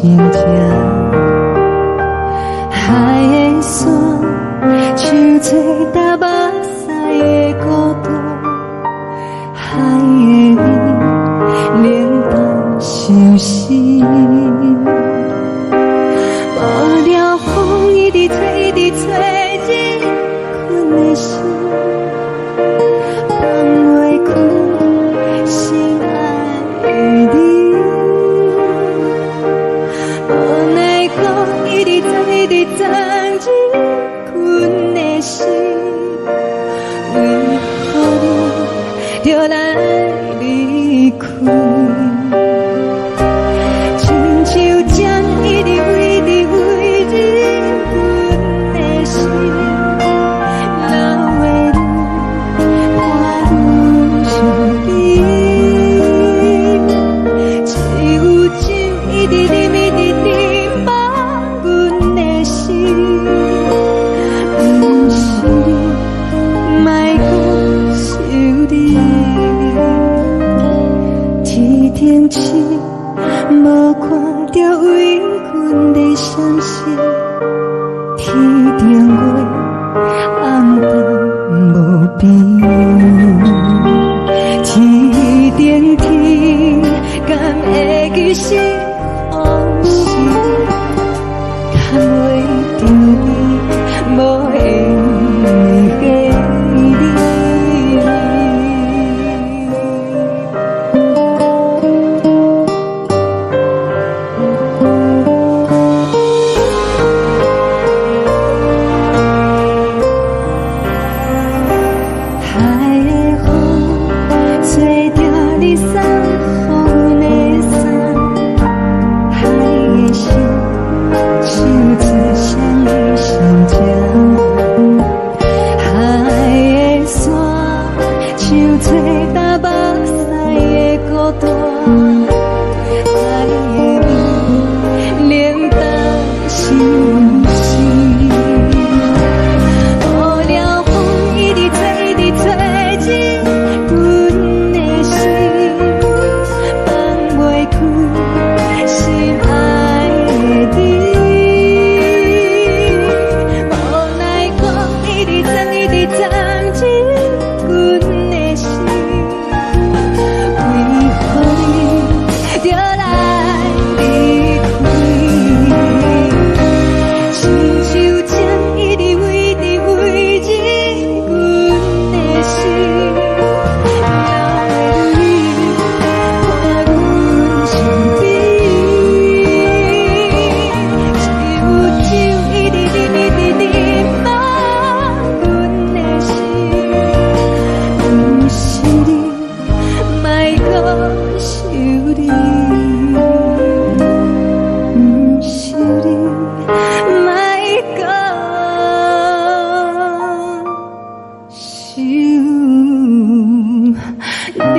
成这。海的山，像做搭目屎的孤独，海的味，冷淡伤心。无聊风一直吹，一直吹，日困的心，放袂开心爱的你。无奈讲一直藏，一直藏，日困的心，为何你就来离开？亲像针一直围，一直围，日阮的心，流的泪，我愈想你。只有酒一直啉，一直啉，把阮的心，不是你，莫讲想你。天顶星，无看到为阮的闪烁，天顶月，暗淡无边。天顶天，敢会记是往事？看袂着你，无缘的你。海的风，吹着你送予阮的伞，海的心，像一双鱼相牵。海的山，像做搭目屎的孤单，海的味，冷淡伤心。无聊风一直吹，一直吹，日阮的心，放袂开心爱的你。无奈讲一直藏，一直藏，日阮的心，为何你就来离开？亲像针一直围，一直围，日阮的心，流的泪，看阮伤悲。只有酒一直啉，一直啉，把阮的心，不是你，莫讲想你，不是你，莫讲想你。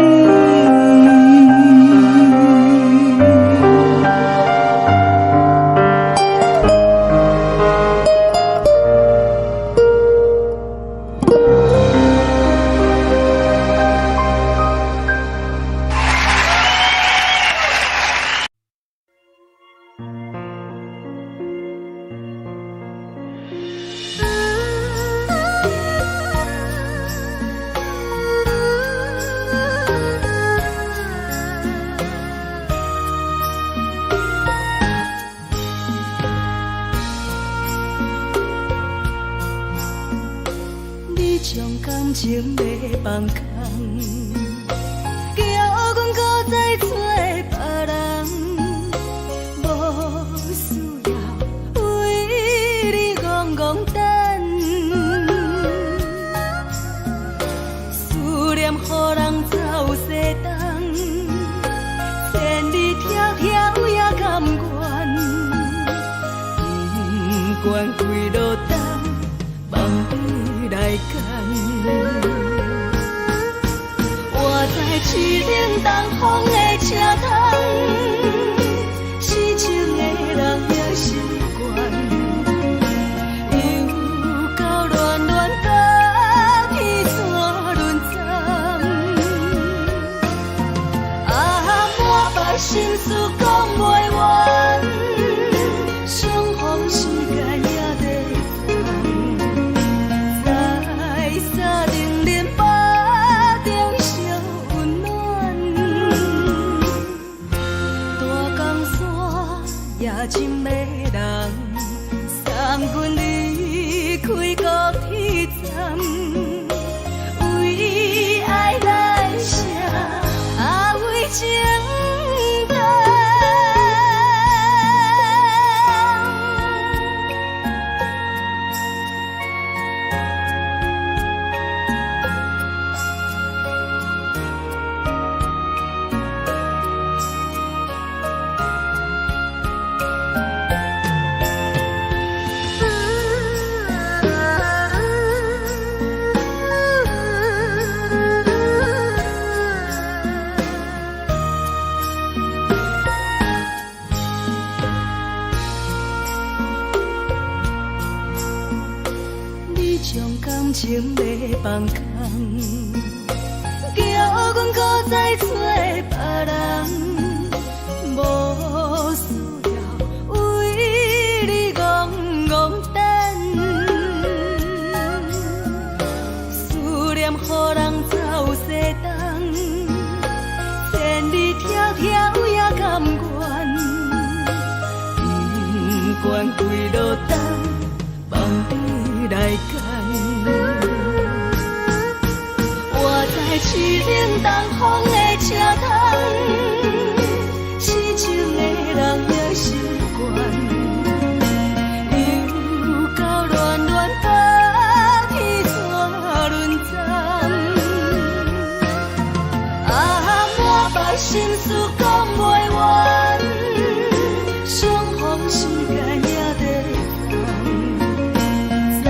你将感情要放空，叫阮搁再找别人，无需要为你戆戆等，思念予人走西东，千里迢迢也甘愿，不管几落冬，梦你来牵。也真迷人，送阮离开高铁站，为爱来写为情长。感情要放空，叫阮搁再找别人，无需要为你戆戆等。思念予人走西东，千里迢迢也甘愿，不管几落冬，放你来干。我在痴冷东风的车头，痴情的人也心倦，又到乱乱北去带轮站。满腹心事讲袂完，相逢时间也在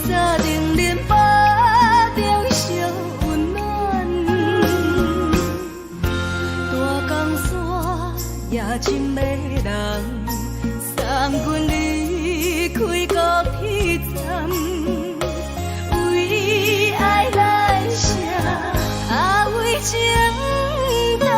沙定连巴中烧温暖，大江山也真迷人，送阮离开高铁站，为爱来写为情长。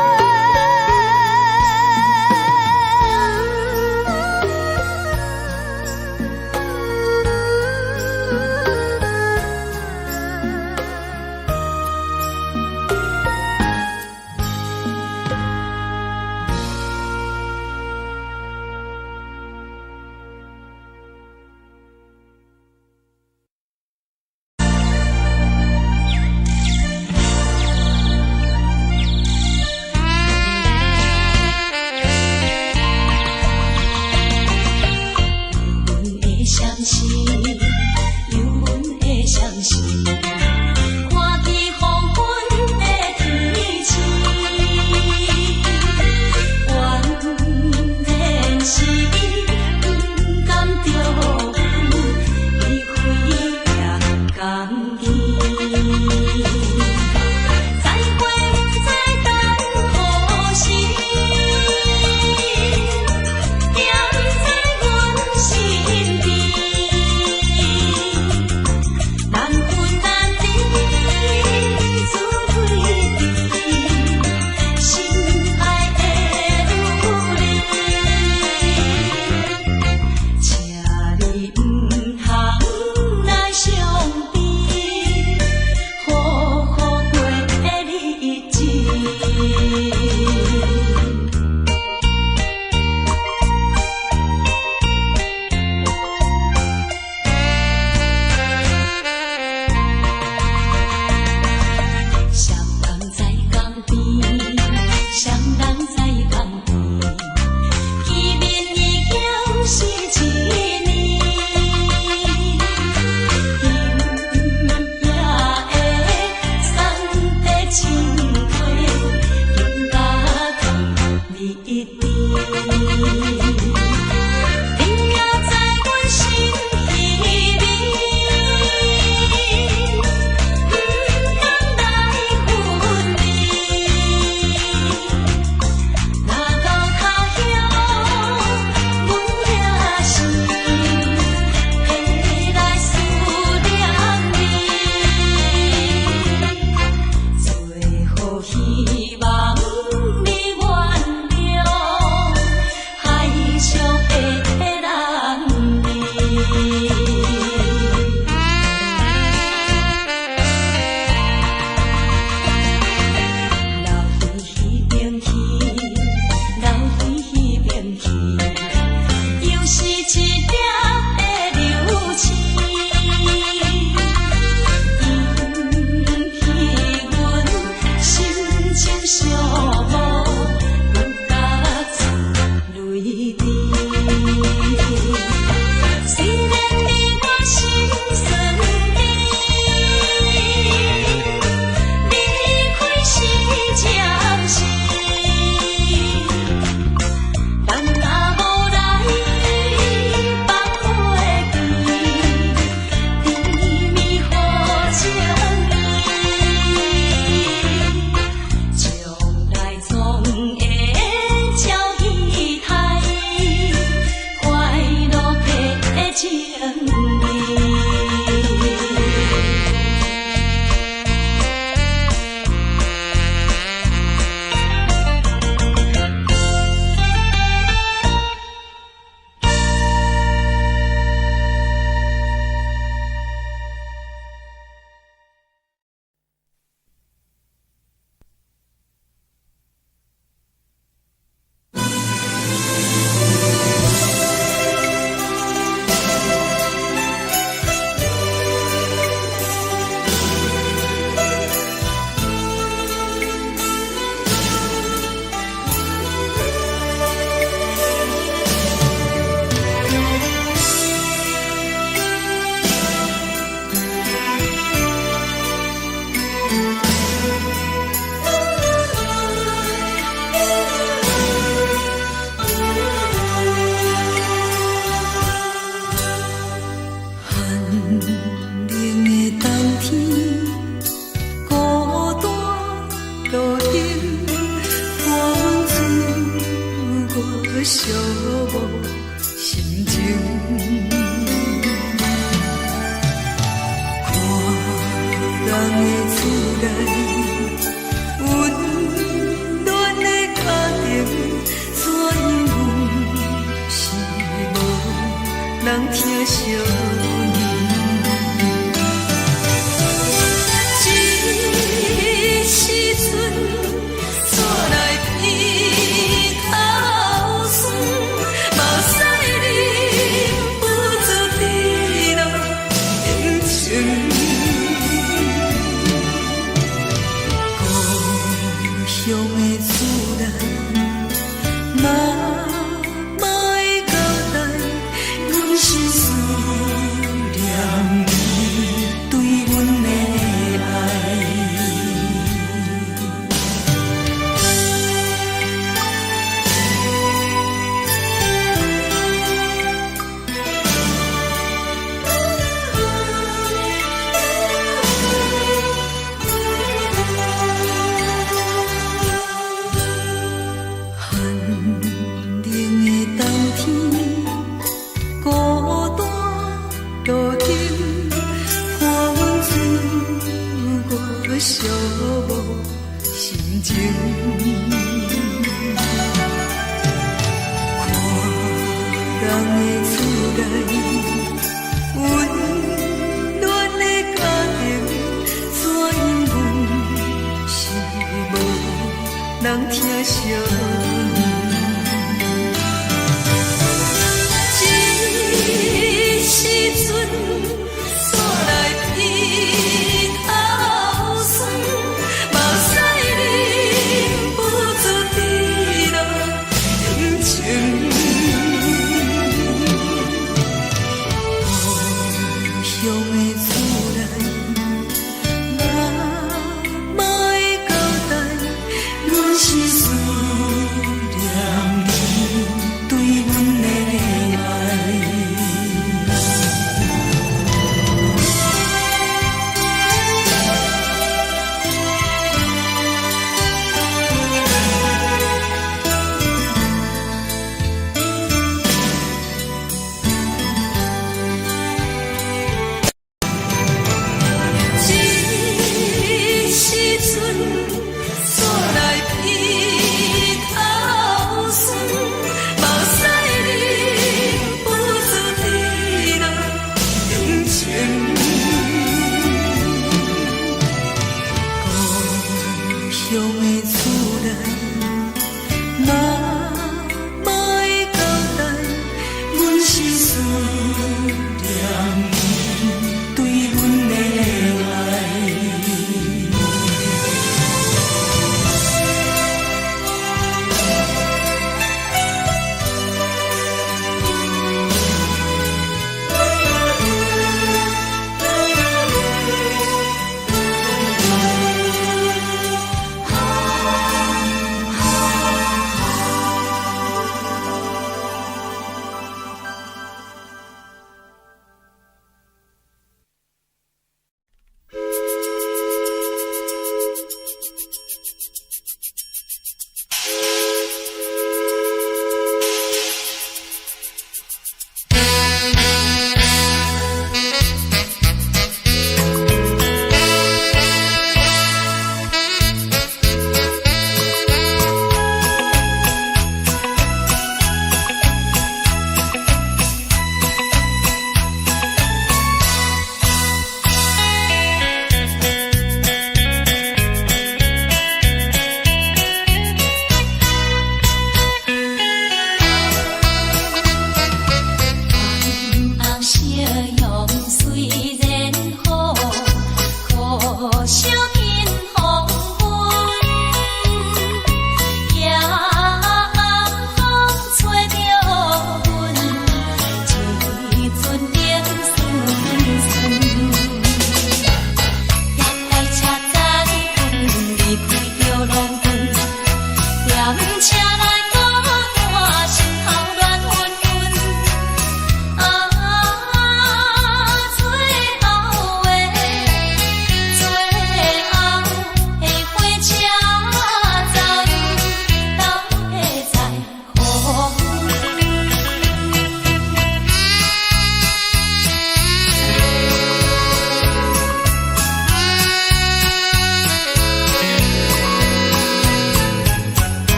无心情。看人的厝内温暖的家庭，怎样是无人疼惜。寂无心情，看人的厝内温暖的家庭，怎样是无人疼惜。这时阵煞来鼻头酸，目屎忍不住滴落眼睛。故乡的厝内，妈妈的交代，阮是思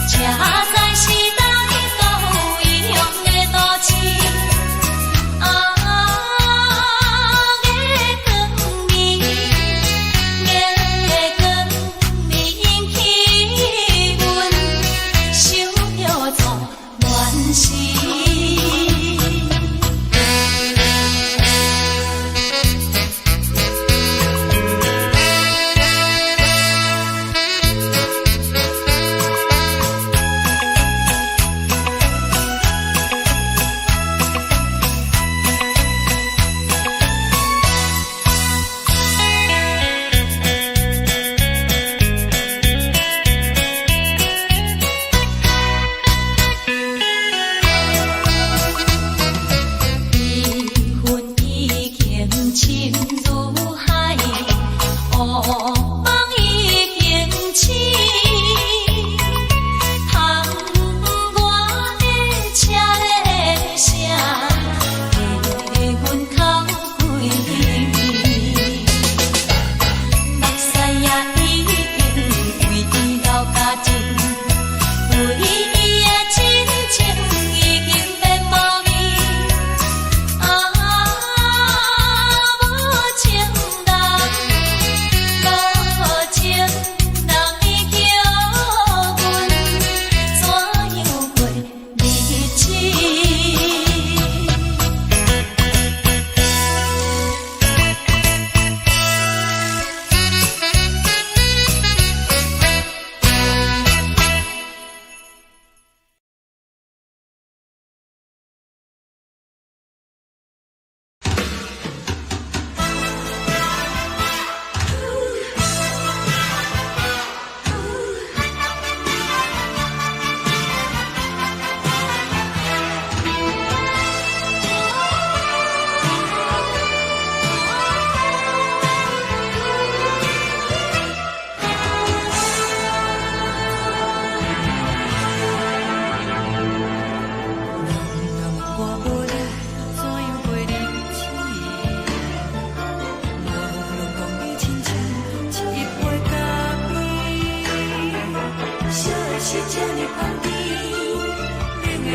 车载时代都有异样的都市，月光暝，月光暝引起阮想着错乱世。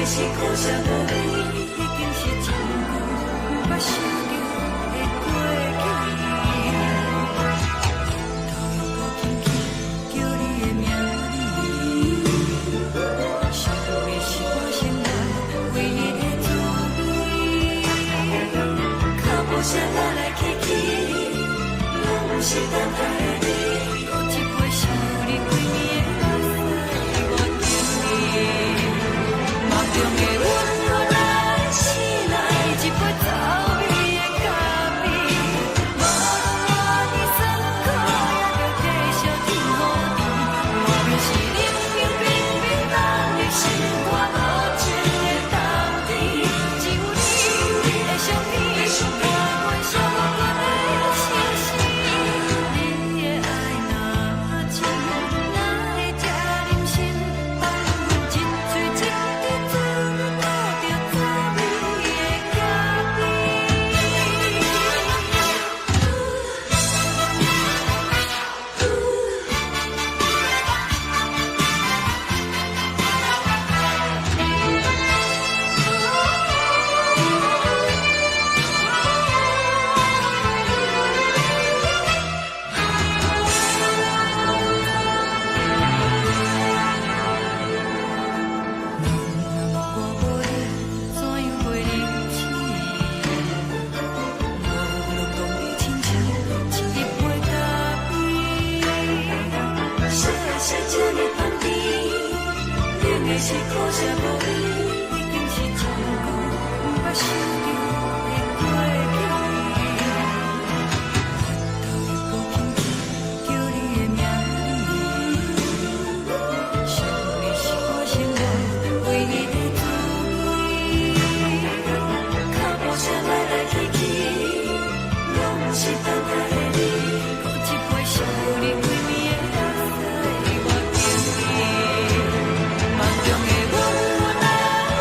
是苦涩无味，已经是一句不捌想着的过去。头又搁轻轻叫你的名字，想的是我心内唯一的滋味。脚步声来来去去，拢不是等待的你，有一杯想你几年的目屎，我丢你。中的温柔来醒来，一杯走味的咖啡，无论你酸苦，也着继续甜予甜。莫名是冷冰冰冰冷的心肝，无情的冬天，只有你会想起，我阮伤过的心事。你的爱若深，哪会这忍心放阮一嘴一滴？是苦涩无味，已经是一句不捌想着的过去。头又搁轻轻叫你的名字，想的是我心内唯一的滋味。脚步声来来去去，拢不是等待的你，有一杯想你几暝的目屎，我丢你。梦中的温暖来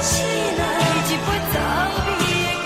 醒来，一杯走味的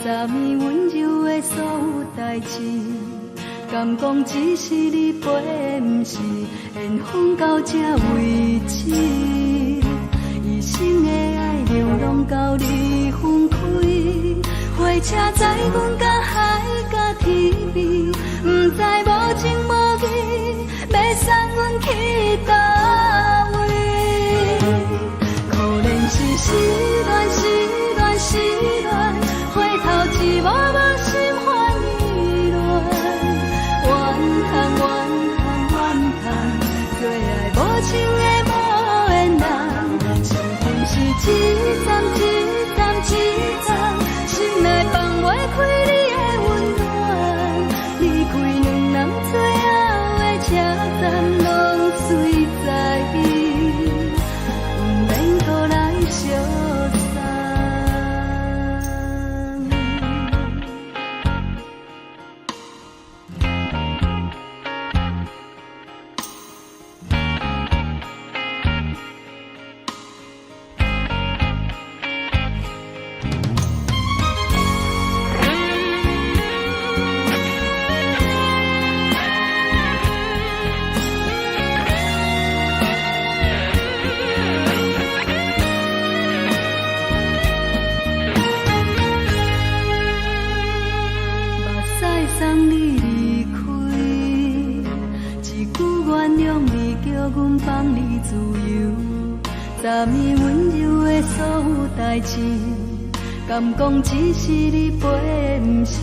昨暝温柔的所有代志，敢讲只是你陪，不是缘分到这为止。一生的爱流浪到你分开，火车载阮到海角天边，不知无情无义，要送阮去倒位？可怜是失恋，失恋，失恋，回头一幕幕心烦意乱，怨叹，怨叹，怨叹，最爱无情的无缘人，情份是一站一站一站，心内放袂开你的温暖，离开两人最后的车站，拢随在伊，不免搁来相送。送你离开，一句原谅你，叫阮放你自由。昨暝温柔的所有代志，敢讲只是你陪，不是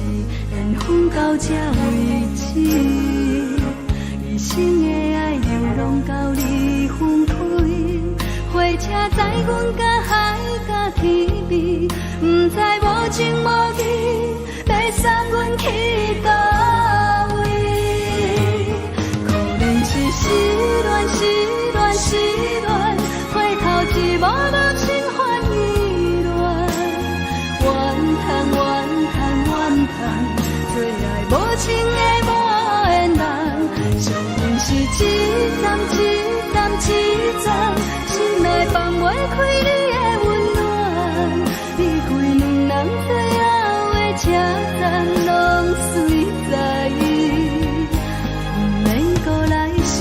缘分到这为止。一生的爱流浪到你分开，火车载阮到海角天边，不知无情无义，要送阮去倒位？可怜是失恋，失恋，失恋，回头一幕幕心烦意乱，怨叹，怨叹，怨叹，最爱无情的无缘人，相份是一站一站一站，心内放袂开你的温暖，离开两人最后的车站，拢随在伊，不免搁来相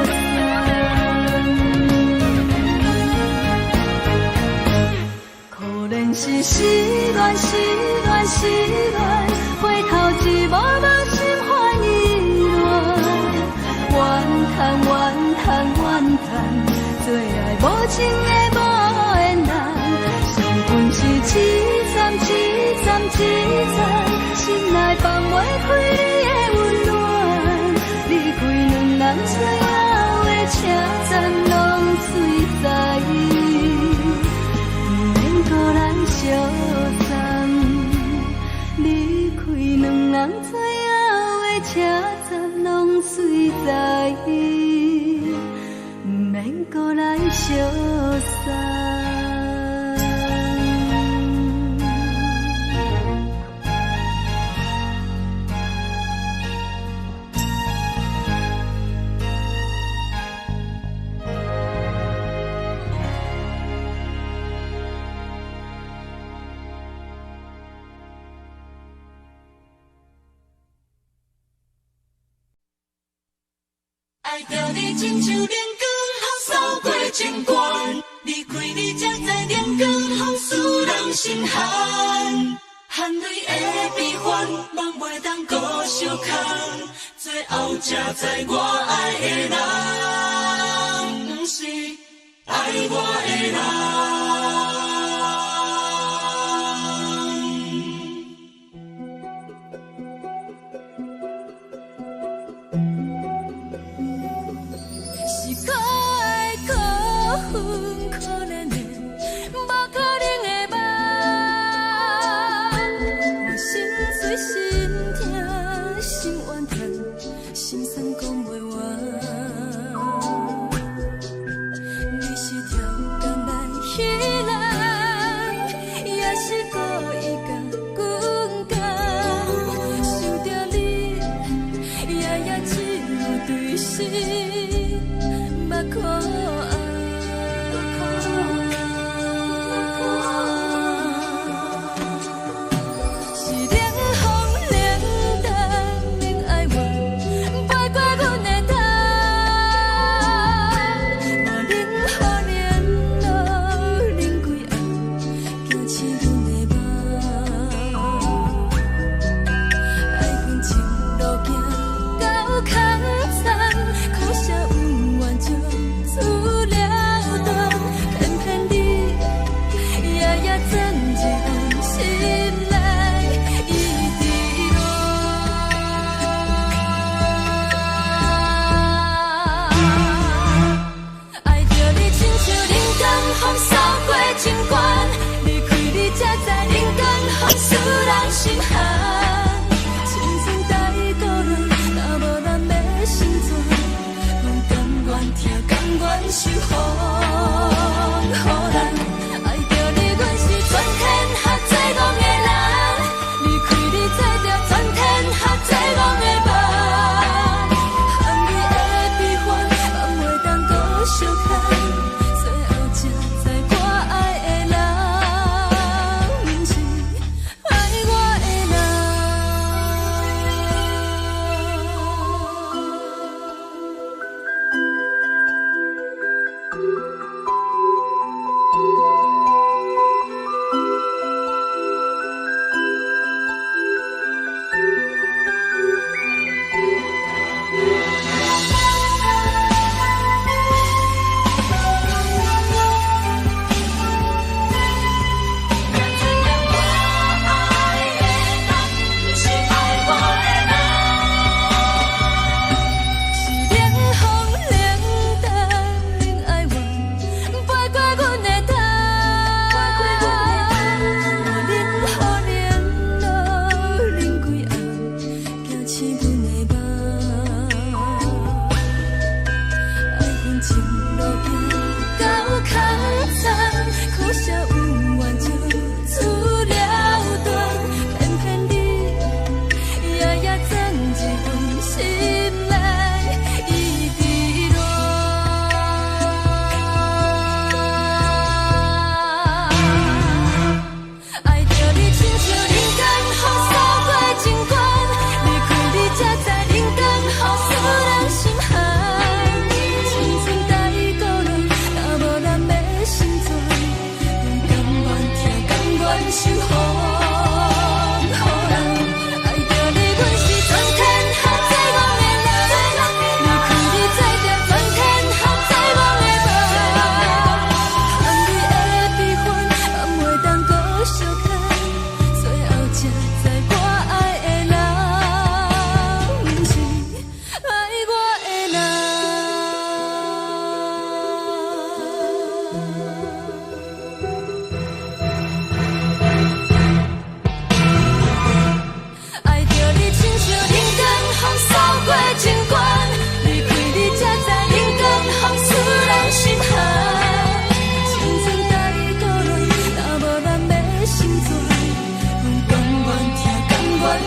送。可怜是失恋，失恋，失恋，回头一幕幕心烦意乱，怨叹，怨叹，怨叹，最爱无情的无缘人，相份是一站一站一站，心内放袂开你的温暖，离开两人最后的车站，拢随在伊，不免搁来相送。离开两人最后的车站，拢随在伊，不免搁来相送。爱着你亲像连光风扫过情关，离开你才知连光风使人心寒。含泪的悲欢，望袂当搁相牵，最后才知我爱的人，不是爱我的人。是可爱可恨可怜的，无可能的梦。我心碎心痛心怨叹，心酸讲袂完。你是挑工来彼人，也是故意甲阮讲，想着你夜夜只有对视。目眶红，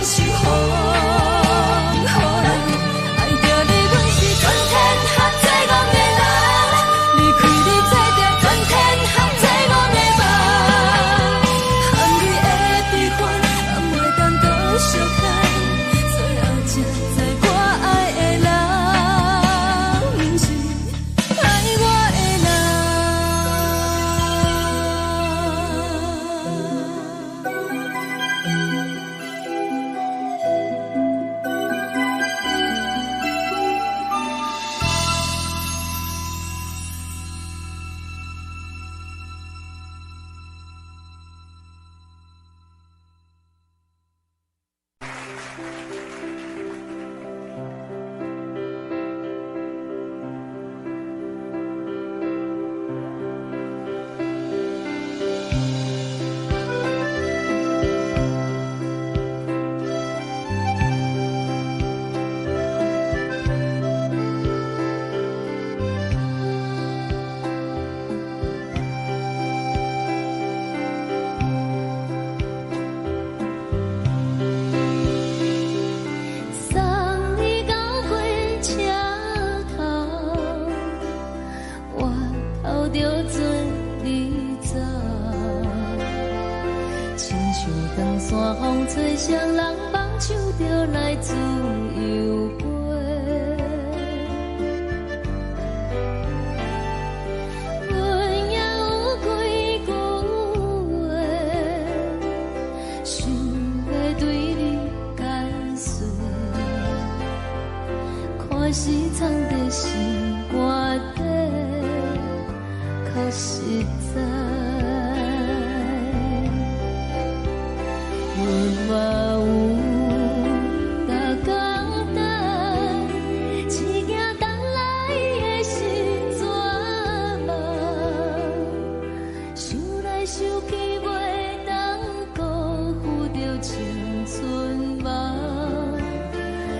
是风，爱着你，阮是春天合作阮的人，离开你做着春天合作阮的梦，含泪的悲欢，也袂当搁相牵，最后才知我爱的人，不是爱我的人。送你到火车头，我头着准你走，亲像长山风吹双人梦，唱着来自由飞。阮也有几句话，想要对你解说，可是藏在心肝底，较实在。阮嘛有甲简单，一件等来的心绝望，想来想去袂当辜负着青春梦，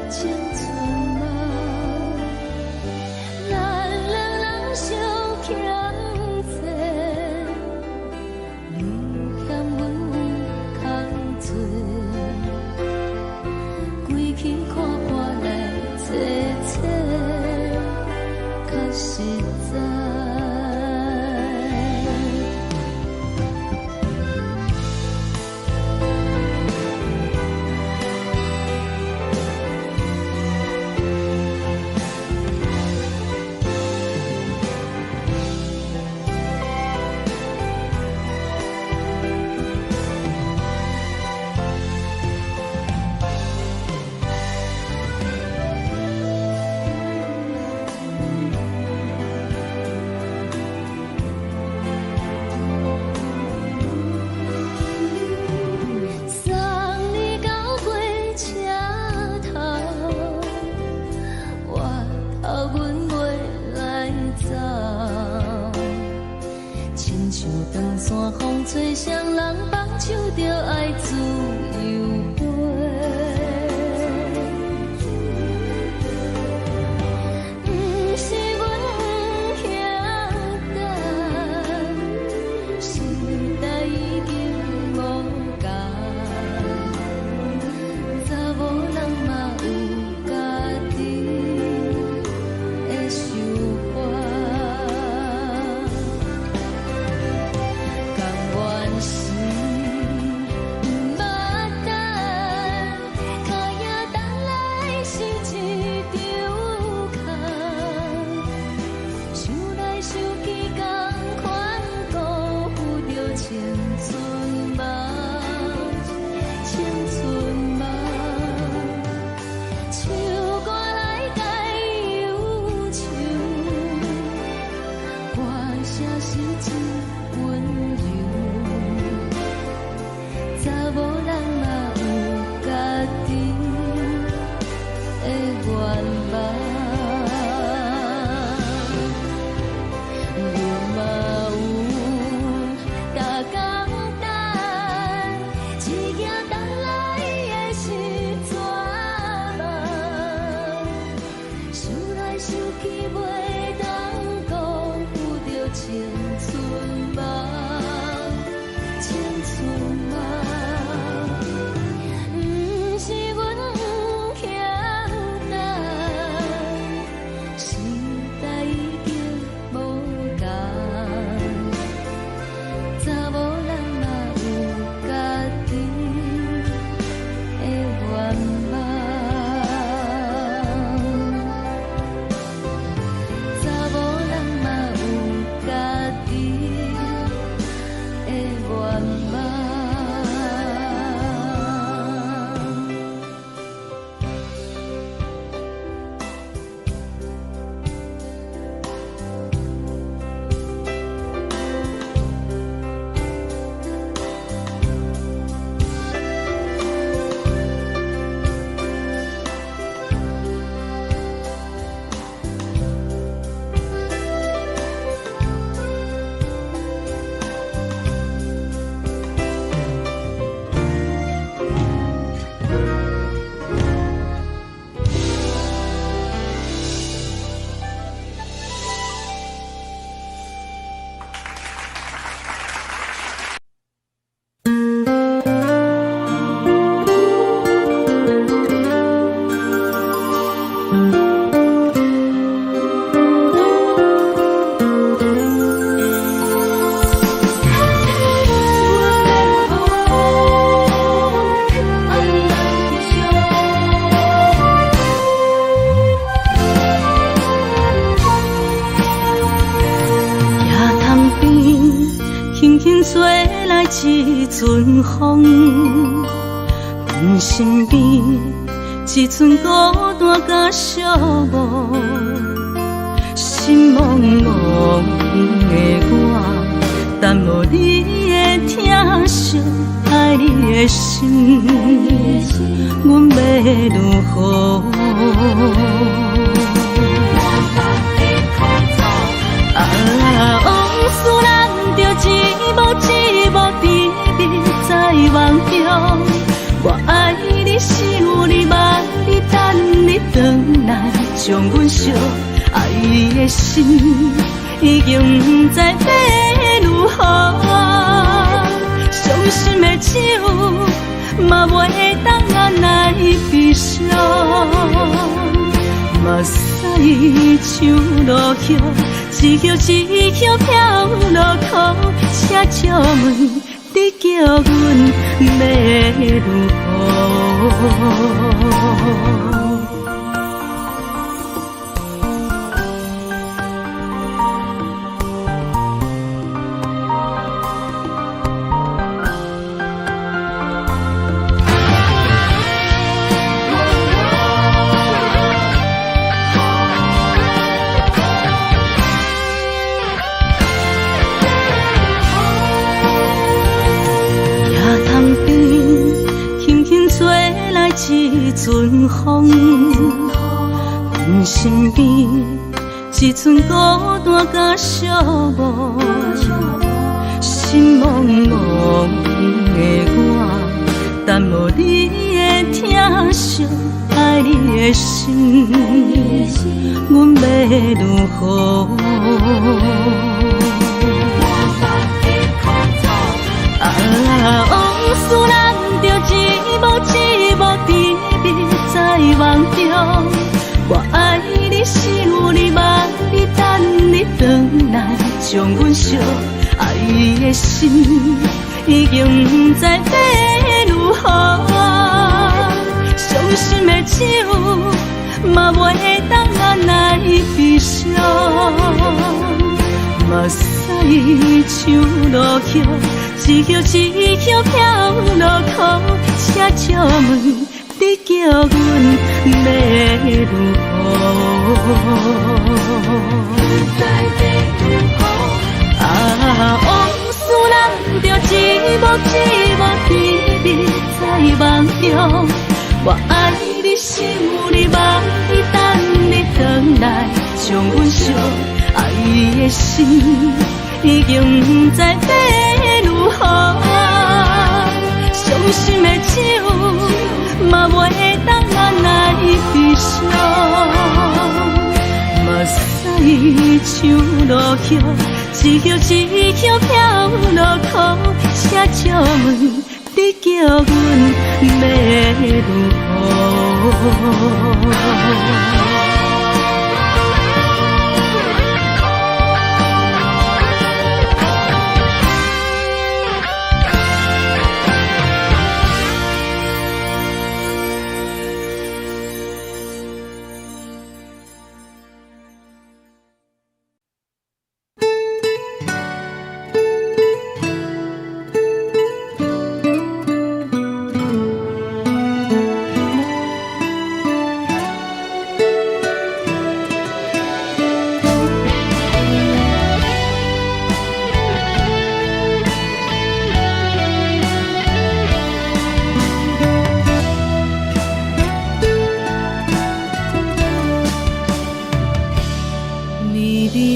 青春梦。咱两人相欠债，你欠阮空做。阵风，阮身边一阵孤单甲寂寞，心茫茫的我，等无你的疼惜，爱你的心，阮要如何？往事咱着一幕一幕甜蜜在梦中。我爱你，想你，望你，等你回来，将阮惜爱的心已经不知要如何。伤心的手嘛袂当按来悲伤。目屎像落叶，一叶一叶飘落雨，请借问你叫阮要如何？一阵风，阮身边一阵孤单甲寂寞，心茫茫的我，等无你的疼惜，爱你的心，阮要如何？往事咱着一幕一幕甜蜜在梦中。我爱你，想你，望你，等你回来，将阮惜爱的心已经不知要如何。伤心的手嘛袂当按来悲伤。目屎像落叶，一叶一叶飘落雨，请借问你叫阮要如何？往事咱着一幕一幕甜蜜在梦中。我爱你，想你，望你，等你回来，将阮惜爱的心已经不知要如何。伤心的手嘛袂当按来悲伤。目屎像落叶，一叶一叶飘落雨，请借问你叫阮要如何？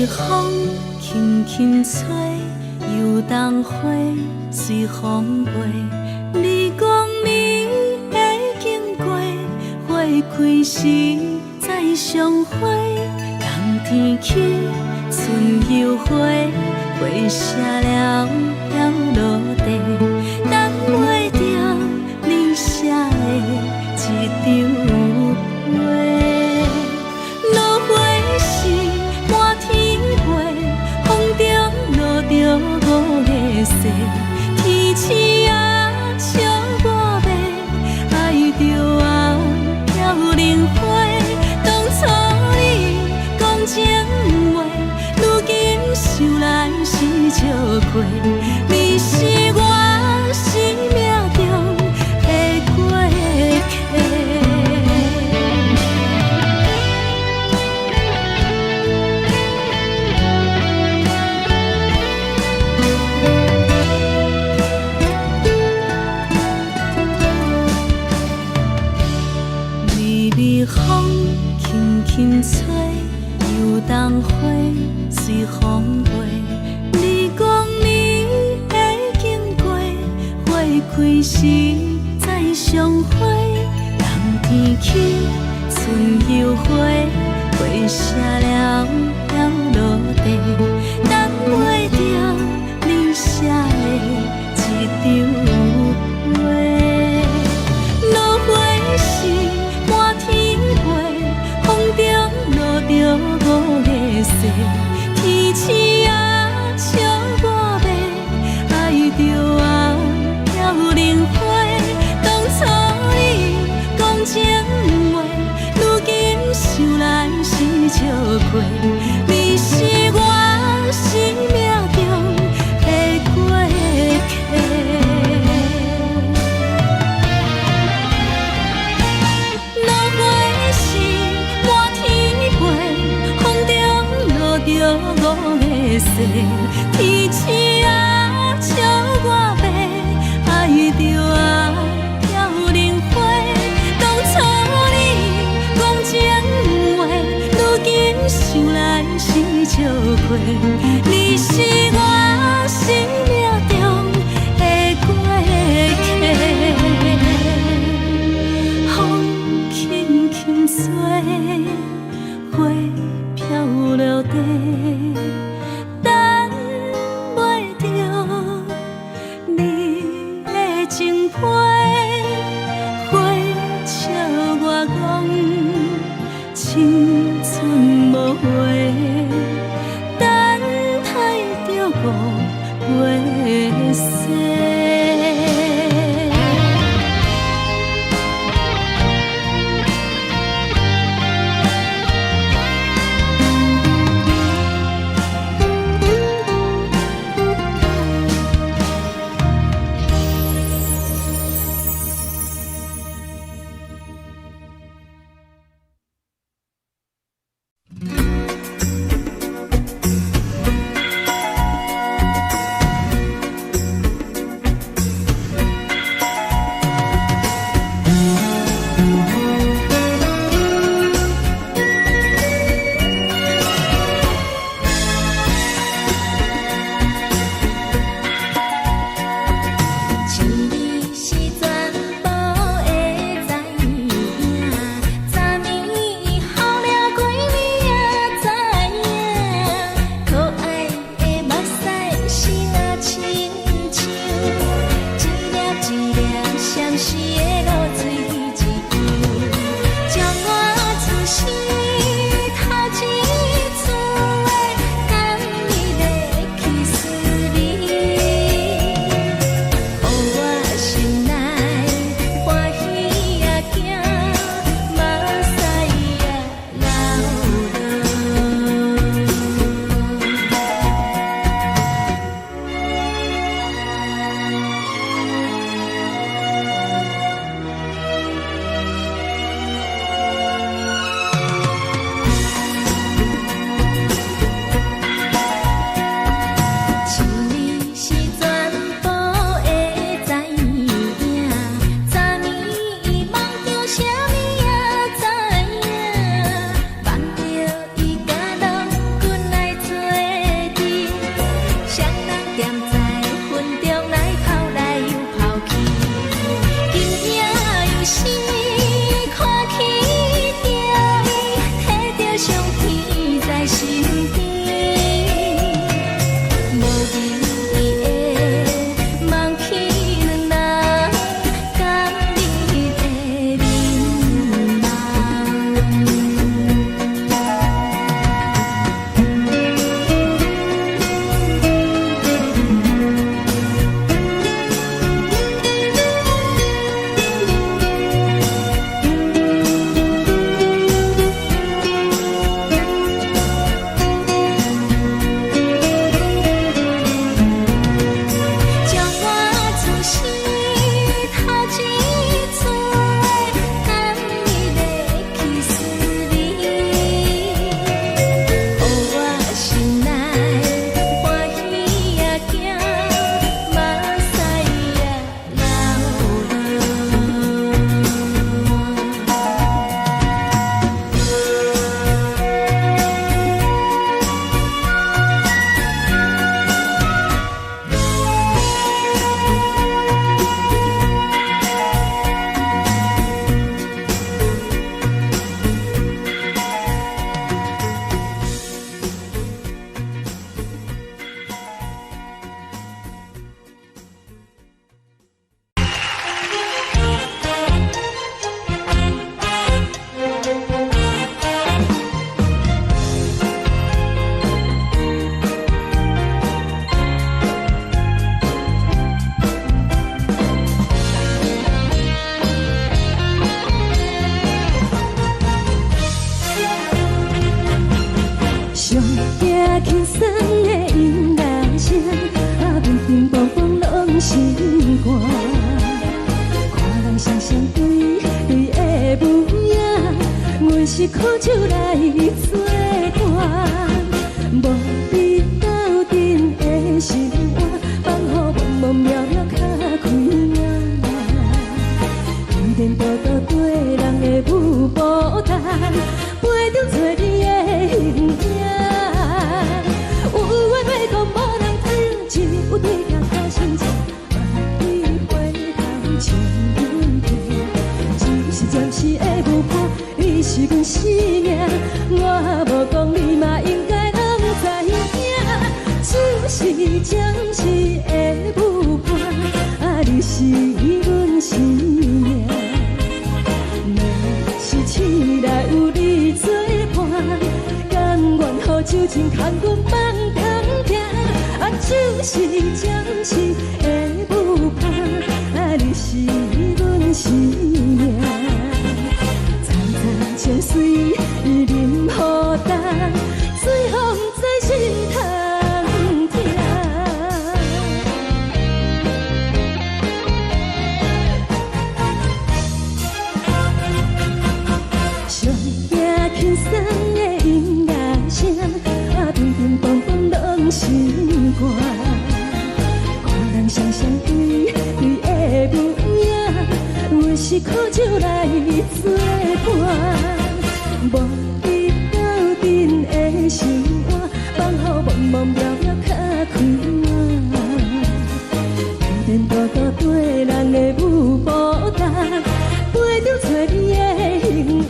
风轻轻吹，游动花随风飞。你讲你会经过，花开时再相会。冬天起，春又花，花谢了飘落地，等袂着你写的一张画。落花时满天飞，风中落着五个色，天星啊笑我迷，爱着红飘零花。当初你讲情话，如今想来是笑亏，你是我相会，人天起，春又回，花谢了了落地，等袂着你写的一张画。落花是满天飞，风中落着五个色，天星啊笑我迷，爱着啊飘零花。当初你讲情话，如今想来是笑亏。你是我生命中的过客。落花是满天飞，风中落着五个色，天星啊笑我迷，爱着啊飘零花。当初你讲情话，如今想来是笑亏。你是我生命中的过客，风轻轻吹，花飘落地，等袂着你的情批。花笑我讲青春无悔，等待着五月雪。双双对对的模样，阮是苦酒来作伴，无你斗阵的生活，放予茫茫渺渺较开眼。一颠倒倒对人的舞步弹，陪着做你的形影。有话要讲无人听，只有对镜头心情。暂时的舞伴，你是阮生命，我无讲你嘛应该拢知影。就是暂时的舞伴，你是阮生命。若是醒来有你作伴，甘愿予酒精牵阮放通行。就是暂时的舞伴，你是阮生命。情水任何淡，随风在心头听。上惊轻松的音乐声，乒乒乓乓拢心肝。看人双双对对的模样，阮是苦酒来作伴。无你斗阵的生活，放予茫茫渺渺较开眼。一颠倒倒对人的舞步弹，陪着做你的形影。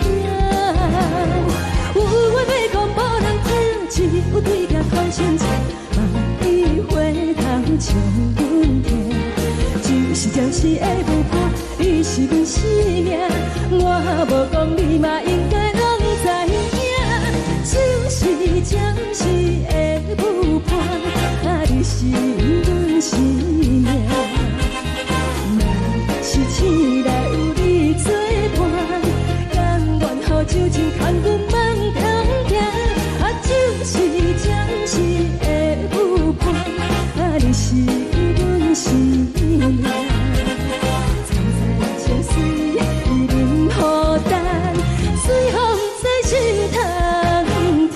有话要讲无人听，只有对镜看心情，梦里花通唱阮听。就是暂时的舞伴，你是阮生命，我无讲你嘛应该拢知影。就是暂时的舞伴，你是阮生命。若是醒来有你作伴，甘愿予酒精牵阮放通行。就是暂时的舞伴，你是阮生命。情水任何淡，随风在心头听。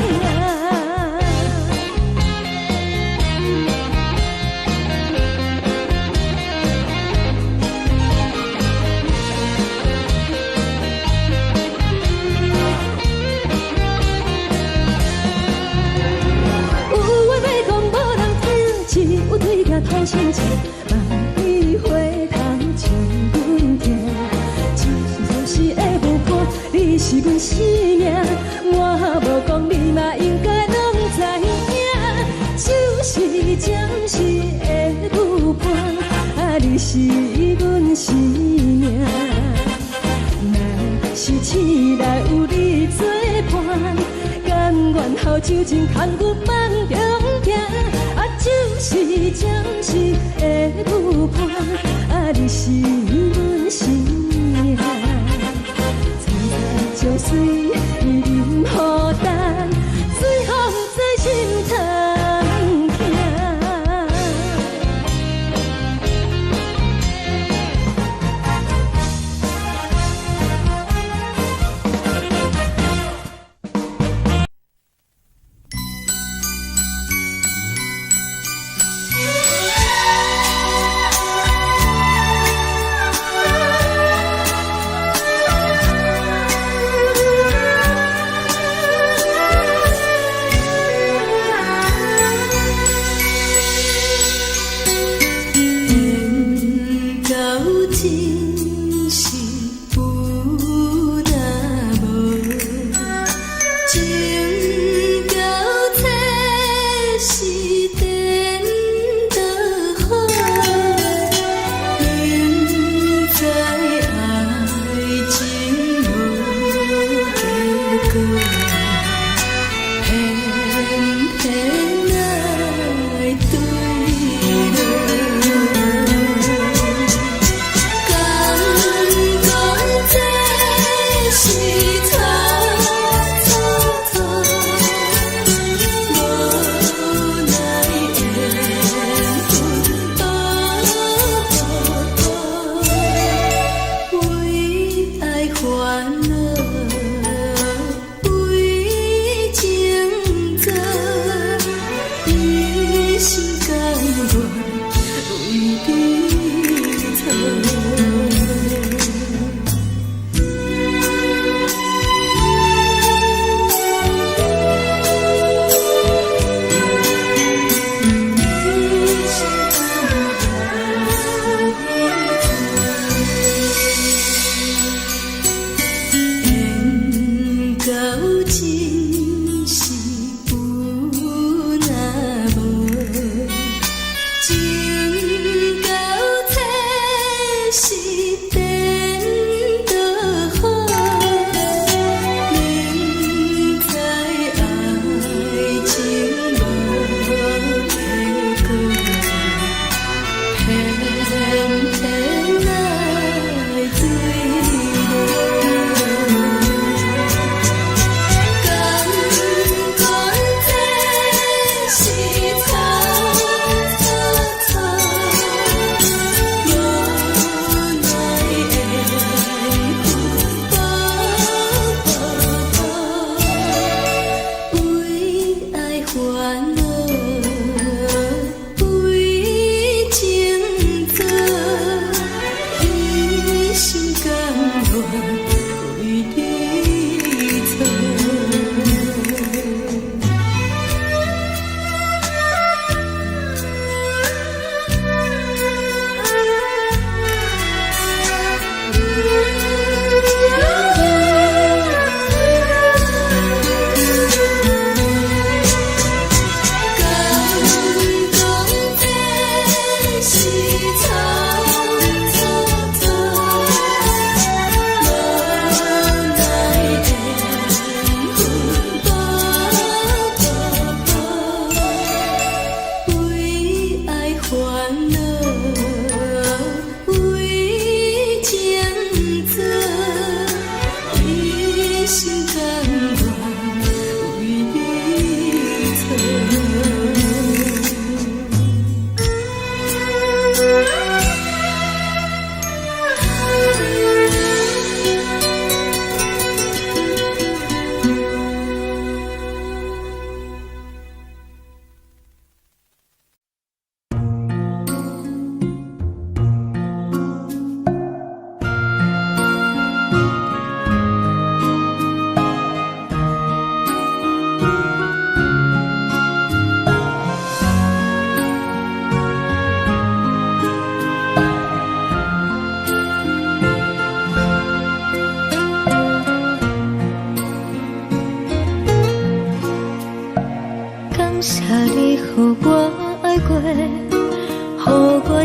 有话要讲无人听，只有对镜讨心情，梦里花通唱阮听。就是的舞伴，你是阮生命，我无讲你嘛应该拢知影。就是暂时的舞伴，你是阮生命。若是醒来有你作伴，甘愿予酒精牵阮放中行。就是暂时的舞伴，你是阮生命。情水任何淡，随风在心头听。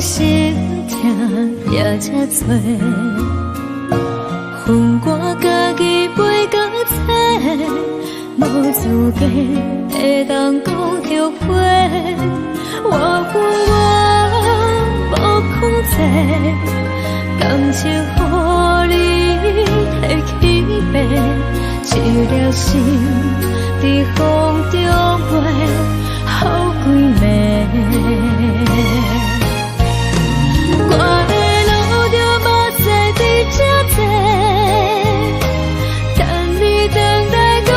心痛也这多，恨我家己袂到切，无资格会当讲后悔。我恨我无控制，感情予你摕去卖，一条心在风中飞，好几暝。我的路就无再伫这多，等你等待讲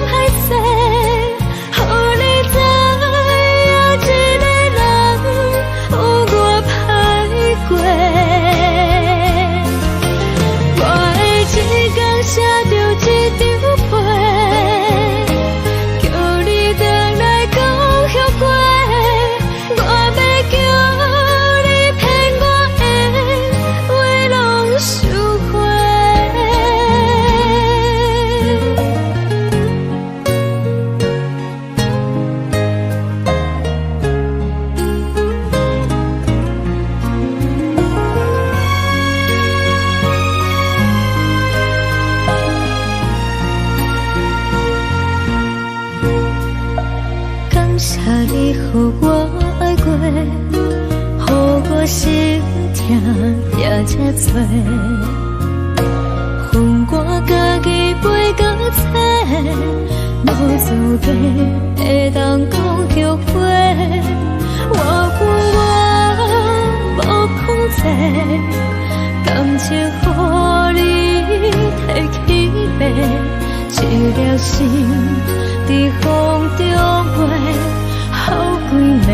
歹势，予你知影一个人有我歹过。我的一天写着一张被，叫你回来讲后悔。我要叫你骗我的话拢收回。感谢你予我爱过，予我心痛也这多，恨我家己袂到切，无资格会当讲后悔。我恨我无控制，感情予你摕去卖，一条心在风中飞，好几暝。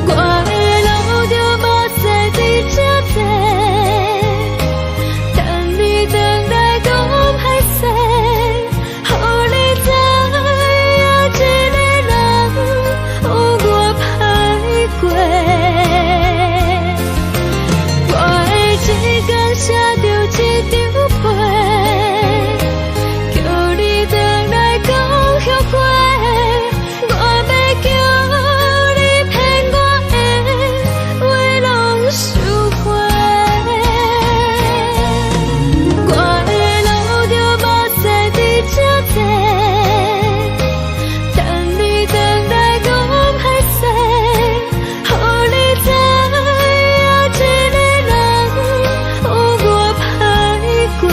我的路就无再伫这多，等你等待讲歹势，予你知影一个人有我歹过。我的一天写着一张被，叫你回来讲后悔。我要叫你骗我的话拢收回。我的路就无再伫这多，等你等待讲歹势，予你知影一个人有我歹过。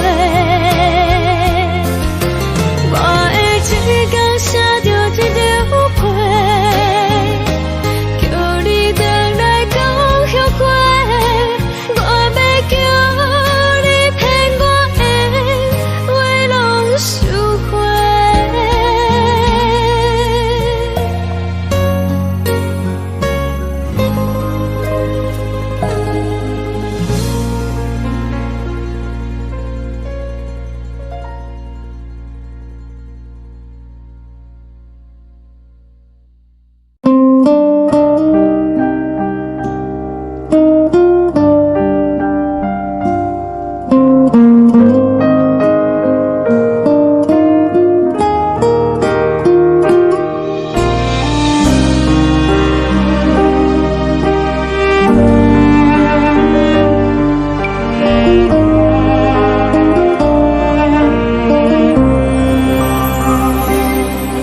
我的一天写着一张被，叫你回来讲后悔。我要叫你骗我的话拢收回。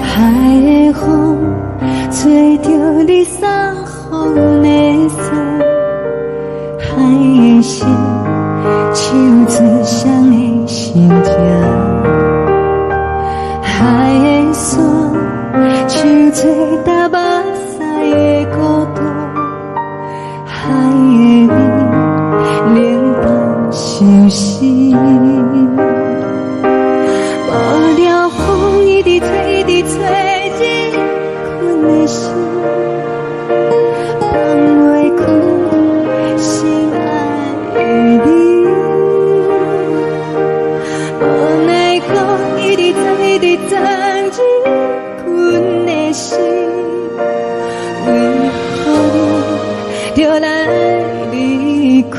海的风吹着你送风的伞，海的心手指双的心痛，海的山手做搭目屎的孤独，海的你冷淡伤心。无聊风一直吹，一直吹，日困的心，放袂开心爱的你。无奈何一直等，一直等，日困的心，为何你就来离开？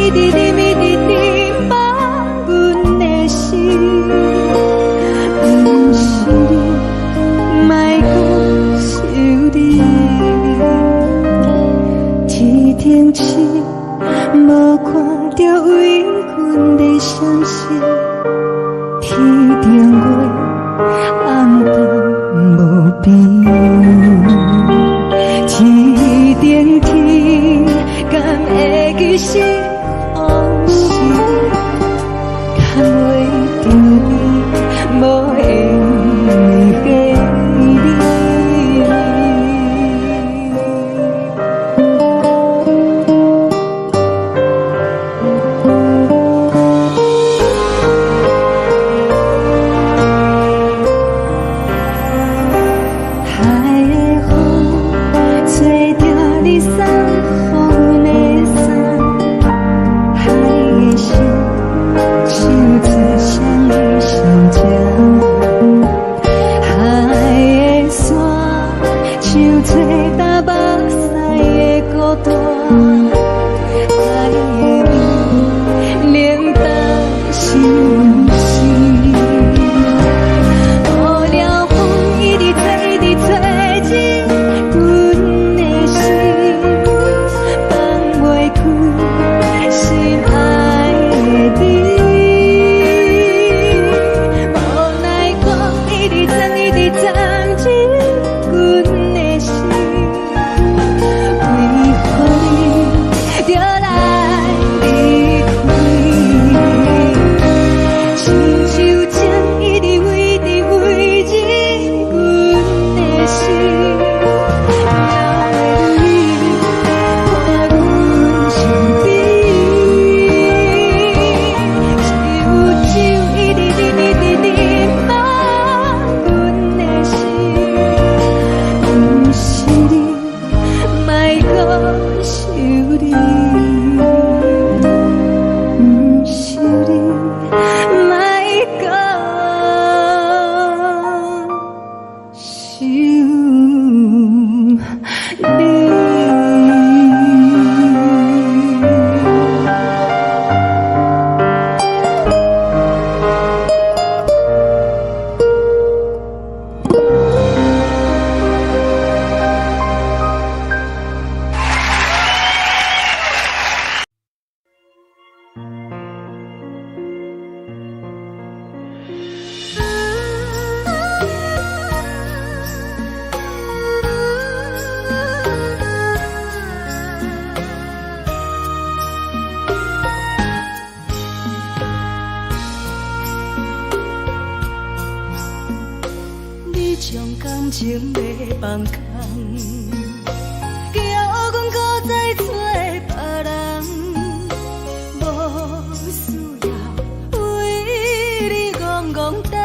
一直念一直念望阮的心，不是你，莫讲想你。天顶星，无看到为阮的闪烁，天顶月，暗淡无边。天顶天，敢会记是往事？敢袂着你，无缘给你。感情要放空，叫阮搁再找别人，无需要为你戆戆等，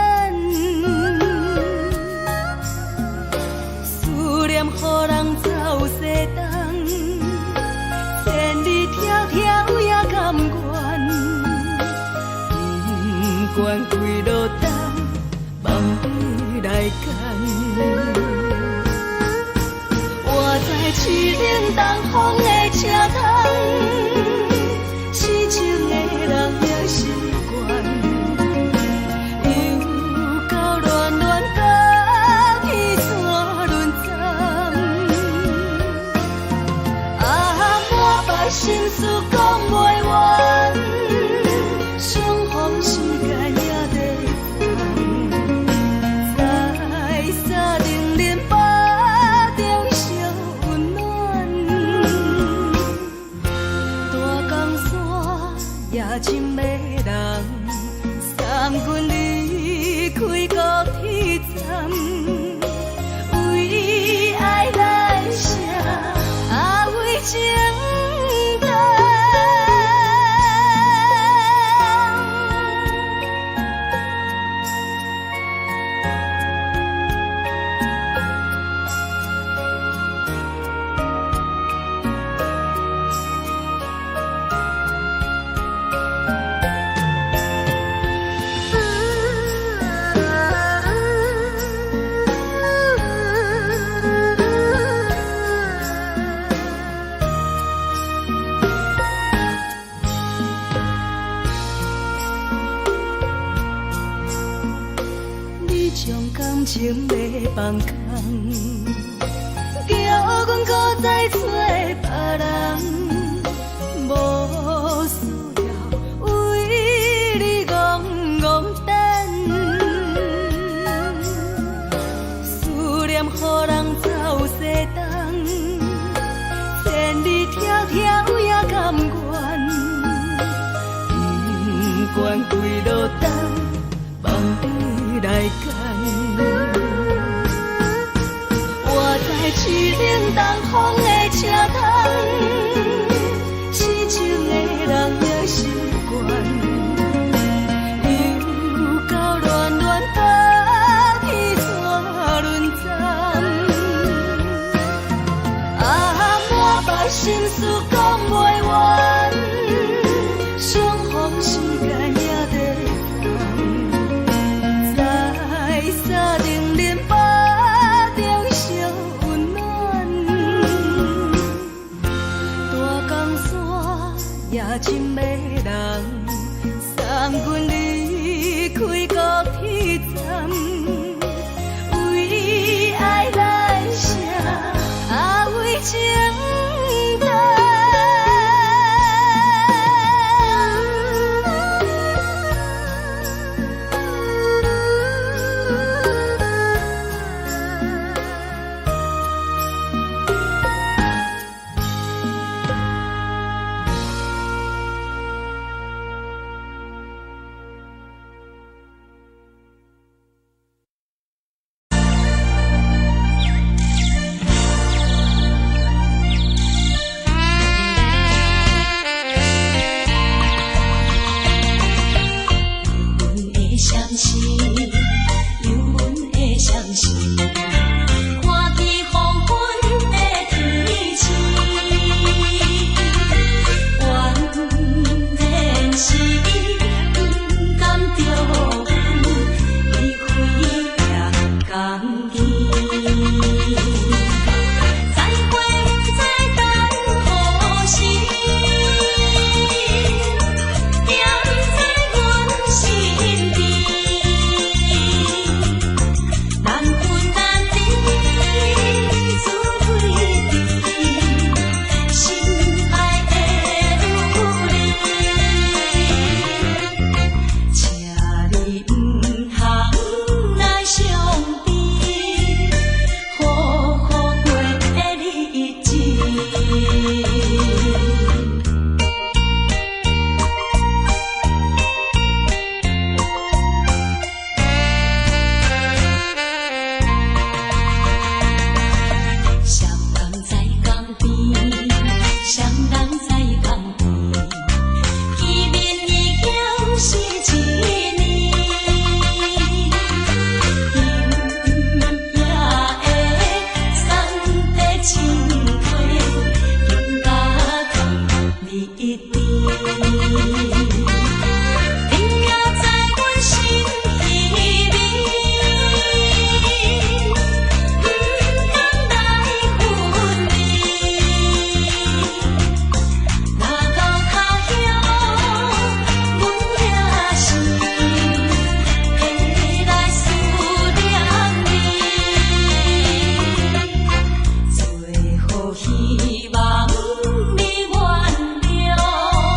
思念予人走西东，千里迢迢也甘愿，不管几路灯，望你来赶。我在市顶东风的车窗，痴情的人也习惯，又到乱乱甲去山轮站。满腹心事讲袂完，相逢时间也在等，在沙丁林巴中相温暖。大江山夜深的人，送阮离开高铁站，为爱来写为情。情要放空，叫阮搁再找别人，无需要为你戆戆等，思念予人走西东，千里迢迢也甘愿，不管几路灯，望你来牵。我在去冷东风的车窗，痴情的人也习惯，又到乱乱把去错轮站。啊，满腹心事讲袂完，相逢时间也在等，在沙定林巴中相温暖。大江山也真迷人，送阮离开高铁站，为爱来写，为情等。希望你原谅。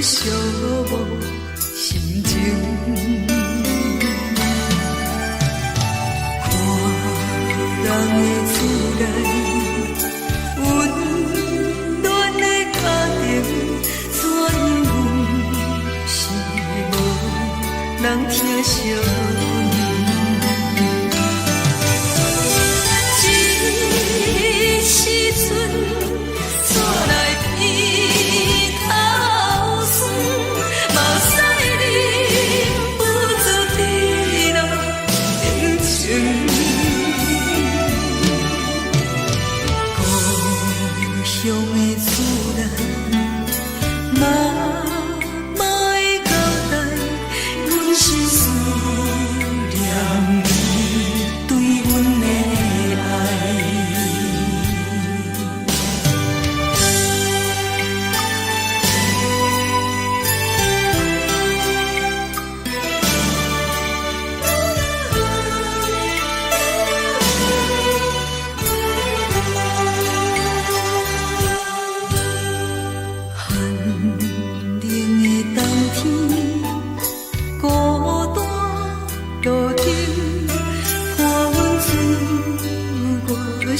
寂寞心情。看人的厝内温暖的家庭，怎样是无人疼惜。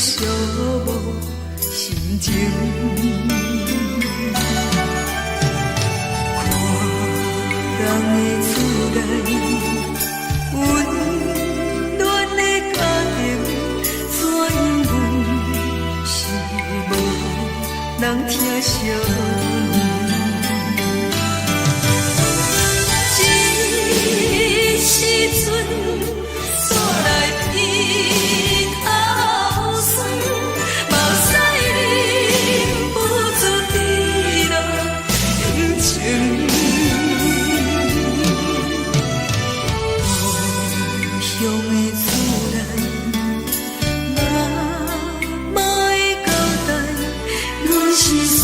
寂寞心情，看人的厝内温暖的家庭，怎样是无人疼惜。一时阵煞来伊头酸，目屎忍不住滴落眼睛。故乡的厝内，妈妈的交代，阮是思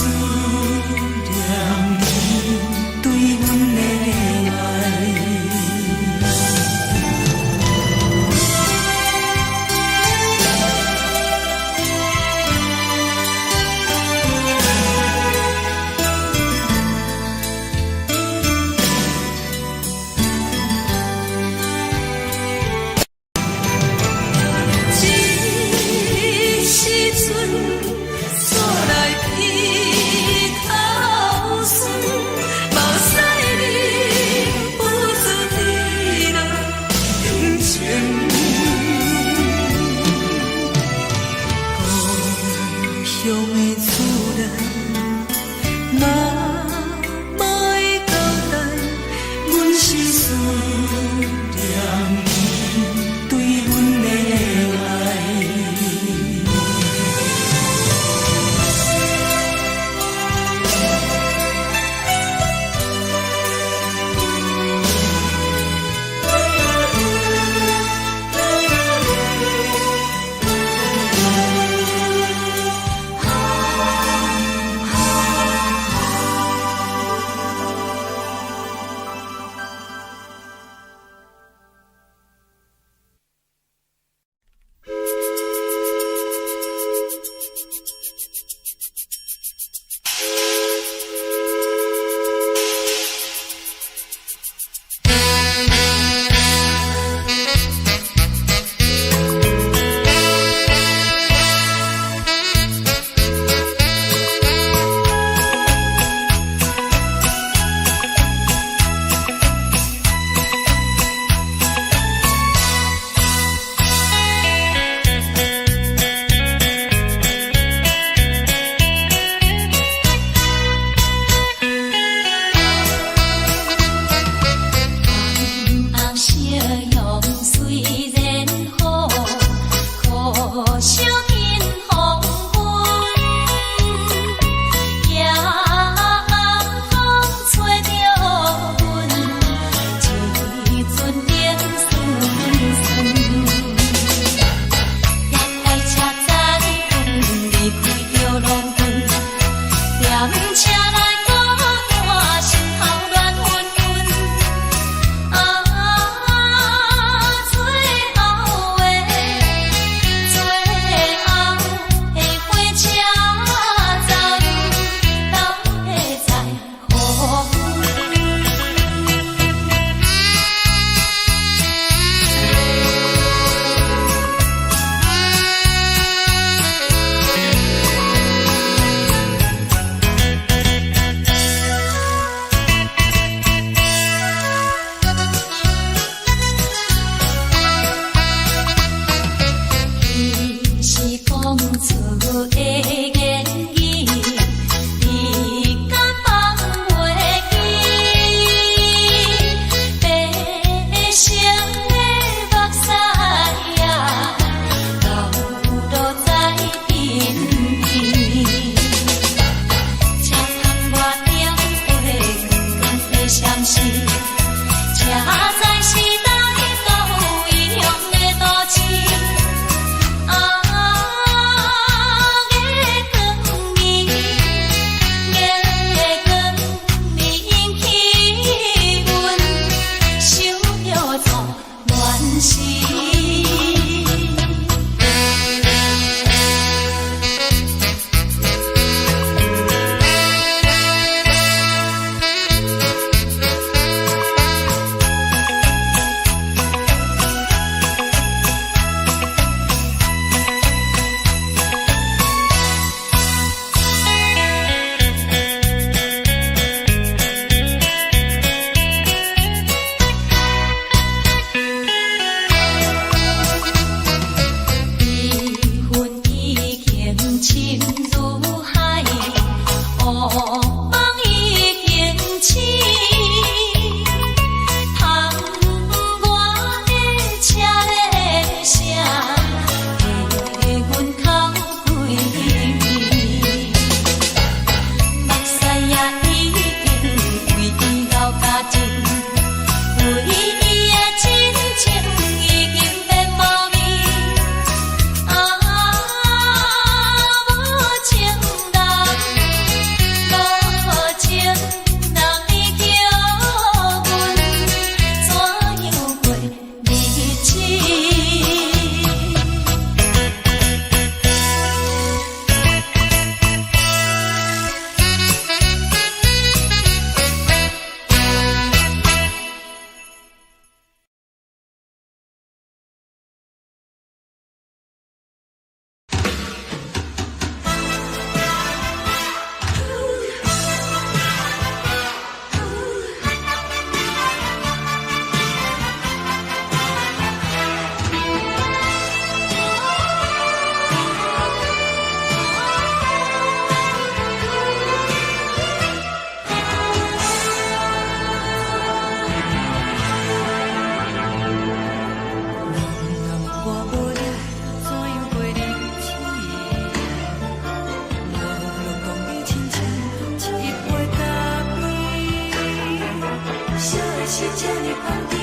是这呢放甜，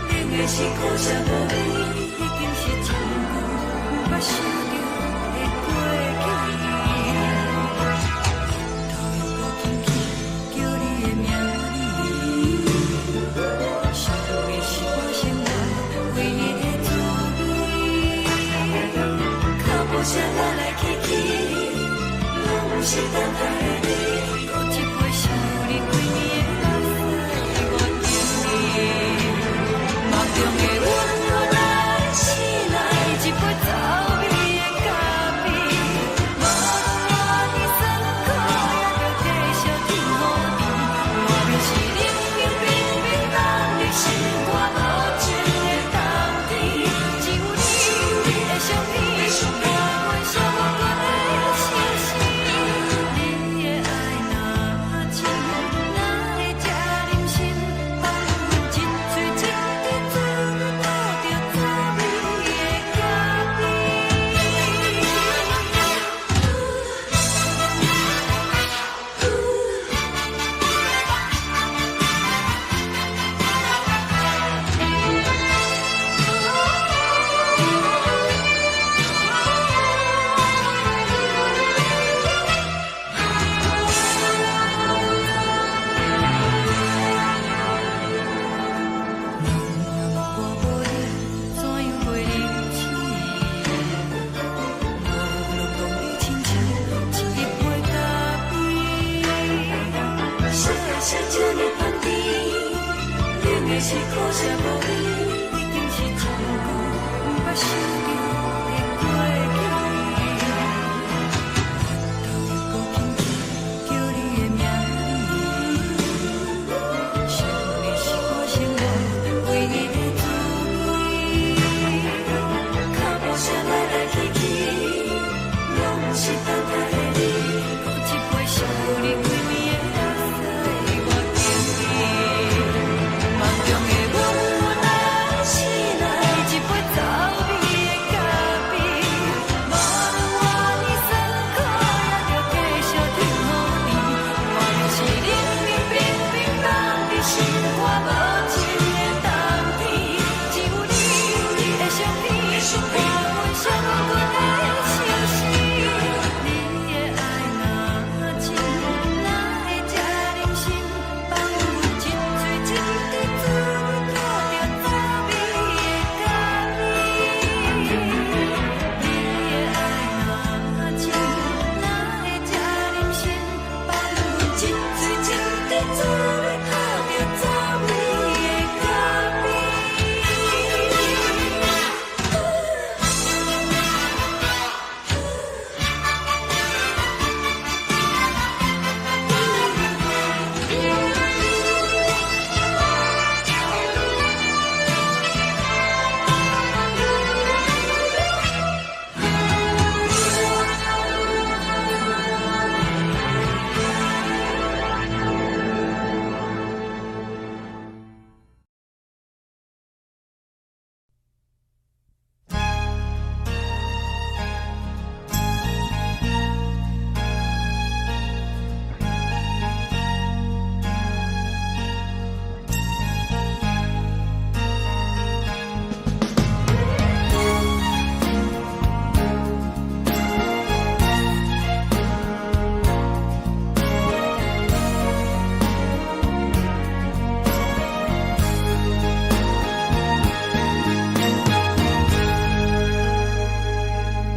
冷的是苦涩无味，已经是一句有捌想着的过去。头又无轻轻叫你的名字，想的是我心内唯一的滋味。脚步声来来去去，拢是等待的你，搁一杯想你几年的目屎我等你。梦中的阮我来醒来，一杯走味的咖啡，无论我的酸苦，也着继续甜予你。我就是冷冷冰冰放入心肝无情的冬天，只有你的相片，我阮寂寞过的心事。你的爱若真，哪会这忍心放阮一嘴一滴水，倒着走味的咖啡。我无你，怎样袂离弃？无路讲你亲像一杯咖啡，烧的是这呢放甜，冷的是苦涩无味，已经是一句有捌想着的过去。头又无轻轻叫你的名字，想的是我心内唯一的滋味。脚步声来来去去，拢是等待的你，搁一杯想你几年的目屎我等你。梦中的阮我来醒来，一杯走味的咖啡，无论我的酸苦，也着继续甜予你。我就是冷冷冰冰放入心肝无情的冬天，只有你的相片，我阮寂寞过的心事。你的爱若真，哪会这忍心放阮一嘴一滴水，倒着走味的咖啡。你的爱若真，哪会这忍心放阮一嘴一滴水，倒着走味的咖啡。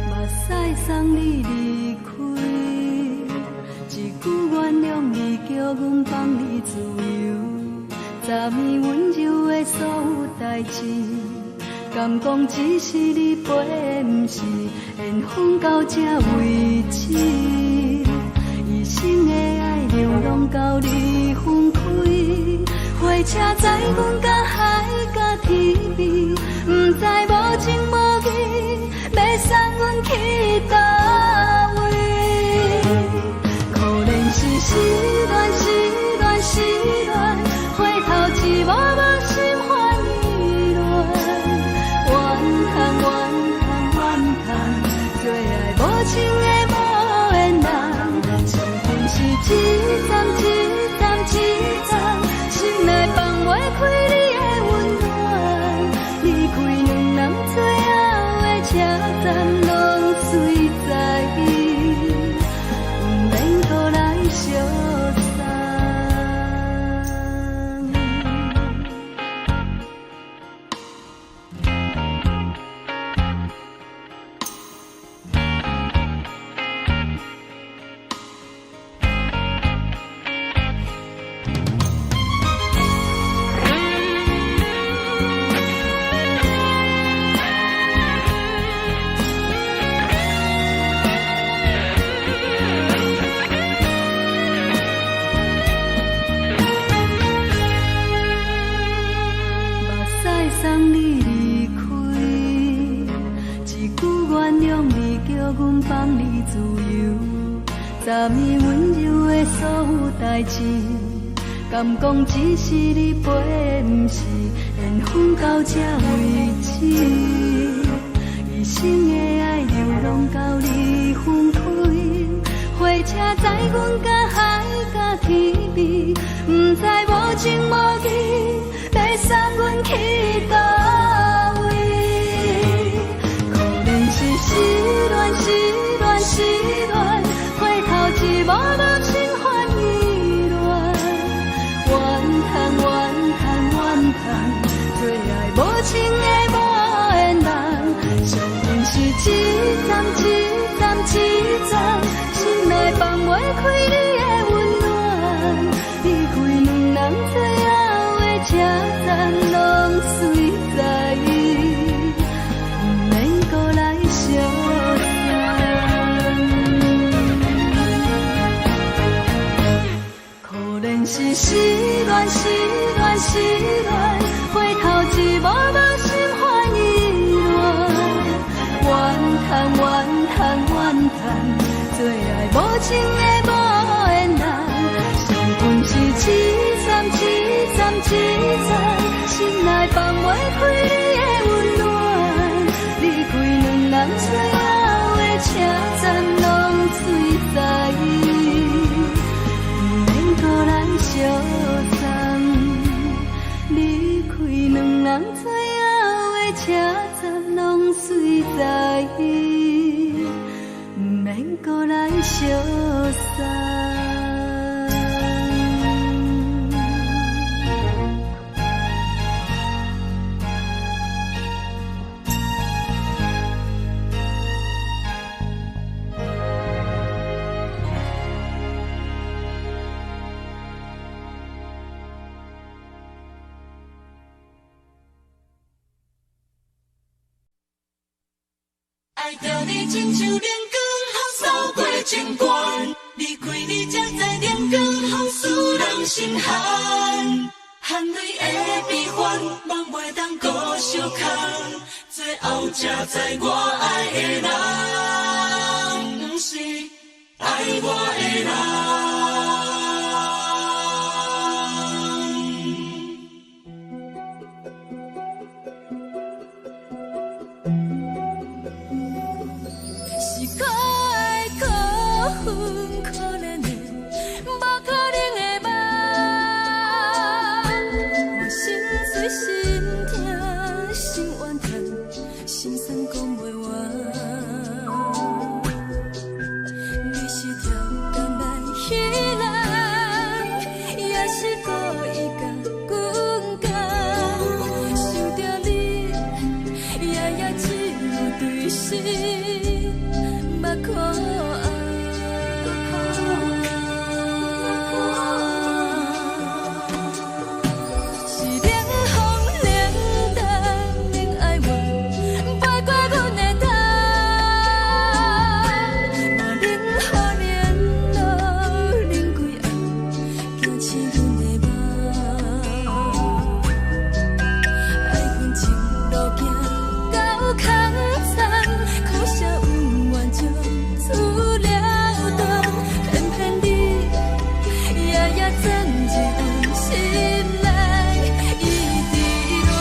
目屎送你离开，一句原谅你，叫阮放你自由。昨暝温柔的所有代志，敢讲只是你陪，不是缘分到这为止。一生的爱流浪到你分开，火车载阮甲海甲天边，不知无情无义，要送阮去倒位？可怜是失恋，失恋，失恋，回头一幕幕心烦意乱，怨叹，怨叹，怨叹，最爱无情的无缘人，情份是一站一站一站，心内放。钱，敢讲只是你陪，不是缘分到这为止。一生的爱流浪到你分开，火车载阮甲海甲天边，不知无情无义，要送阮去倒位？可能是失恋，失恋，失恋，回头一幕幕心烦意乱，怨叹，怨叹，怨叹，最爱无情的无缘人，上阮是一站一站一站，心内放袂开你的温暖，离开两人最后的车站，拢随在伊，不免搁来相可能是失恋，失恋，失恋，回头一幕幕心烦意乱，怨叹，怨叹，怨叹，最爱无情的无缘人，上阮是一站一站一站，心内放袂开你的温暖，离开两人最后的车站，拢随在伊，不免搁来相送。离开两人最后的车站，拢随在伊，不免搁来相送。爱着你亲像连光风扫过情关，离开你才知连光风使人心寒。含泪的悲欢，望袂当搁相牵，最后才知我爱的人，不是爱我的人。是可爱可恨可怜的，无可能的梦。我心碎心痛心怨叹，心酸讲袂完。你是条工来彼人，也是故意甲阮讲，想着你夜夜寂寞对视。目眶红，是冷风冷淡冷爱我，飞过阮的头，若冷雨连落冷几暗，惊醒阮的梦。爱阮情路行到空残，苦涩有缘就出了断，偏偏你夜夜钻入阮心内，一直乱。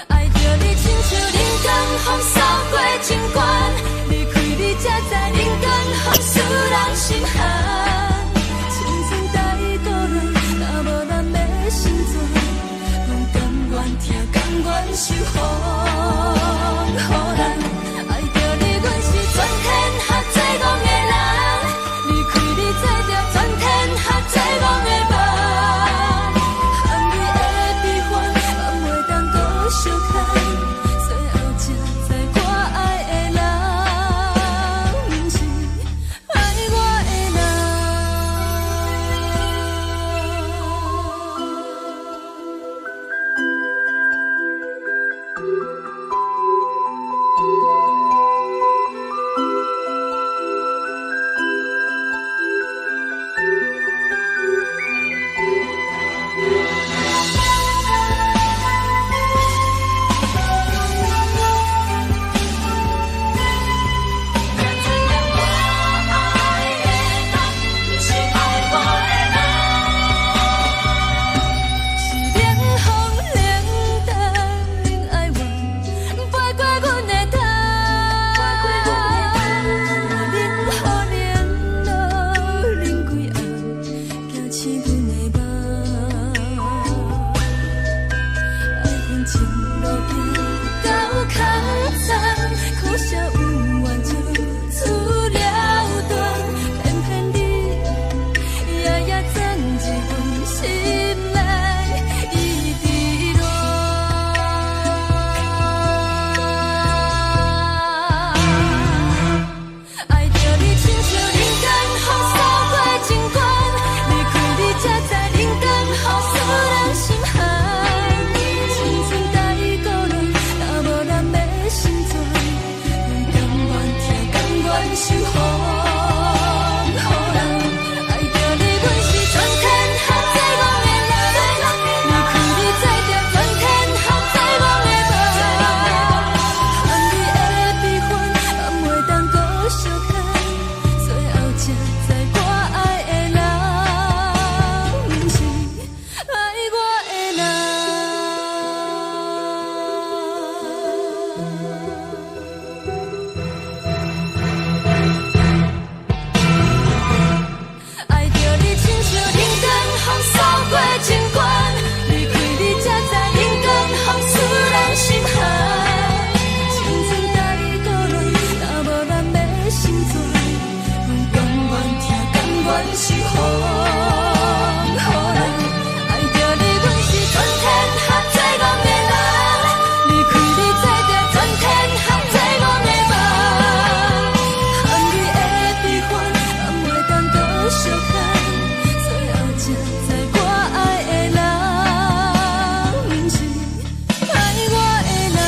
爱着你亲像冷光风扫过情关，离开你才知冷光风使人心寒。青春带倒来，若无咱要心怎？甘愿听，甘愿受予咱。爱着你，阮是全天下最戆的人。守护，予人爱着你，阮是全天下最戆的人。离开你才着全天下最戆的梦。含你的悲欢，也袂当搁相牵，最后才知我爱的人，毋是爱我的人。爱着你，亲像人间风扫过情关，离开你才知人间风使人心寒。情前甲你倒落，若无咱要心酸，阮甘愿听，甘愿守护，予人爱着你，阮是全天下最戆的人。离开你才着全天下最戆的梦。含你的悲欢，也袂当搁相牵，最后才知我爱的人，毋是爱我的人。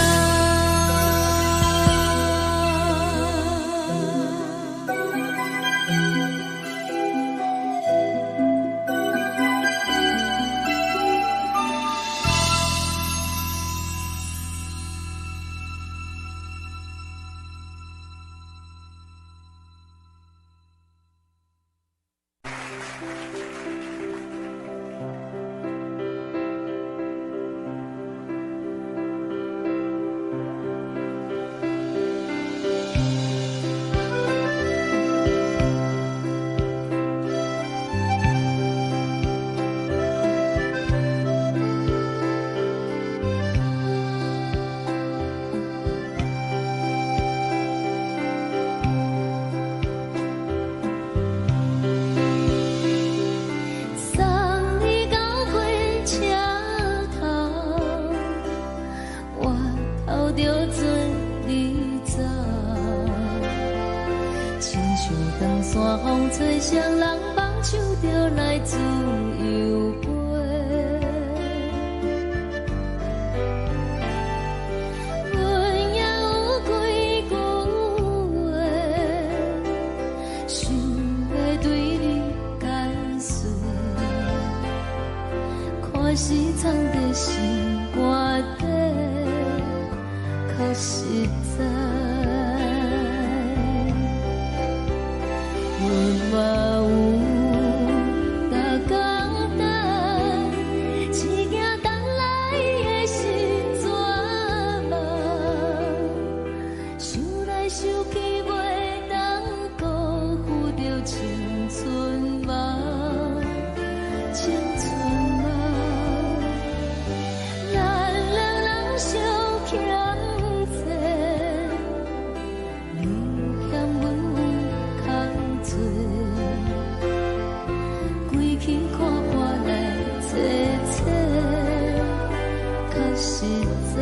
送你到火车头，我头着准你走，亲像长山风吹双人放手着来自由飞。阮也有几句话，想要对你解释，可是藏在心肝底，较实在。阮嘛有甲简单，一件等来的心绝望，想来想去袂当辜负着青春梦，青春梦。咱两人相欠债，你欠阮空罪，归去看看来坐坐，较实在。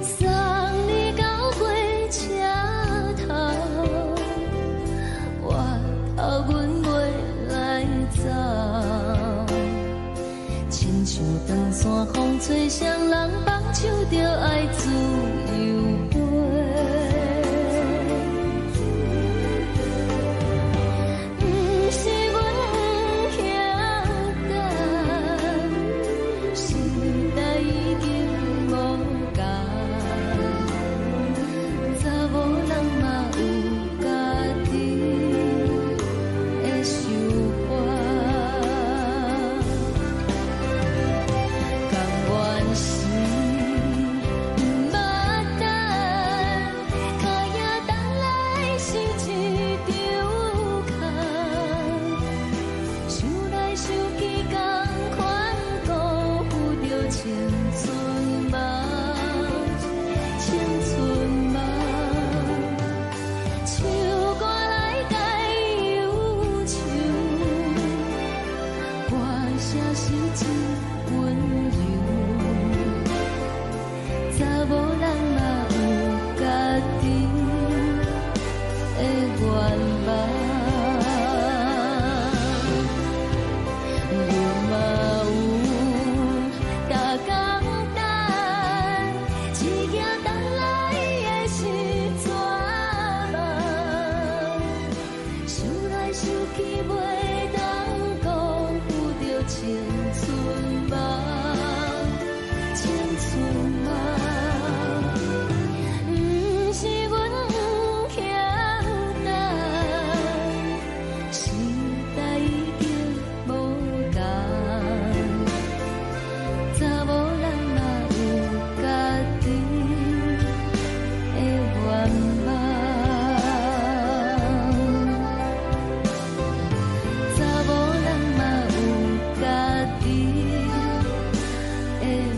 送你到火车头，我头阮袂来走，亲像长山风吹双人放手着爱自由飞。毋是阮毋晓等，时代已经无共，查某人嘛有家己的想法，甘愿是毋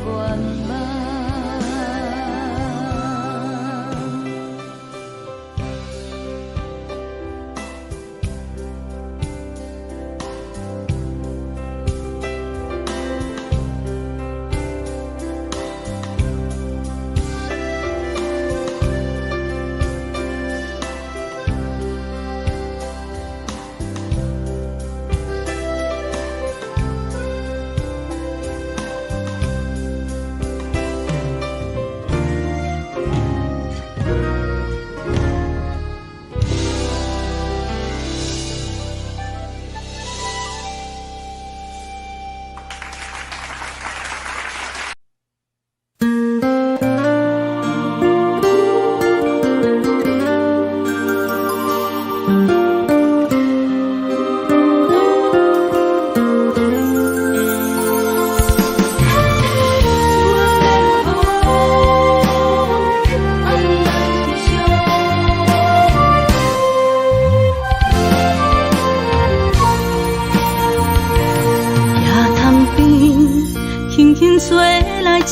愿望。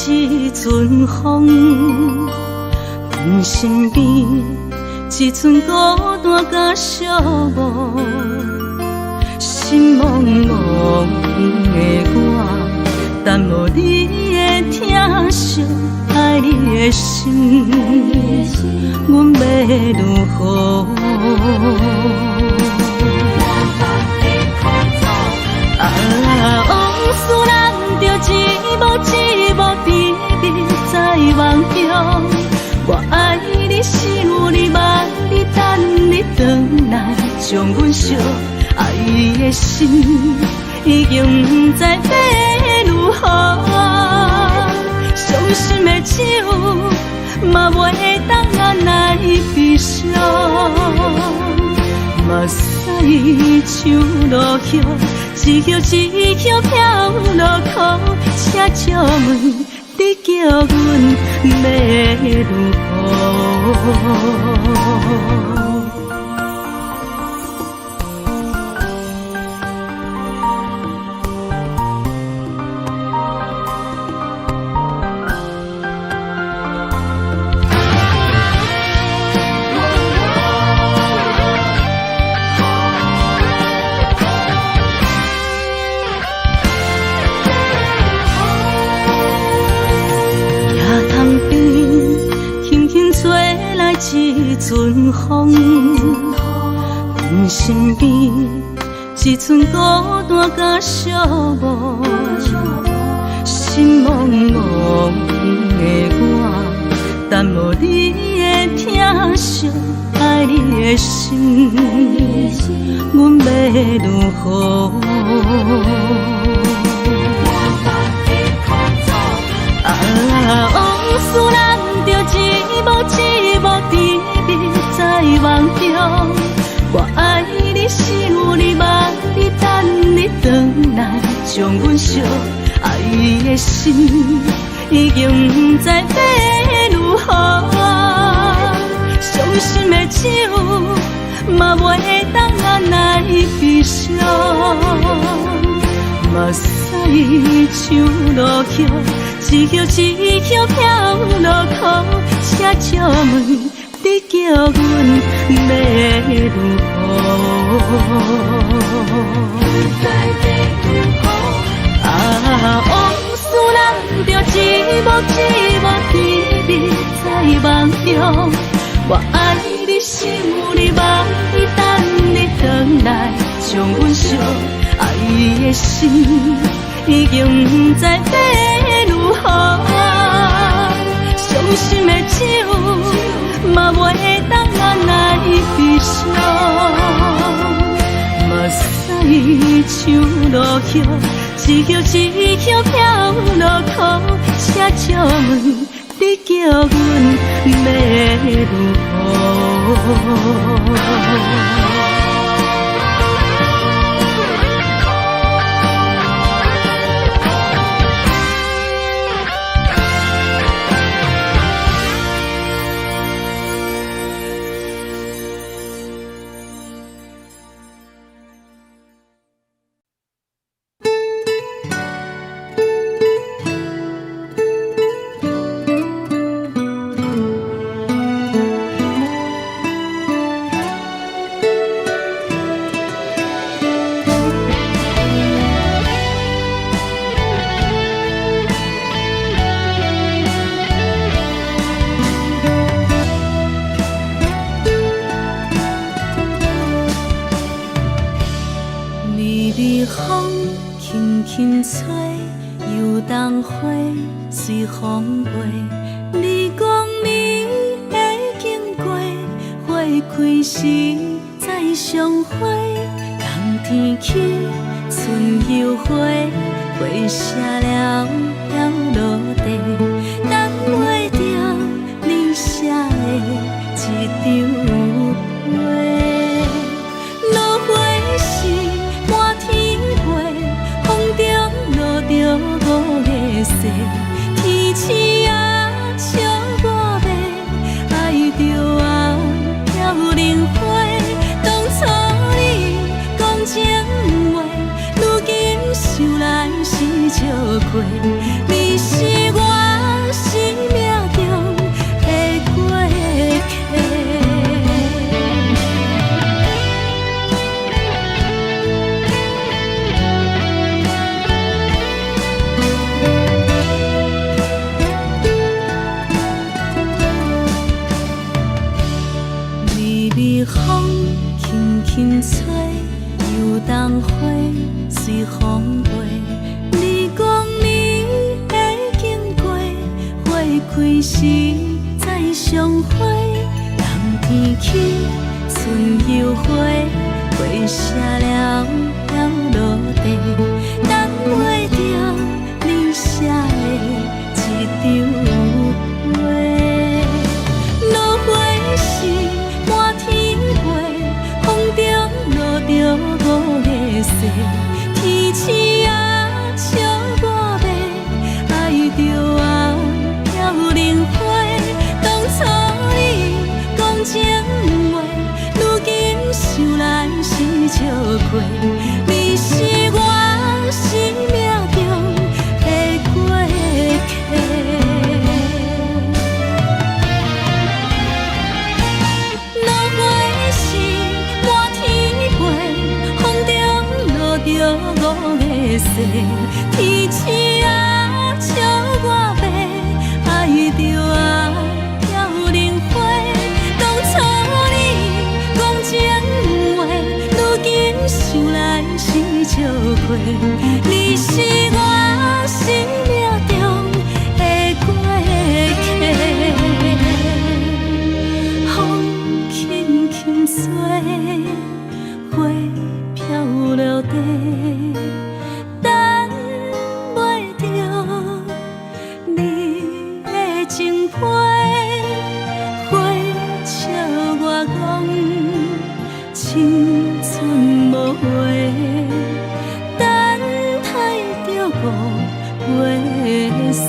一阵风，阮身边一寸孤单甲寂寞，心茫茫的我，等无你的疼惜，爱你的心，阮要如何？往事人着一幕一幕甜蜜在梦中，我爱你想你望你等你回来，将阮惜爱的心已经不知要如何。伤心的手嘛袂当按来悲伤，目屎像落叶。一叶一叶飘落雨，请借问你叫阮要如何？一阵风，阮身边一寸孤单甲寂寞，心茫茫的我，等无你的疼惜，爱你的心，阮要如何？往事人着一幕一幕甜蜜在梦中，我爱你想你望你等你回来，将阮惜爱的心已经不知要如何。伤心的手嘛袂当按来悲伤，目屎像落叶。一叶一叶飘落雨，请借问你叫阮要如何？往事人着一幕一幕甜蜜在梦中，我爱你想你望你等你回来，将阮惜爱的心已经不知要如何。伤心的手嘛袂当按来悲伤，目屎像落叶，一叶一叶飘落雨，请借问你叫阮要如何？花随风飞，你讲暝会经过，花开时再相会。冬天起，春又花，花谢了要落地，等袂着你写的一张花。落花时满天飞，风中落着五个色，天星也笑我迷，爱着红飘零花。当初你讲情话，如今想来是笑过，你是我生命中的过客。风轻轻吹，游动花随风飞。你讲暝会经过，花开时再相会。冬天起，春又花，花谢了要落地，等袂着你写的一张花。落花时满天风中落着五个色，天星也笑我迷，爱着红飘零花。当初你讲情话，如今想来是笑过，你是我生命中的过客。着五个色，天星也笑我迷，爱着红飘零花。当初你讲情话，如今想来是笑过，你是我生命中的过客。风轻轻吹，花飘落地，等袂着你的情批，花笑我讲青春无悔，等待着五月色。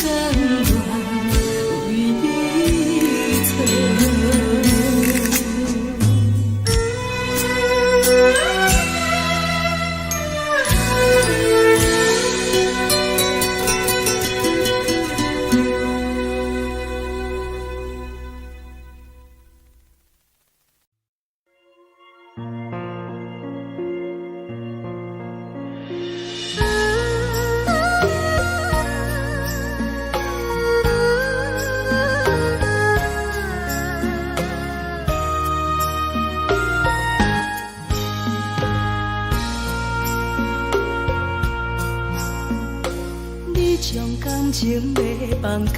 为你做。将感情要放空，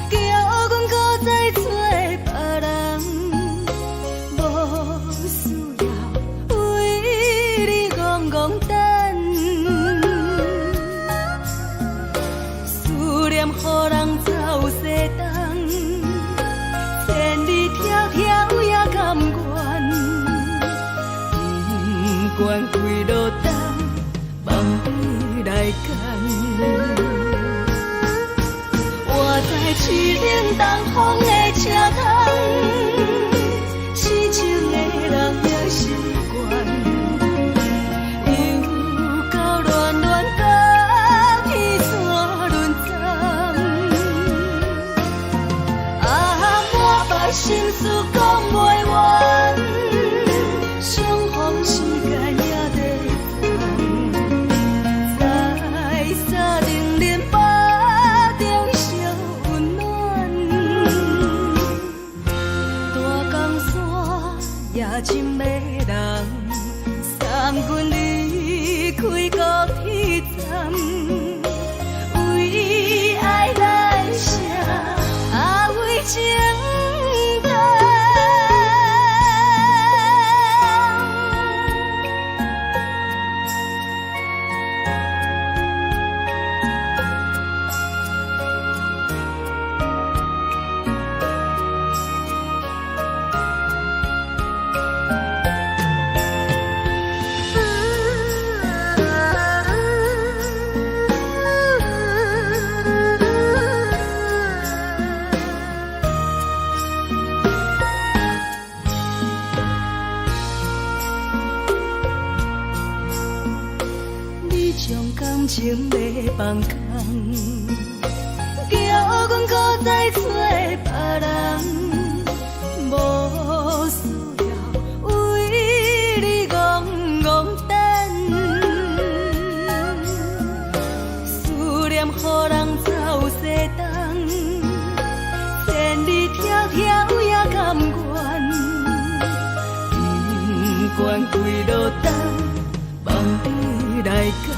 叫阮搁再找别人，无需要为你戆戆等，思念予人走西东，千里迢迢也甘愿，不管几落冬，望你来干。我在痴冷东风的车窗，痴情的人也习惯，又到乱乱甲彼山论斩。满腹心事讲袂完，相逢时间也在等。沙定连巴中烧温暖，大江山也真迷人，送阮离开高铁站，为爱来写为情长。将感情要放空，叫阮搁再找别人，无需要为你戆戆等，思念予人走西东，千里迢迢也甘愿，不管几落冬，望你来干。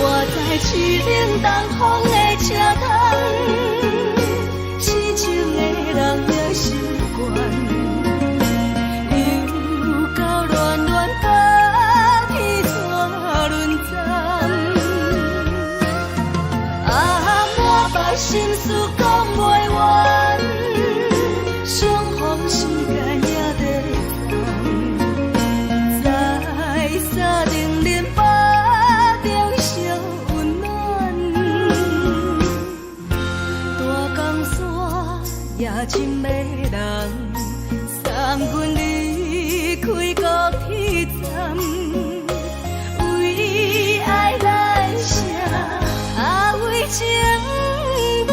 我在痴冷东风的车窗，痴情的人也习惯，又到乱乱甲彼山论斩。满腹心事讲袂完，相逢时间也在等。在沙定连巴中烧温暖，大江山也真迷人，送阮离开高铁站，为爱来写为情长。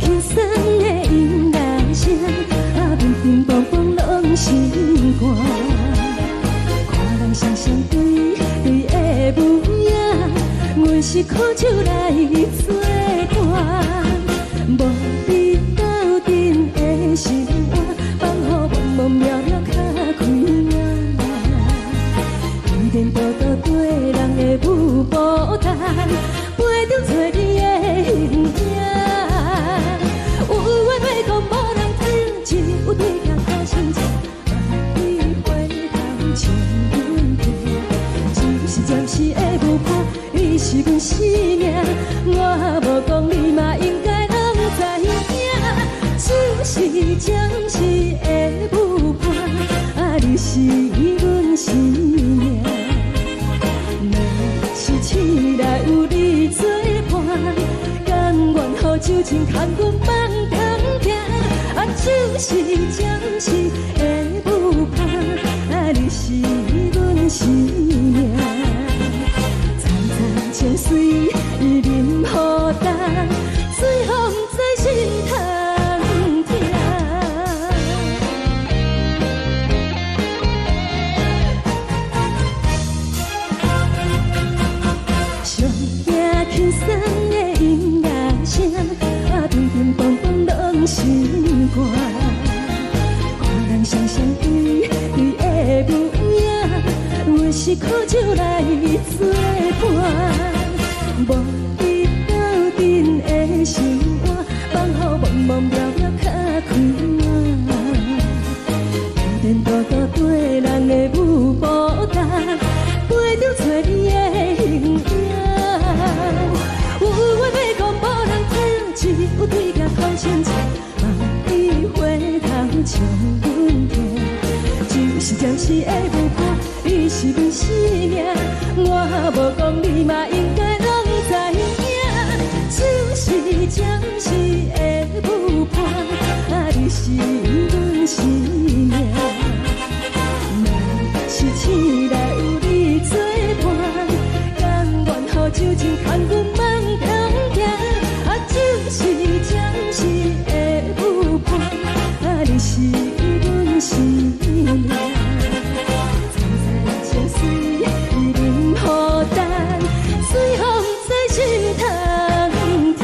轻松的音乐声，乒乒乓乓拢心肝。看人双双对对的舞影，阮是苦酒来作伴。无你斗阵的心肝，放予茫茫渺渺较开眼。一颠倒倒对人的舞步弹，陪着做你的形影。有话要讲无人听，有对镜头心情，你回头将阮听。暂时暂时的舞伴，你是阮生命，我无讲你嘛应该拢知影。暂时暂时的舞伴，你是阮生命。若是醒来有你作伴，甘愿予酒精牵阮放长行。暂时暂时的舞伴，你是阮生命。层层情水任何担，随风在心头听。上听轻松的音乐声，乒乒乓乓拢心肝。看人双双对对的舞影，阮是苦酒来作伴。无你斗阵的心肝，放予茫茫渺渺较开眼。一颠倒倒对人的舞步弹，陪着做你的形影。有话要讲无人听，只有对镜看心情，你回头将阮听。暂时暂时的舞伴，你是阮生命，我无讲你嘛应该拢知影。暂时暂时的舞伴，你是阮生命。若是醒来有你作伴，甘愿予酒精牵阮放长行。暂时暂时的舞伴，你是阮生命。层层情水任何担，随风在心头听。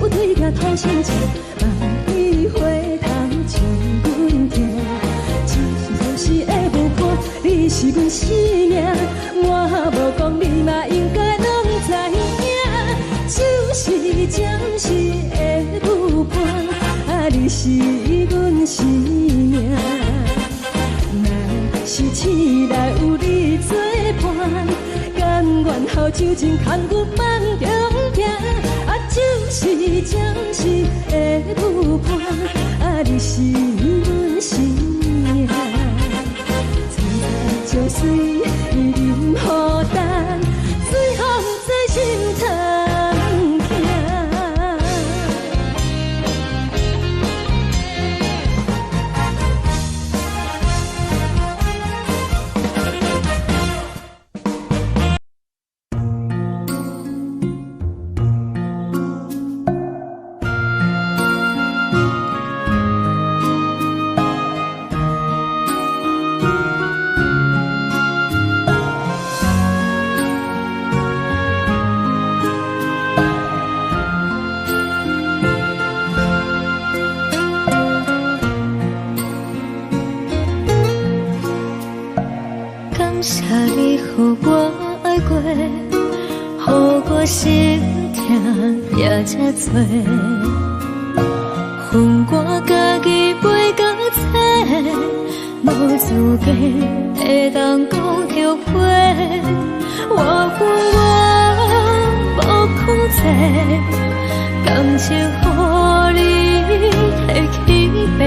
有对镜头心情，你回头将阮听。暂时暂时的舞伴，你是阮生命，我无讲你嘛应该拢知影。暂时暂时的舞伴，你是阮生命。若是醒来有你作伴，甘愿予酒精牵阮放长行。暂时暂时的舞伴，你是阮生命。层层情水任何担，随风在心头听。感谢你予我爱过，予我心痛也这多，恨我家己袂到切，无资格会当讲后悔。我恨我无控制，感情予你摕去卖，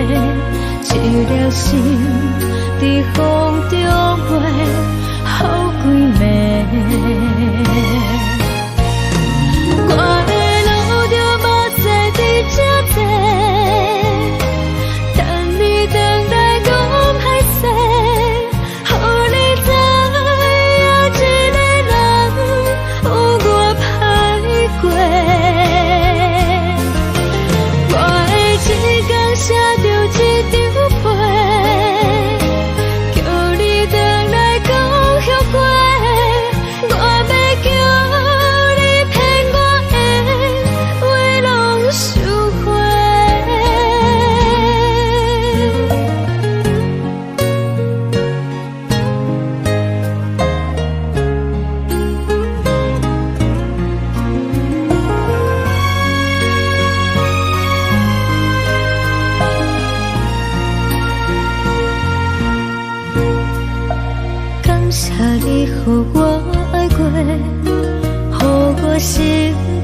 一条心在风中飞，好几暝。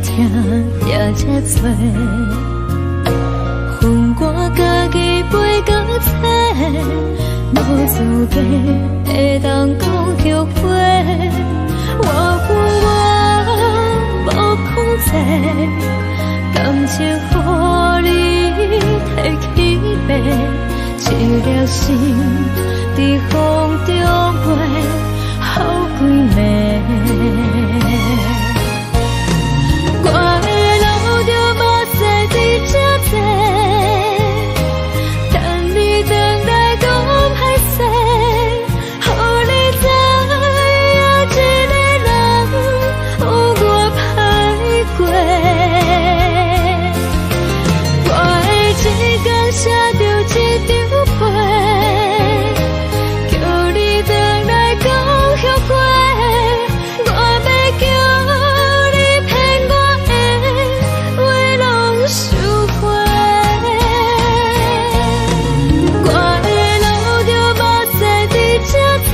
疼才这多，分我家己飞到切，无资格会当讲后悔。我无控制，感情予你提起白，一粒心在风中飞，好几暝。我的路就无再伫这多，等你回来讲歹势，予你知影一个人有我歹过。我的一天写着一张被，叫你回来讲后悔。我要叫你骗我的话拢收回。我的路就无再伫这多，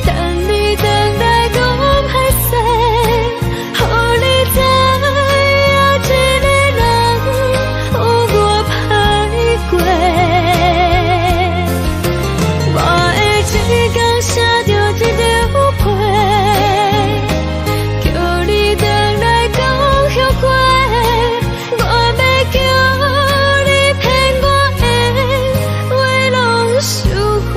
等你回来讲歹势，予你知影一个人有我歹过。我的一天写着一张被，叫你回来讲后悔。我要叫你骗我的话拢收回。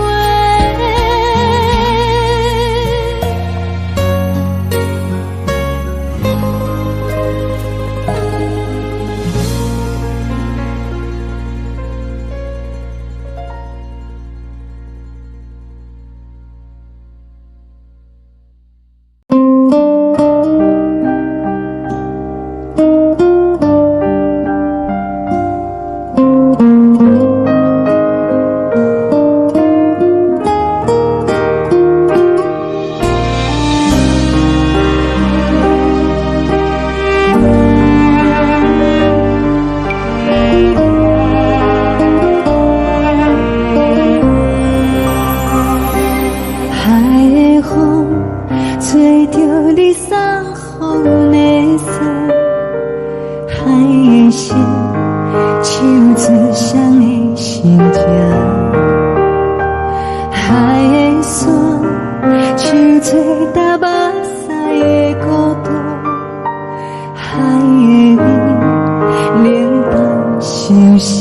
海的风吹着你送风的伞，海的心手指双的心痛，海的山手吹打目屎的孤独，海的味冷淡伤心。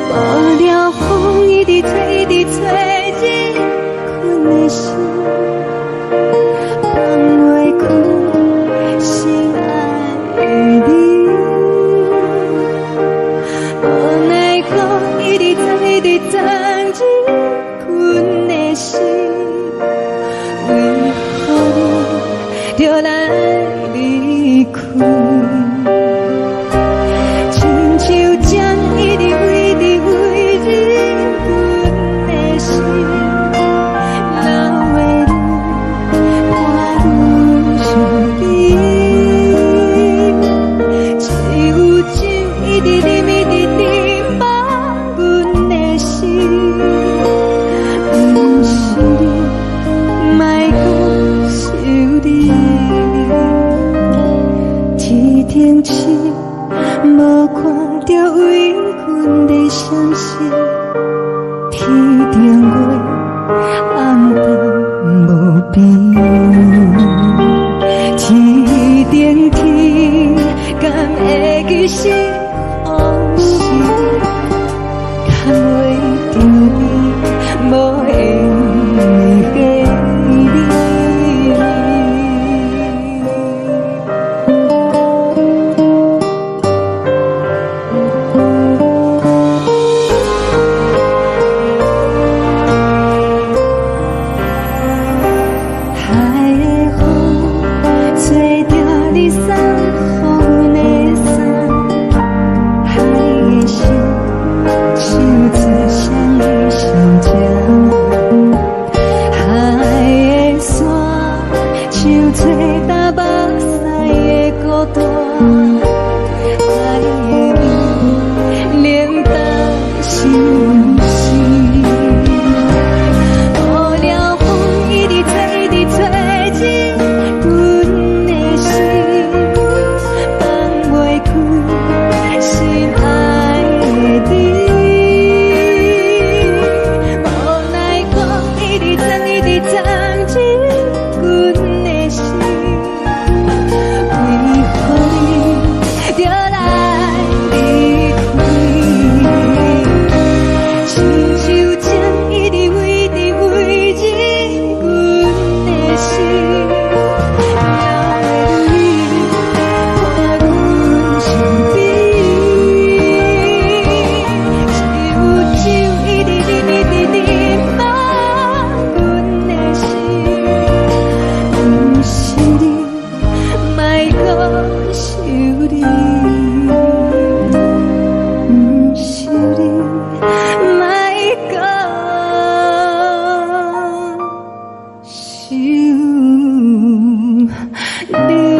无聊风一直吹，一直吹，日困的心，放袂开心爱的你。无奈何一直等，一直等，日困的心，为何你就来离开？亲像针一直飞，一直飞，日阮的心，流的泪，看愈伤悲。只有酒一直啉，一直啉，把阮的心，不是你，莫讲想你。天天星，无看到为阮的伤心，天顶月，暗淡无边，天顶天，敢会记是往事，敢袂着你，无缘给你。无聊风一直吹，一直吹，你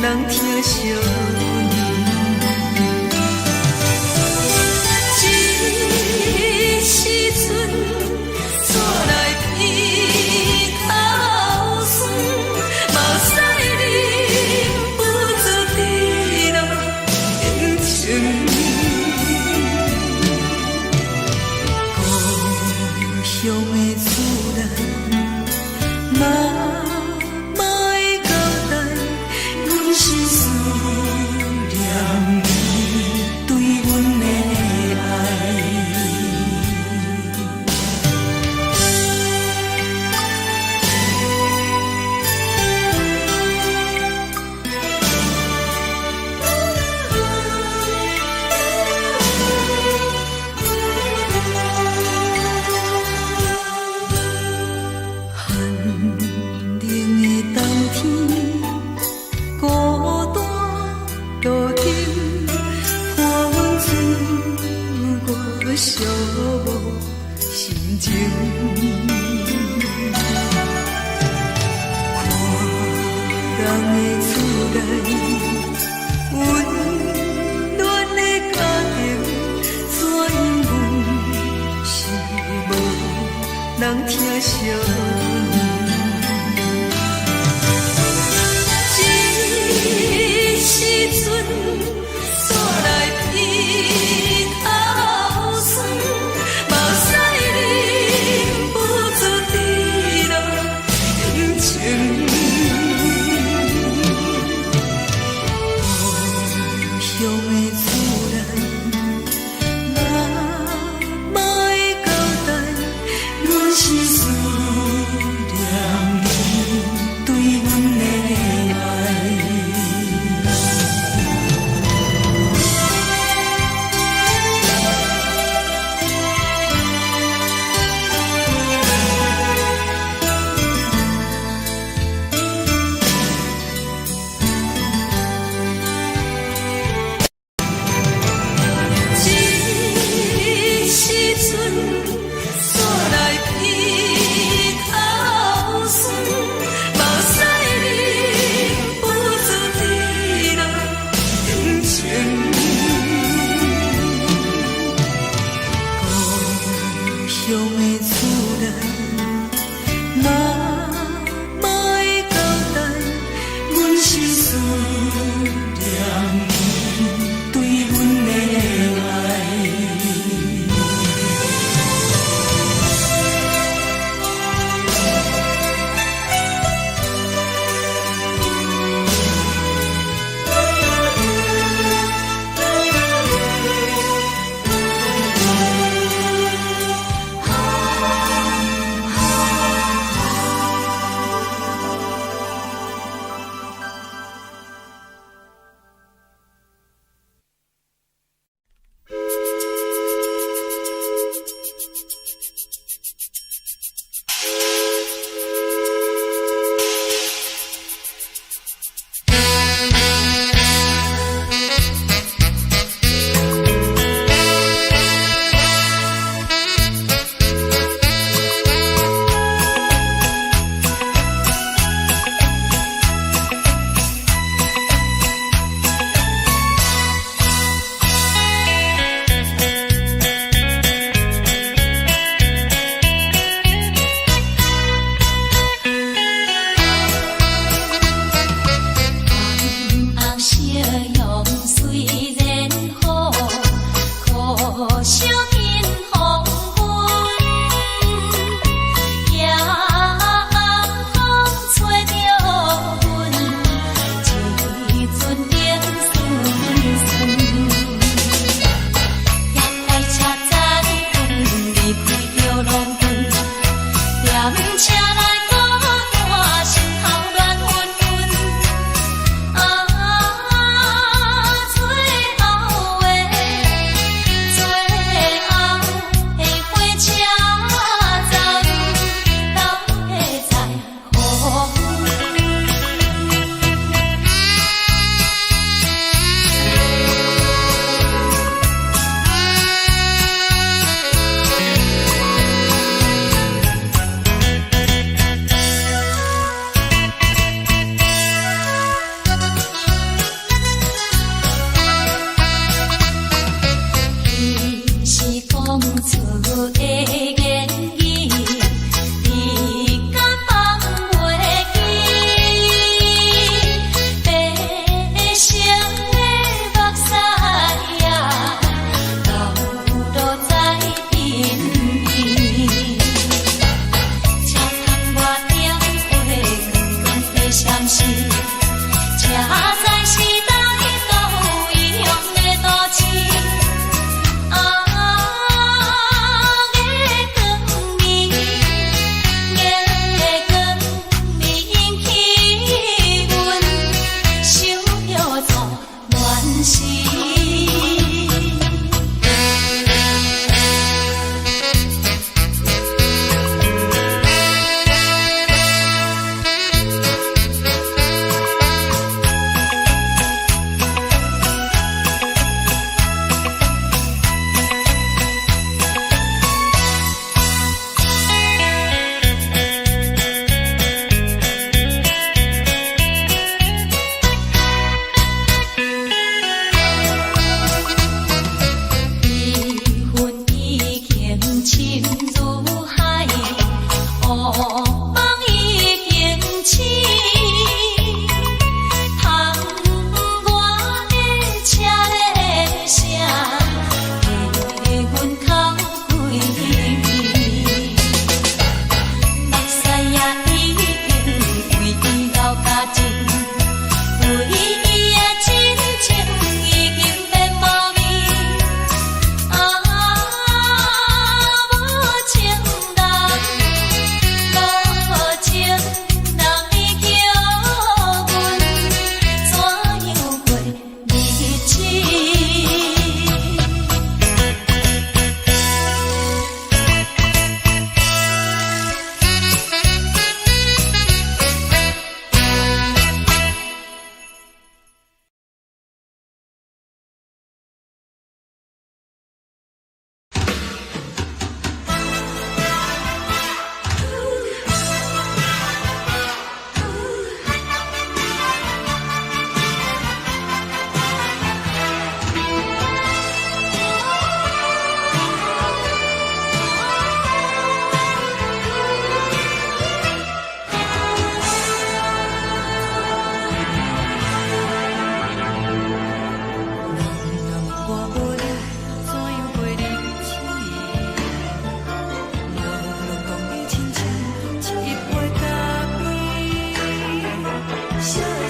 人疼惜这时阵怎来鼻口酸，嘛使忍不住滴落眼睛。故乡的厝内，嘛嘛会交代，阮是思念你对阮的爱。寂寞心情，看人的厝内温暖的家庭，怎因阮是无人疼惜？这时阵怎来鼻口酸？嘛使忍不住滴落眼睛。故乡的厝内，嘛嘛会交代，阮是思念你对阮的爱。乡的厝内，嘛嘛会交代，阮是思念你对阮的爱。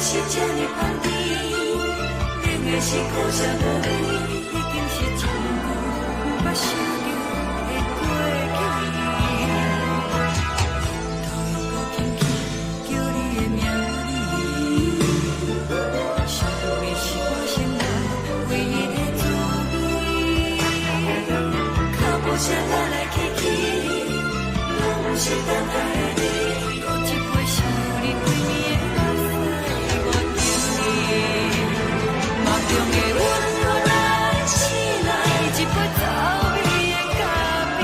是这呢放甜，冷的是苦涩无味，已经是真久无捌想着的过去。头又搁轻轻叫你的名字，想的是我生来唯一的滋味。脚步声来来去去，拢是等待的你，搁一杯想你归暝的目屎，我敬你。梦中的阮落来醒来，一杯走味的咖啡，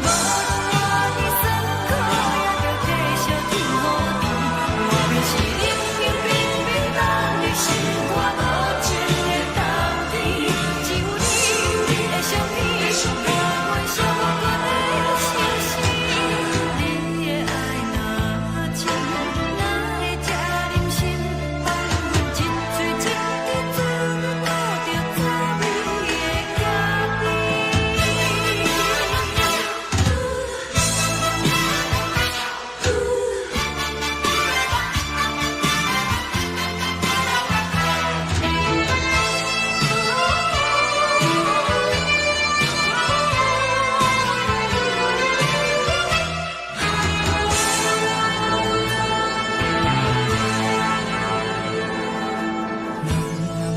无论我的酸苦，也着继续甜予你。外面是冷冷冰冰冷的心肝，无情的冬天，只有你的相片，我阮寂寞过的心事。你的爱若真，哪会这忍心放阮一嘴一滴滋味，讨着滋味的咖啡。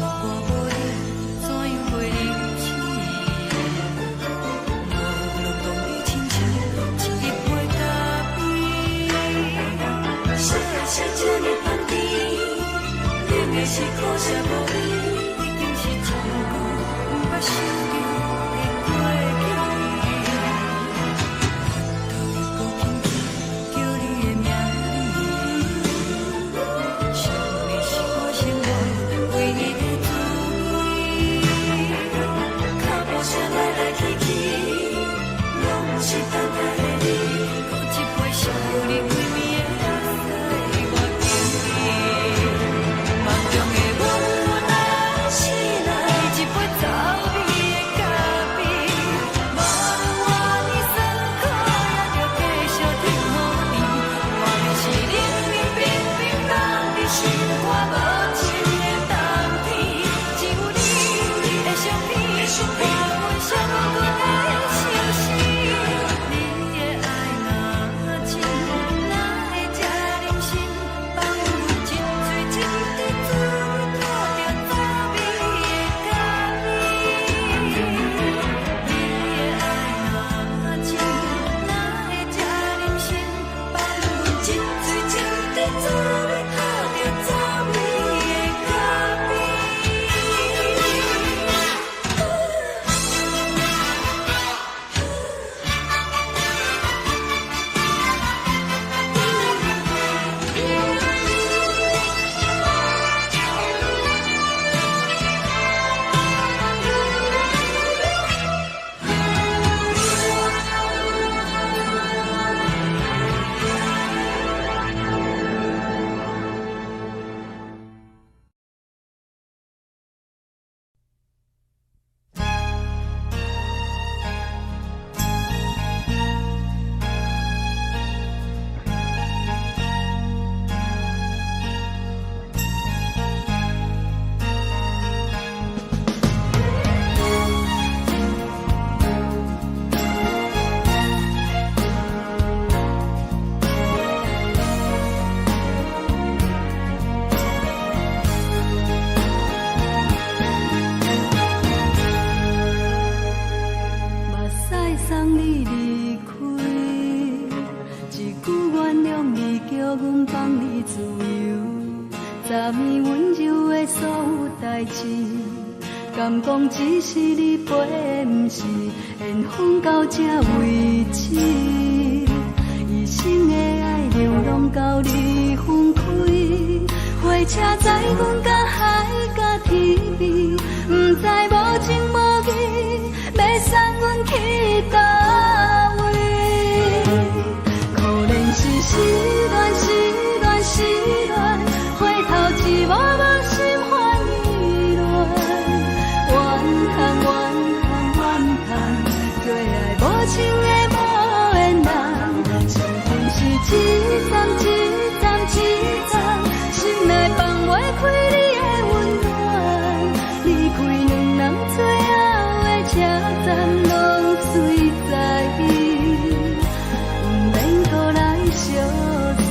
我无你，怎样袂忍心？无路当你亲像一杯咖啡，烧的是这呢放甜，冷的是苦涩无味，已经是真久无捌想着的过去。头又搁轻轻叫你的名字，想的是我生来唯一的滋味。脚步声来来去去，拢是等待的你，搁一杯想你归暝的目屎，我敬你。梦中的阮落来醒来，一杯走味的咖啡，无论我的酸苦，也着继续甜予你。外面是冷冷冰冰冷的心肝，无情的冬天，只有你的相片，我阮寂寞过的心事。你的爱若真，哪会这忍心放阮一嘴一滴滋味，讨着滋味的咖啡。你的爱若真，哪会这忍心放阮一嘴一滴滋味，讨着滋味的咖啡。目屎送你离开，一句原谅你，叫阮放你自由。昨暝温柔的所有代志，敢讲只是你陪，不是缘分到这为止。一生的爱流浪到你分开，火车载阮甲海甲天边，不知无情无义，要送阮去倒位？可能是失恋，失恋，失恋，回头一幕幕心烦意乱，怨恨，怨恨，怨恨，最爱无情的无缘人，情份是一站一站一站，心内放。开你的温暖。离开两人最后的车站，拢随在意，不免搁来相送。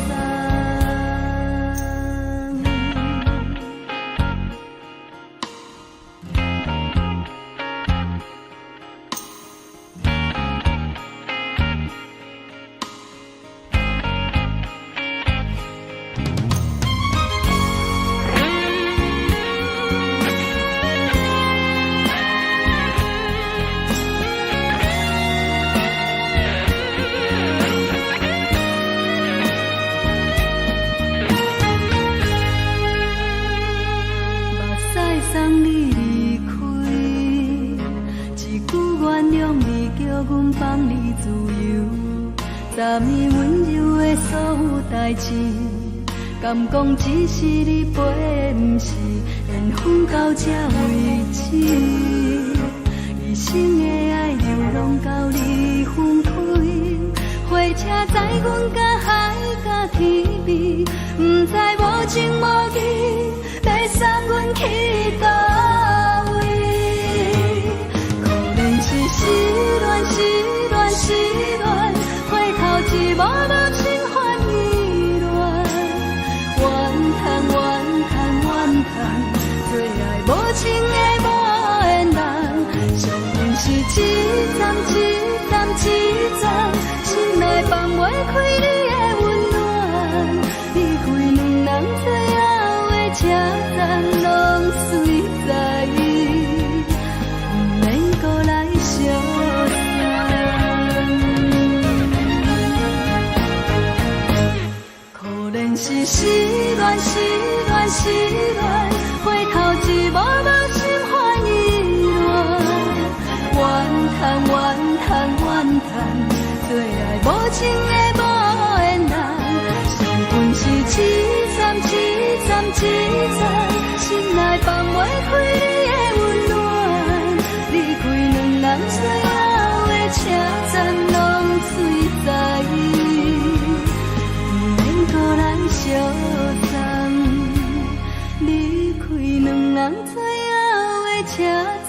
送你离开，一句原谅你，叫阮放你自由。昨暝温柔的所有代志，敢讲只是你陪，不是缘分到这为止。一生的爱流浪到你分开，火车载阮甲海甲天边，不知无情无义。要送阮去倒位？可能是失恋，失恋，失恋，回头一幕幕心烦意乱，怨叹，怨叹，怨叹，最爱无情的无缘人，上恨是一站一站一站，心内放袂开你的温暖，离开两人最后。车站拢随在意，不免搁来相送。可能是失恋，失恋，失恋，回头一幕幕心烦意乱，怨叹，怨叹，怨叹，最爱无情的无缘人，上恨是一站一站一站，心内放袂开你的温暖，离开两人最后的车站拢随在意，不免搁来相送。离开两人最后的车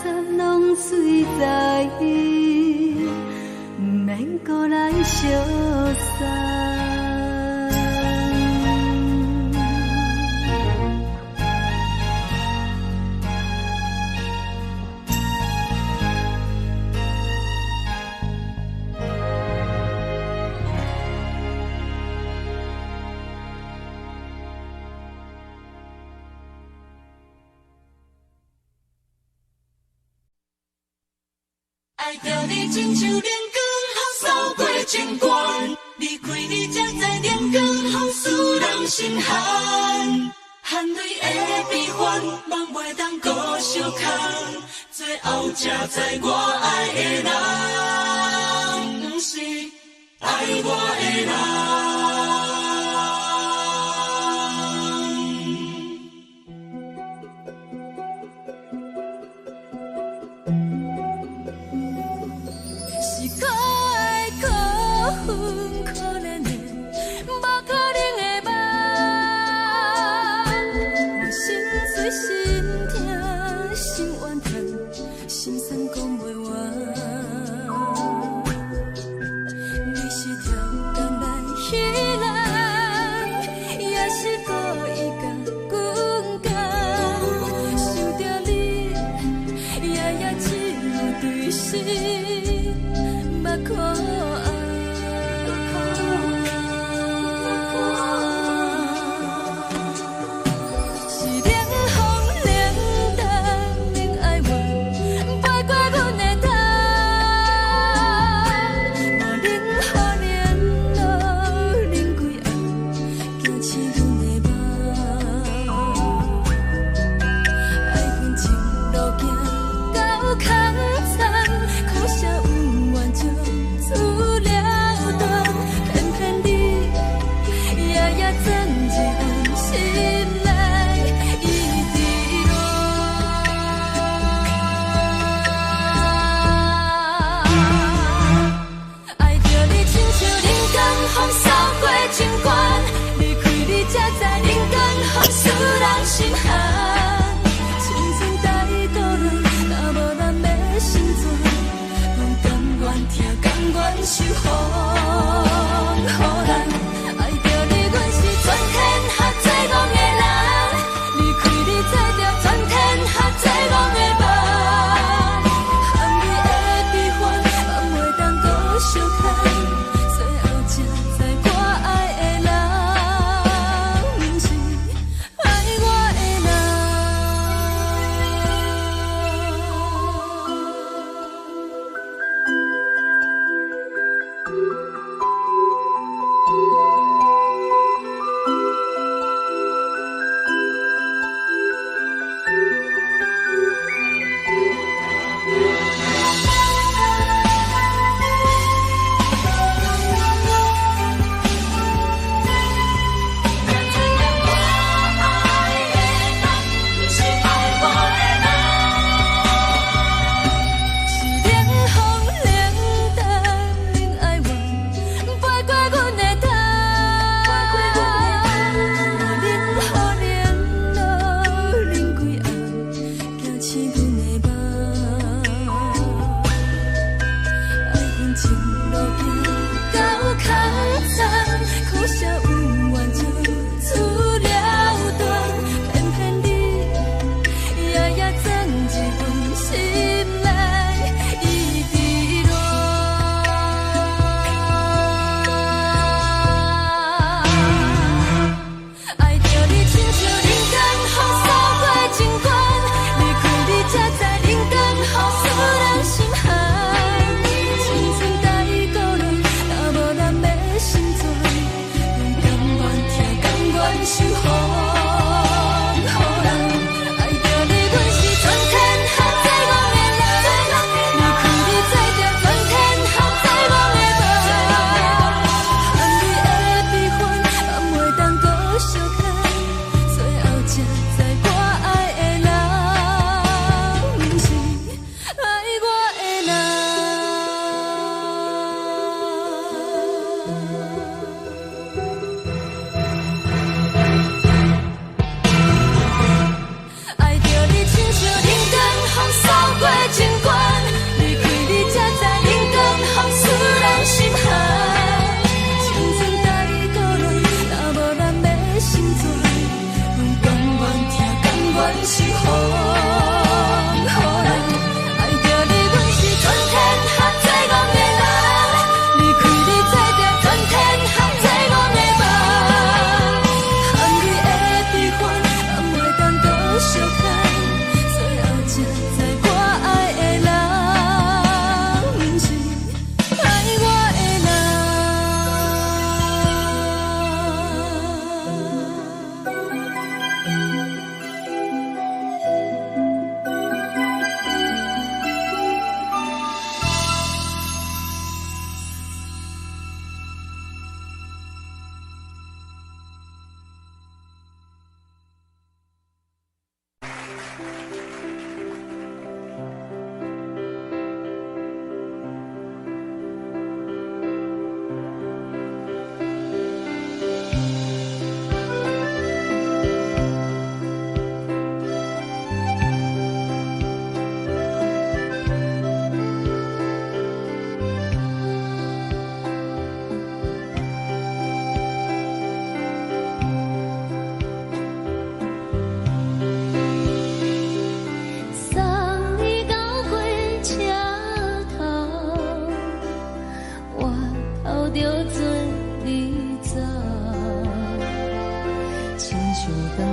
站拢随在意，不免搁来相送。爱着你亲像阳光风扫过情关，离开你才知阳光风使人心寒。含泪的悲欢，望袂当搁相牵，最后才知我爱的人，不是爱我的人。可怜的，无可能的梦，我心碎心痛心怨叹，心酸讲袂完。你是挑工来彼人，也是故意甲阮讲，想着你夜夜只有对视，目眶。是冷风冷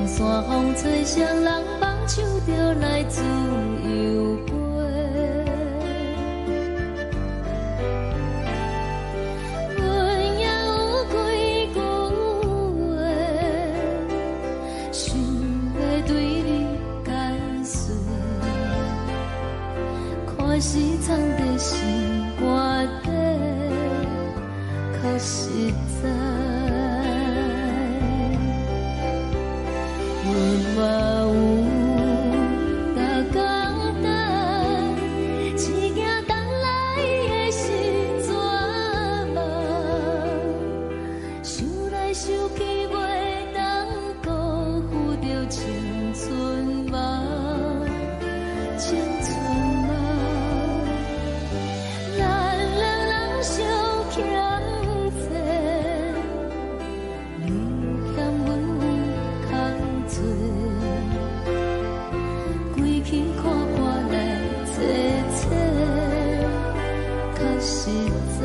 山风吹双人放手着来自由飞。阮也有几句话，想要对你解释，可是藏在心肝底，较实在。 我有大简单，一件等来的心怎梦？想来想去袂当辜负着青春梦，青春梦。咱两人相欠债，你欠阮。 归去看看来坐坐，较实在。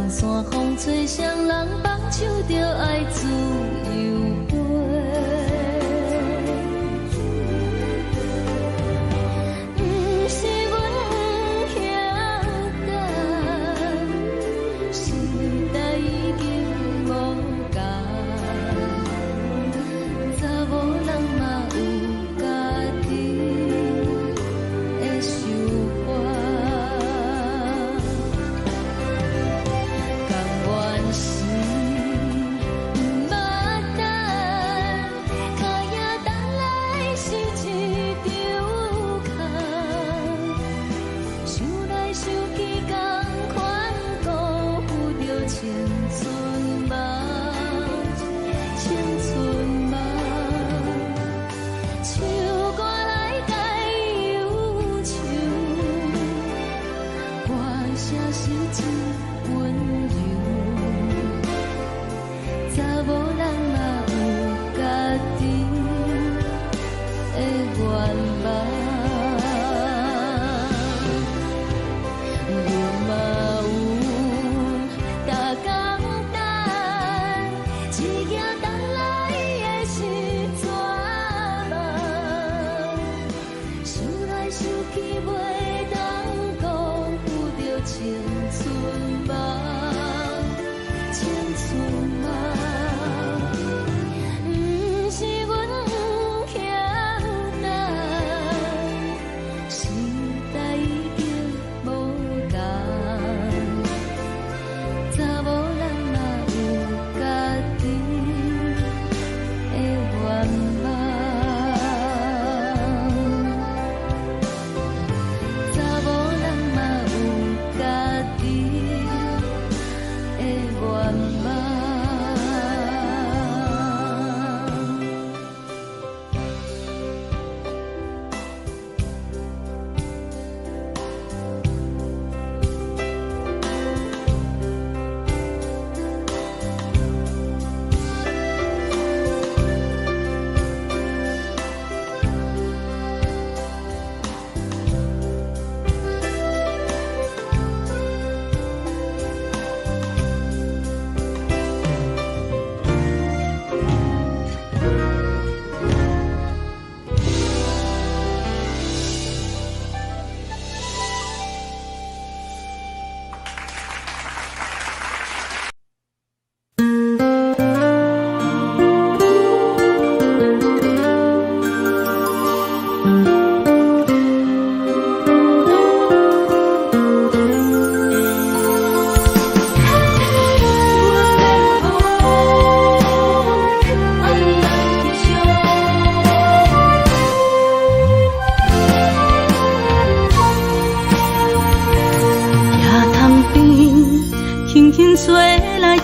山风吹双人放手着爱自由飞，不是阮不晓等，时代已经无同，查某人嘛有家己的想法。 是，毋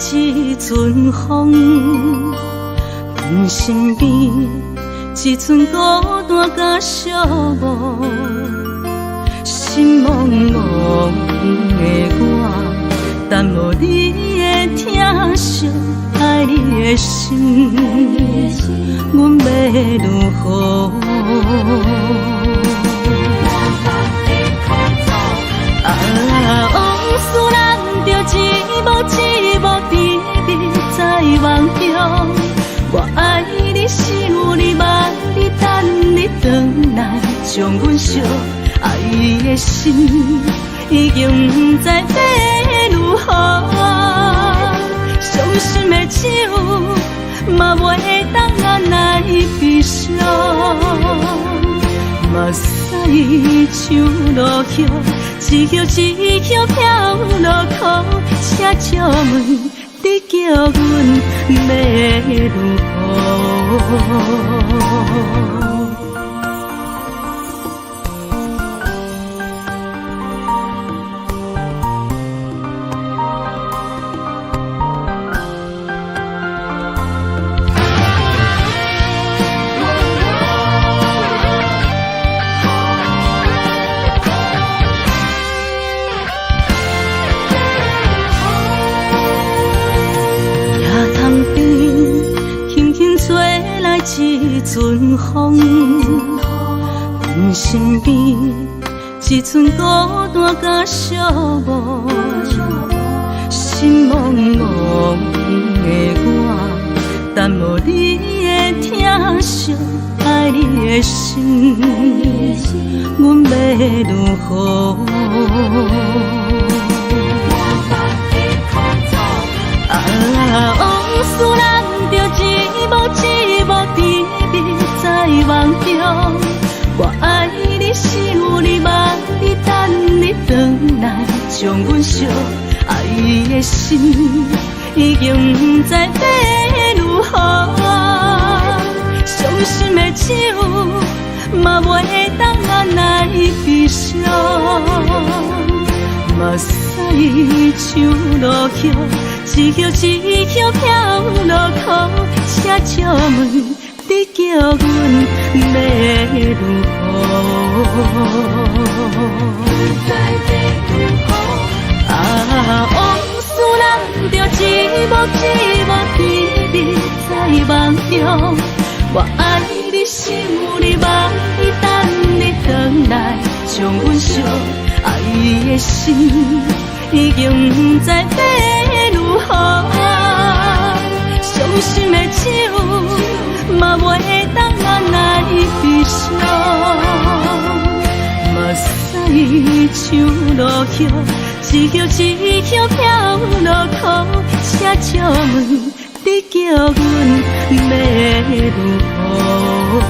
一阵风，阮身边一寸孤单甲寂寞，心茫茫的我，等无你的疼惜，爱你的心，阮要如何？往事咱着一幕一幕甜蜜在梦中。我爱你，想你，望你，等你回来，将阮惜爱的心已经不知要如何。伤心的手嘛袂当按来悲伤，目屎像落叶。一叶一叶飘落雨，请借问你叫阮要如何？一阵风，阮身边一寸孤单甲寂寞，心茫茫的我，等无你的疼惜，爱你的心，阮要如何？往事咱着一幕一幕甜蜜在梦中。我爱你，想你，望你，等你回来，将阮惜爱的心已经不知要如何。伤心的手嘛袂当按来悲伤，目屎像落叶。一叶一叶飘落雨，请借问你叫阮要如何？往事咱着一幕一幕甜蜜在梦中。我爱你，想你，望你，等你回来，将阮惜爱的心已经不知要如何。伤心的手嘛袂当按来悲伤，目屎像落叶，一叶一叶飘落雨，请借问你叫阮要如何？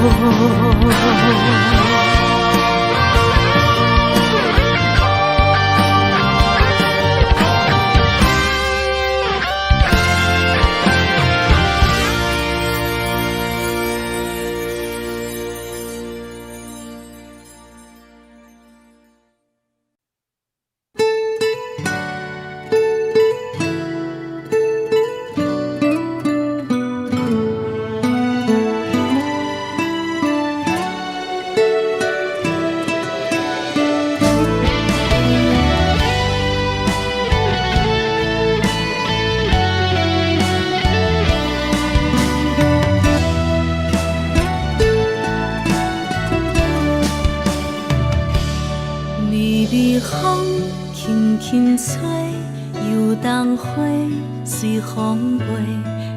随风飞，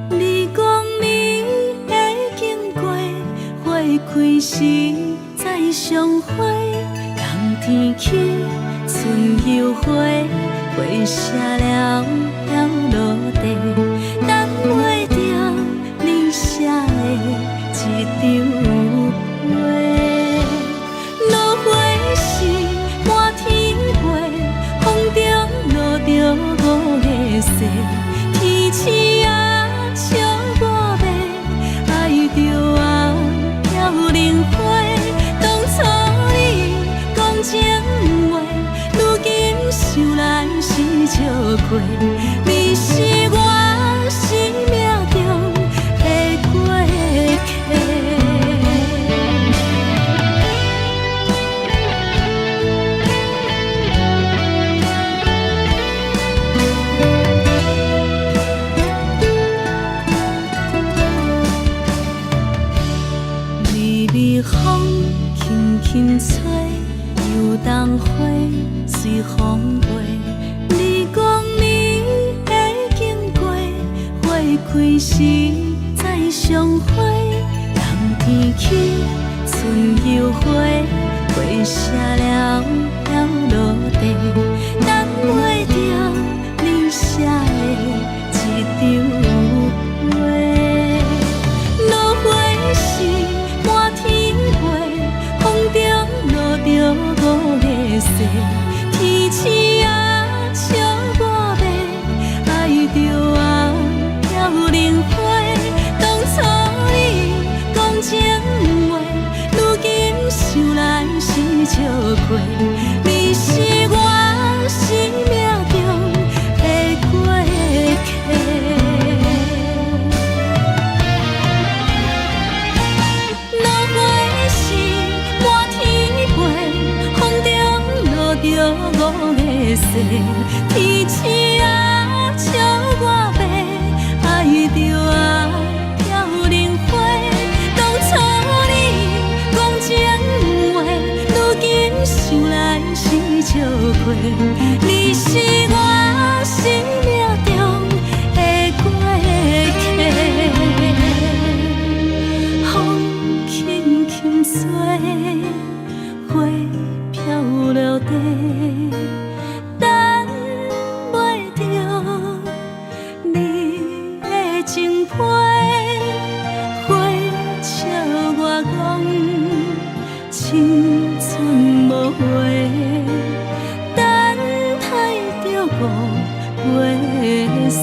你讲你会经过，花开时再相会。冬天起，春又花，花谢了要落地，等袂着你写的一张画。落花时满天飞，风中落着五个色。天星啊，笑我迷，爱着啊飘零花。当初你讲情话，如今想来是笑过。你是我。轻吹，游东花随风飞。你讲你会经过，花开时再相会。人天起，春又花，花谢了落地，等袂着你写的一张话。落花时满天飞，风中落着五个色，天星啊笑我迷，爱着啊飘零花。当初你讲情话，如今想来是笑亏。你是我生命中的过客。落花时满天飞，风中落着五个色，天星啊笑我迷，爱着啊飘零花。当初你讲情话，如今想来是笑亏。你是我生命中的过客，风轻轻吹，花飘落地，等袂着你的情批。花笑我讲青春无悔，等待着五月雪。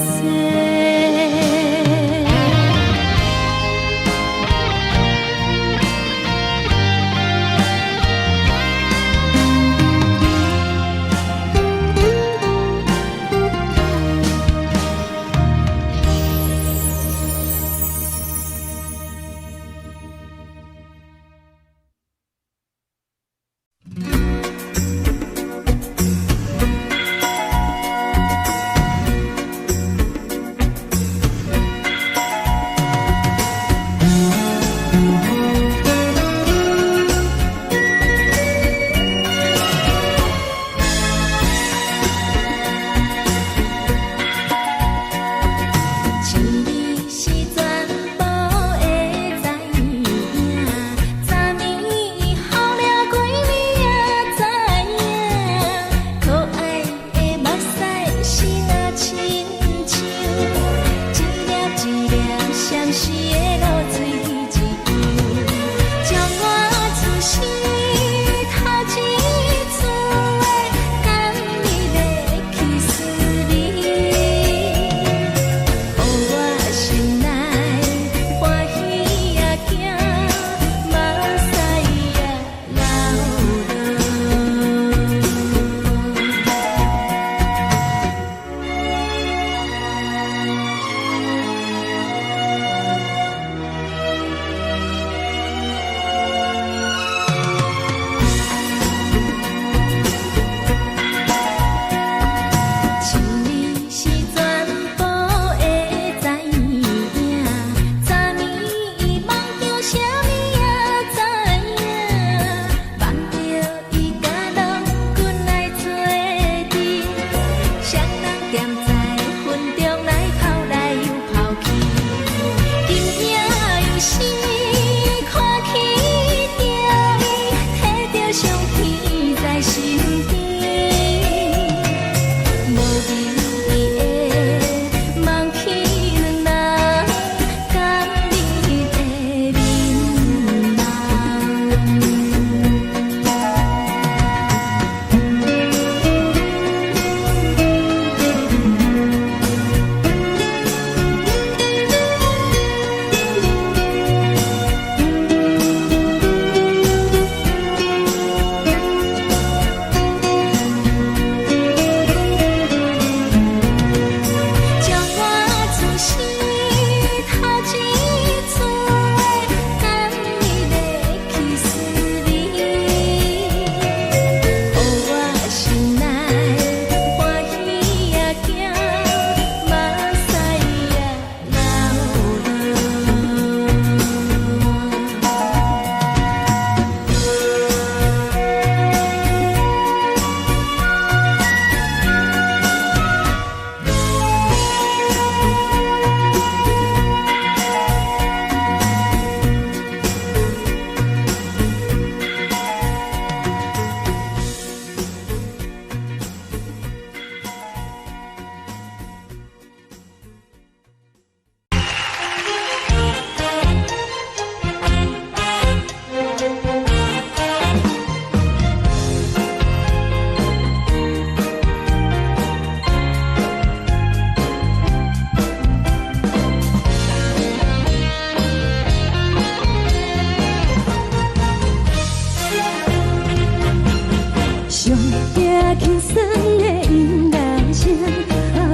轻松的音乐声，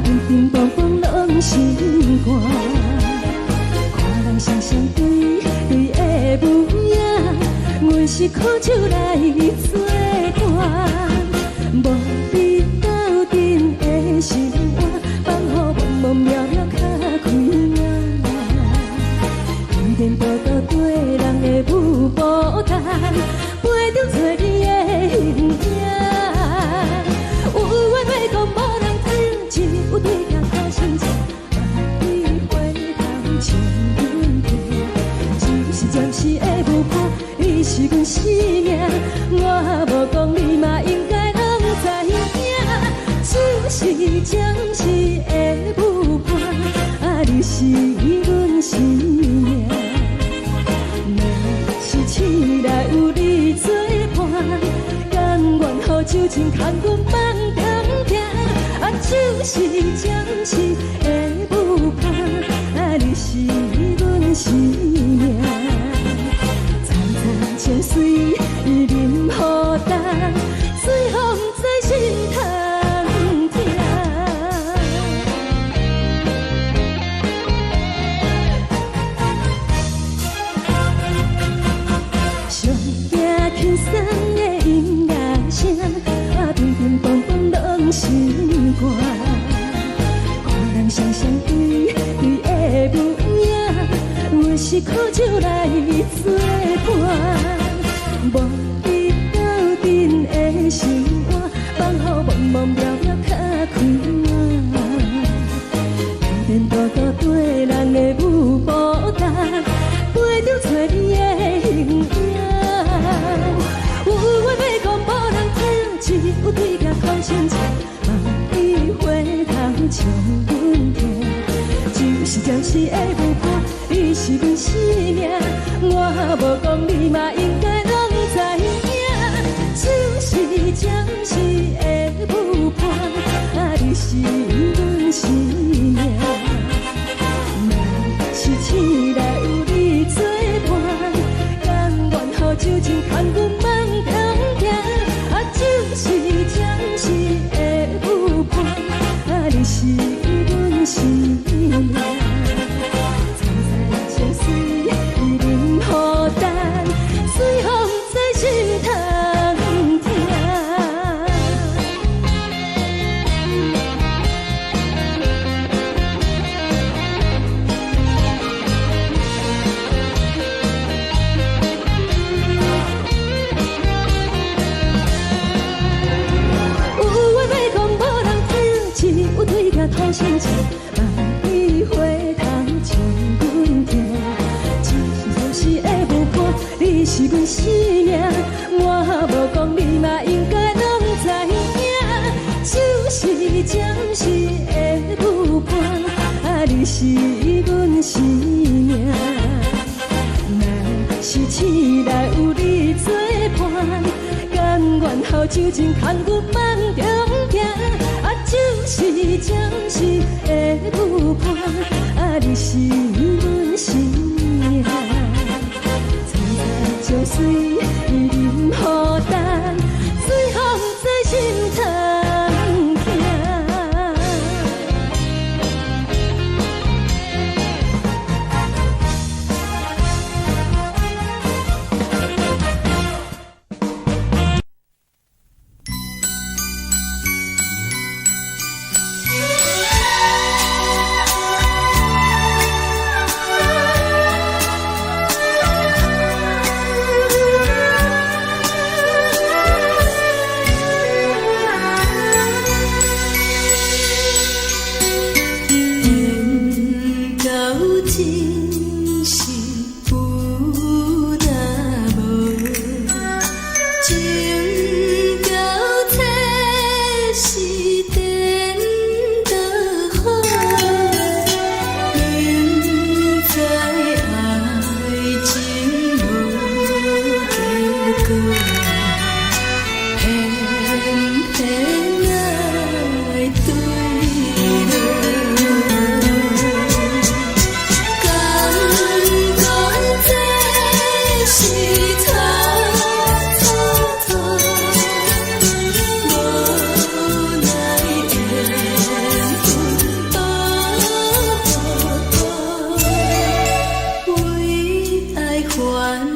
平平梆梆拢心肝。看人双双对对的舞影，阮是苦酒来作伴。无你斗阵的心肝，放予茫茫渺渺较开眼。一点波多对人的舞步弹，陪着做你的形影。有话要讲无人听，有对镜讨心情，你回头像阮听，就是暂时的舞伴，你是阮生命。我无讲你嘛应该拢知影，就是暂时的舞伴，你是阮生命。若是醒来有你作伴，甘愿予酒精牵阮放中行，就是暂时的舞伴，你是阮生命。层层情水任何担，随风在心头听。上行轻松的音乐声，平平梆梆拢心肝。看人双双对对的舞影，阮是苦酒来作伴。无你斗阵的心肝，放予茫茫渺渺较开眼。一点多多对人的舞步弹，陪着做你的形影。有话要讲无人听，只有对镜讨心情，你回头像阮听，就是暂时的舞伴，你是阮生命。我无讲你嘛应该拢知影，就是暂时的舞伴，你是阮生命。若是醒来有你作伴，甘愿予酒精牵阮放中行，就是暂时的舞伴，你是阮生命。层层情水任何担，随风在心头听。有对镜讨心情，你回头像阮听，就是暂时的舞伴，你是阮生命。我无讲你嘛应该拢知影，就是暂时的舞伴，你是阮生命。若是醒来有你作伴，甘愿予酒精牵阮放中行，就是暂时的舞伴，你是阮生命。层层情水任何担，随风在心头听。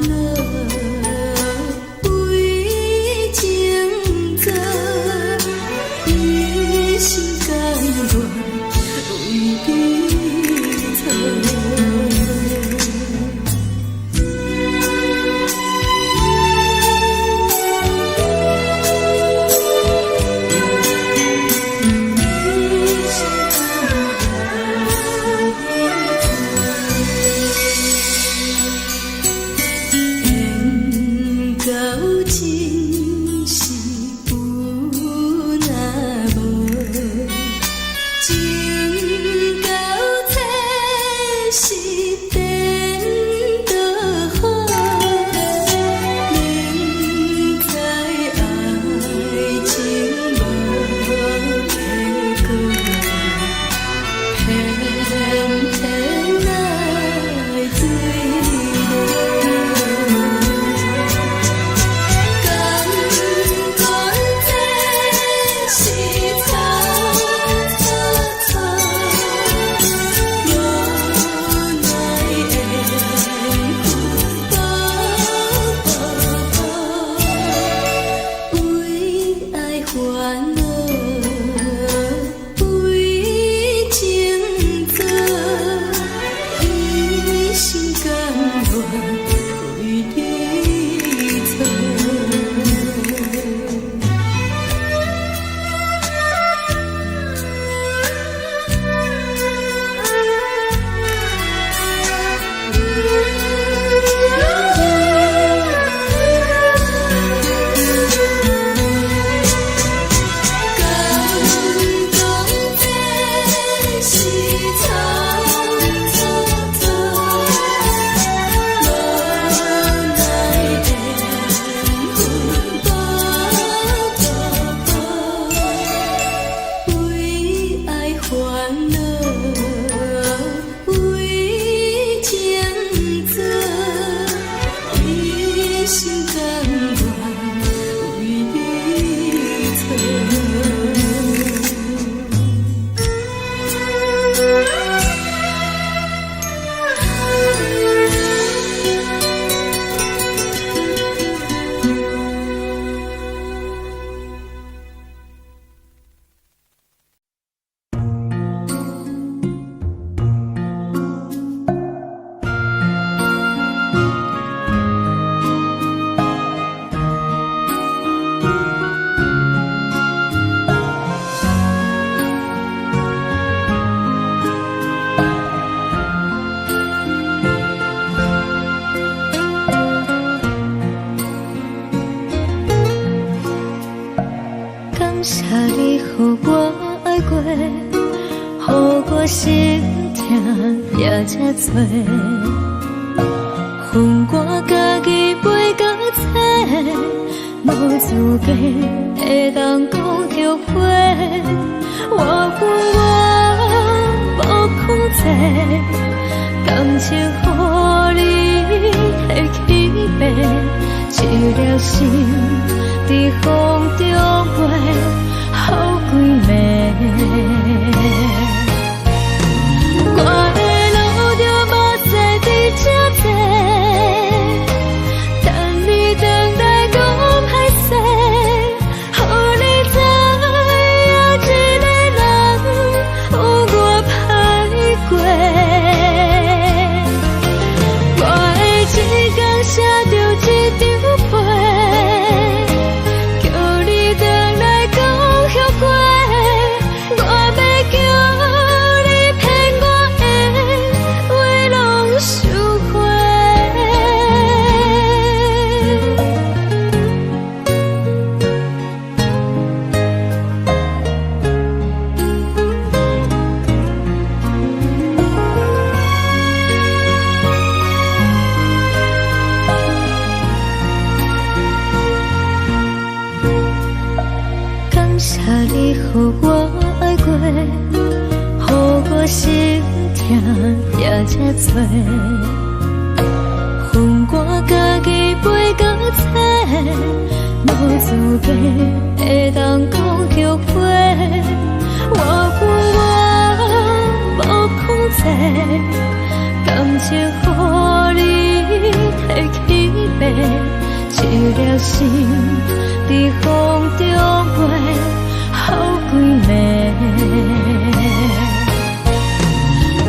恼，为情做，一心甘愿为你错。感谢你予我爱过，予我心痛也这多。恨我家己袂到切，无资格会当讲后悔。我恨我无控制，感情予你的起飞，一条心在风中飞，好几暝。我的路就无再伫这坐，等你回来讲歹势，予你知影一个人有我歹过。我的一天写着一张被，叫你回来讲后悔。我要叫你骗我的话拢收回。感谢你予我爱过，予我心痛也这多。恨我家己袂到切，无资格会当讲后悔。我恨我无控制，感情予你提起。一粒心在风中飞，好几暝。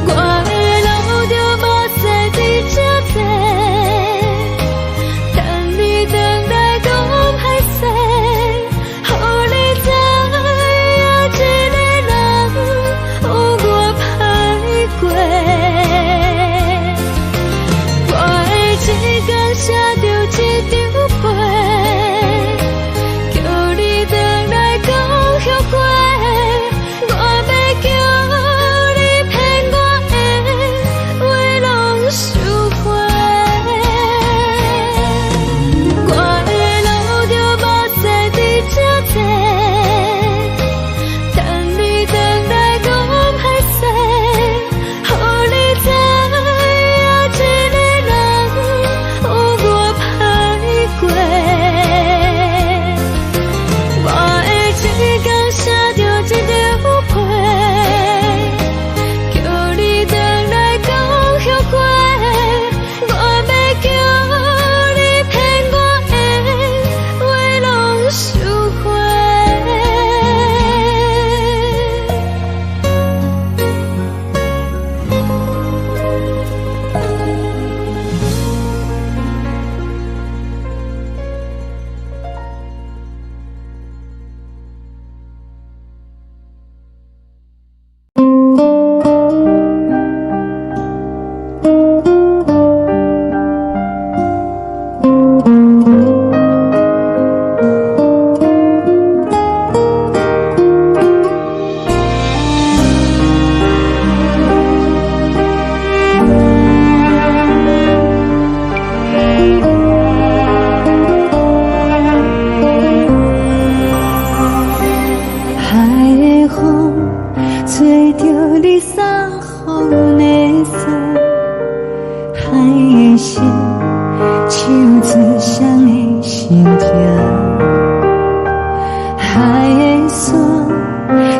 我的路就无西比这多，等你回来讲歹势，予你知影一个人有我歹过。我的一天写着一张被，叫你回来讲后悔。我要叫你骗我的话拢收回。我的路就无西比这多，等你回来讲歹势，予你知影一个人有我歹过。我的一天写着一张被，叫你回来讲后悔。我要叫你骗我的话拢收回。海的风吹着你送风的伞，海的心手指双的心痛，海的山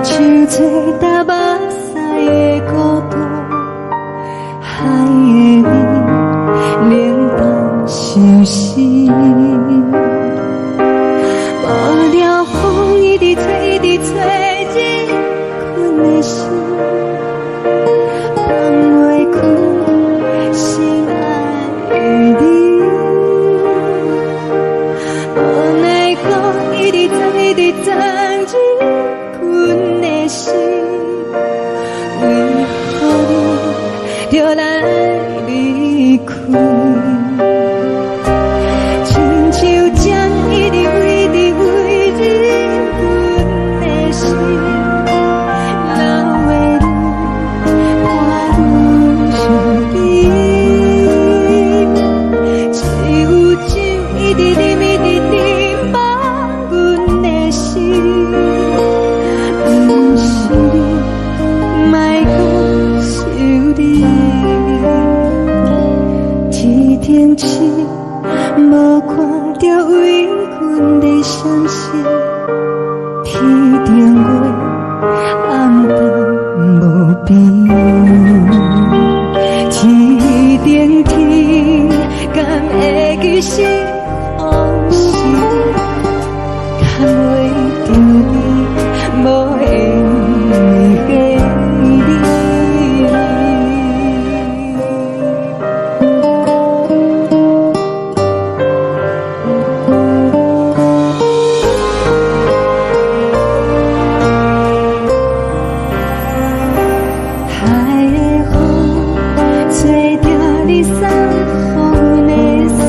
手做搭目屎的孤独，海的味冷淡伤心。无聊风一直吹，一直吹，日困的心，放袂开心爱的你。无奈何一直等，一直等，日困的心，为何你就来离开？亲像针一直为你为日困的心，流的泪看愈伤悲。只有酒一直啉，一直啉，放阮的心。不是你，莫讲想你。一天起，无看到为阮的伤心，天顶月暗淡无边，天顶天敢会记是往事，敢袂着你无缘给你。海的风吹着你送风的伞，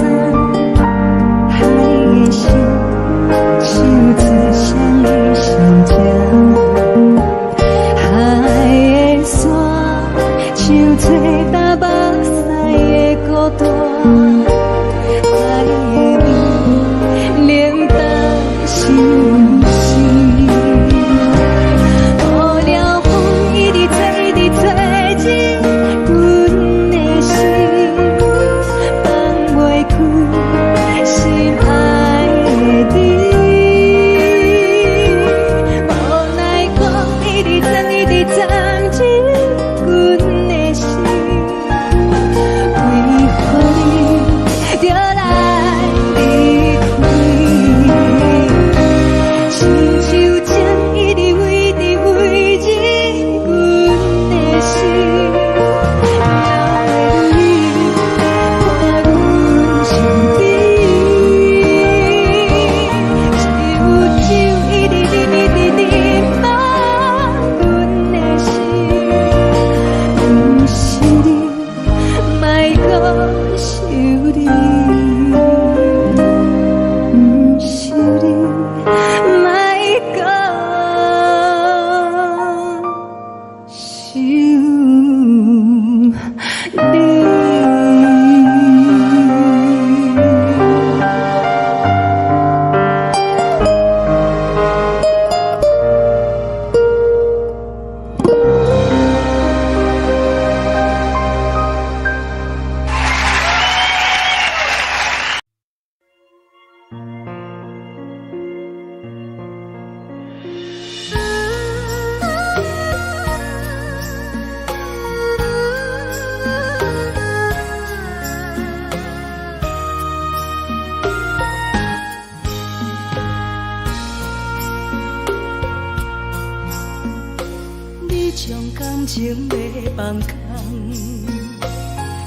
感情要放空，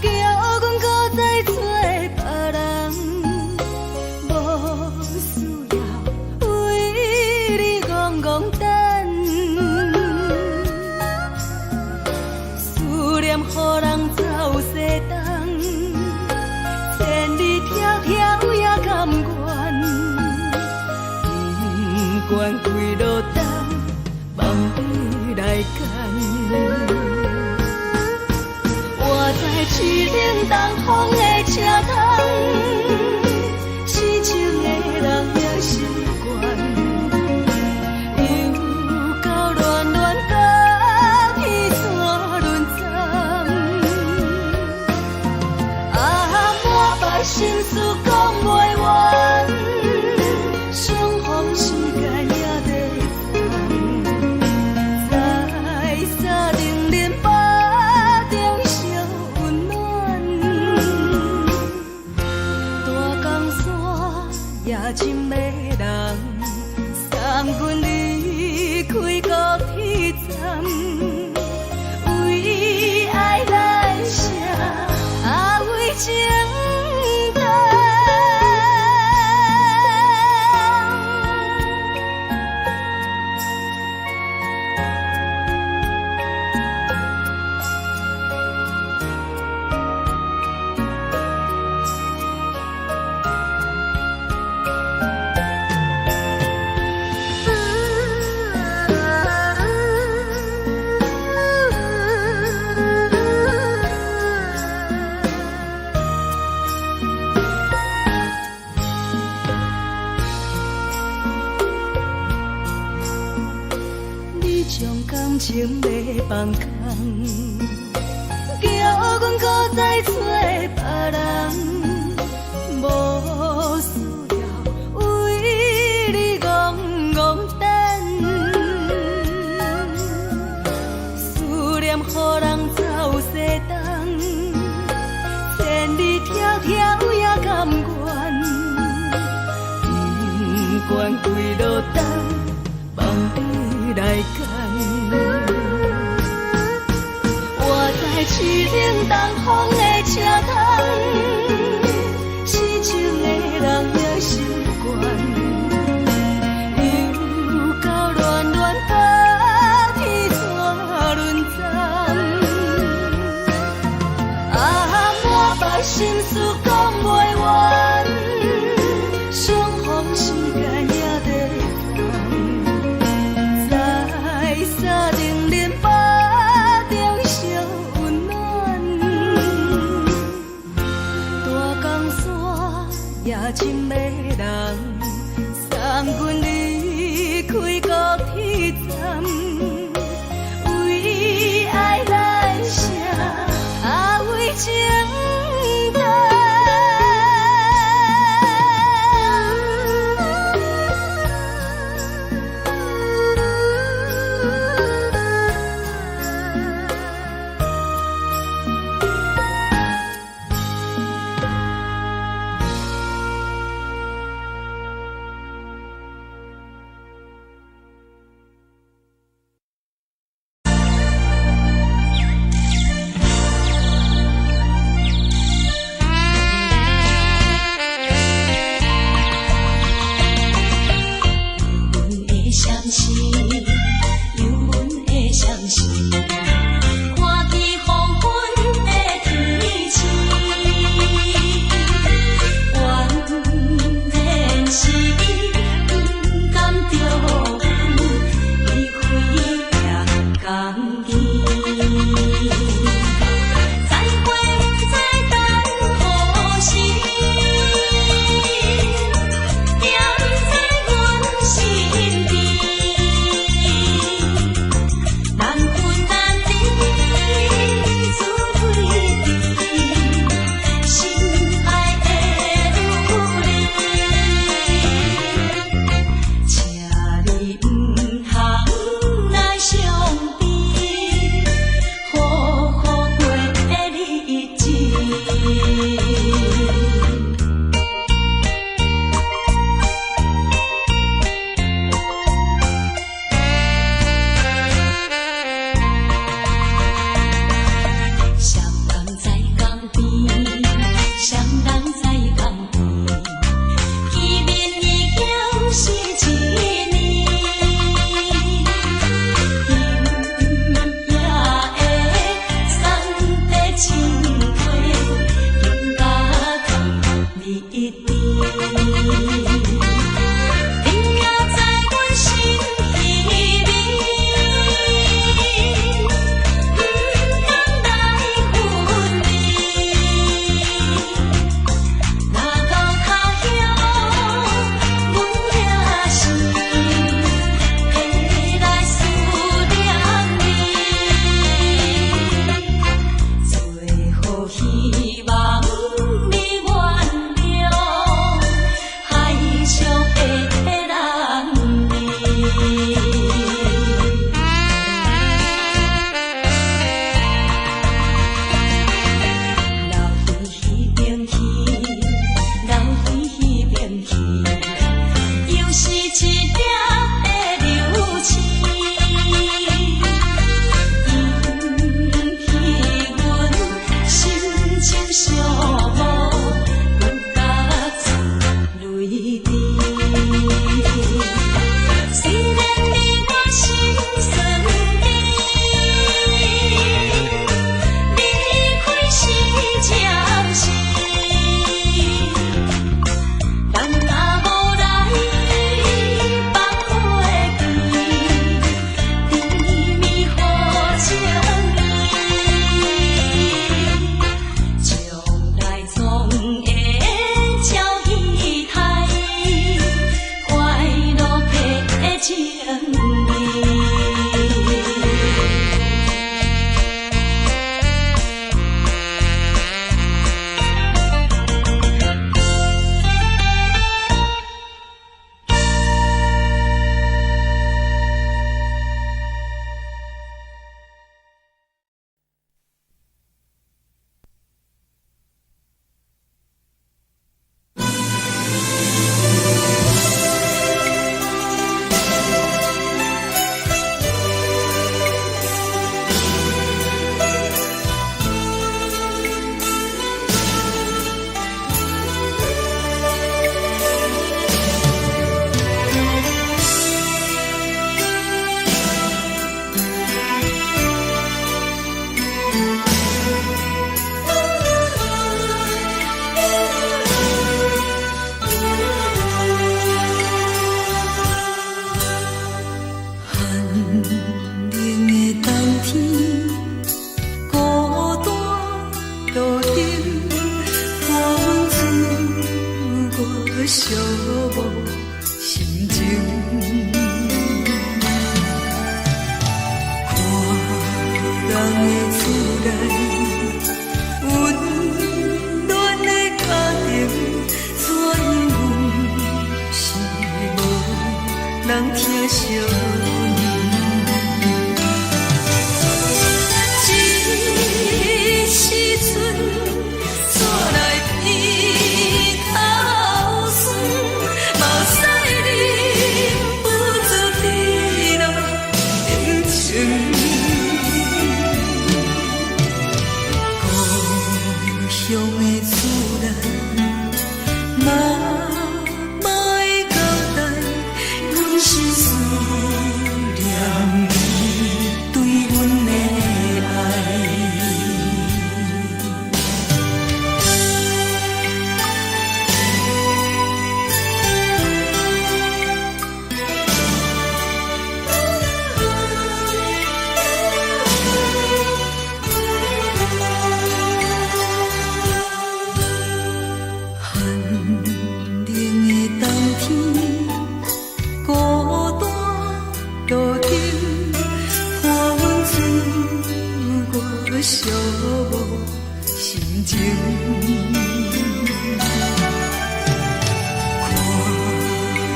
叫阮搁再找别人，无需要为你戆戆等，思念予人走西东，千里迢迢也甘愿，不管几路灯，梦你来牵。我在市顶东风的车窗，痴情的人也习惯，又到乱乱甲彼山论惨。满腹心事讲袂完，相逢时间也在等，在沙丁林巴中相温暖。大江山也真迷人，送阮离开高铁站，为爱来写为情。感情要放空，叫阮搁再找别人，无需要为你戆戆等，思念予人走西东，千里迢迢也甘愿，不管几路灯，梦你来牵。我在市顶东风的车窗，痴情的人也习惯，又到乱乱甲彼山论惨。满腹心事讲袂完，相逢时间也在等，在沙丁林巴中相温暖。大江山也真迷人，送阮离开高铁站，为爱来写为情。寂寞心情，看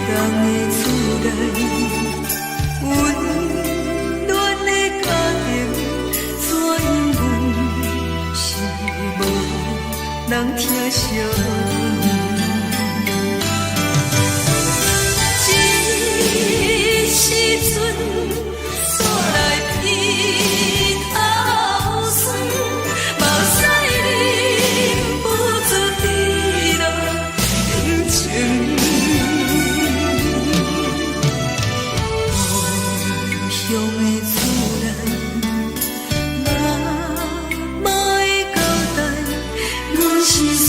人的厝内温暖的家庭，怎样是无人疼惜。是思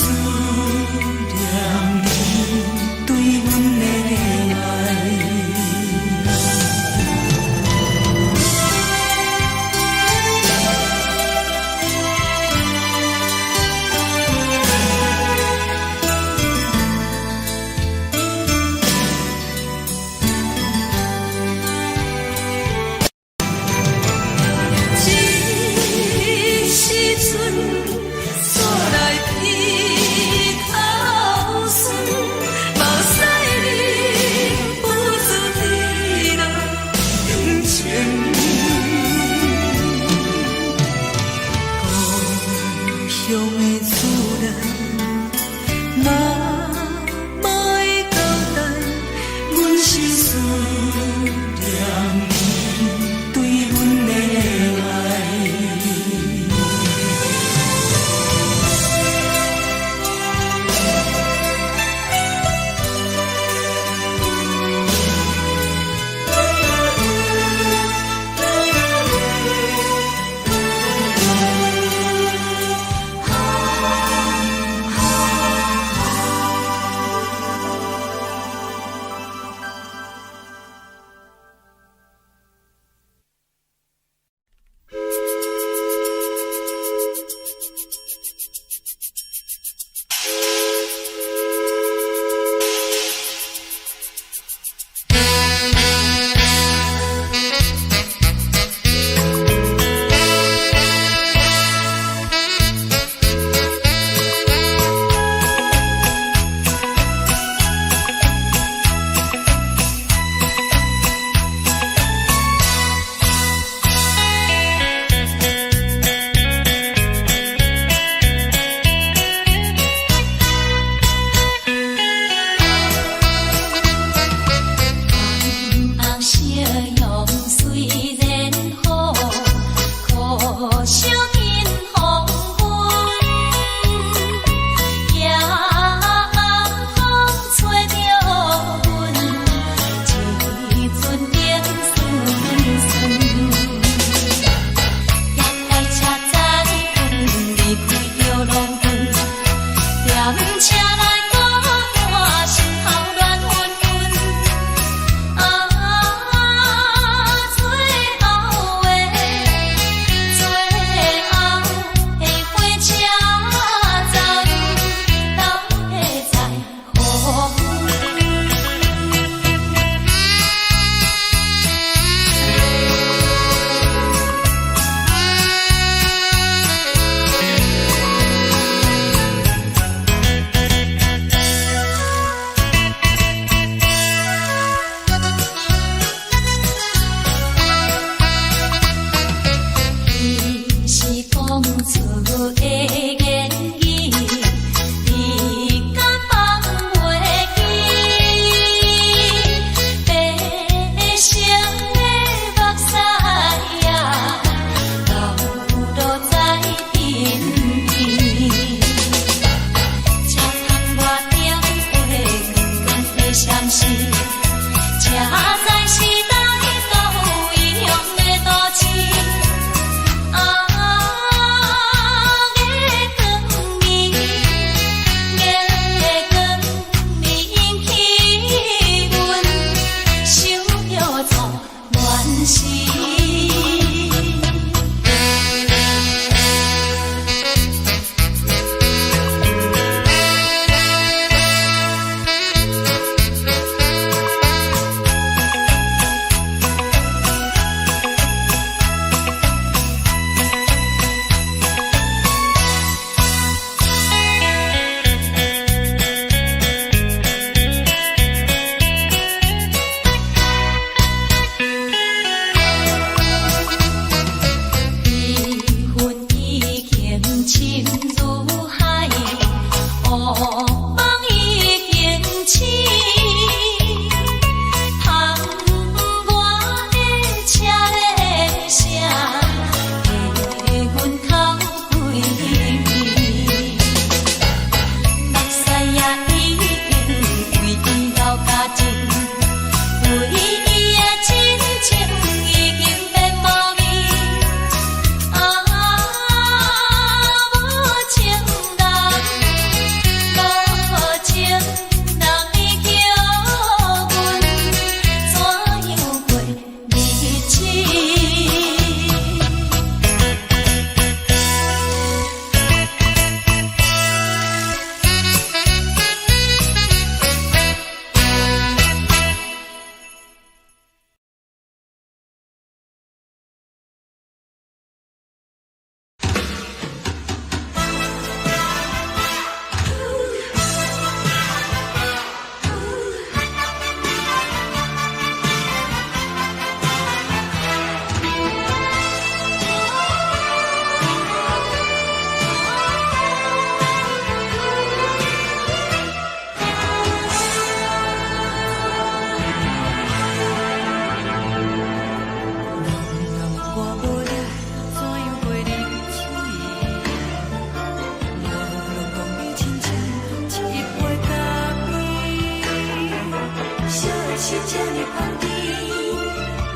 烧的是这呢香甜，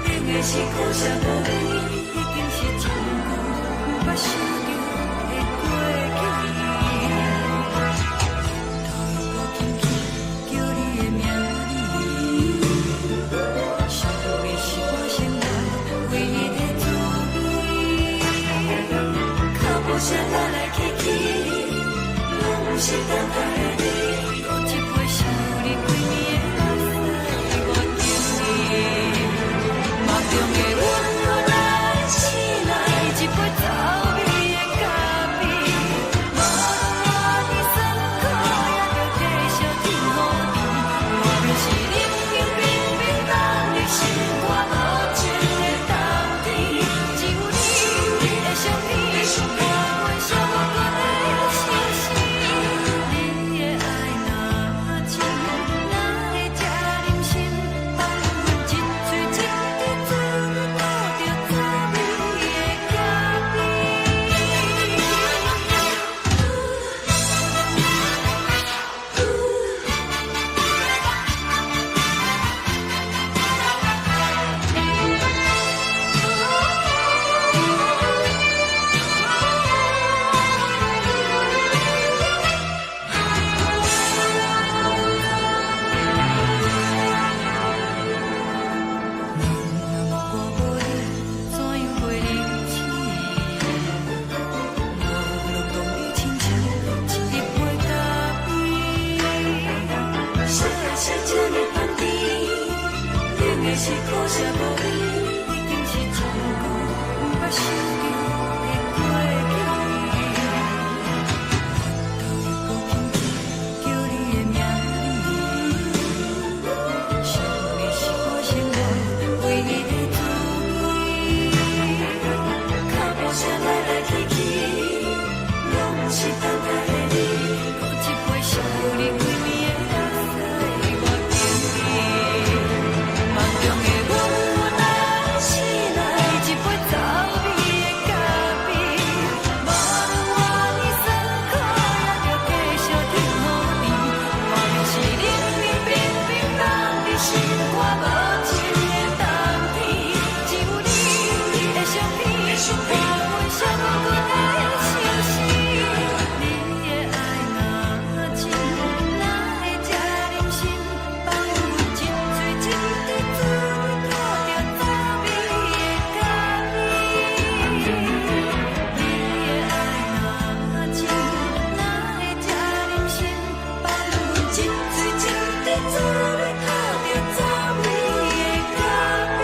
冷的是苦涩无味，已经是一句有捌想着的过去。头又轻轻叫你的名字，想的是我生来唯一的滋味。脚步声来来去去，拢不是等待的你，搁一杯想你几年的目屎，我敬你。梦中的阮我来醒来，一杯走味的咖啡，无论我的酸苦，也着继续甜予你。外面是冷冷冰冰冻的心肝，无情的冬天，只有你的相片，我阮寂寞过的心事。你的爱若真，哪会这忍心放阮一嘴一滴珠，倒着滋味的咖我无你，怎样袂离弃？无论当你亲像一杯咖啡，烧的是这呢香甜，冷的是苦涩无味，已经是一句有捌想着的过去。头又轻轻叫你的名字，想的是我生来唯一的滋味。脚步声来来去去，拢不是等待的你，搁一杯想你几年的目屎，我敬你。梦中的阮我来醒来，一杯走味的咖啡，无论我的酸苦，也着继续甜予你。外面是冷冷冰冰冻的心肝，无情的冬天，只有你的相片，我阮寂寞过的心事。你的爱若真，哪会这忍心放阮一嘴一滴珠，倒着滋味的咖啡？你的爱若真，哪会这忍心放阮一嘴一滴珠，倒着滋味的咖啡？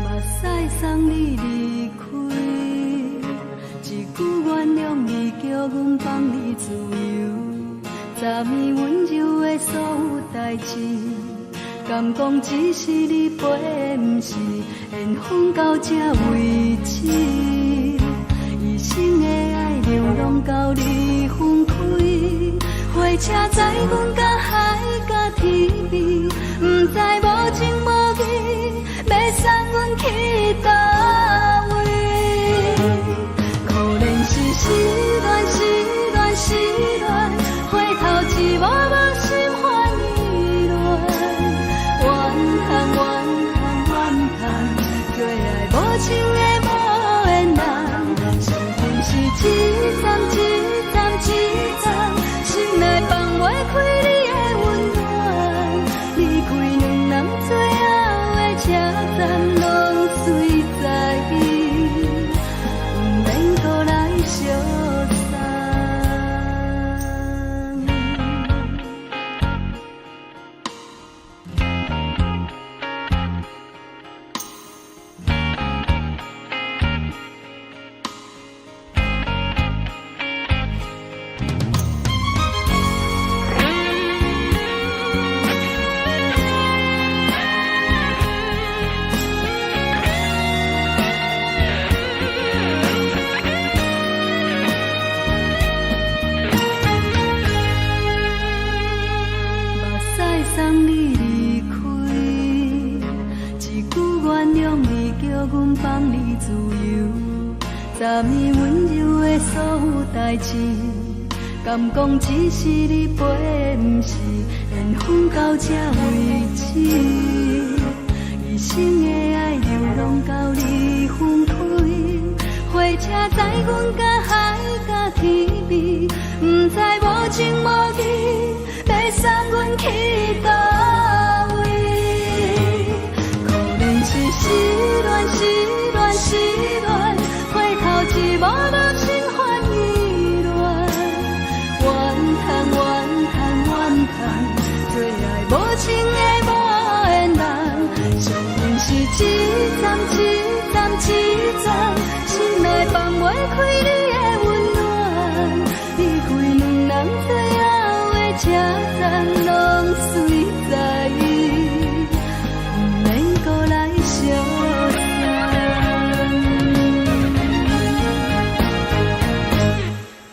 目屎送你离开，一句原谅你，叫阮放你自由，昨暝温柔的所有代志，敢讲只是你陪，不是缘分到这为止。一生的爱流浪到你分开，火车载阮到海角天边，不知无情无义，要送阮去倒位？可怜是失恋，失恋，失恋，回头一幕幕心烦意乱，怨恨，怨恨，怨恨，最爱无情的无缘人，伤痕是一站一站一站，心自由，昨暝温柔的所有代志，敢讲只是你陪，不是缘分到这为止。一生的爱流浪到你分开，火车载阮甲海甲天边，不知无情无义，要送阮去倒位？可能是失恋，失恋，失恋，回头一幕幕心烦意乱，怨叹，怨叹，怨叹，最爱无情的无缘人，上恨是一站一站一站，心内放袂开你的温暖，离开两人最后的车站，拢随在意，不免搁来相送。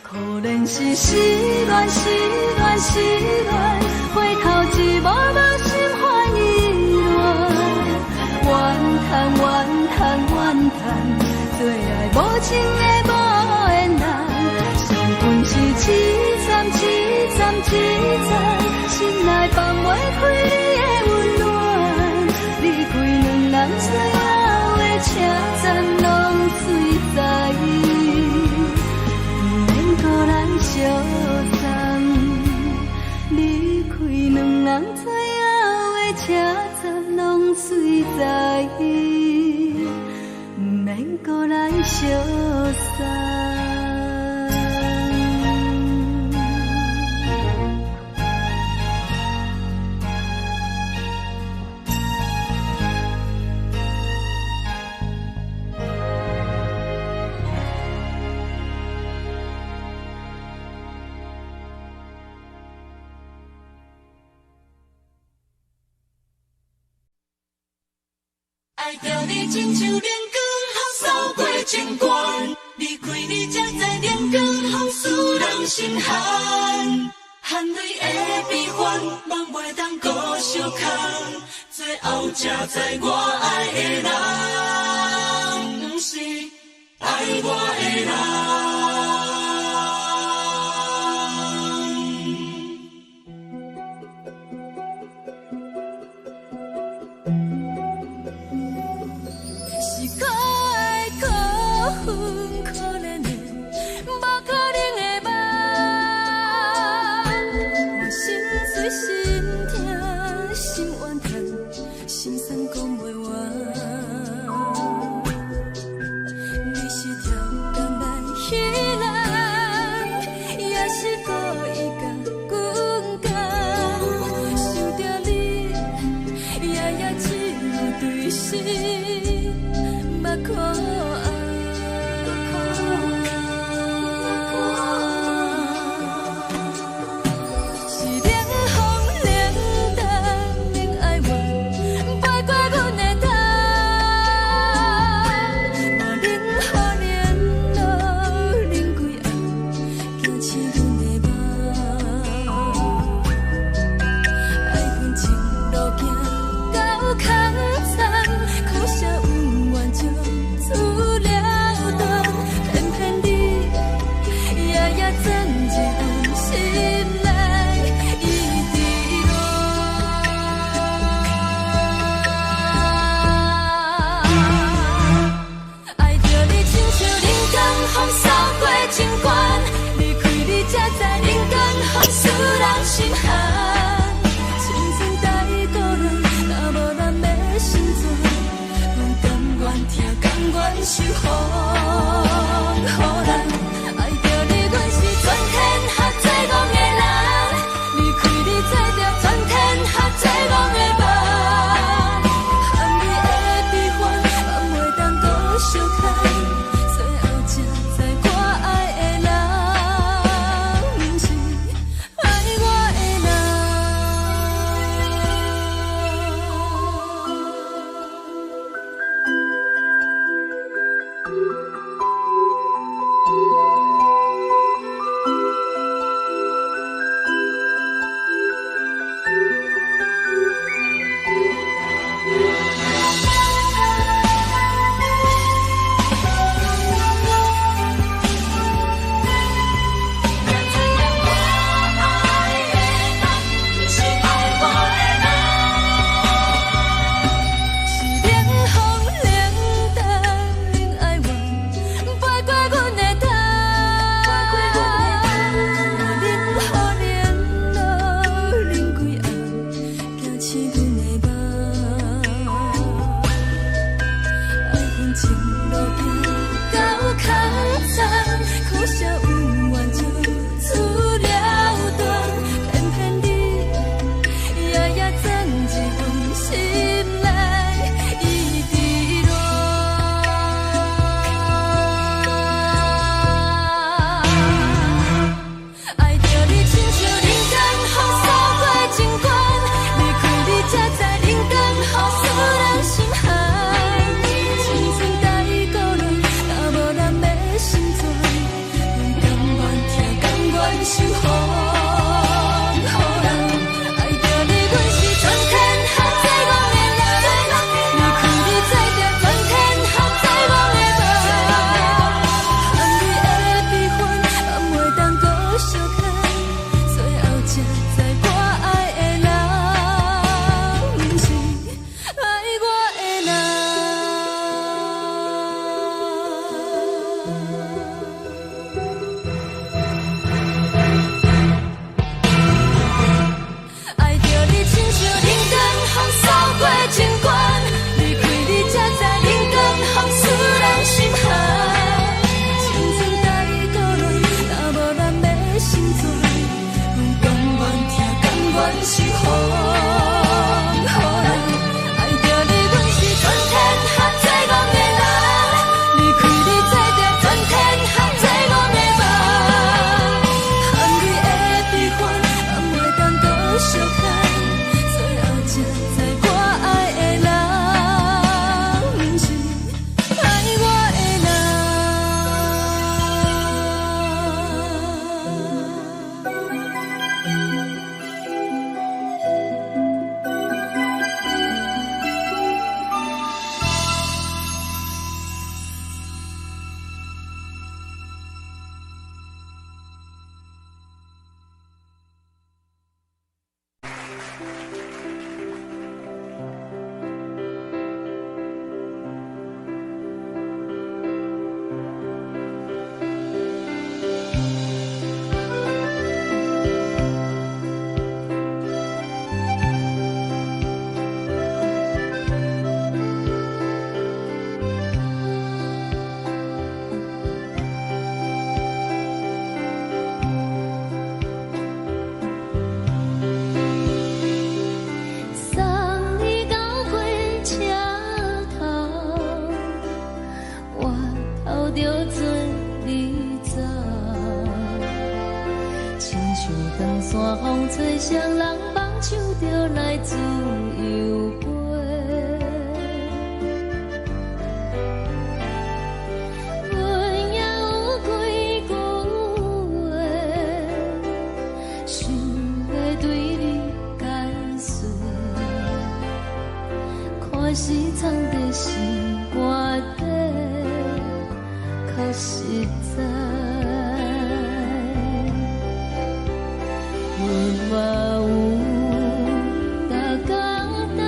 可能是失恋，失恋，失恋，回头一幕幕心烦意乱，怨叹，怨叹，怨叹，最爱无情的无缘人，上恨是一站一站一站，心内放袂开你的温暖，离开两人最后的车站，拢随在意，不免搁来相送。离开两人最后的车站，拢随在意，不免搁来相送。爱着你亲像连光风扫过情关，离开你才知连光风使人心寒。含泪的悲欢，望袂当搁相牵，最后才知我爱的人，不是爱我的人。守护。好人爱着你，阮是全天下最戆的人。离开你，做着全天下最戆的梦。含泪的悲欢，也袂当搁相牵。最后才知我爱的人，不是爱我的人。爱着你，亲像人间风扫过情关，离开你，才知人间风使人心寒。青春带倒来，若无咱要心酸，阮甘愿听，甘愿守护。好人爱着你，阮是全天下最戆的人。离开你，做着全天下最戆的梦。含泪的悲欢，也袂当搁相牵。最后才知我爱的人，不是爱我的人。送你到火车头，我头着准你走，亲像长山风吹双人梦想着来自由飞。阮也有几句话，想要对你解说，可是藏在心肝底，较实在。阮嘛有逐工等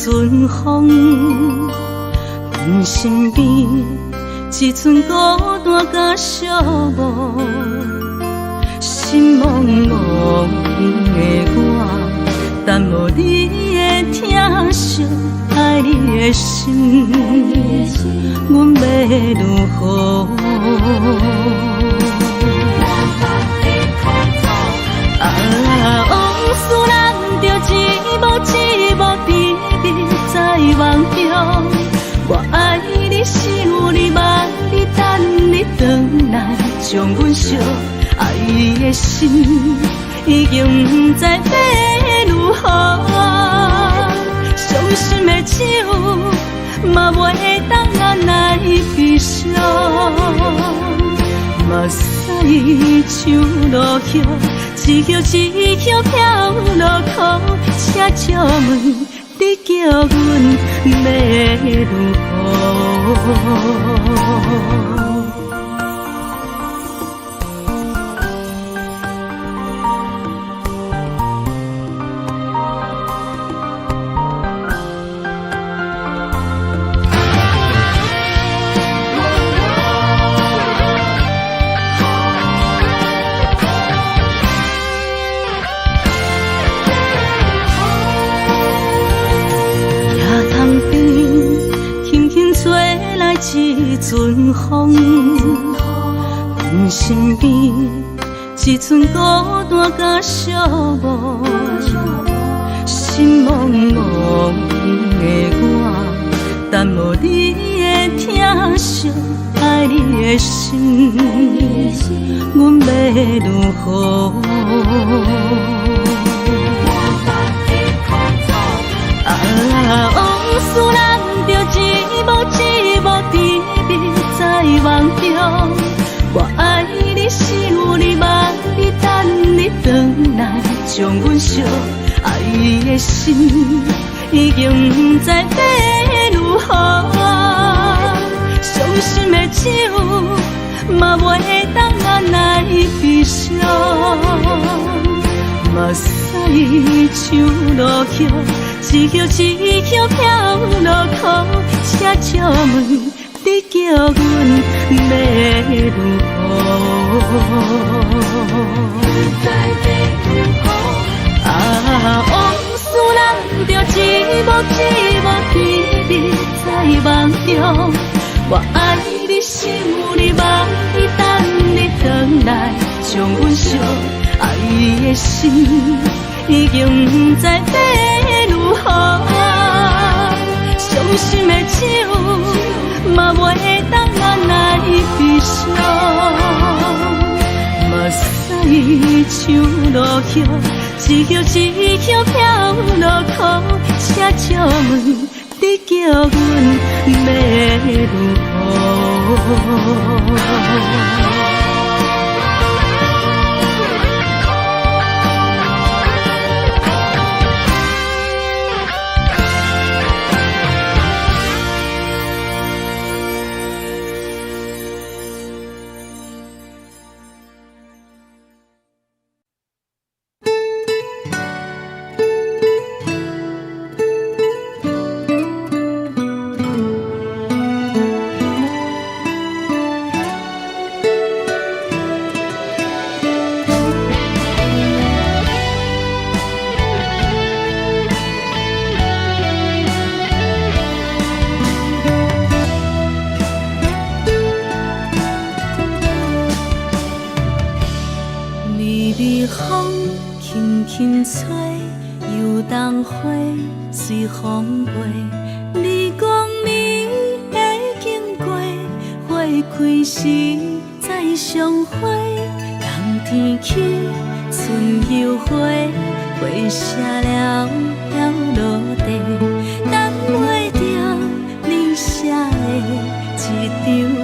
阵风，阮身边一寸孤单甲寂寞，心茫茫的我，等无你的疼惜，爱你的心，阮要如何？往事人着一幕一幕甜蜜在梦中。我爱你，想你，望你，等你回来，将阮惜爱的心已经不知要如何。伤心的手嘛袂当按来悲伤，目屎像落叶。一叶一叶飘落雨，请借问你叫阮要如何？一阵风，阮身边一寸孤单甲寂寞，心茫茫的我，等无你的疼惜，爱你的心，阮要如何？往事人着一幕一幕甜蜜在梦中。我爱你，想你，望你，等你回来，将阮惜爱的心已经不知要如何。伤心的手嘛袂当按来悲伤，目屎像落叶。一叶一叶飘落雨，请借问你叫阮要如何？往事人着一幕一幕甜蜜在梦中。我爱你，想你，望你，等你回来，将阮惜爱的心已经不知要如何。伤心的手嘛袂当按来悲伤，目屎像落叶，一叶一叶飘落雨，请借问你叫阮要如何？吹，游东花随风飞。你讲暝会经过，花开时再相会。冬天起，春又花，花谢了要落地，等袂着你写的一张画。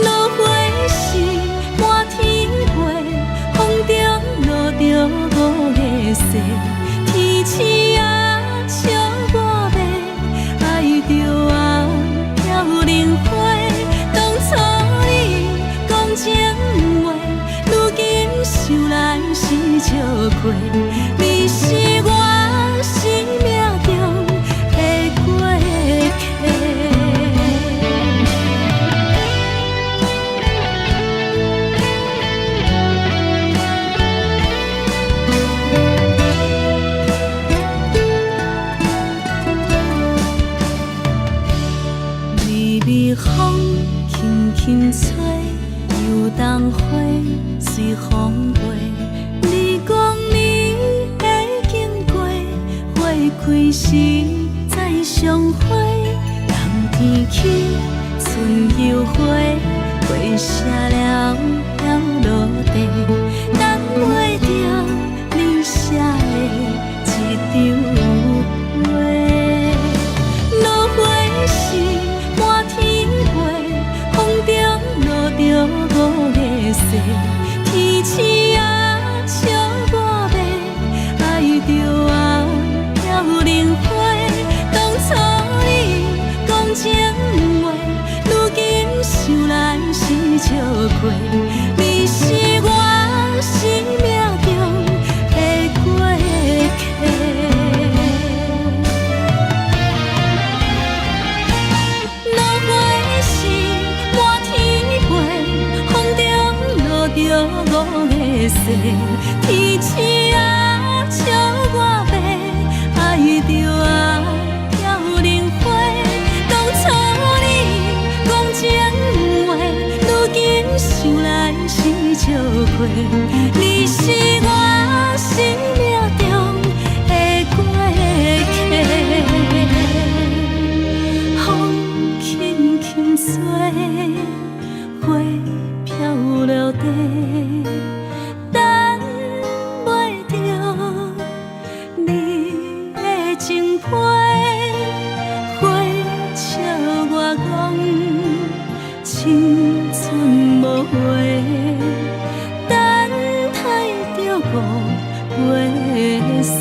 落花时满天飞，风中落着五个色，天星啊笑我迷，爱着红飘零花。当初你讲情话，如今想来是笑亏，你是我。轻吹，游东花随风飞。你讲你会经过，花开时再相会。人天起，春又花，花谢了飘落地，等袂着你写的一张画。落花时满天飞，风中落着五个色，天星啊笑我迷，爱着啊飘零花。当初你讲情话，如今想来是笑亏。你是我生命中的过客。落花时满天飞，风中落着五个色，天星啊笑我迷，爱着啊飘零花。当初你讲情话，如今想来是笑亏。你是我生命中的过客，风轻轻吹，花飘落地，等袂着你的情批。花笑我讲青春无悔，等待着五月雪。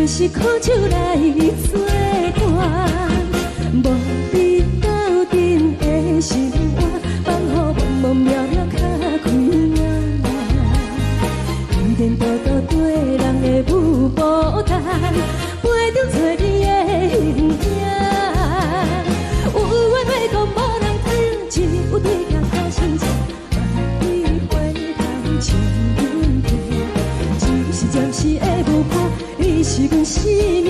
是苦酒来作伴，无你斗阵的生活，放予茫茫渺渺较快活。一颠倒倒对人的舞步弹，陪着做你的形影。有话要讲无人听，只有对镜头心情，万里回头将阮听。就是暂时的舞伴，你是阮生命，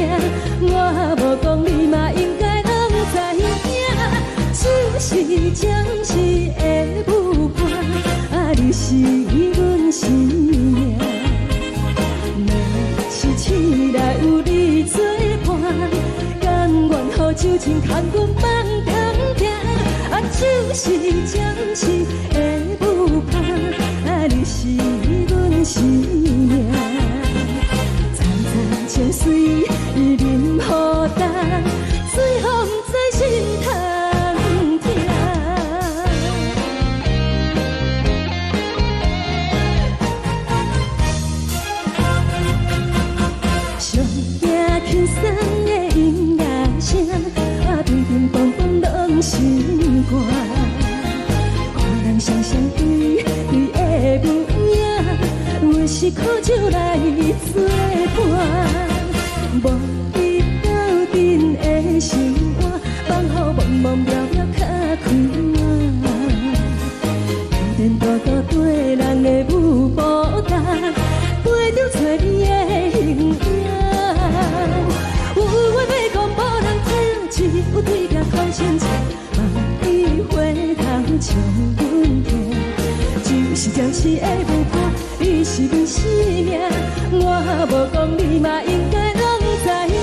我无讲你嘛应该拢知影。就是暂时的舞伴，你是阮生命。若是醒来有你作伴，甘愿予酒精牵阮梦中行。就是暂时的舞伴，你是阮生命。层层情水任何担，随风在心头听。上惊轻松的音乐声，对阵梆梆拢心寒。看人双双对对的舞影，阮是苦酒来作伴，无你斗阵的生活，放予茫茫渺渺较快活。一颠倒倒对人的舞步弹，陪着做你的形影。有话要讲无人听，只有对镜看心情，万里回头将阮听。就是暂时的舞伴，你是阮生命，我无讲你嘛应该拢知影。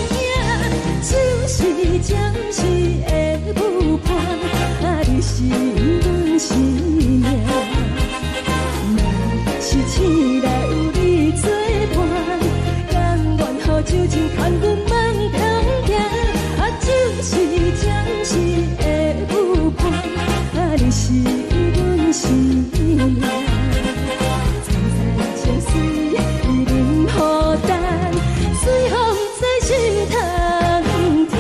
就是暂时的舞伴，你是阮生命。若是醒来有你作伴，甘愿予酒精牵阮梦中行。就是暂时的舞伴，你是阮生命。层层情水任何担，随风在心头听。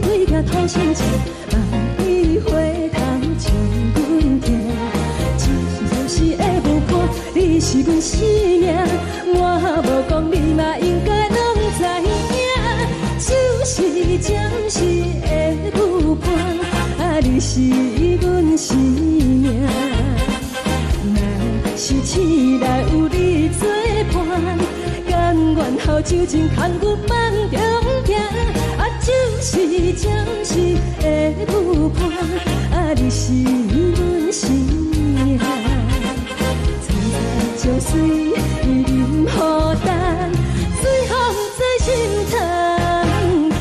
对镜头心情，万里回头将阮听。就是暂时的舞伴，你是阮生命，我无讲你嘛应该拢知影。就是暂时的舞伴，你是阮生命。若是醒来有你作伴，甘愿予酒精牵阮梦中行。就是暂时的舞伴，你是阮生命。层层情水任何担，随风在心头听。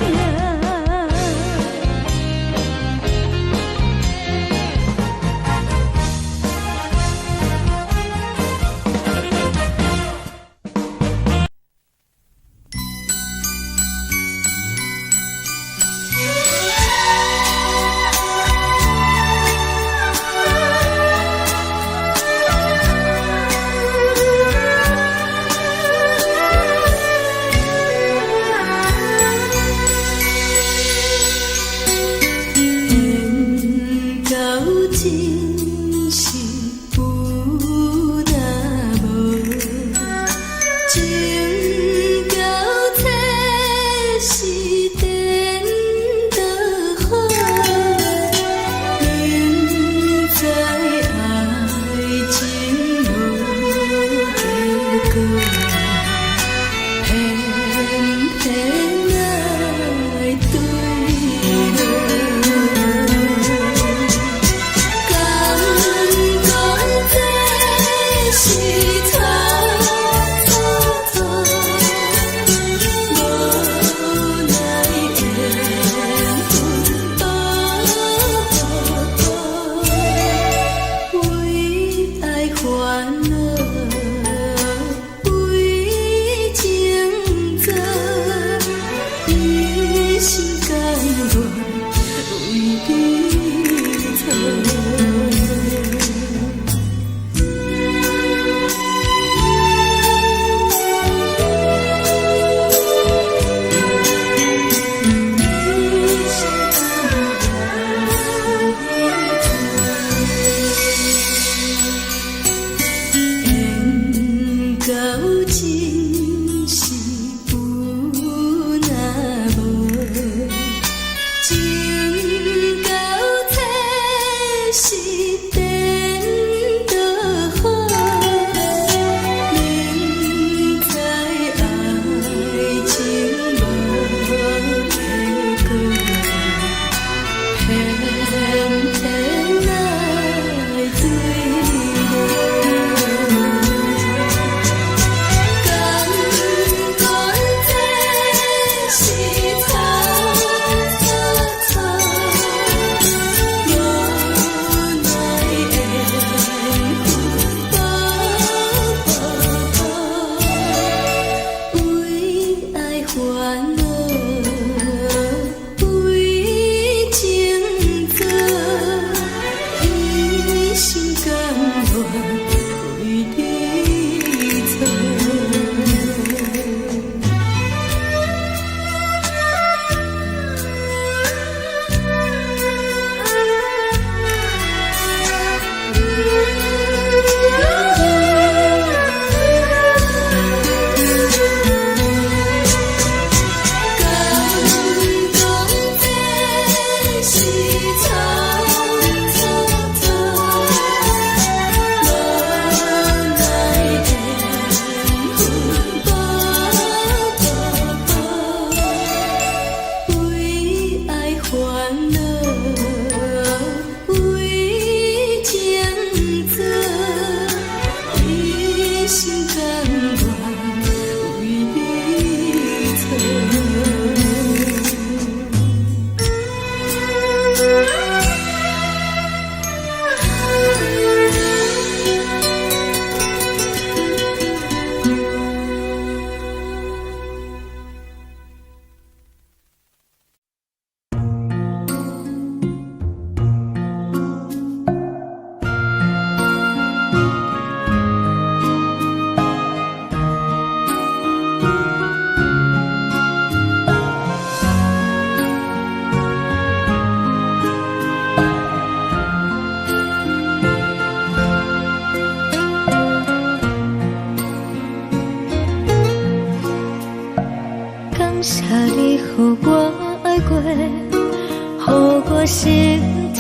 心痛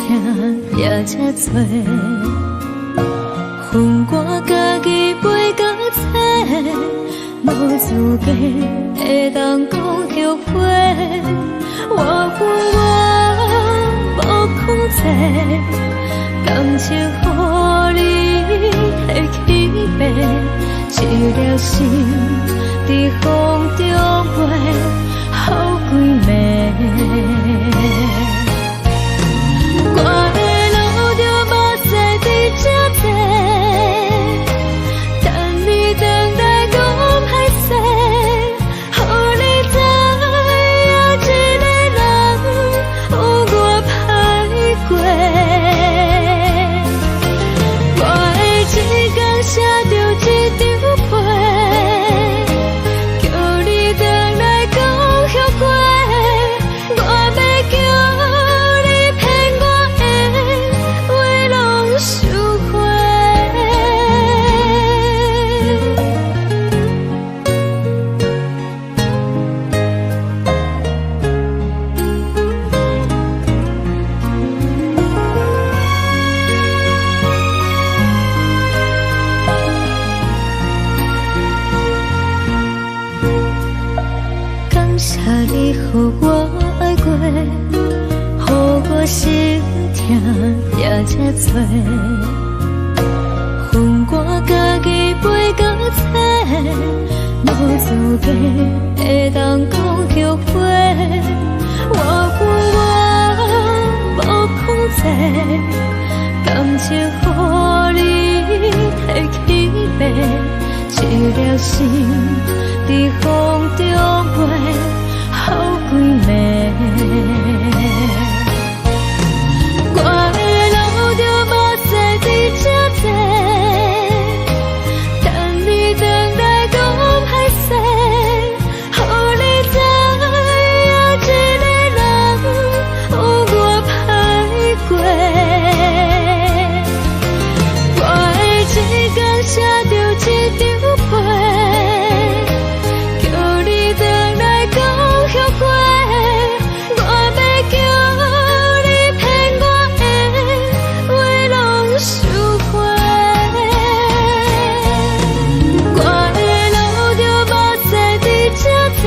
也这多，恨我家己袂到切，无资格会当讲后悔。我恨我无控制，感情予你的起飞，一条心在风中飞，好几暝。我的路就无使伫这多，等你等待讲歹势，予你知影一个人有我歹过。我的一天写着一张被，叫你回来讲后悔。我要叫你骗我的话拢收回。感谢你予我爱过，予我心痛也这多，恨我家己袂到切，无资格会当讲后悔。我恨我无控制，感情予你的起飞，一条心在风中飞，好几暝。我的路就无使伫这多，等你等待讲歹势，予你知影一个人有我歹过。我的一天写着一张被，叫你回来讲后悔。我要叫你骗我的话拢收回。我的路就无使伫这多，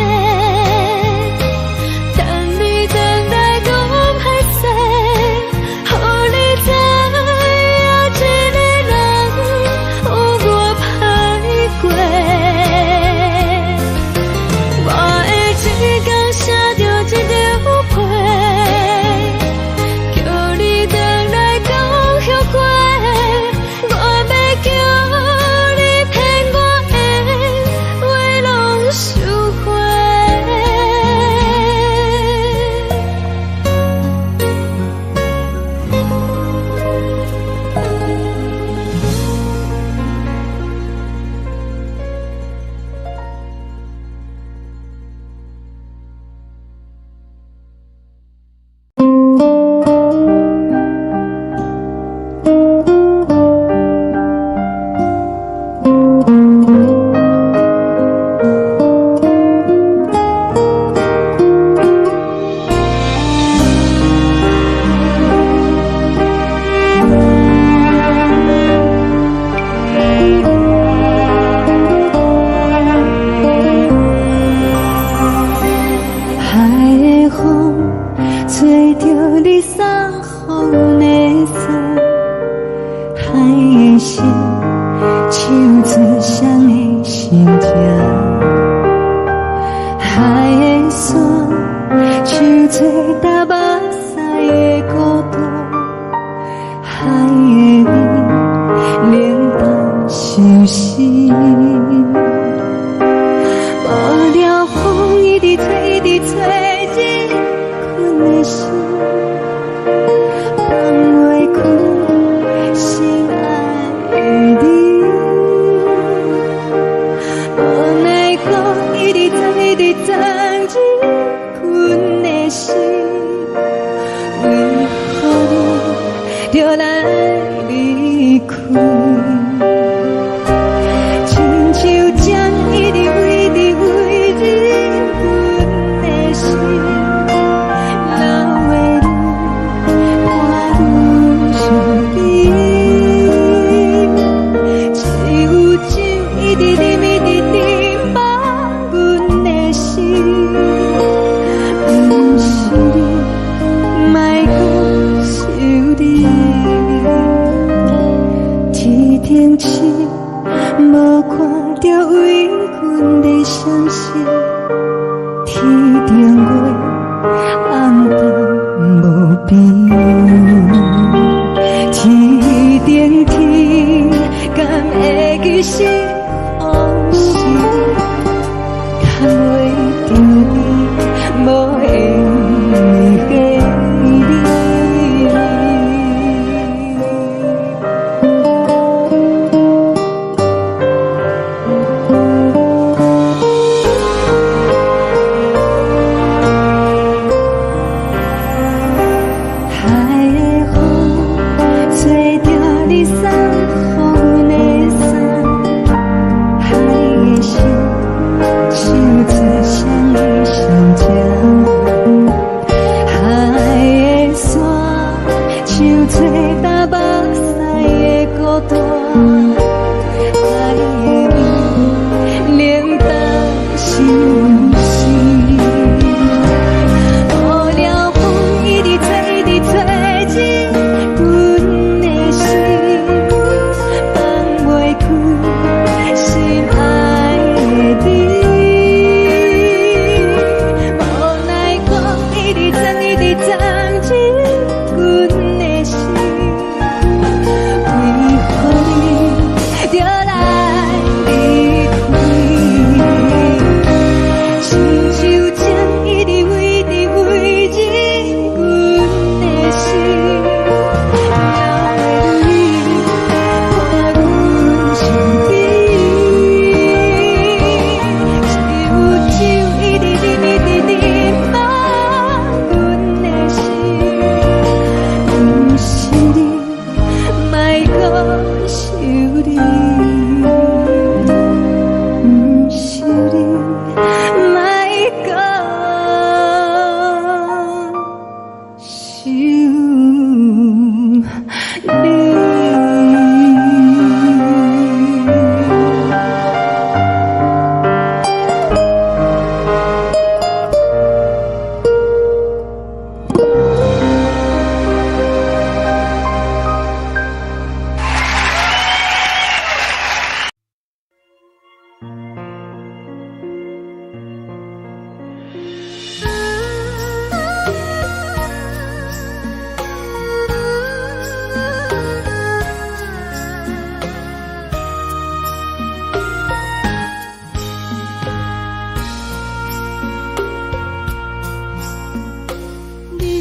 等你等待讲歹势，予你知影一个人有我歹过。我的一天写着一张被，叫你回来讲后悔。我要叫你骗我的话拢收回。海的风吹着你送风的伞，海的心唱出双的心情，海的山唱出搭目屎的孤独，海的味冷淡伤心。无聊风一直吹，一直吹，日困的心，放袂开心爱的你。无奈何一直等，一直等，日困的心，为何你就来离开？亲像将一直为你为日困的心，流的泪天星，无看到为阮的相思，天顶月暗淡无边，天顶天敢会记是往事，敢袂着你无缘的你。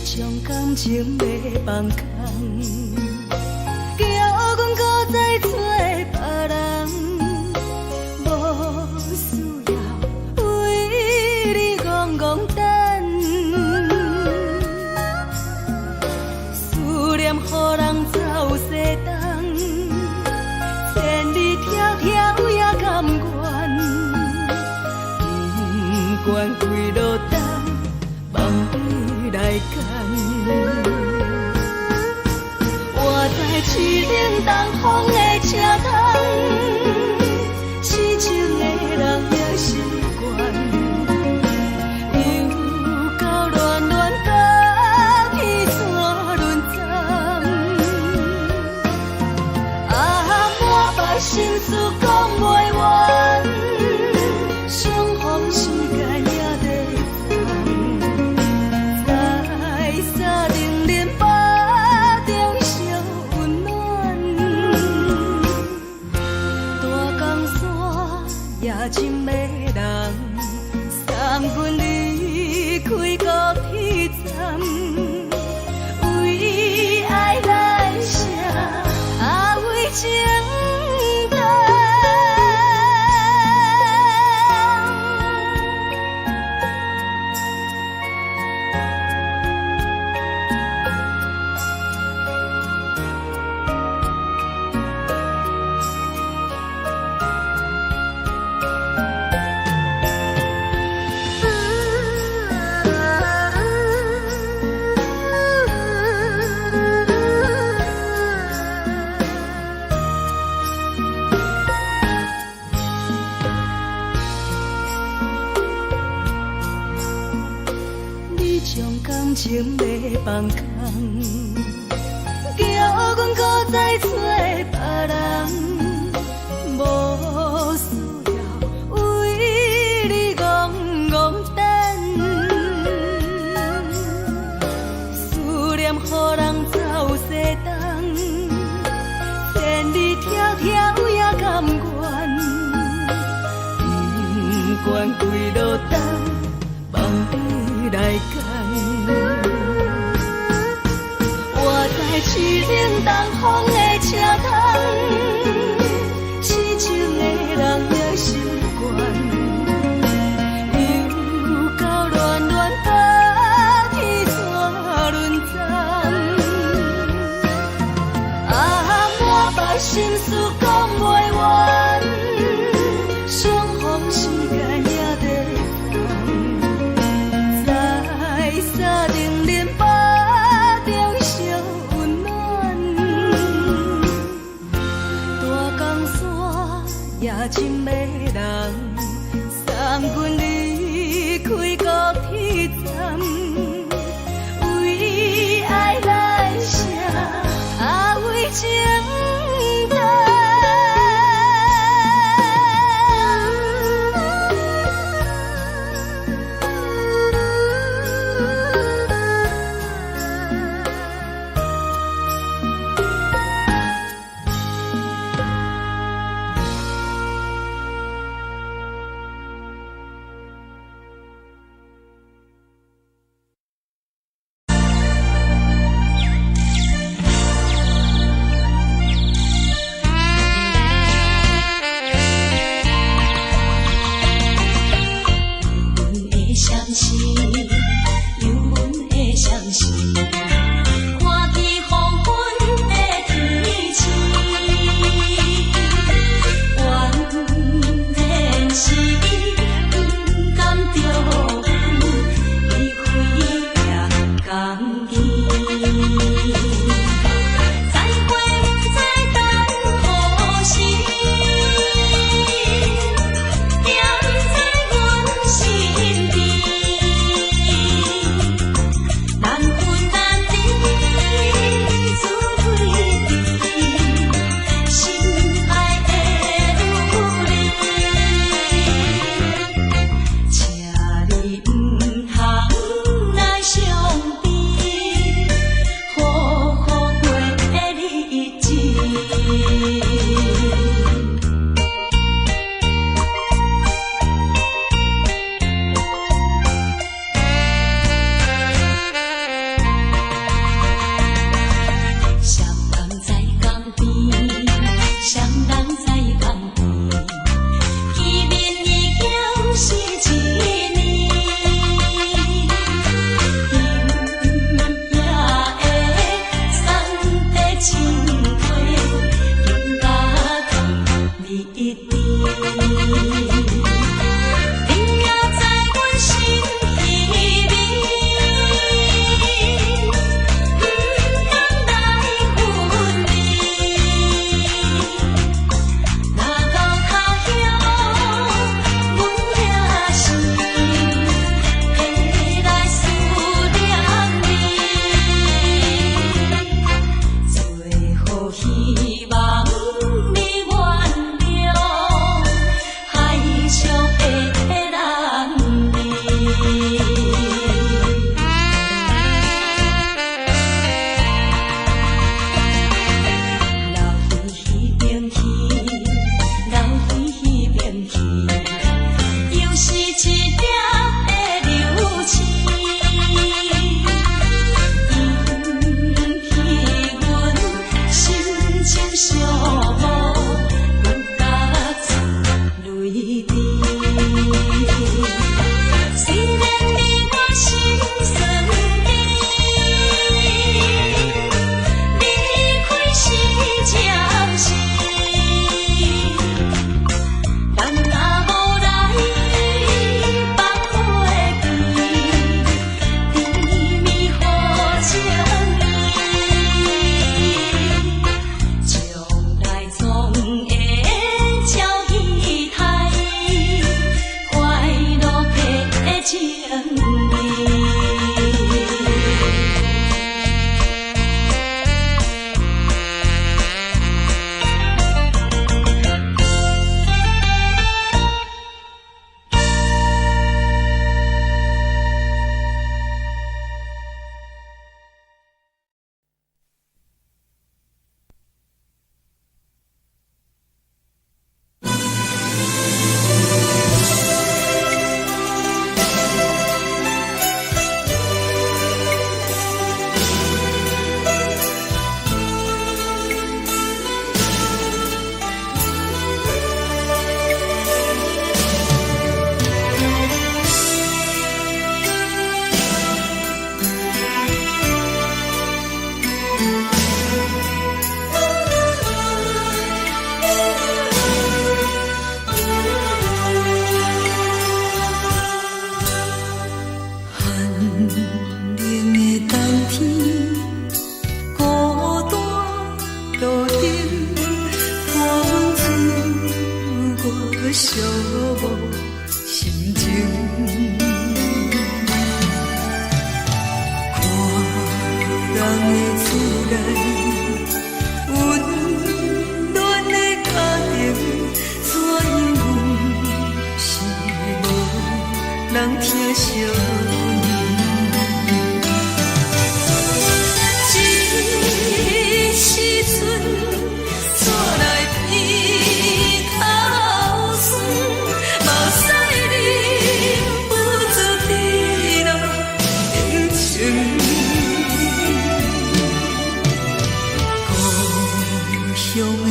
将感情要放空，叫阮搁再找别人，无需要为你戆戆等，思念予人走西东，千里迢迢也甘愿，不管几路灯，梦里来干。我在市顶东风的车窗，痴情的人也习惯，又到乱乱甲彼山论站。满腹心事讲袂完，相逢时间也在等。在沙丁林巴中烧温暖，大江山夜深的人，送阮离开高铁站，为爱来写为情长。将感情要放空，叫阮搁再找别人。开路灯，望你来牵。我在市冷东风的车窗，痴情的人也心倦。又到乱乱把天怎轮转？满腹心事讲袂完，相逢时间也在等，在沙定林巴中相温暖。大江山也真迷人，送阮离开高铁站，为爱来写为情。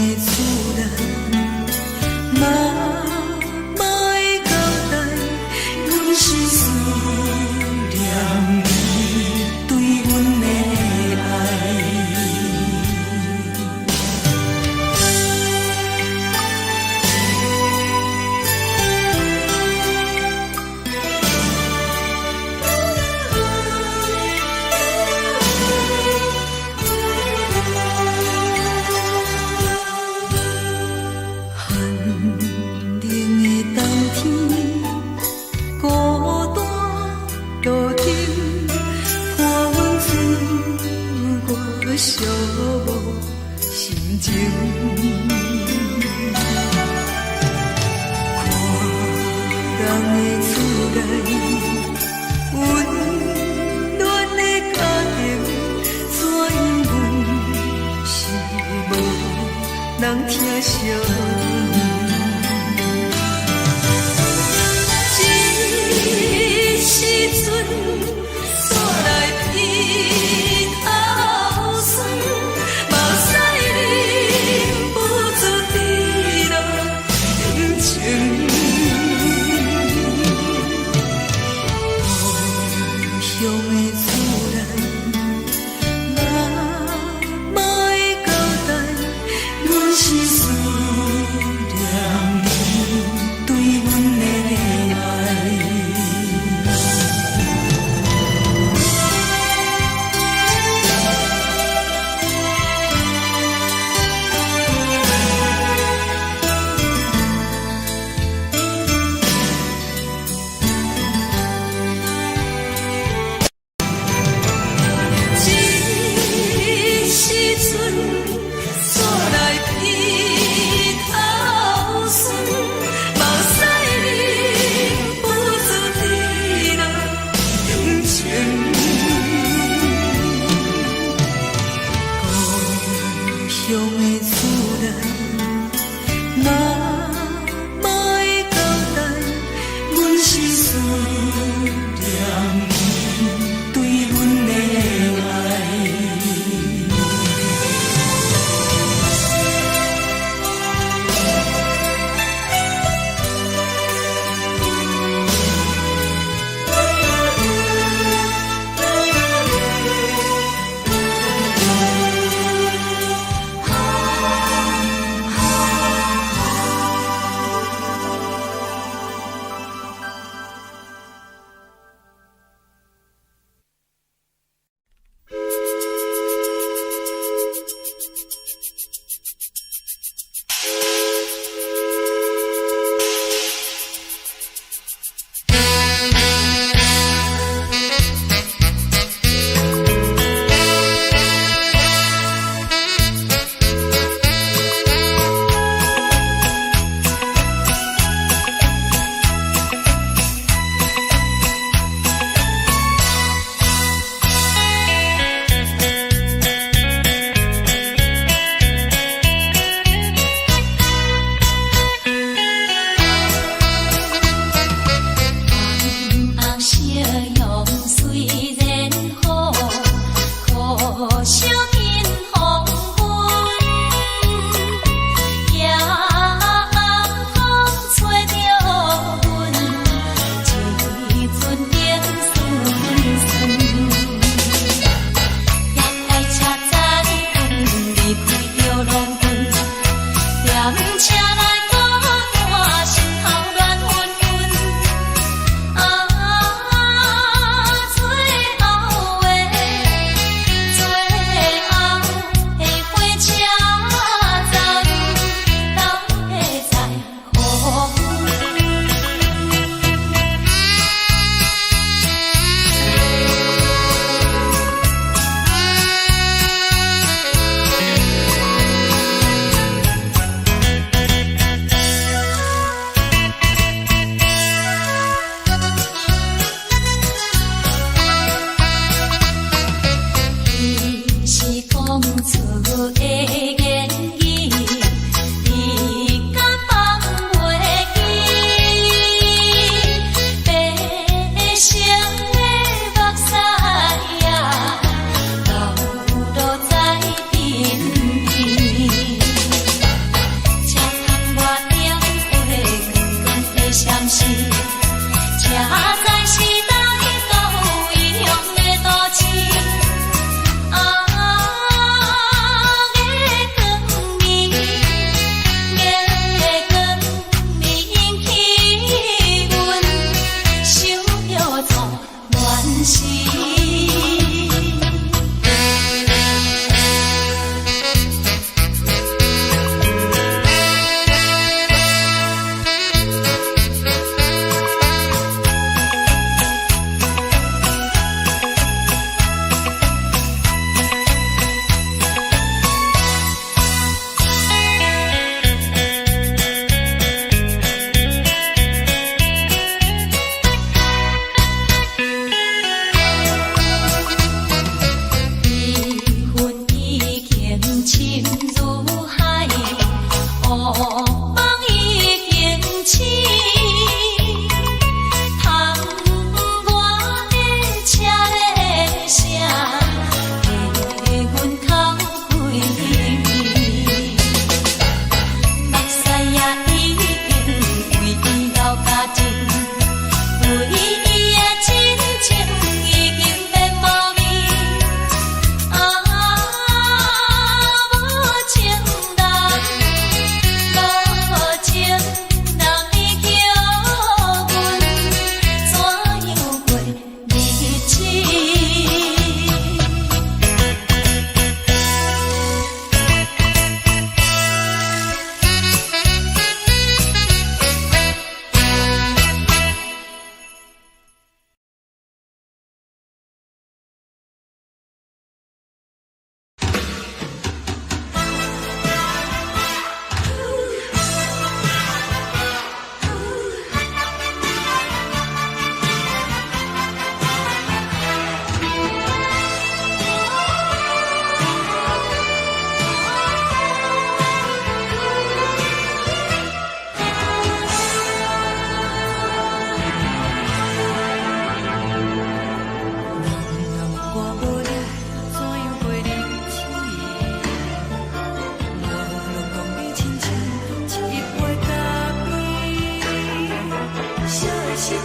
的自然，嘛会交代，阮是思念你对阮的爱。寂寞心情，看人的厝内温暖的家庭，怎因阮是无人疼惜？一时阵煞来鼻头酸，目屎忍不住滴落眼睛。故乡的自然，嘛会交代，阮是思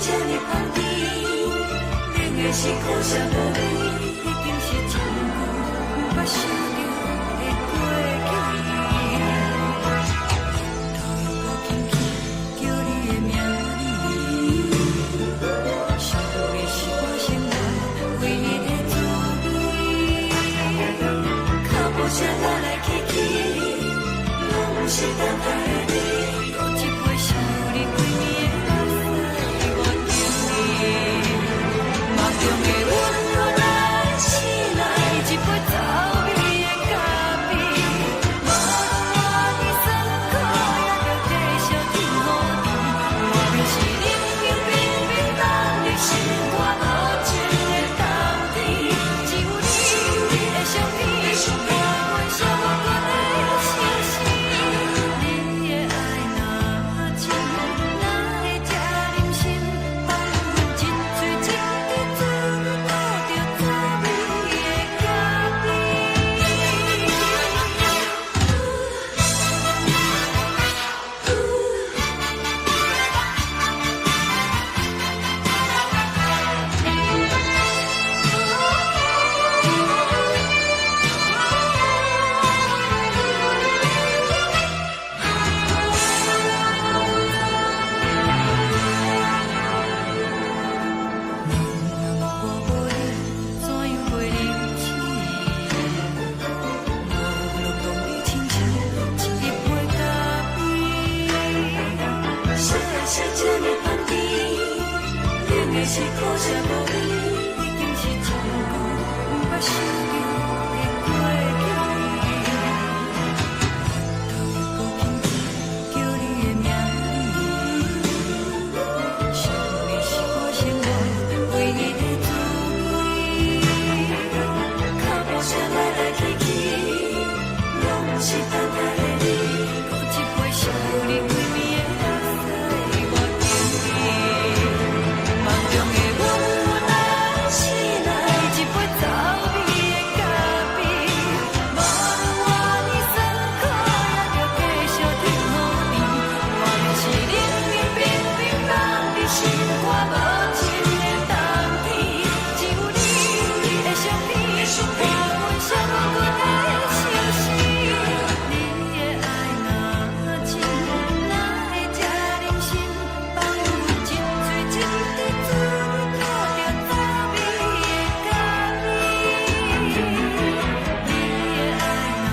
这呢香甜，冷的是苦涩无味，已经是真久毋捌想着的过去。头又搁轻轻叫你的名字，想的是我心内唯一的滋味。脚步声来来去去，拢是等待的你。搁一杯想你几年的目屎，我敬你。梦中的温柔来醒来，一杯走味的咖啡。无论我的酸苦，也着继续甜乎甜。我便是冷冷冰冰当你心肝无情的冬天，只有你的相片，我阮寂寞过的心事。你的爱若真，哪会这忍心放阮一嘴一滴珠，倒着滋味的咖啡。我无你，怎样袂离弃？无路当你亲像一杯咖啡，烧的是这呢香甜，冷的是苦涩无味，已经是真久毋捌想着的过去。头又搁轻轻叫你的名字，想的是我心内唯一的滋味。脚步声来来去去，拢是等待的你。搁一杯想你几暝的目屎，我敬你。梦中的温柔来醒来，一杯走味的咖啡。无论我的酸苦，也着继续甜乎甜。我便是冷冷冰冰放你心肝无情的冬天，只有你的相片，我阮寂寞过的心事。你的爱若真，哪会这忍心放阮一嘴一滴珠，倒着滋味的咖啡。你的爱若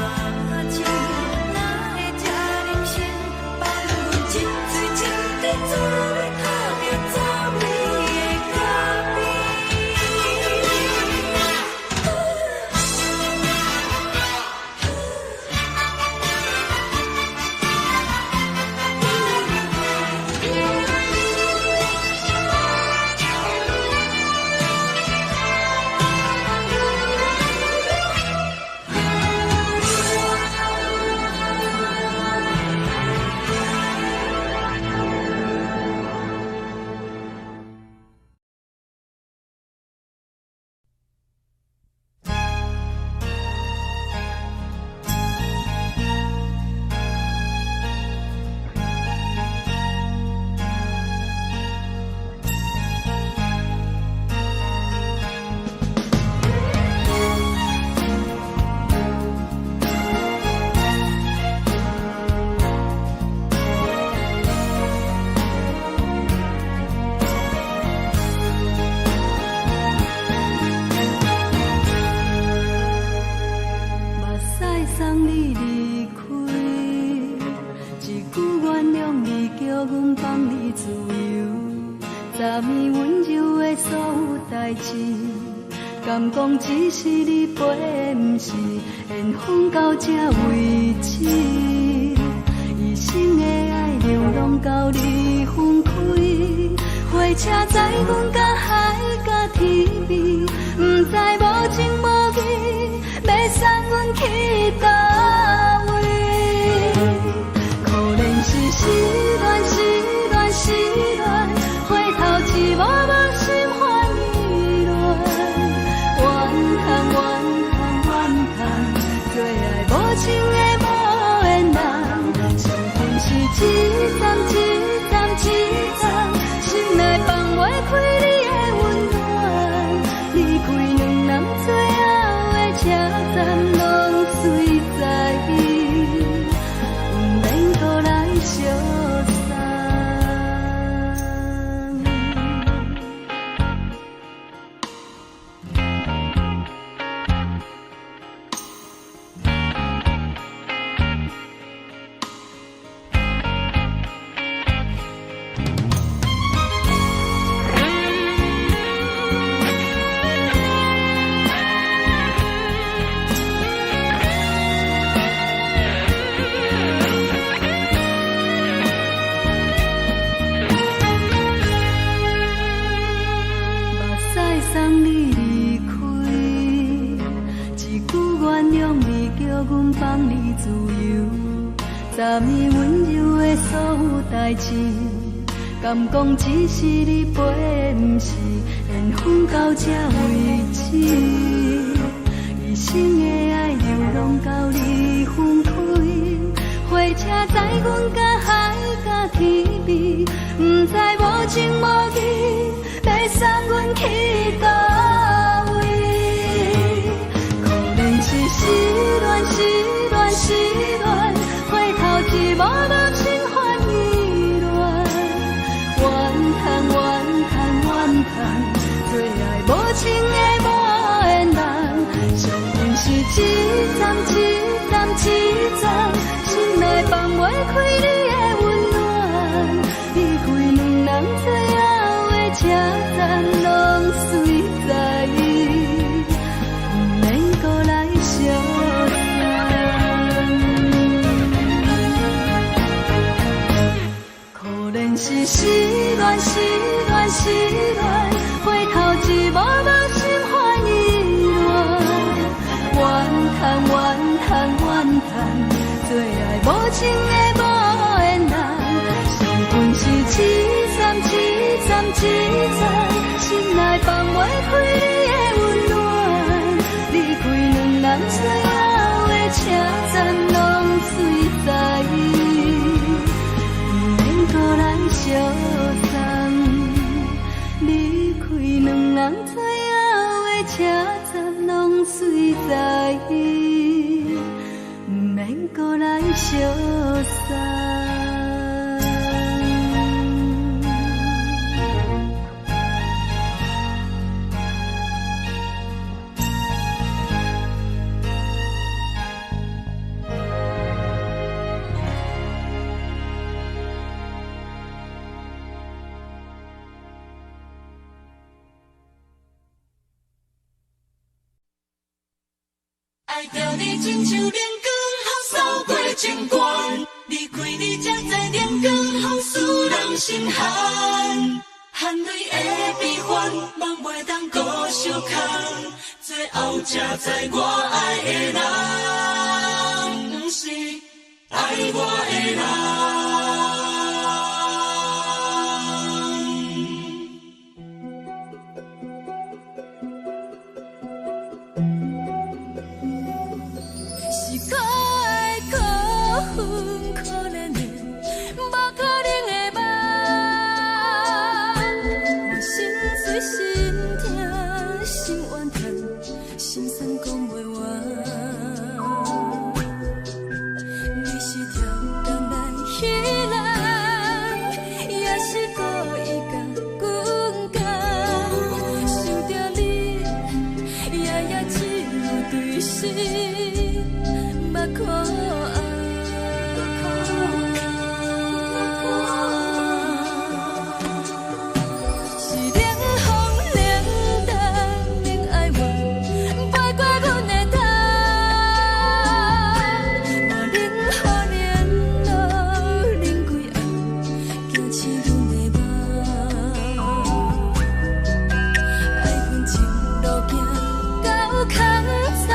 真，哪会这忍心放阮一嘴一滴珠，倒着滋味的咖啡。目屎送你离开，一句原谅你，叫阮放你自由。昨暝温柔的所有代志，敢讲只是你陪，毋是缘分到这为止。一生的爱流浪到你分开，火车载阮甲海甲天边，毋知无情无义，要送阮去倒位？可能是失恋，失恋，失恋，回头一幕幕心烦意乱，怨叹，怨叹，怨叹，最爱无情的无缘人，情分是一站一站一站，心内放袂昨暝温柔的所有代志，敢讲只是你陪，不是缘分到这为止。一生的爱流浪到你分开，火车载阮甲海甲天边，不知无情无义，要送阮去倒位？可能是失恋，失恋，失恋，回头一幕无情换意乱，怨叹，怨叹，怨叹，最爱无情的无缘人，上阮是一站一站一站，心内放袂开你的温暖，离开两人最后的车站，拢随在意，不免搁来相送。可能是失恋，失恋，失恋，回头一幕无心换意乱，怨叹，怨叹，怨叹，最爱无情的无缘人，上阮是一站一站一站，心内放袂开你的温暖，离开两人最后的车站，拢随在意，不免搁来相送。离开两人最后的车站，拢随在意，不免搁来相送。爱着你亲像连光雨扫过情关，离开你才知连光风使人心寒。含泪的悲欢，望袂当搁相牵，最后才知我爱的人，不是爱我的人。是可爱可恨可怜的，无可能的梦。我心碎心痛心怨叹，心酸讲袂完。你是跳工来彼人，也是故意甲阮讲，想着你夜夜只有对视。目看爱，是冷风冷淡冷爱我，飞过阮的头，我忍好忍落忍几暗，惊醒阮的梦，爱恨情路行到空残，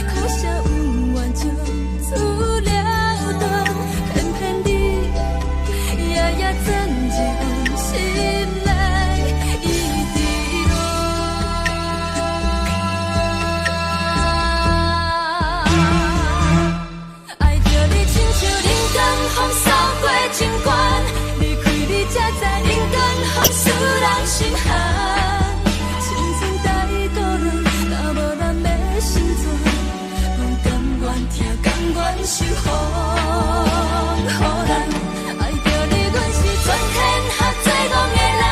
苦涩有怨就出了断，偏偏你夜夜钻入心内，一直乱。爱着你亲像人间风扫过情关，离开你才知人间风使人心寒。青春带倒来，若无咱要心怎？甘愿受风雨人，爱着你，阮是春天下最戆的人。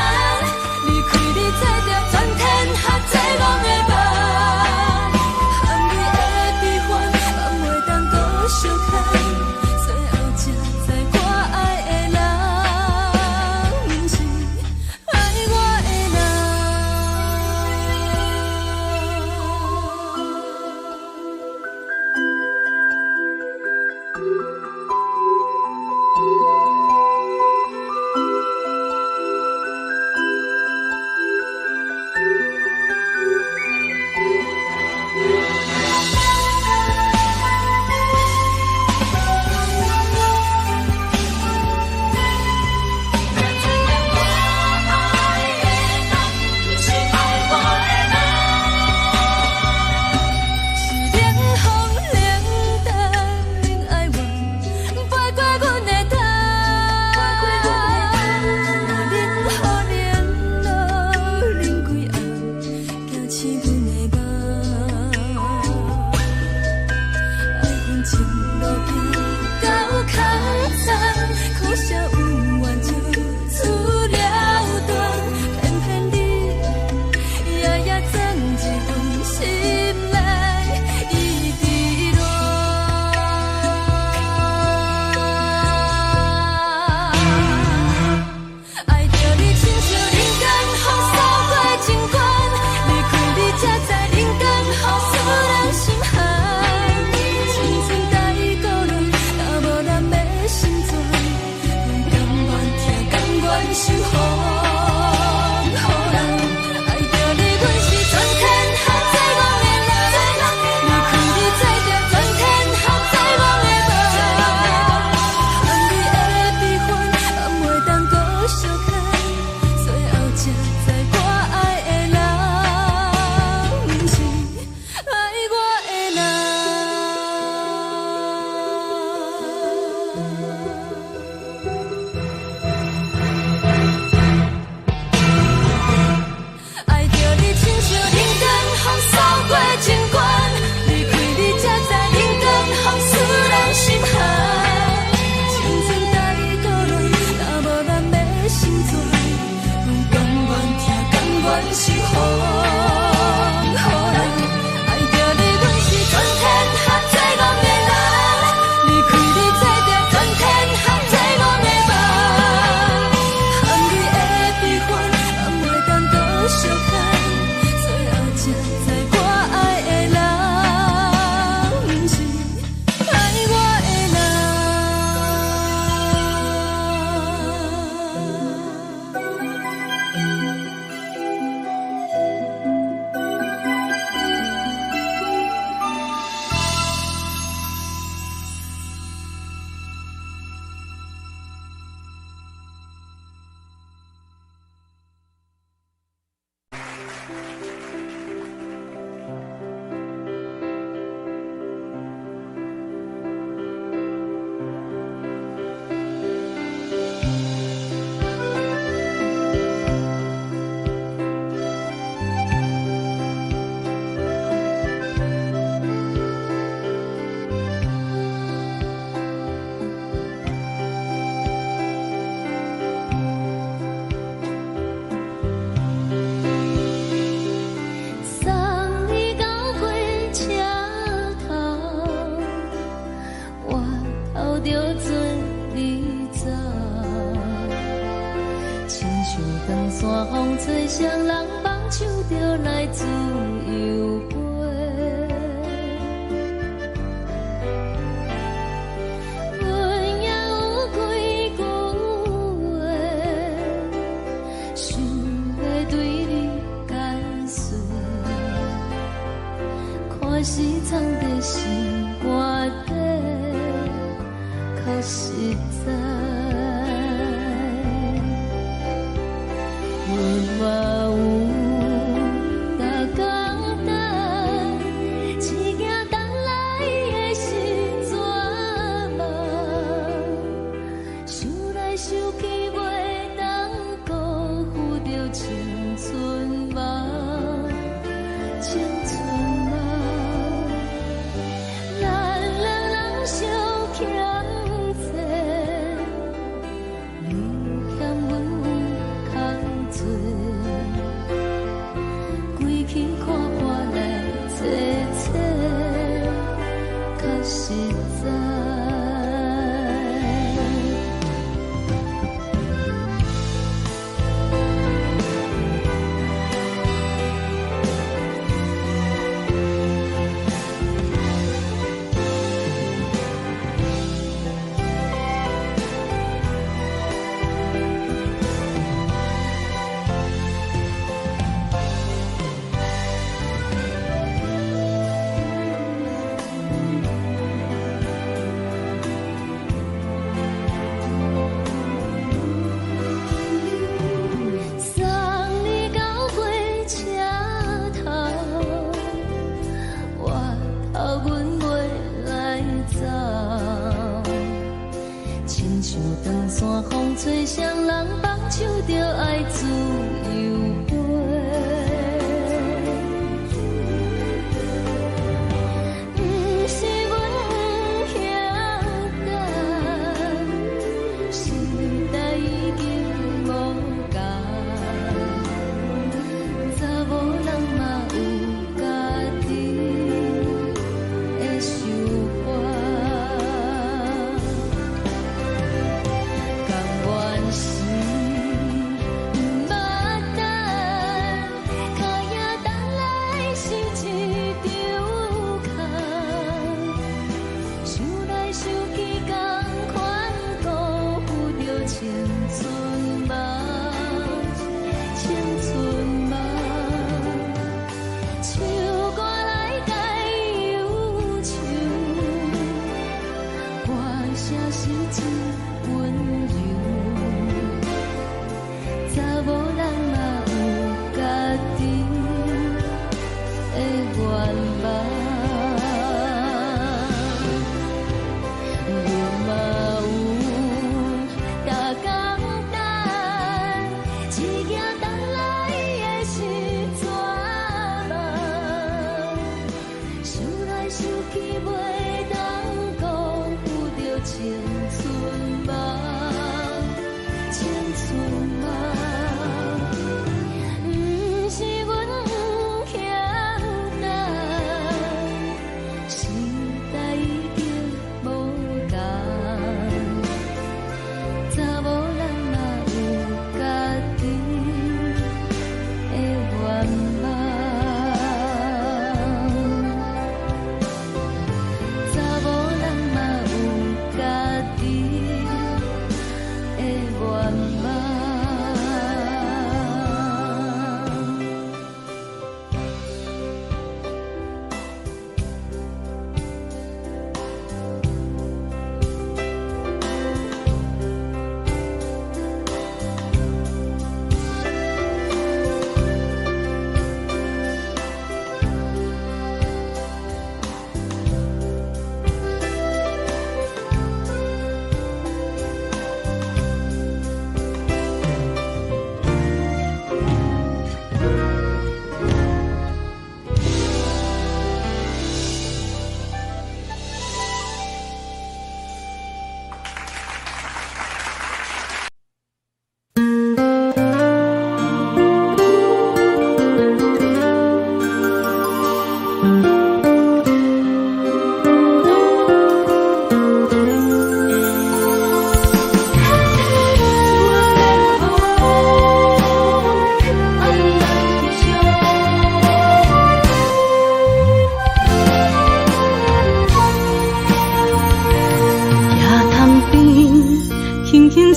阮是风，予人爱着你，阮是全天下最憨的人，离开你做着全天下最憨的梦，含你的悲欢，敢袂当搁相牵，最后才知我爱的人，不是爱我的人。送你到火车头，我头着准你走，亲像长山风吹双人放手着来自由飞。阮也有几句话，想要对你解释。可是藏在心肝底，较实在。阮嘛有大简单，一件等来的心怎梦？想来想去，袂当辜负着青春梦，青春梦。咱人相欠债，你欠阮空做，归去看看来坐坐，较实在。送你到火车头，我头阮袂来走，亲像长山风吹双人放手着爱自由飞。不是阮不晓等，时代已经无共，查某人嘛有家己的想法，甘愿是不捌等。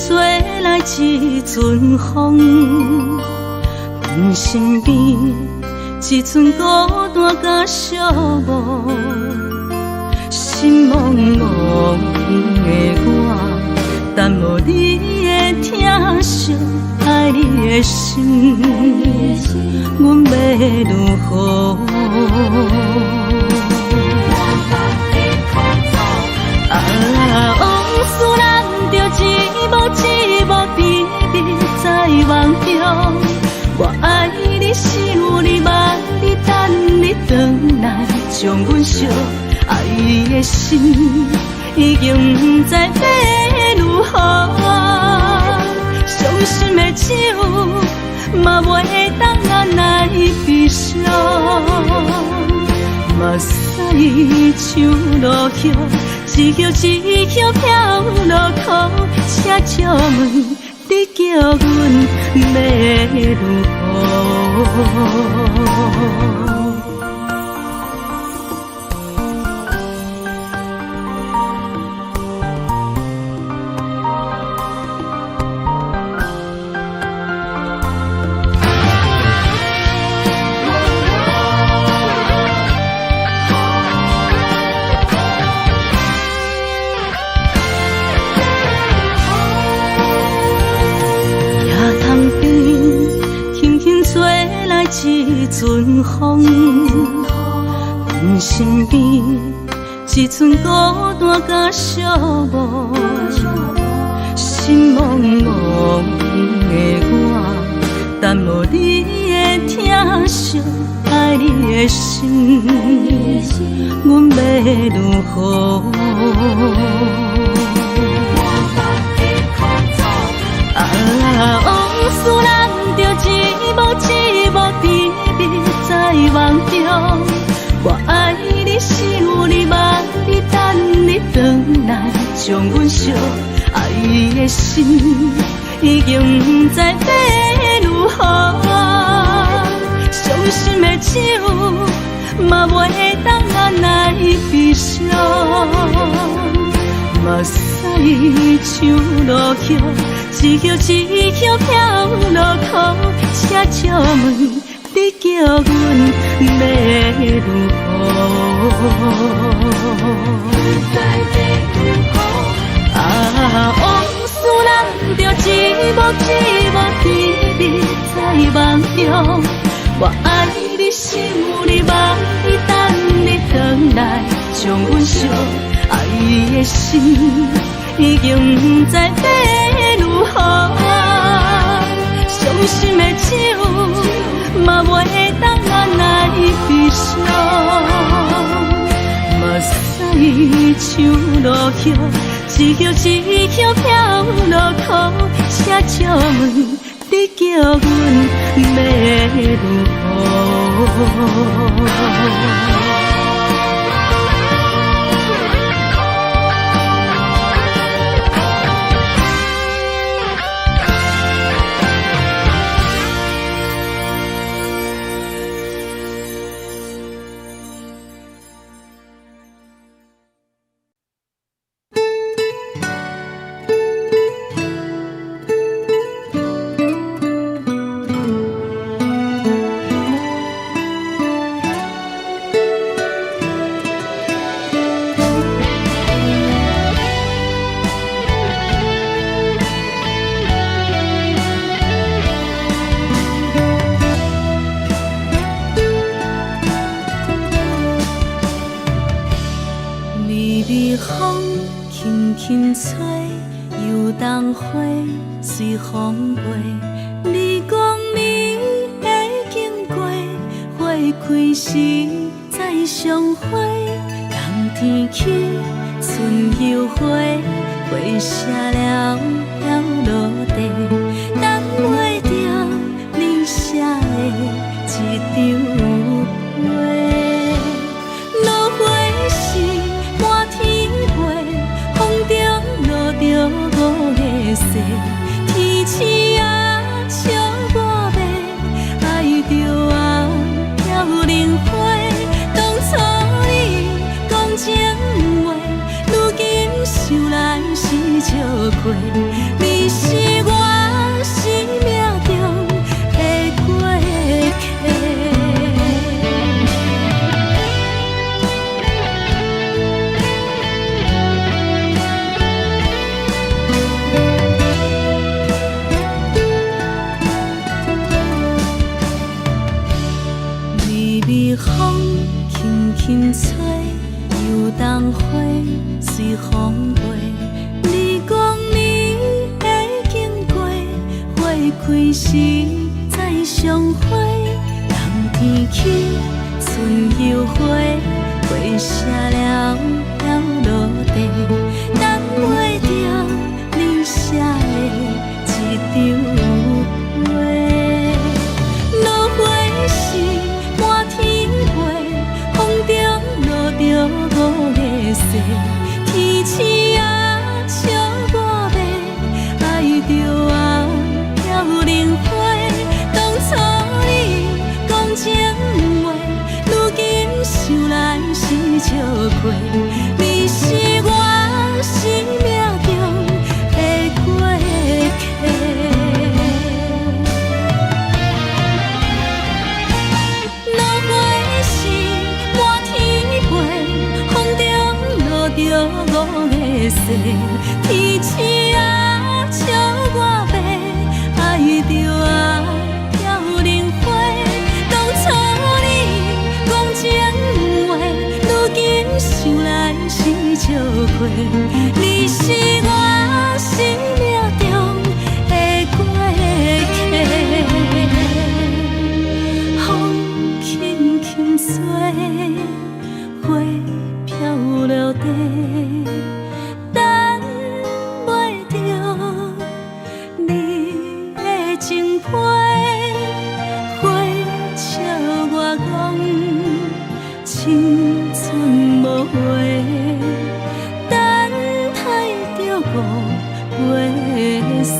吹来一阵风，阮身边一寸孤单甲寂寞，心茫茫的我，等无你的疼惜，爱你的心，阮要如何？往事咱着一幕一幕甜蜜在梦中。我爱你，想你，望你，等你回来，将阮惜爱的心已经不知要如何。伤心的手嘛袂当按来悲伤。目屎像落叶，一叶一叶飘落雨，请借问你叫阮要如何？一阵风，阮身边一寸孤单甲寂寞，心茫茫的我，等无你的疼惜，爱你的心，阮要如何？往事咱着一幕一幕甜蜜在梦中。我爱你，想你，望你，等你回来，将阮惜爱的心已经不知要如何。伤心的手嘛袂当按来悲伤。目屎像落叶，一叶一叶飘落雨，请借问你叫阮要如何？往事咱着一幕一幕甜蜜在梦中。我爱你，想你，望你，等你回来，将阮惜爱的心已经不知要如何。伤心的手嘛袂当按来悲伤。目屎像落叶，一叶一叶飘落雨，请借问你叫阮要如何？风轻轻吹，游动花随风飞。你讲你会经过，花开时再相会。冬天起，春又回，花谢了要落地，等袂着你写的一张画。落花时满天飞，风中落着五个色，天星啊笑我迷，爱着红飘零花。当初你讲情话，如今想来是笑亏。开时再相会，人天起春又花，花谢了了落地，等袂着你写的一张话。落花是满天飞，风中落着五个色，天星啊笑我迷，爱着啊飘零花。当初你讲情话，如今想来是笑亏。你是我生命中的过客。落花是满天飞，风中落着五个色，天星啊笑我迷，爱着啊飘零花。当初你讲情话，如今想来是笑亏。你是我生命中的过客，风轻轻吹，花飘落地，等袂着你的情批。花笑我讲青春无回，等待着五月雪。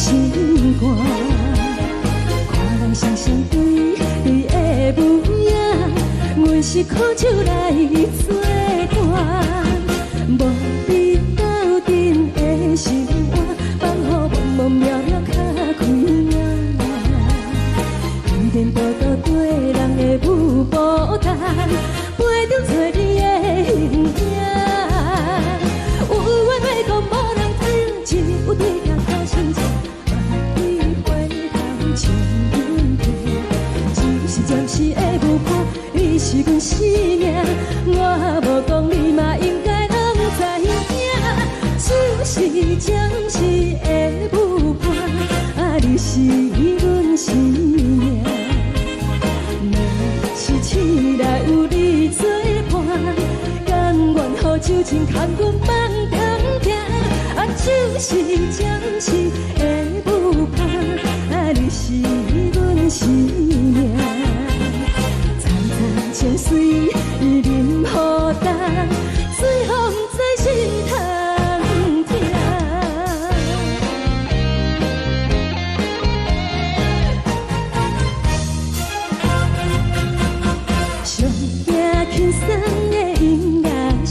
心肝。看人双双对对的模样，阮是苦酒来作伴。无你斗阵的心肝，放予茫茫渺渺较开眼。一颠倒倒对人的舞步单，陪着做你的形影。有话要讲无人听，只有对镜头心情，万里回头将阮听。就是暂时的舞伴，你是阮生命，我无讲你嘛应该拢知影。就是暂时的舞伴，你是阮生命。是醒来有你作伴，甘愿予酒精牵阮梦中行。就是暂时的舞伴，你是阮生命。层层情水任何担，随风在心头听。上惊轻松的音乐声，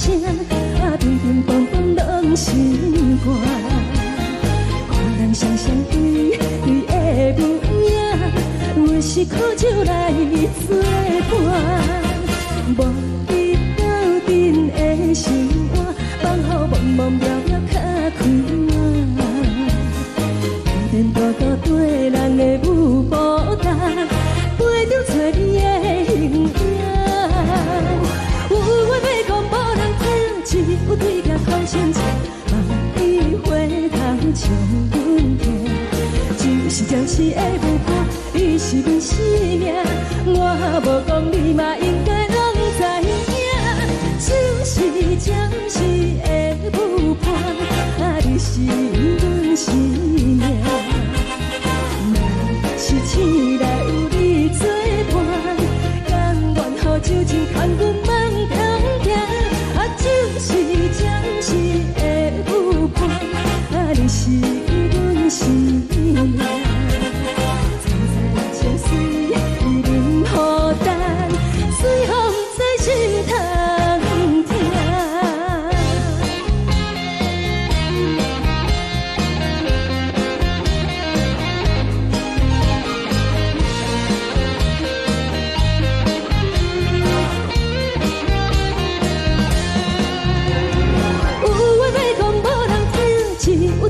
乒乒乓乓拢心肝。看人双双对对的模样，阮是苦酒来作伴。无你斗阵的心肝，放予茫茫渺渺较开眼。一颠倒倒对人的舞步单，陪着做你的形影。有话要讲无人听，只有对镜看心情，望你回头将阮听。就是暂时的舞伴，你是阮生命，我无讲你嘛应该拢知影。就是暂时的舞伴，你是阮生命。若是醒来有你作伴，甘愿予酒精牵阮梦中行。就是暂时的舞伴，你是阮生命。层层情水任何担，随风在心头听。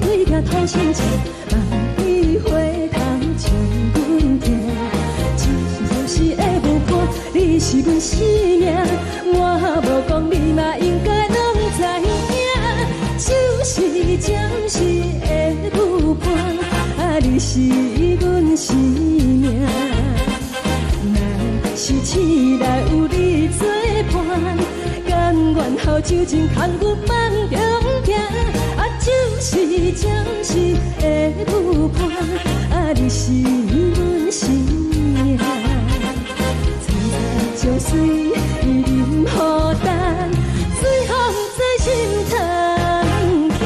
对镜讨心情，望你回头将阮听。就是暂时的舞伴，你是阮生命，我无讲你嘛应该拢知影。就是暂时的舞伴，你是阮生命。若是醒来有你作伴，甘愿予酒精牵阮梦中行。就是暂时的舞伴，你是阮生命。层层情水任何担，随风在心头听。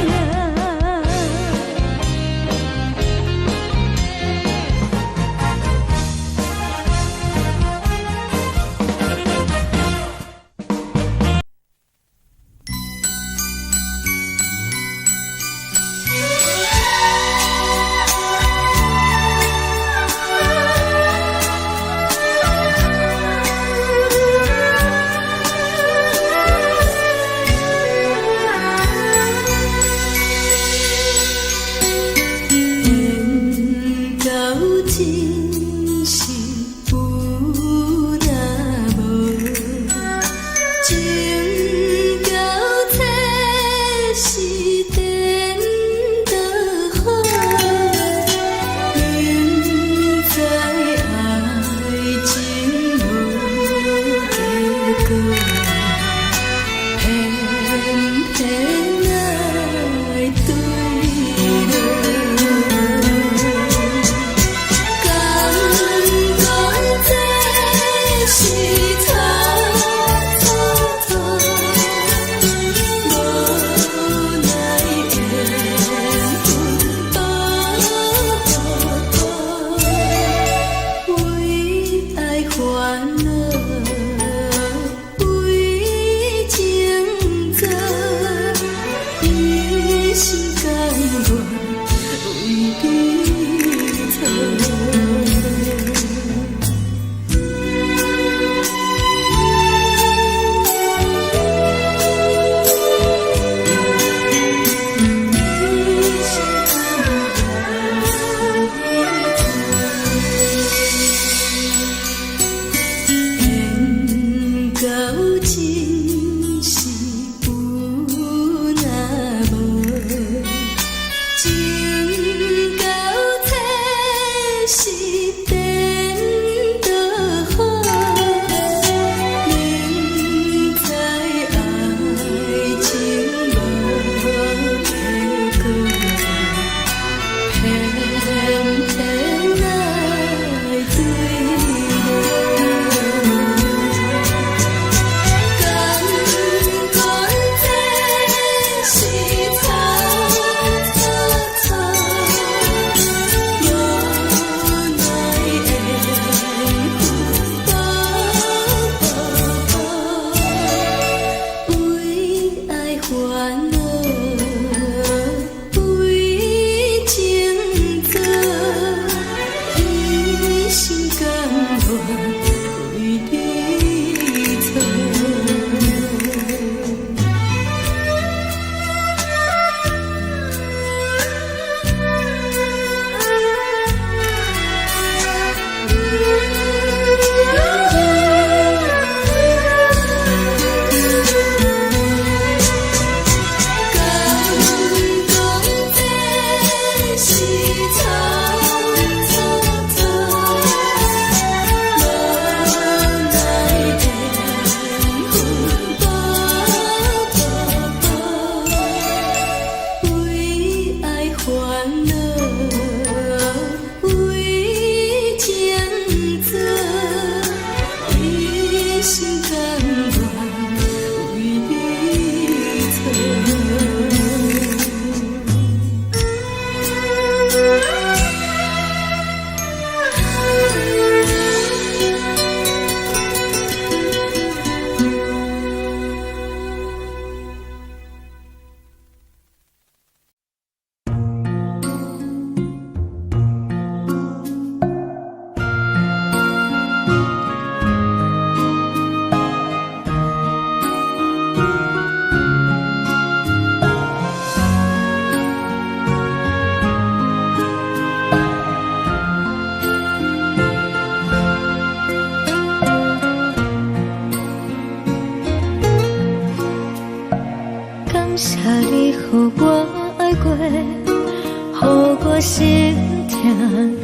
感谢你予我爱过，予我心痛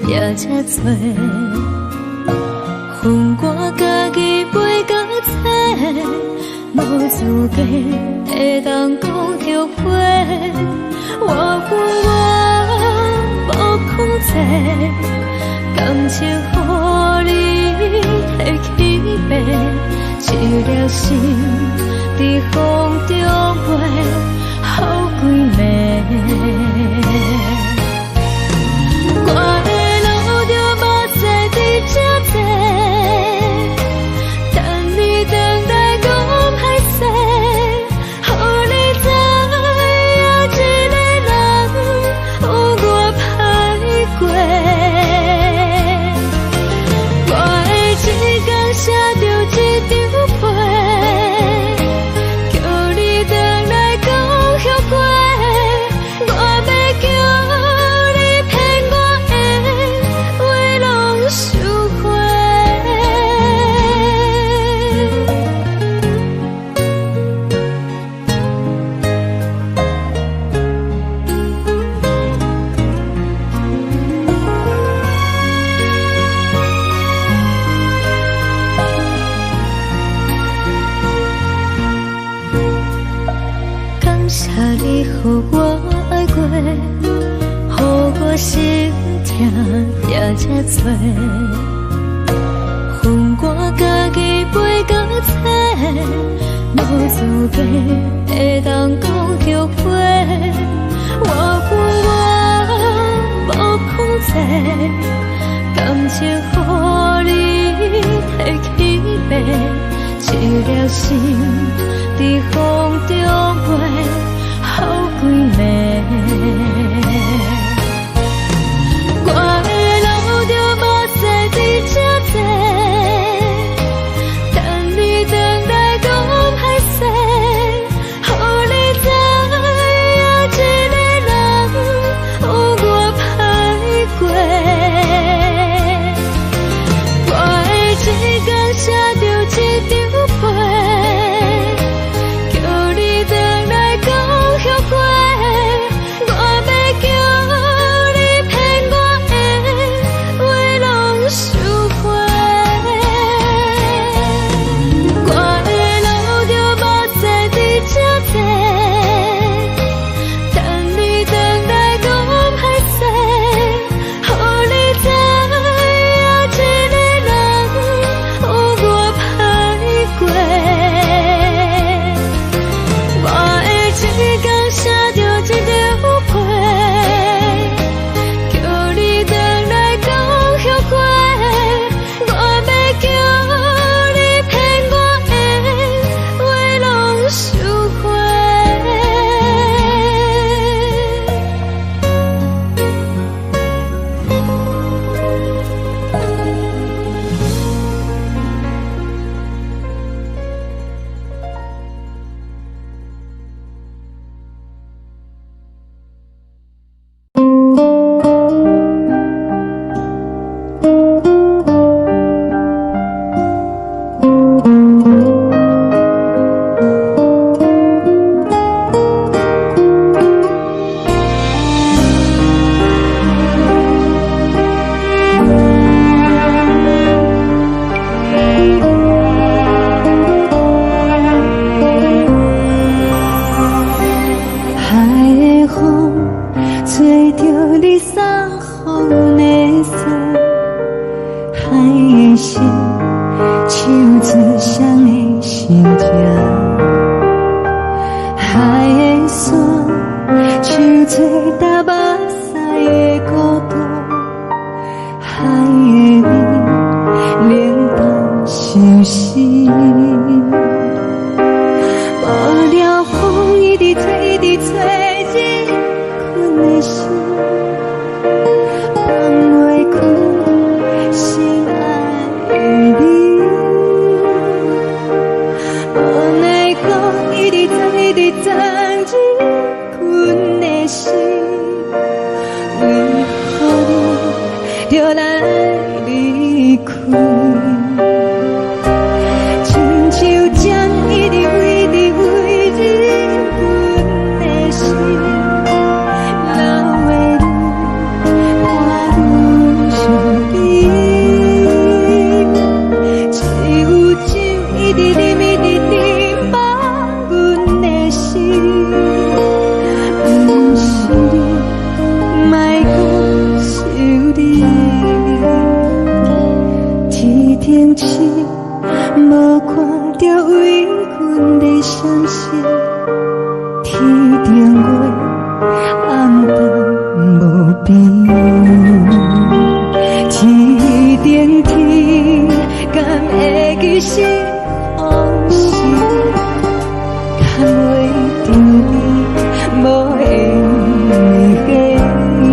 也这多。恨我家己袂到切，无资格会当讲后悔。我恨我无控制，感情予你摕去卖，一粒心在风中飞，好几暝。我的路就无西伫这多，等你回来讲歹势，予你知影一个人有我歹过。我的一天写着一张被，叫你回来讲后悔。我要叫你骗我的话拢收回。感谢你予我爱过，予我心痛也这多。恨我家己袂到切，无资格会当讲后悔。我恨我无控制，感情予你摕去卖，一粒心在风中飞，好几暝。我的路就无西伫这多，等你回来讲歹势，予你知影一个人有我歹过。我的一天写着一张被，叫你回来讲后悔。我要叫你骗我的话拢收回。我的路就无西伫这多，等你回来讲歹势，予你知影一个人有我歹过。我的一天写着一张被，叫你回来讲后悔。我要叫你骗我的话拢收回。海的风吹着你送风的伞，海的心手指双的心痛，海的山手做搭目屎的歌。就来离开。亲像针一直围伫围着阮的心，流的泪伴阮伤悲。只有酒一直啉一直啉饱阮的心，不是你，莫讲想你。天顶星无看到为阮的伤心，天顶月暗淡无边，天顶天敢会记是往事，敢袂着你无缘的你。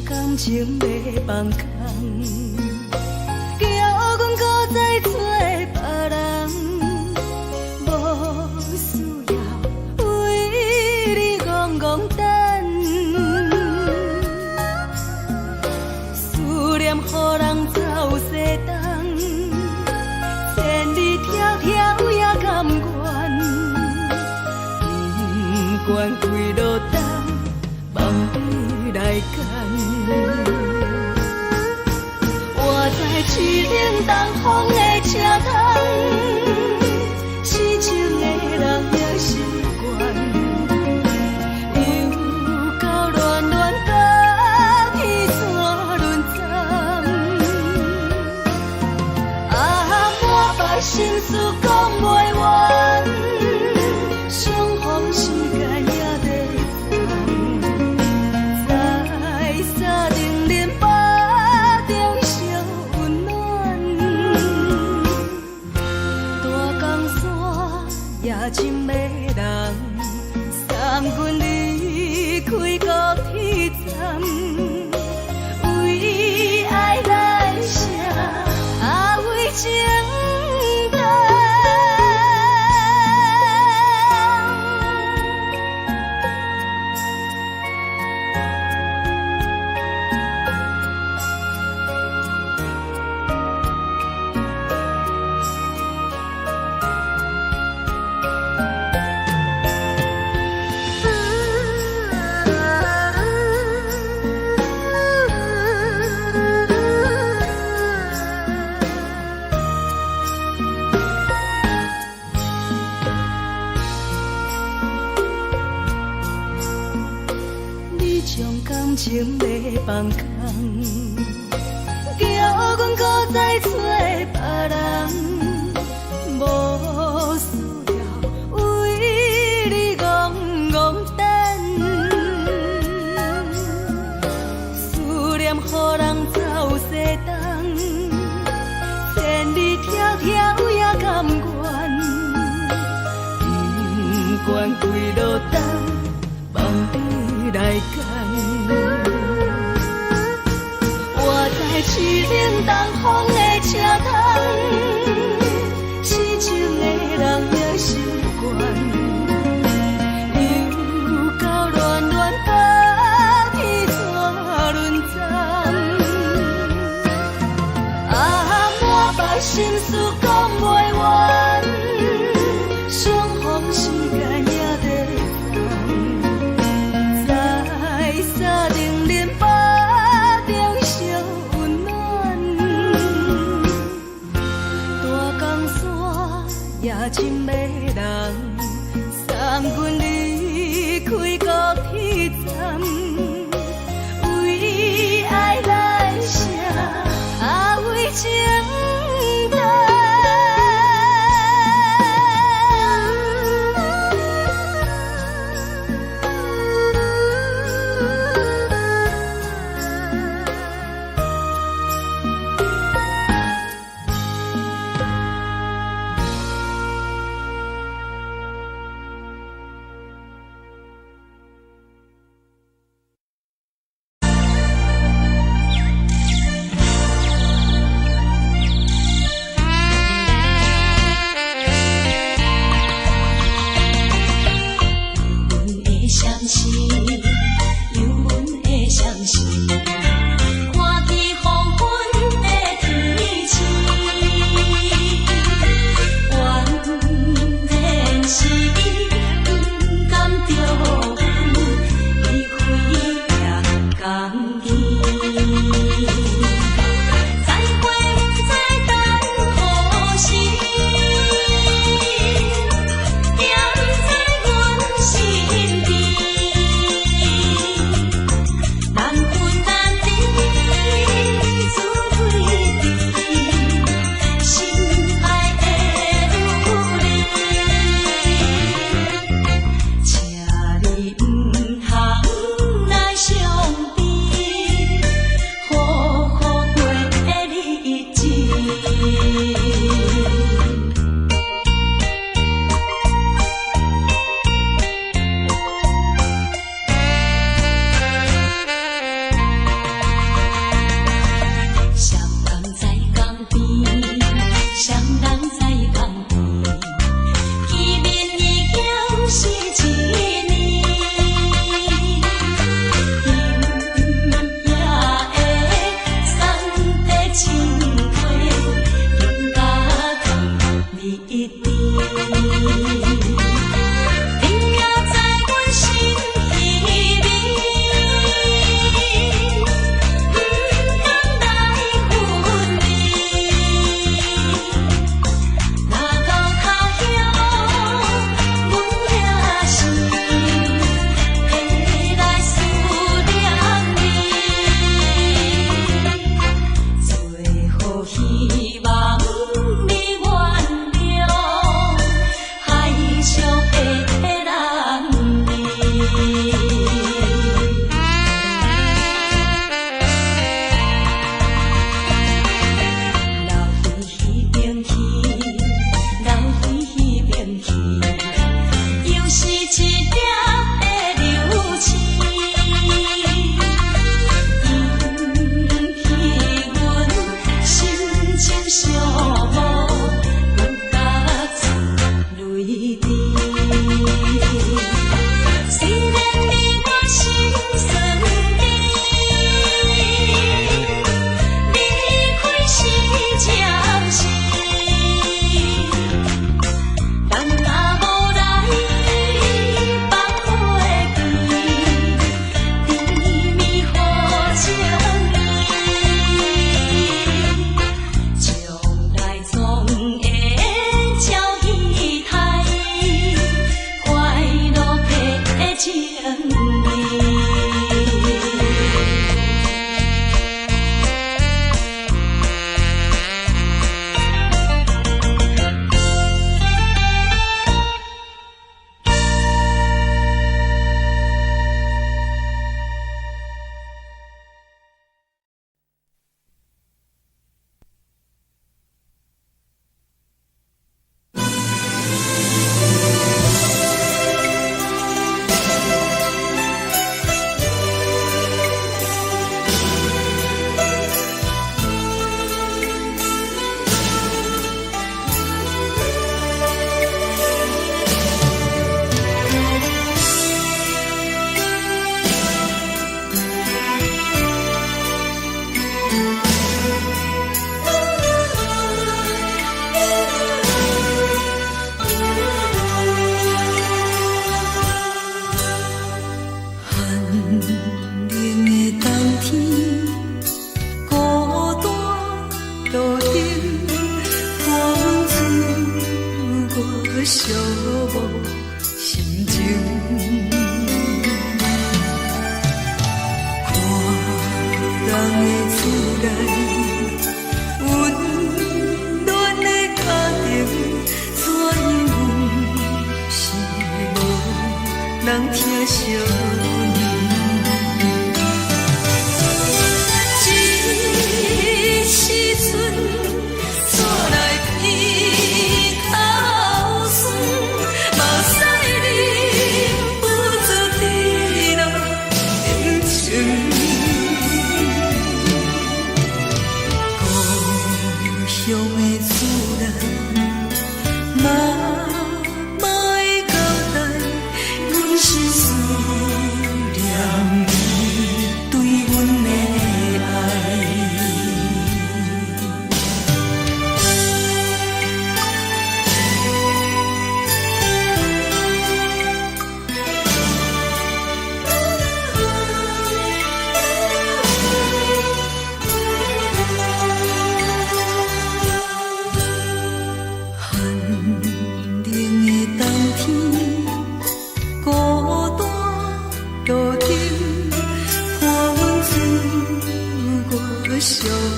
感情要放空，叫阮搁再找别人，无需要为你戆戆等。思念予人走西东，千里迢迢也甘愿，不管几路灯，望你来干。我在市顶东风的车窗，痴情的人也习惯，又到乱乱甲天山轮站。满腹心事讲袂完，相逢时间也在等，在沙丁林巴中相温暖。大江山也深迷人，送阮离开高铁站，为爱来写，为情。情要放空，叫阮搁再找别人，无需要为你戆戆等，思念予人走西东，千里迢迢也甘愿，不管归路东，望你来赶。我在市顶东风的车头，痴情的人也心倦，又到乱乱把天带轮转，满腹心事讲袂完，双方时间也在等，在沙定林巴中相温暖，大江山也深迷人，送阮离开高铁站，为爱来写，为情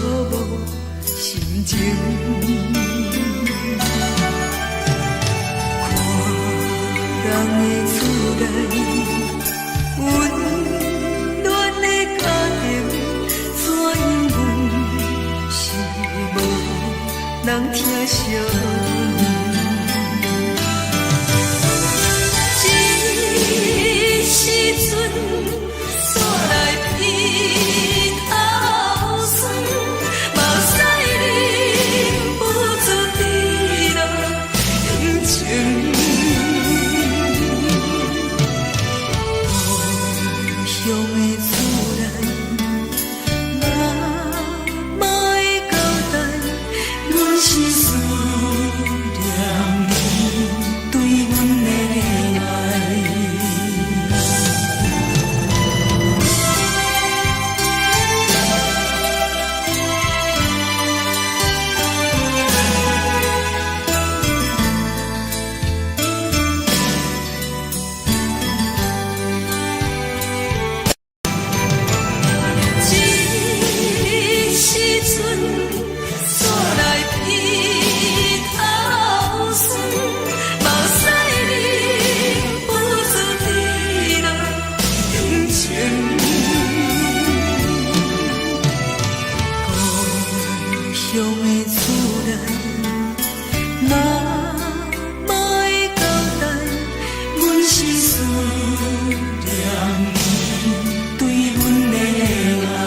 无心情。看人的厝内，温暖的家庭，怎因阮是无人疼惜？时阵煞来鼻头酸，目屎忍不住滴落眼睛。故乡的厝内，哪莫会交代，阮是思念你对阮的爱。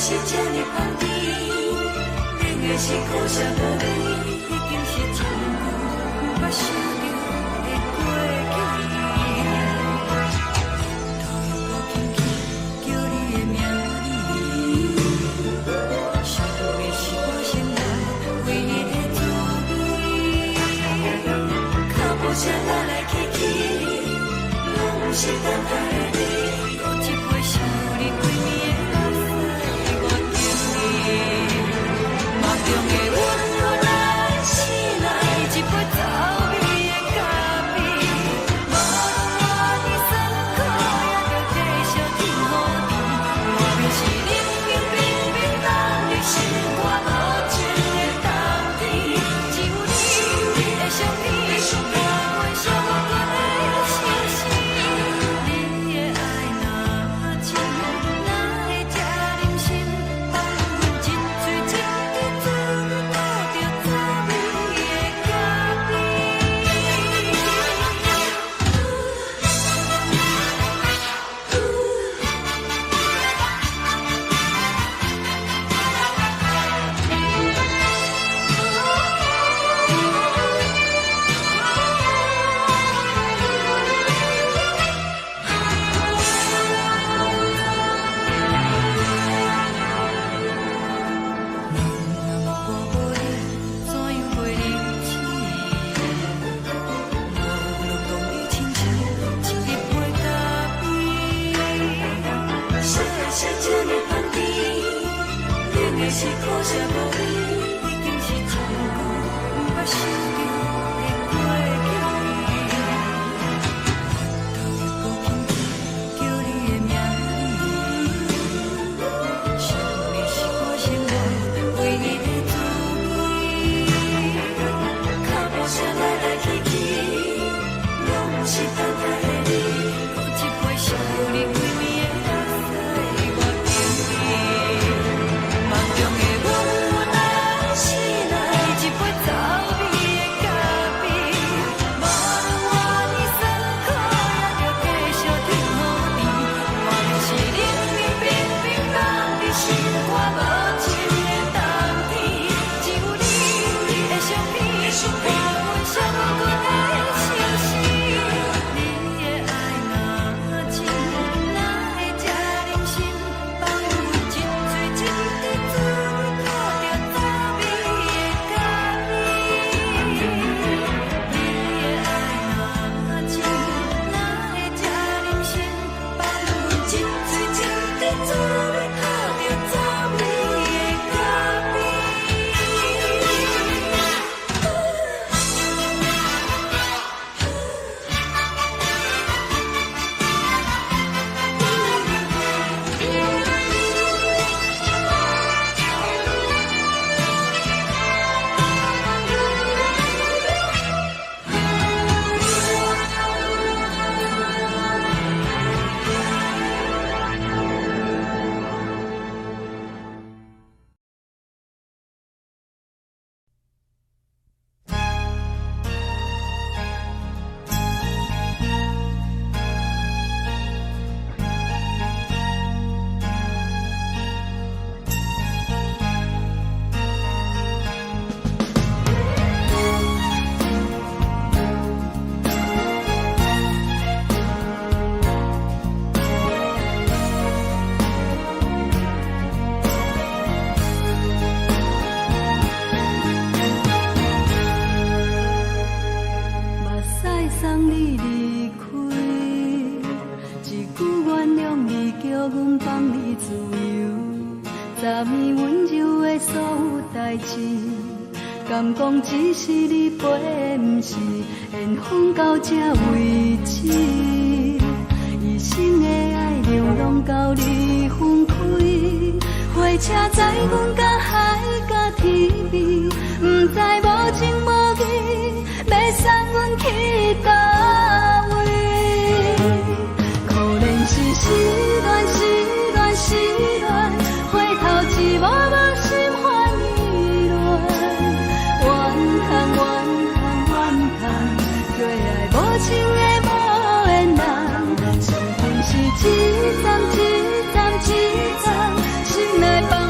是这呢香甜，冷的是苦涩无味，已经是真久捌想着的过去。头又搁轻轻叫你的名字，想的是我心内唯一的滋味。脚步声来来去去，拢是等待的你，搁一杯想你几暝的目屎，我等你。梦中的阮我来醒来，一杯走味的咖啡，无论我的酸苦，也着继续甜予你。外面是冷冰冰冰冷的心肝，无情的冬天，只有你的相片，我袂伤我的心事。你的爱若真，哪会这忍心放阮一嘴一滴滋味，倒着滋味的咖啡。我无你，怎样袂离弃？无路讲你亲像一日杯咖啡，烧的是这呢香甜，冷的是苦涩无味，已经是真久捌想着的过去。头又搁轻轻叫你的名字，想的是我心内唯一的滋味。脚步声来来去去，拢是等待的你，搁一杯想你几暝的目屎，我等你。梦中的阮我来醒来，一杯走味的咖啡，无论我的酸苦，也着继续甜予你。外面是冷冰冰冰冷的心肝，无情的冬天，只有你的相片，我袂伤我的心事。你的爱若真，哪会这忍心放阮一嘴一滴滋味，倒着滋味的咖啡。你的爱若真，哪会这忍心放阮一嘴一滴滋味，倒着滋味的咖啡。目屎送你离开，一句原谅你，叫阮放你自由。昨暝温柔的所有代志，敢讲只是你陪，不是缘分到这为止。一生的爱流浪到你分开，火车载阮到海角天边，不知无情无义，要送阮去倒位？可能是失恋，失恋，失恋，回头一幕幕心欢意乱，怨叹，怨叹，怨叹，对爱无情的无缘人，情分是一站一站一站，心内放。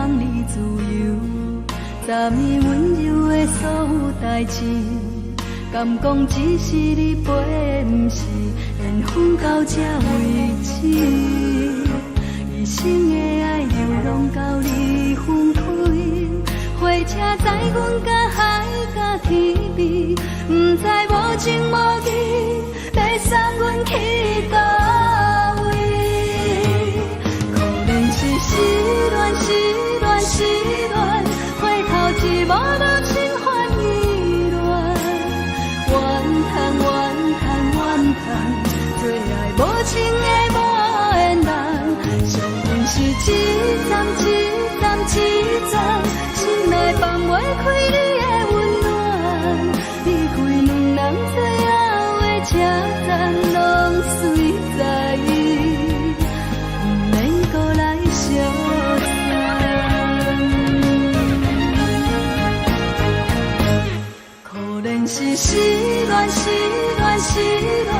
放你自由，昨暝温柔的所有代志，敢讲只是你陪，不是缘分到这为止。一生的爱流浪到你分开，火车载阮甲海甲天边，不知无情无义，要送阮去倒位？可能是失恋，失恋，失恋，回头一幕幕心烦意乱，怨叹，怨叹，怨叹，最爱无情的无缘人，上阮是一站一站一站，心内放袂开你的温暖，离开两人最后的车站，拢随在意，不免搁来相送。可能是失恋，失恋，失恋，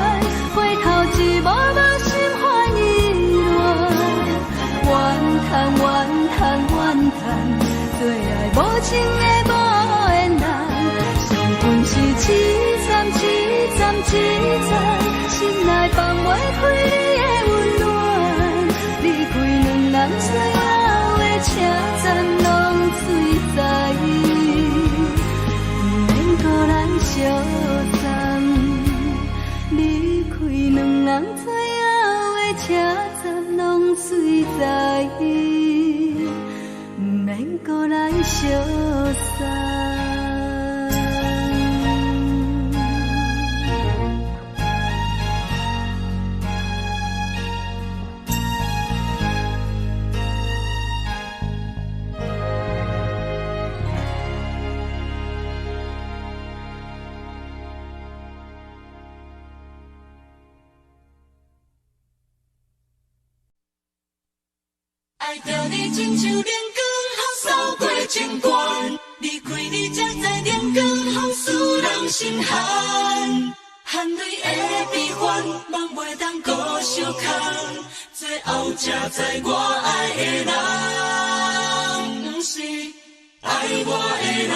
回头一幕幕心烦意乱，怨叹，怨叹，怨叹，最爱无情的无缘人，上阮是一站一站一站，心内放袂开你的温暖，离开两人最后的车站，拢随在意，不免搁来相送。离开两人最后的车站，拢随在意，不免搁来相送。爱着你亲像连光风扫过情关，离开你才知连光风使人心寒。含泪的悲欢，望袂当搁相牵，最后才知我爱的人，不是爱我的人。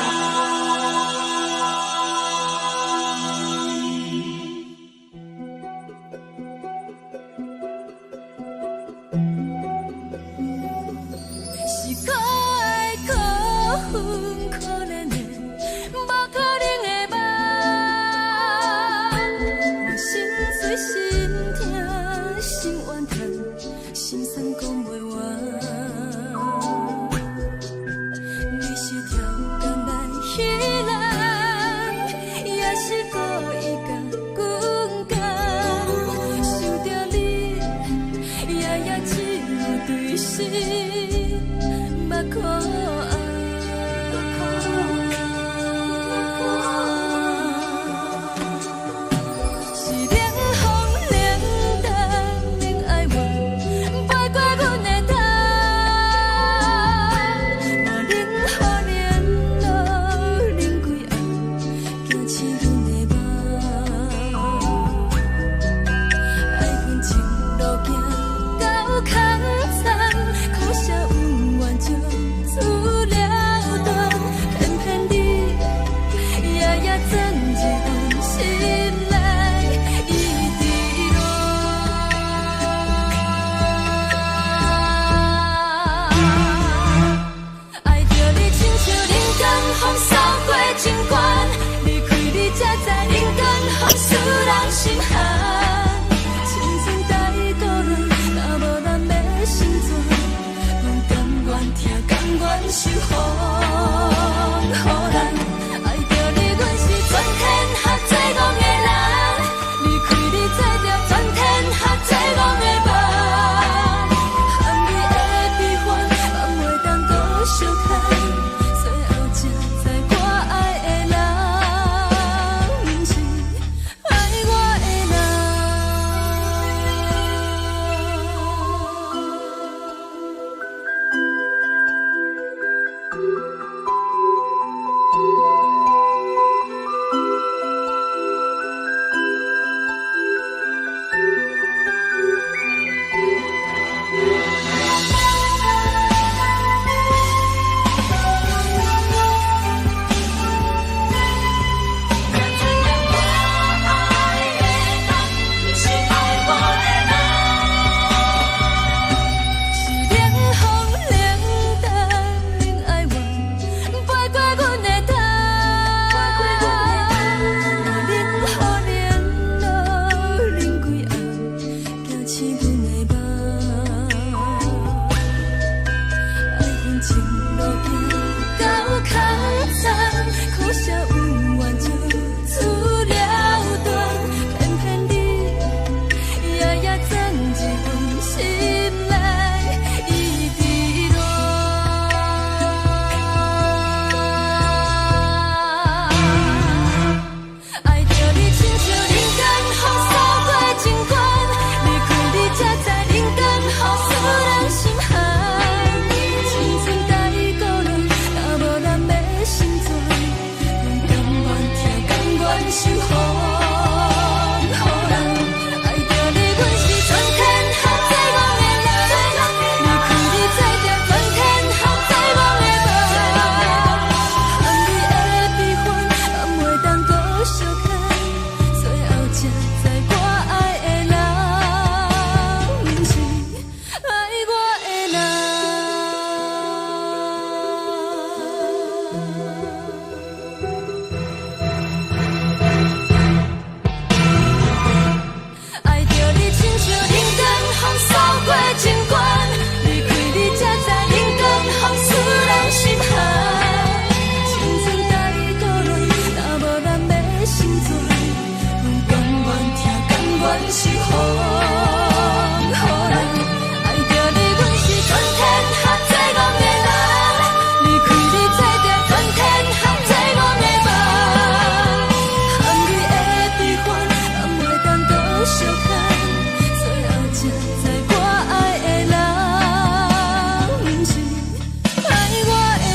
人情路行到较惨，苦涩温婉就出了断，偏偏你夜夜藏一份心内伊伫乱。爱着你亲像人间风扫过情关，离开你才知人间好使人心寒。青春待孤单，若无咱要心酸，阮甘愿听，甘愿受予人。爱着你，阮是全天下最戆的人，离开你才知全天下最戆的梦。含你的悲欢，敢袂当搁相牵，最后才知我爱的人，毋是爱我的人。爱着你亲像人间风扫过情关，离开你才知人间风使人心寒。青春待孤单，若无咱要心酸，阮甘愿听，甘愿受予人。爱着你，阮是全天下最戆的人，离开你才知全天下最戆的梦。含你的悲欢，敢袂当搁相牵，最后才知我爱的人，毋是爱我的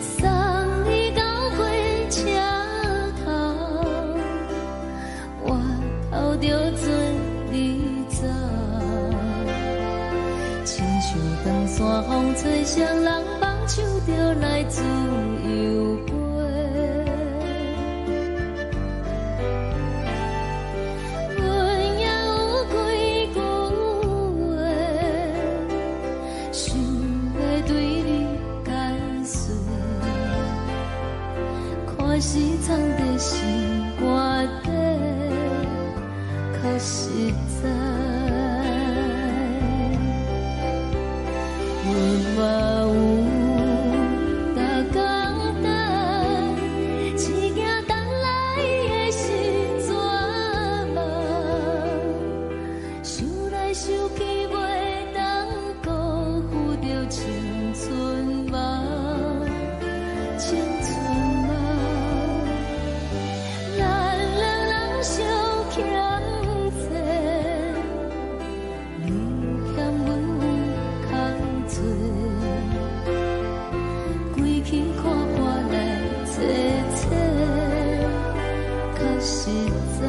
送你到火车头，我头着准你走，亲像长山风吹双人放手着来自由飞。阮也有几句话，想要对你解释，看是藏在心肝底，较实在。阮嘛有大简单，一件等来的心怎梦？想来想去袂当辜负着青春梦，青春梦。咱两人相欠债，你欠阮空罪，归去看破来坐坐，较实在。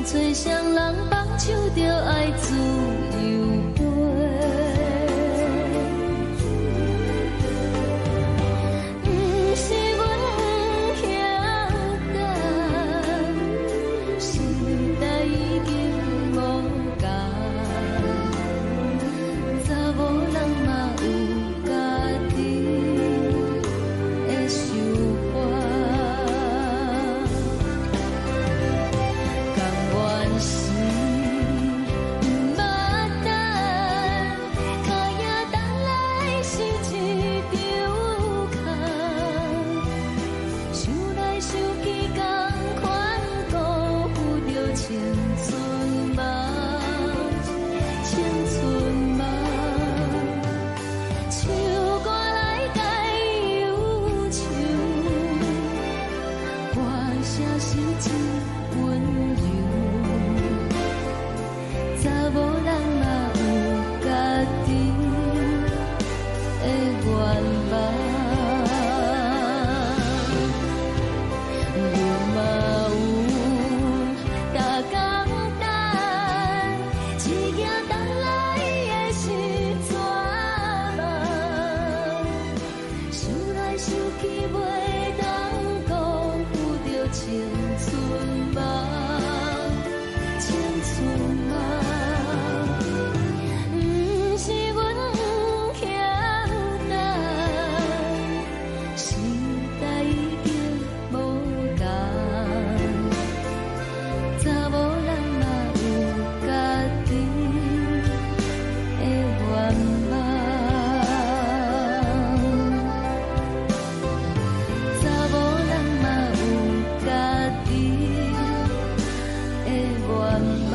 吹双人放手着爱自由飞，不是阮正是真温柔。查某人嘛有家己的愿望，你嘛有大简单，一件等来的是怎么？想来想去袂当讲有着青春梦，青春梦。不是阮欠等，时代已经无同。查某人嘛有家己的愿望，查某人嘛有家己的愿望。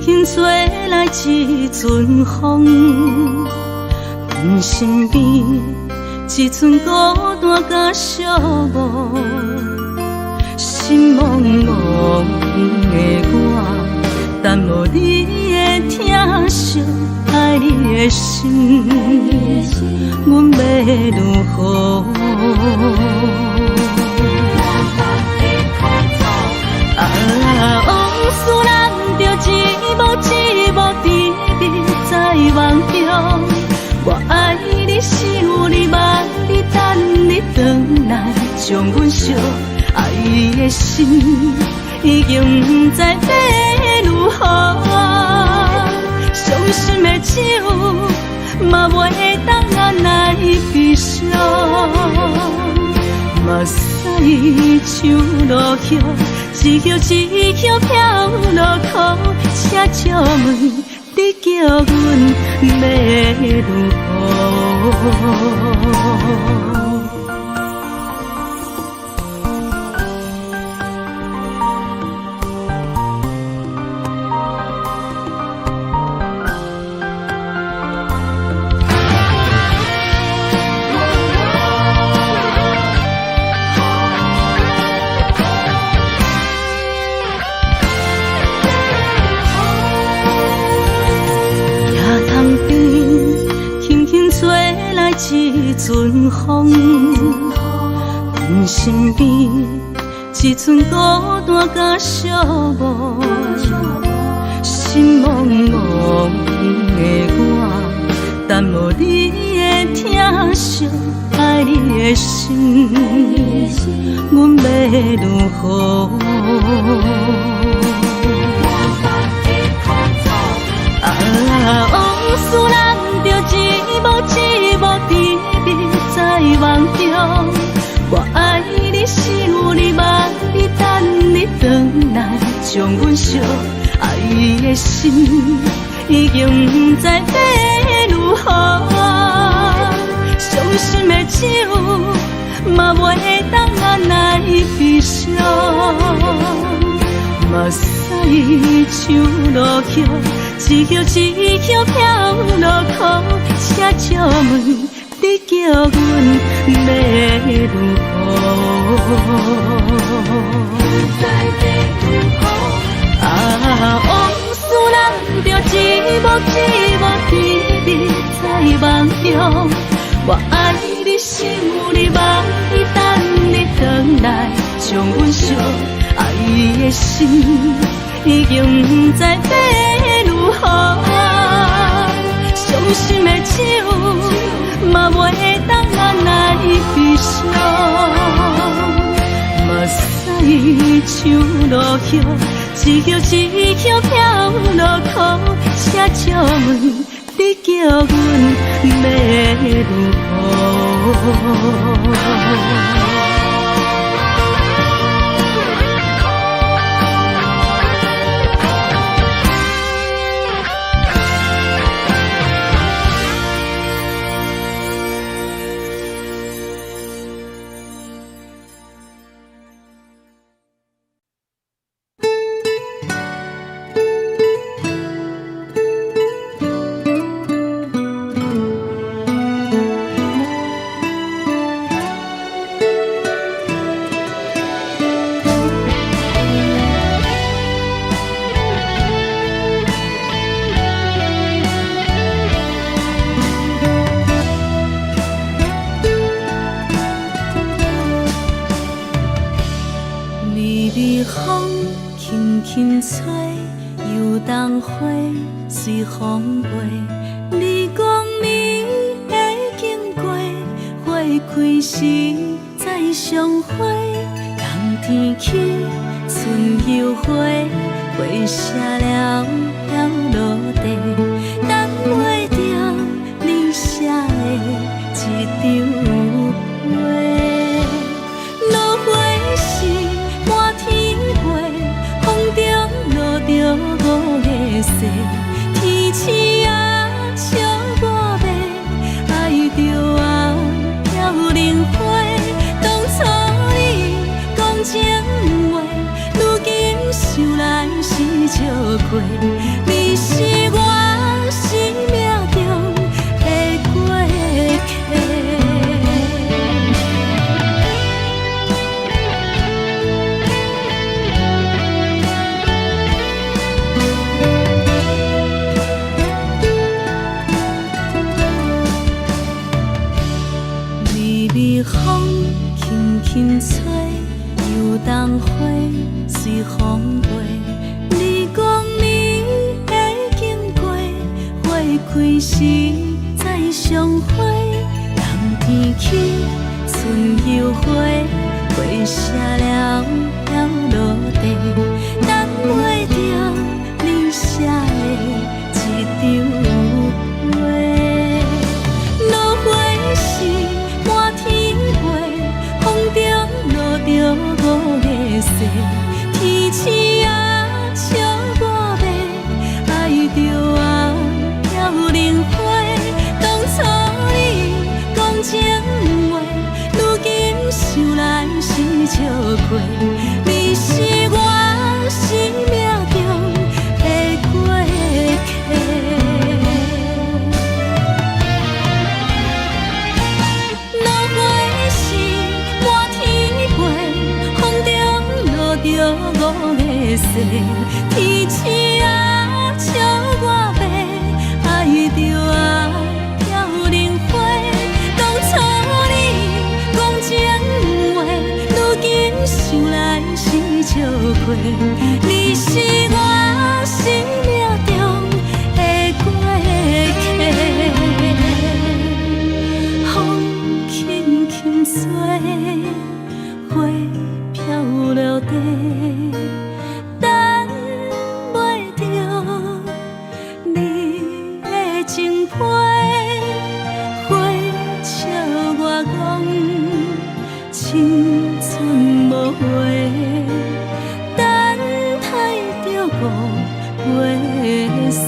轻吹来一阵风，阮身边一寸孤单甲寂寞，心茫茫的我，等无你的疼惜，爱你的心，阮要如何？往事咱着一幕一幕甜蜜在梦中。我爱你，想你，望你，等你回来，将阮惜爱的心已经不知要如何。伤心的手嘛袂当按来悲伤。目屎像落叶，一叶一叶飘落雨，请借问你叫阮要如何？一阵风，阮身边一寸孤单甲寂寞，心茫茫的我，等无你的疼惜，爱你的心，阮要如何？往事咱着一幕一幕甜蜜在梦中。我爱你，想你，望你，等你回来，将阮惜爱的心已经不知要如何。伤心的手嘛袂当按来悲伤。目屎像落叶，一叶一叶飘落雨，请借问你叫阮要如何？不知要如何？寂寞天边在梦中，我爱你想你梦伊等你回来，将阮惜爱你的心已经不知要如何。伤心的酒嘛袂当拿来悲伤，目屎像落叶，一曲一曲飘落雨，车借问你叫阮要如何？随风飞，你讲暝会经过，花开时再相会。冬天起，春又花，花谢了落地，等袂着你写的一张画。落花时满天飞，风中落着五个色。天星啊，笑我袂爱着我飘零花。当初你讲情话，如今想来是笑过。你是我生命中的过客。风轻轻吹，又冬花随风飞。你讲暝会经过，花开时再相会。冬天起，春又花，花谢了落地，等袂着你写的一张画。落花时满天飞，风中落着五个色。天星啊，笑我袂爱着我飘零花。当初你讲情话，如今想来是笑过。你是我生命中的过客。五个色，天星啊，笑我袂爱着我飘零花。当初你讲情话，如今想来是笑过。你是我生命中的过客，风轻轻吹，花飘落地。等袂着你的情批，花笑我讲青春无话，等待着五月雪。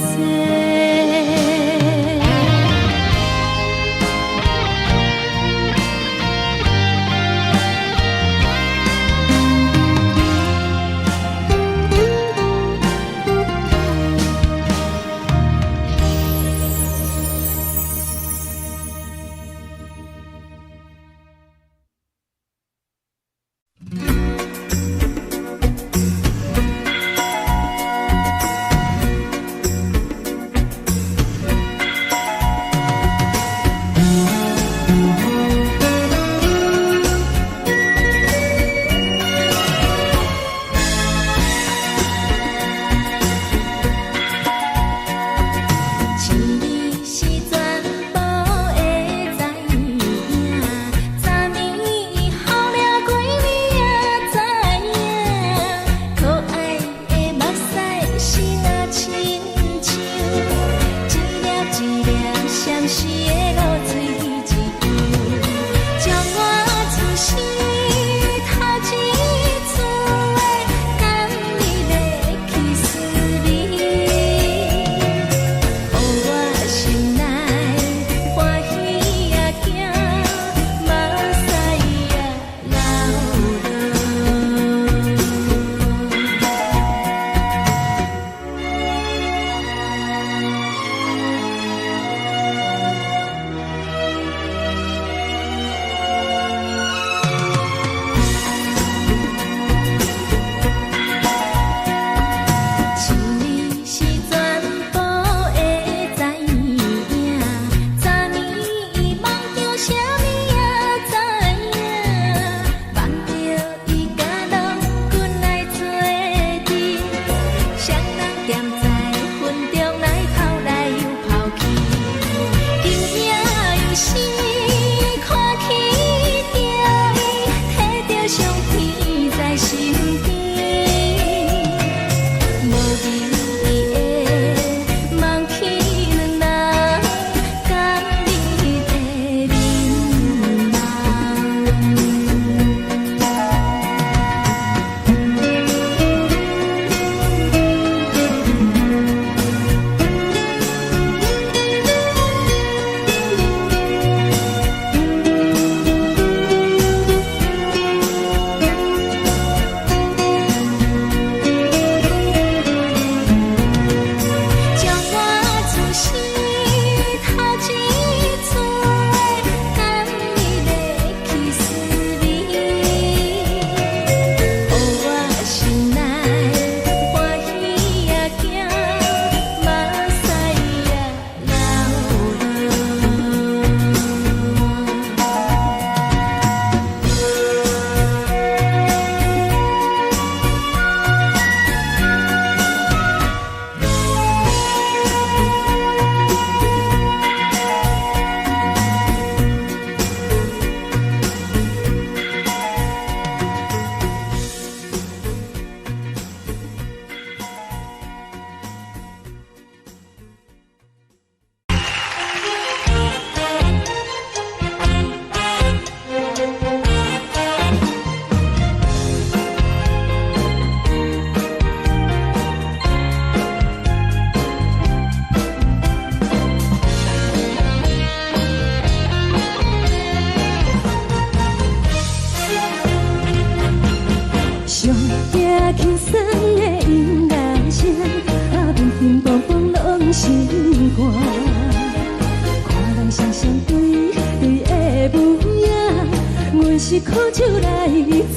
是苦酒来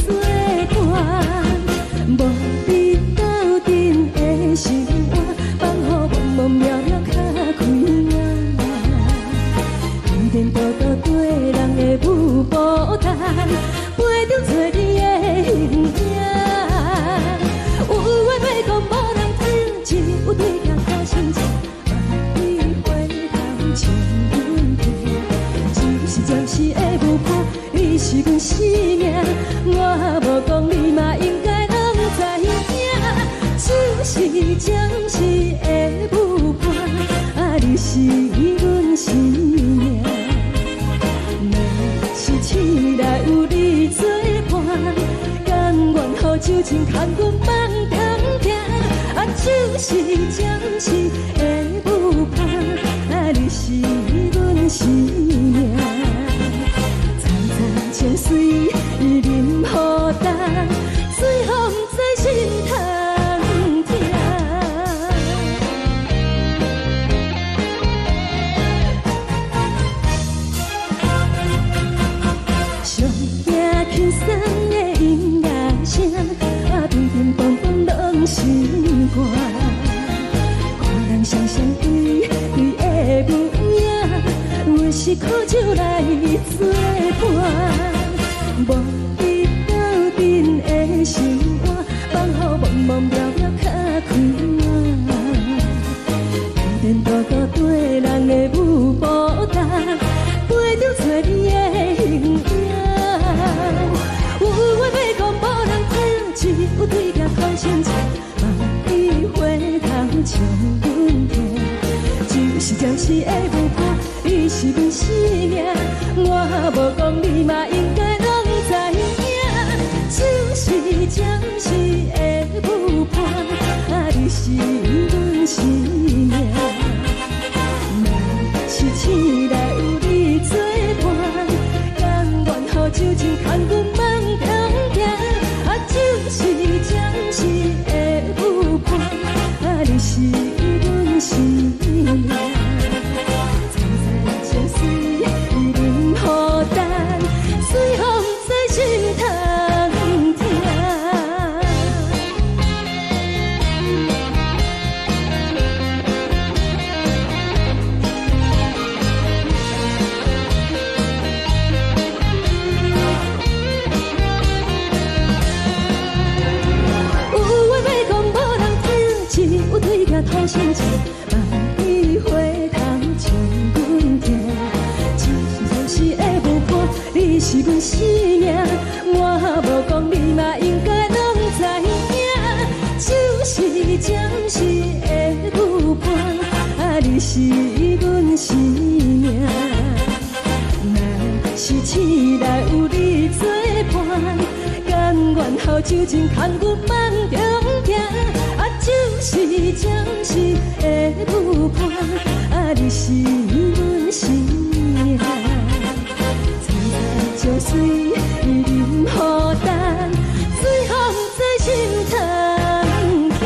作伴，无你斗阵的生活，放予茫茫渺渺较快活。天天道道对人的舞步弹，陪着做你的形影。有话要讲无人听，只有对镜讨心情。万里回头像阮听，只是暂时的舞伴，你是阮生命。我无讲你嘛应该拢知影，就是暂时的舞伴，你是阮生命。醒来有你作伴，甘愿予酒精牵阮放通行，就是暂时的舞伴，你是阮生命。惨惨情水任何担，随风在心头听。上惊轻松的音乐声，乒乒乓乓拢心肝。看人双双对对的舞影，有时苦酒来作伴。无你斗阵的生活，放予茫茫渺渺较快活。天天道道对人的舞步弹，陪着做你的形影。有话要讲无人听，只有对镜看心情。万里回头像阮听，就是暂时的舞伴，你是阮生命。我无讲你嘛应该拢知影，就是暂时的舞伴，你是阮生命。若是醒来有你作伴，甘愿予酒精牵阮放通行，就是暂时的舞伴，你是阮生命。惨惨情水任何担，随风在心头听。有对镜讨心情，万里回头像阮听，只是暂时的舞伴，你是阮生命。我无讲你嘛应该拢知影，就是暂时的舞伴，你是阮生命。若是醒来有你作伴，甘愿予酒精牵阮放中行。就是暂时的舞伴，你是阮生命。惨惨情水任何担，随风在心头听。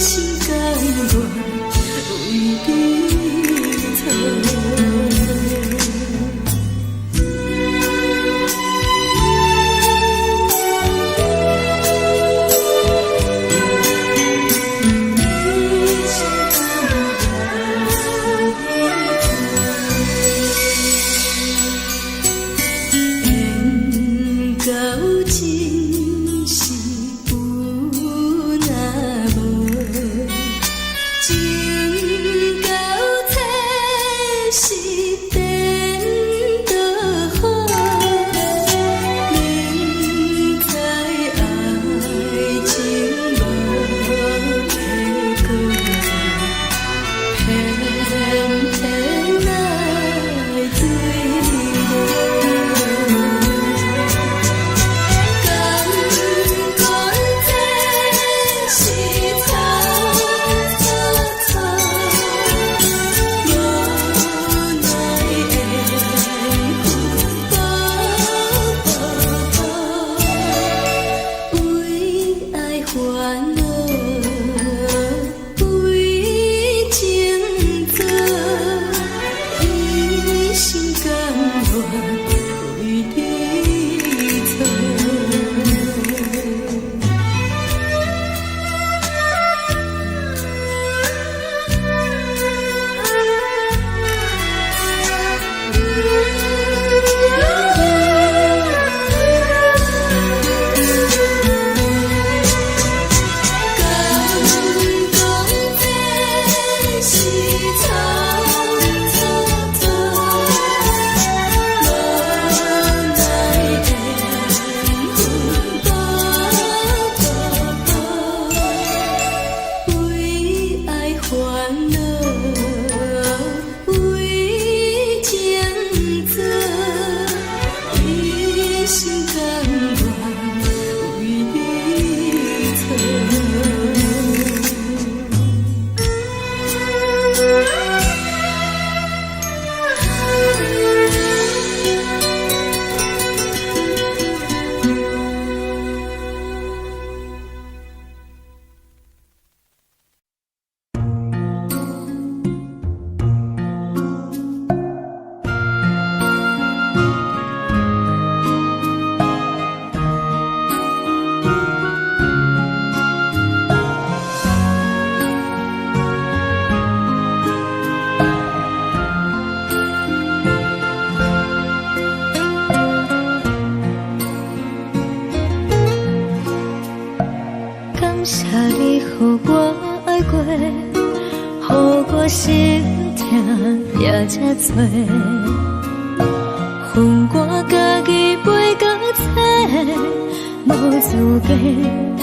心甘愿为你错。心痛也这多，恨我家己袂到切，无资格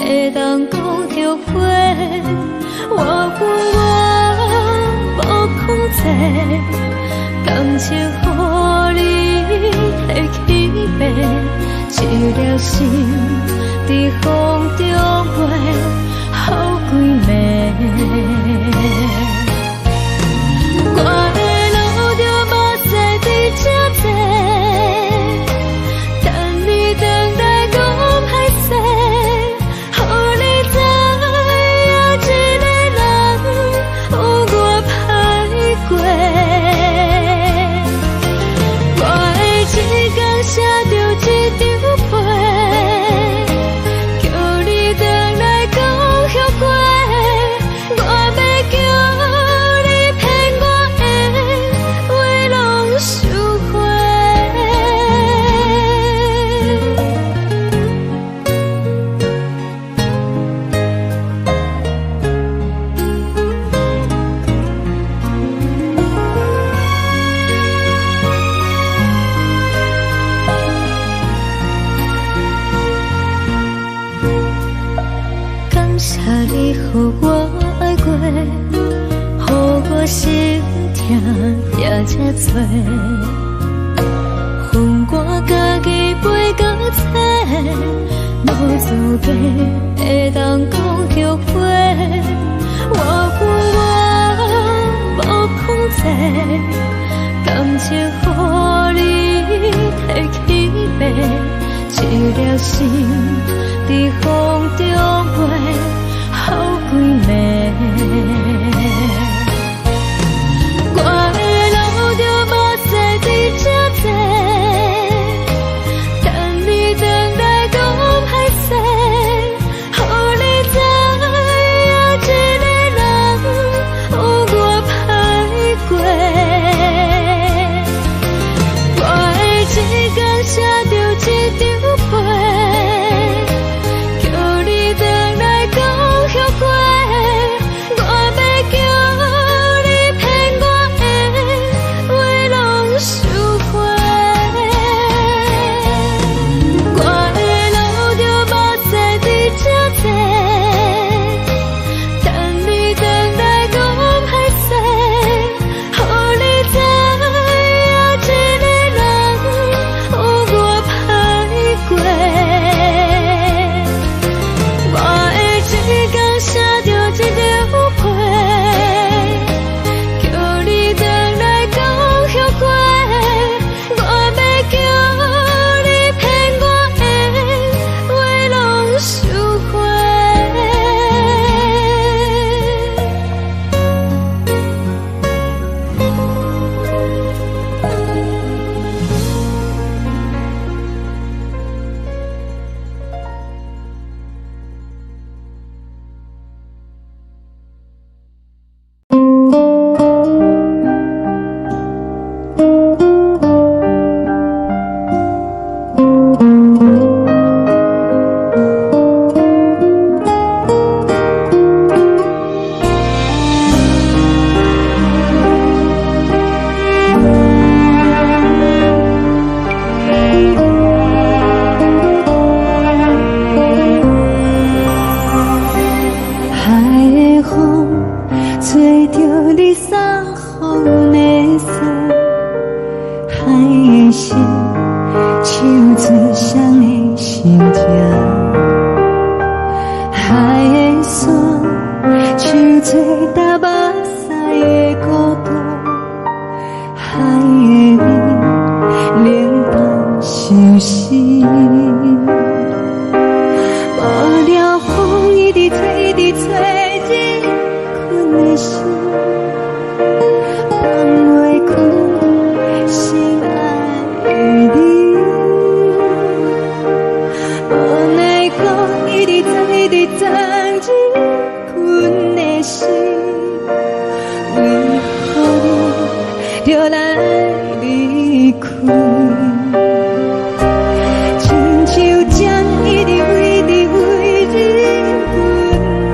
会当讲后悔。我恨我无控制，感情予你提起白，一粒心伫风中飞，好几暝。我的路着目屎伫这多，等你回来讲歹势，予你知影一个人有我歹过。我的一天写着一张被，叫你回来讲后悔。我要叫你予我爱过，予我心痛也这多，恨我家己袂到切，无资格会当讲后悔。我恨我无控制，感情予你提起白，一粒心伫风中飞。好几暝。着你送予的伞，海的心，手指双的心情，海的山，手做搭目屎的孤独，海的味，冷淡伤心。无聊风一直吹，一直吹，日困的心，放袂开心爱的你。无奈何一直等，一直等，日困的心，为何你就来离开？亲像针一直为，一直为，日困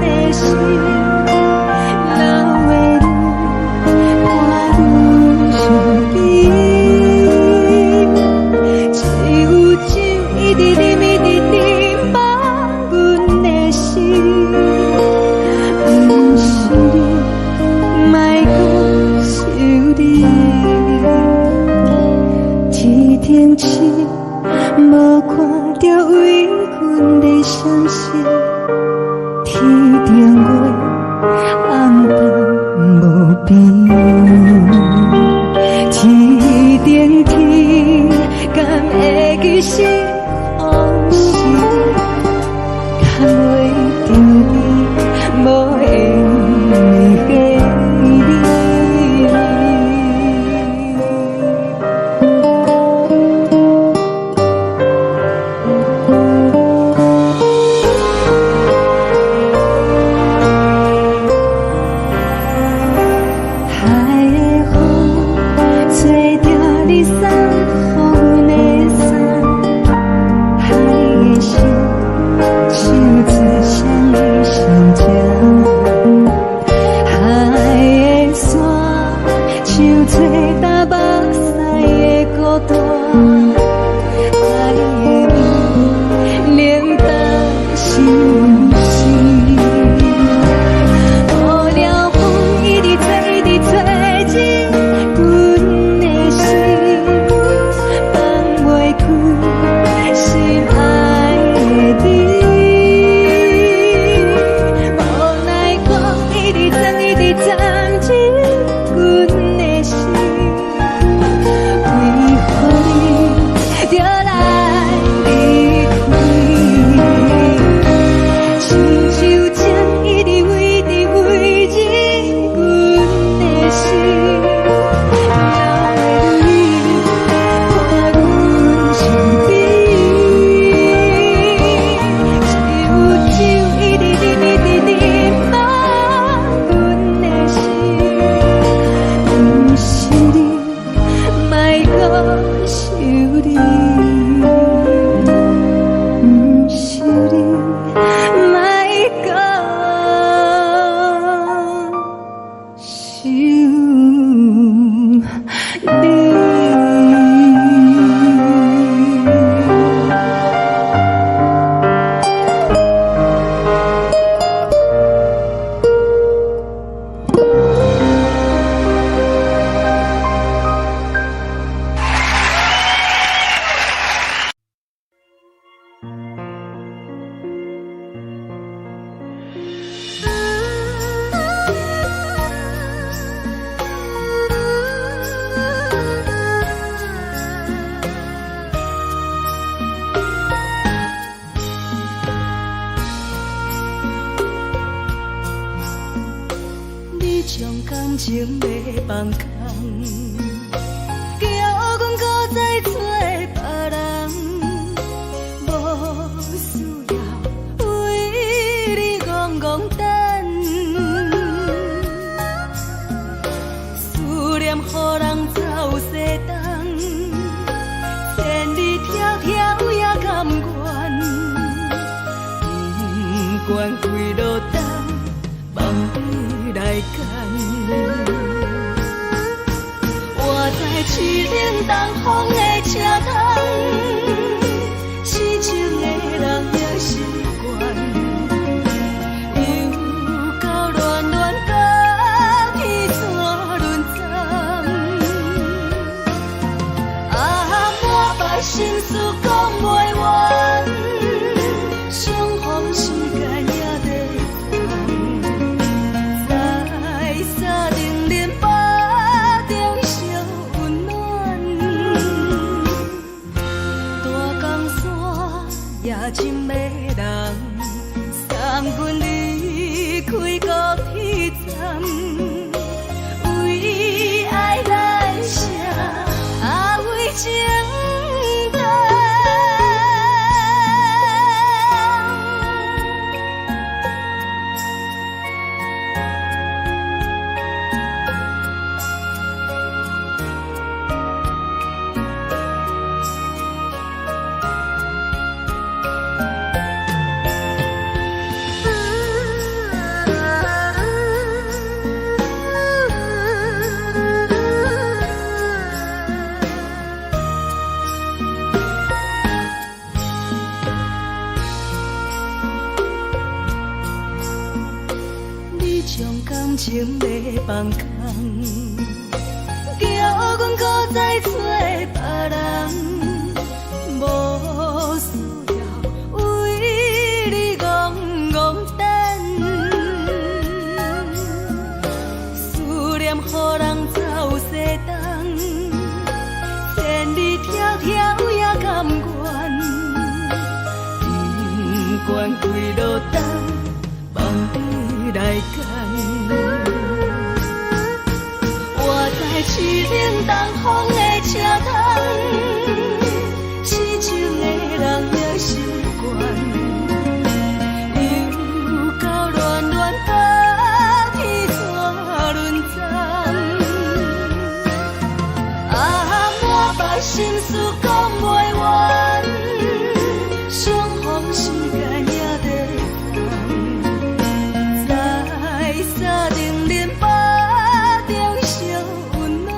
的心，流的泪，我愈想你，只有酒一直啉，一直啉，放阮的心，不是你，莫搁想你。一顶星，无看到为阮的相思，天顶月，暗淡无边，天顶天，敢会记是往事，敢袂着你，无缘给你。感情要放空，叫阮搁再找别人，无需要为你戆戆等，思念予人走西东，千里迢迢也甘愿，不管几路灯，望你来干。我在凄冷东风的车窗，痴情的人也习惯，又到暖暖的感情要放空，叫阮搁再找别人，无需要为你戆戆等，思念予人走西东，千里迢迢也甘愿，不管几路灯，望你来赶。我在痴冷东风的车窗，痴情的人也心倦，又到乱乱把天怎轮转？啊，满腹心事讲袂完，相逢时间也在等，在沙定林巴中相温暖，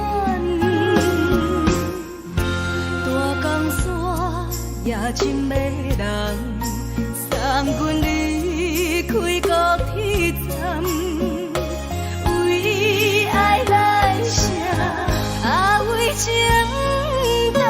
大江山也真迷人，送阮离开高铁站，为爱来写，啊为情等。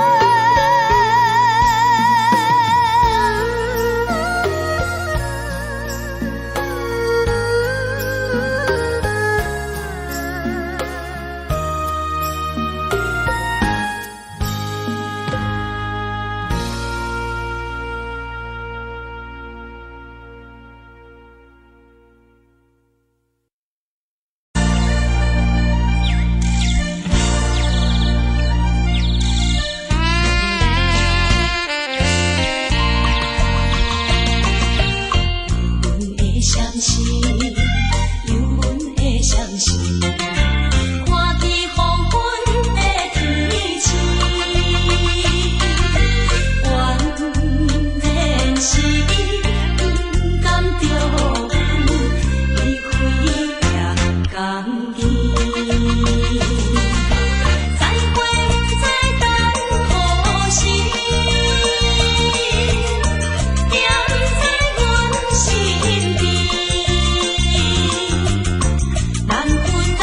难分难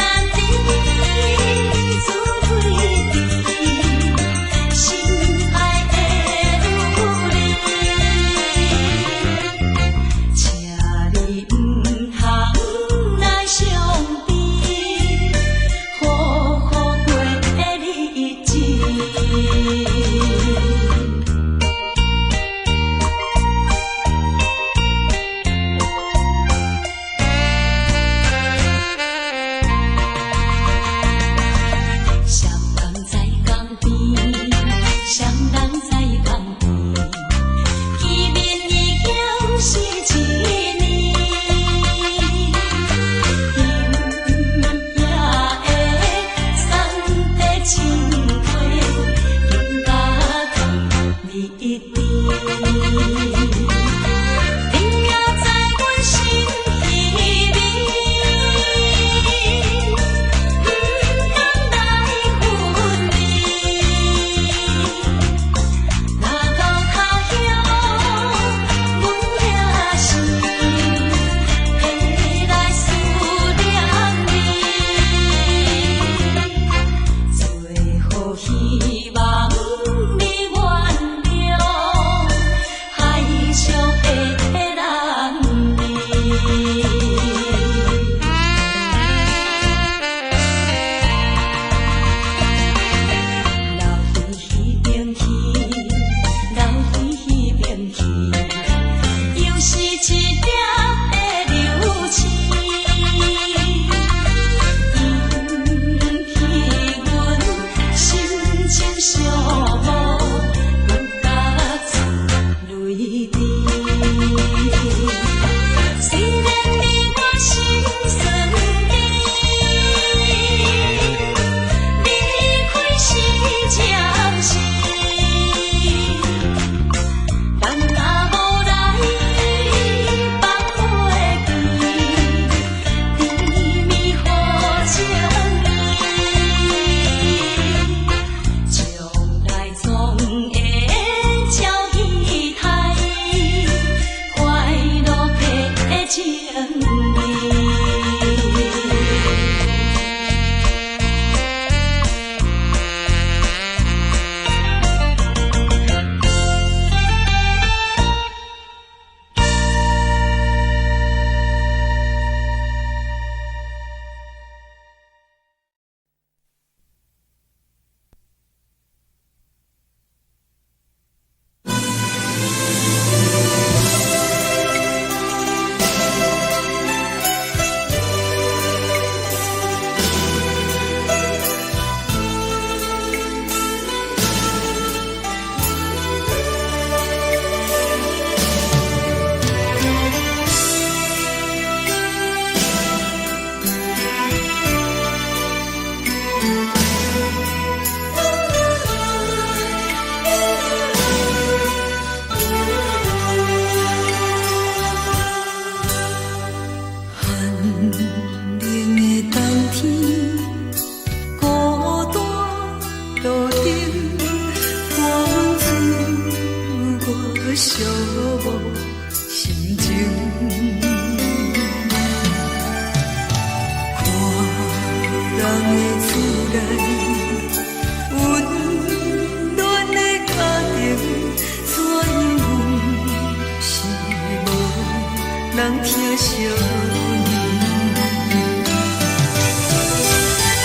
少年。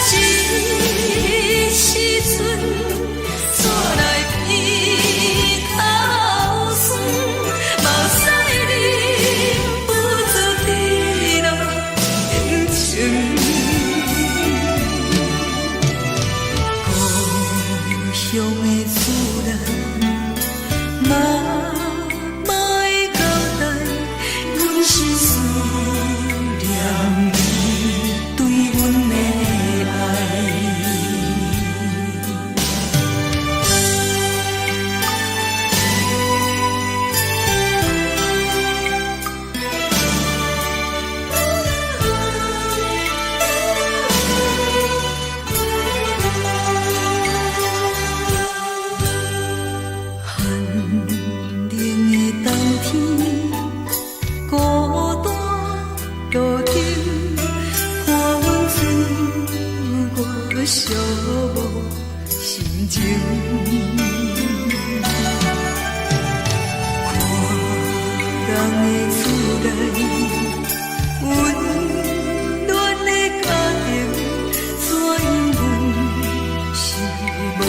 这时阵怎来鼻口酸，目屎忍不住滴落眼睛。故乡的自然，妈妈的交代，阮是思念你对阮的爱。寒冷的冬天，孤单路顶，看阮自我寂寞心情。看人的厝内，温暖的家庭，怎因阮是无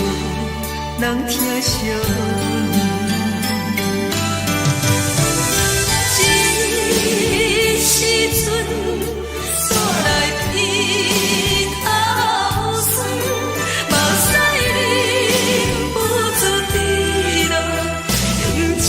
人疼惜你？这时阵怎来鼻口酸，目屎忍不住滴落眼睛。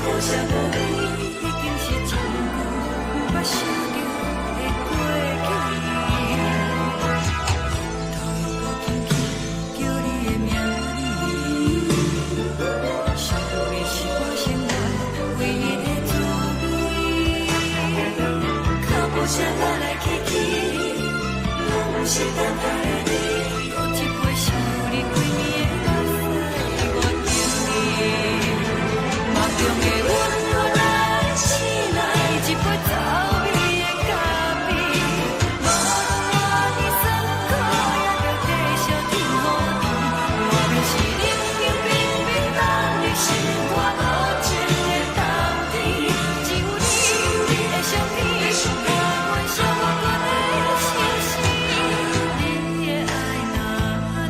苦涩无味，已经是真久无法想着的过去。头又无轻轻叫你的名字，想你是我生来唯一的滋味。脚步声来来去去，拢是等待的你，有一杯想你几年的目屎，我着你。梦中的阮落来醒来，一杯走味的咖啡，无论我的酸苦，也着继续甜予你。我就是冷冷冰冰放你心肝无情的冬天，只有你的相片，我阮寂寞过的心事。你的爱若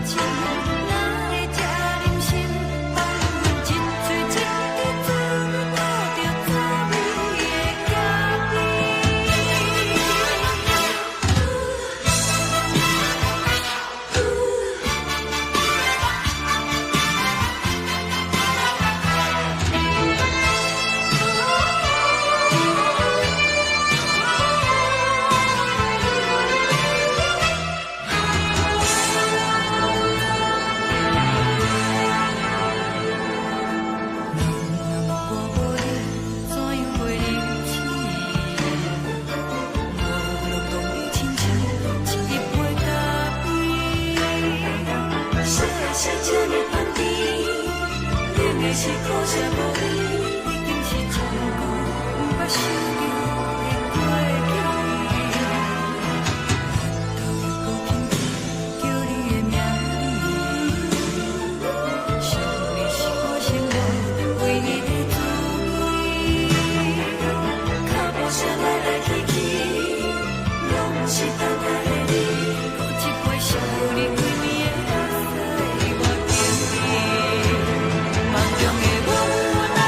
真，哪会这忍心放阮一嘴一滴滋味，吐着滋味的咖啡。我无你，怎样袂忍气？我落当你亲像一杯咖啡，小的是这么放甜，冷的是苦涩无味，已经是真久无法想着的过去。头又无轻轻叫你的名字，想你是我生来唯一的滋味。脚步声来来去去，拢是等待的你，有一杯想你几年的目屎，我着你。梦中的阮落来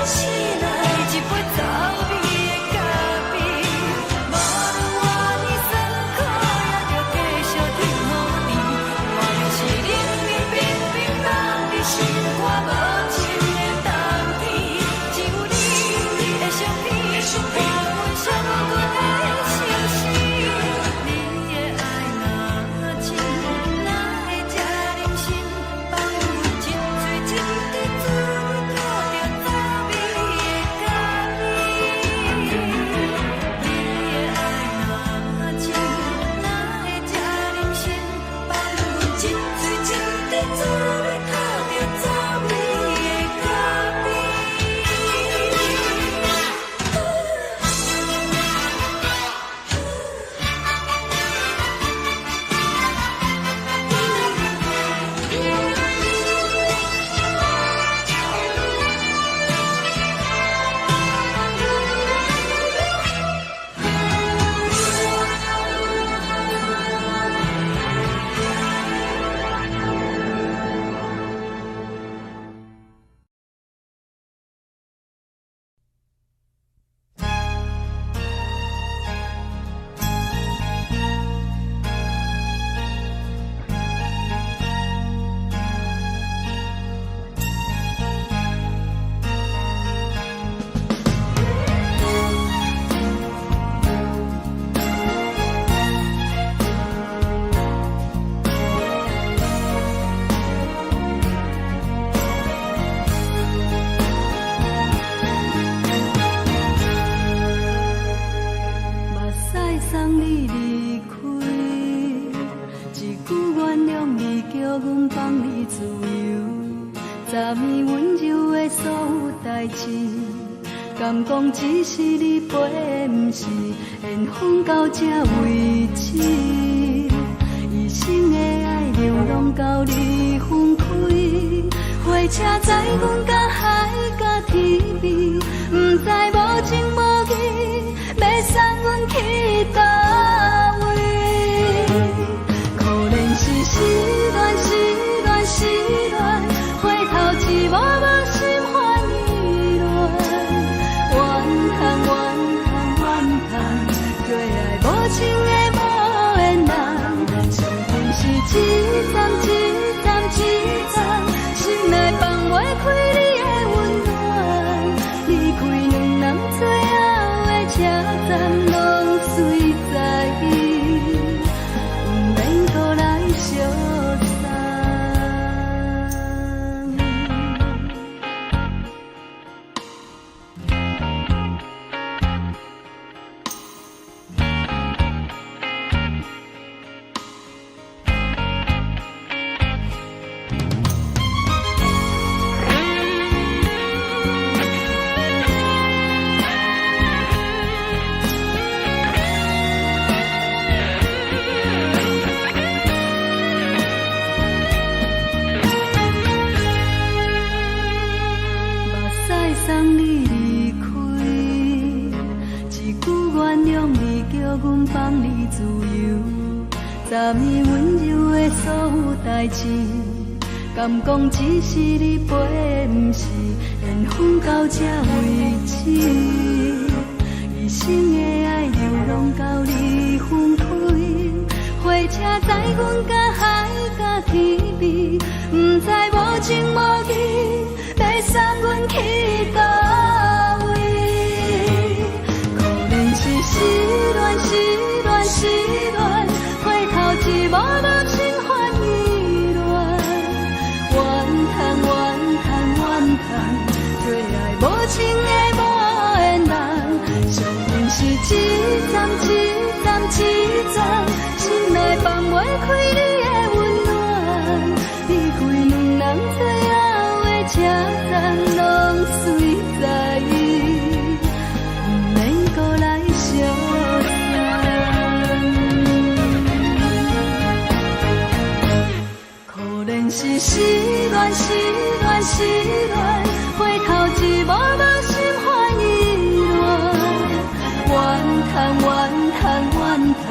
醒来，一杯走味的咖啡，无论我的酸苦，也着继续甜予你。我就是冷冷冰冰放你心肝无情的冬天，只有你的相片，我阮寂寞过的心事。你的爱若真，哪会这忍心放阮一嘴一滴滋味，吐着滋味的咖啡。你的爱若真，哪会这忍心放阮一嘴一滴滋味，吐着滋味的咖啡。目屎送你离开，一句原谅你，叫阮放你自由，昨暝温柔的所有代志，敢讲只是你陪，不是缘分到这为止。一生的爱流浪到你分开，火车载阮到海角天边，不知无情无义，要送阮去倒位？可能是失恋，失恋，失恋，回头一幕幕心花意乱，怨叹，怨叹，怨叹，对爱无情的无缘人，上天是一站一站一站，心内放袂开你的温暖。站拢随在伊，不免搁来相送。送你离开，一句原谅你，叫阮放你自由。昨暝温柔的所有代志，敢讲只是你陪，不是缘分到这为止。一生的爱流浪到你分开，火车载阮甲海甲天边，不知无情无义。要送阮去倒位？可能是失恋，失恋，失恋，回头一幕幕心烦意乱，怨叹，怨叹，怨叹，最爱无情的无缘人，上恨是一站一站一站，心内放袂开你的温暖，离开两人最后的车站拢随在伊，不免搁来相送。可能是失恋，失恋，失恋，回头一幕幕心烦意乱，怨叹，怨叹，怨叹，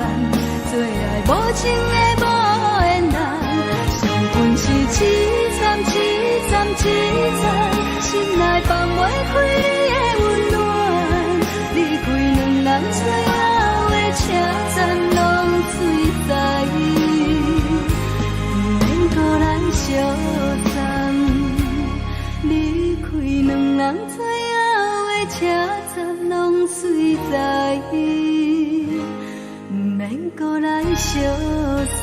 最爱无情的无缘人，上恨是一站一站一站。心内放袂开你的温暖，离开两人最后的车站拢随在伊，不免搁来相送。离开两人最后的车站拢随在伊，不免搁来相送。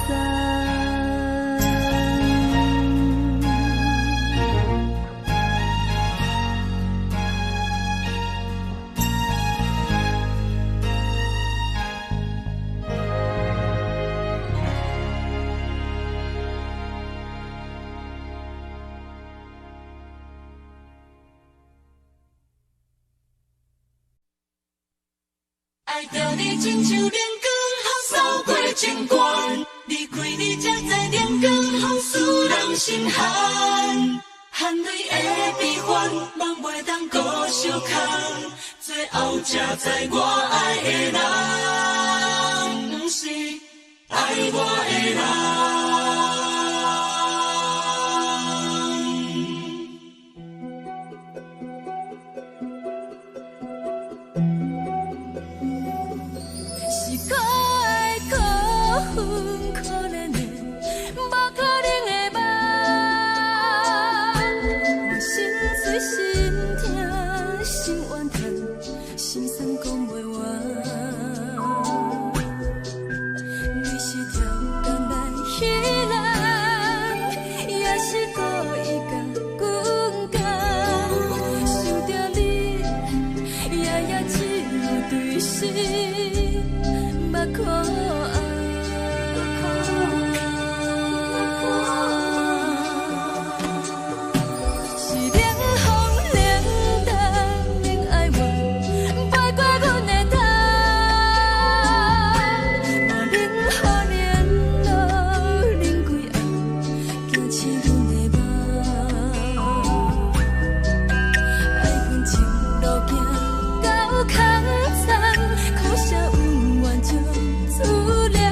爱着你亲像连光风扫过情关，离开你才知连光风使人心寒。含泪的悲欢，望袂当搁相牵，最后才知我爱的人，不是爱我的人。可怜的，无可能的梦，我心碎心痛心怨叹，心酸讲袂完。你是挑担来彼人，也是故意甲阮讲，想着你，夜夜只有对视，目看。苦涩永远将滋凉。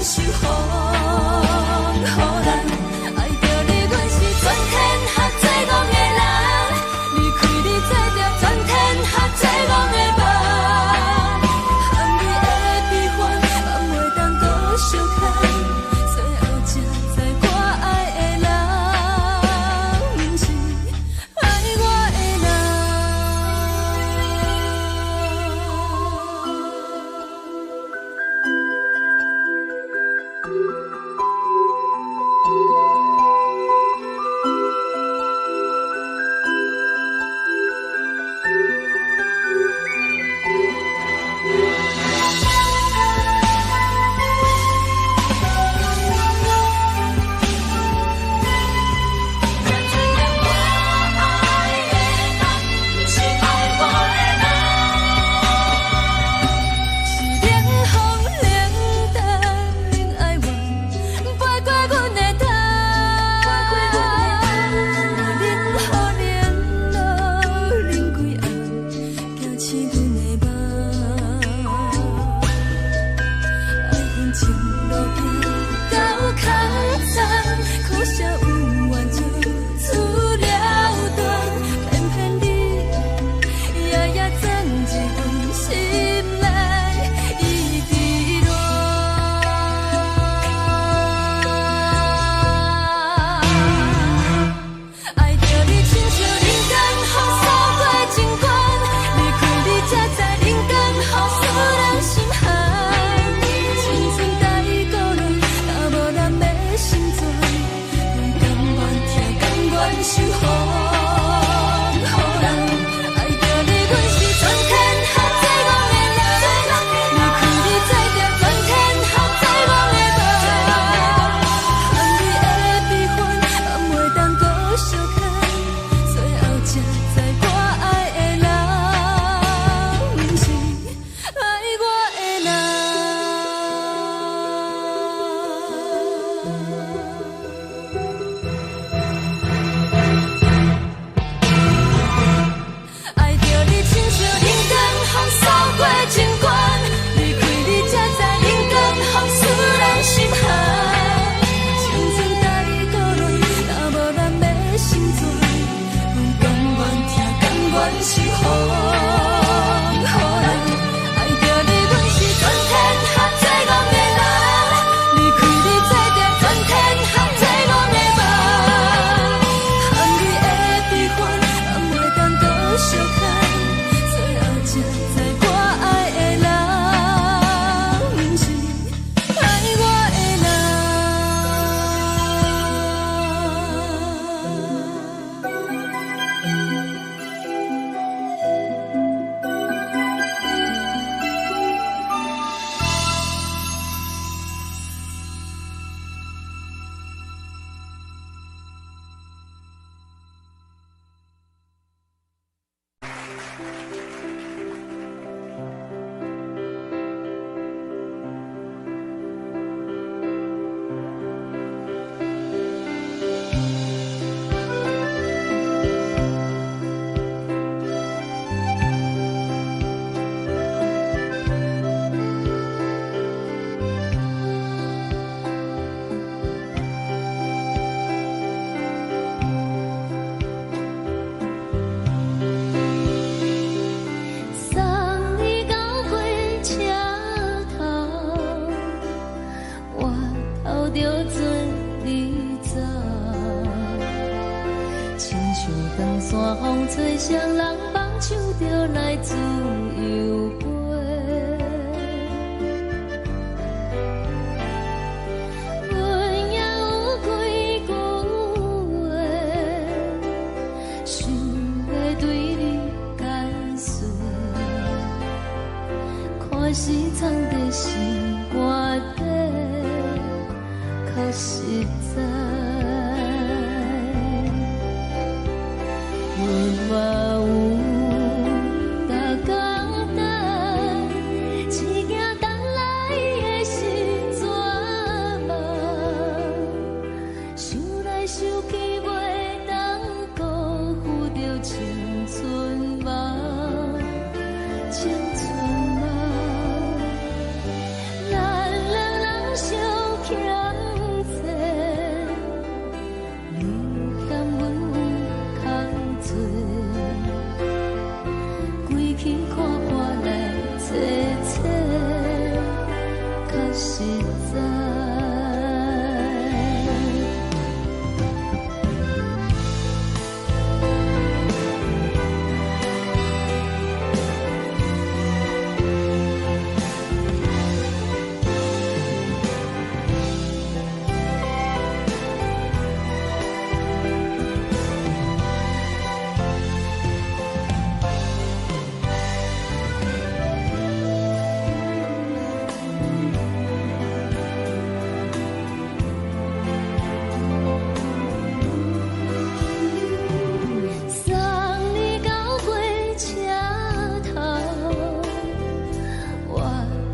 守护，予人爱着你，阮是全天下最戆的人。离开你，做着全天下最戆的梦。含你的悲欢，放袂当搁相牵，最后才知我爱的人，毋是爱我的人。山风吹双人放手着来自由飞。阮也有几句话，想要对你解释，可是藏在心肝底，较实在。 我有逐工等，一件等来的心绝望，想来想去袂当辜负着青春梦，青春梦，咱两人相。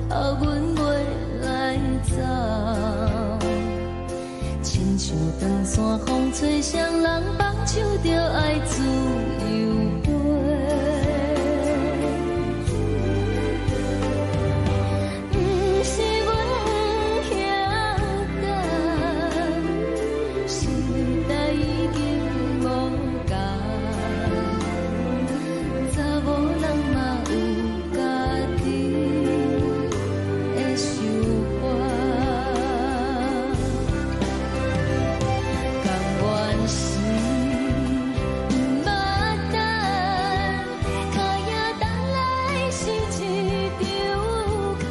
阮袂来走。亲像长线风吹双人放手着爱自由飞。不是阮不晓得，时代已经无同，查某人嘛有家己的想法。甘愿是不捌等，脚也等来是一场空。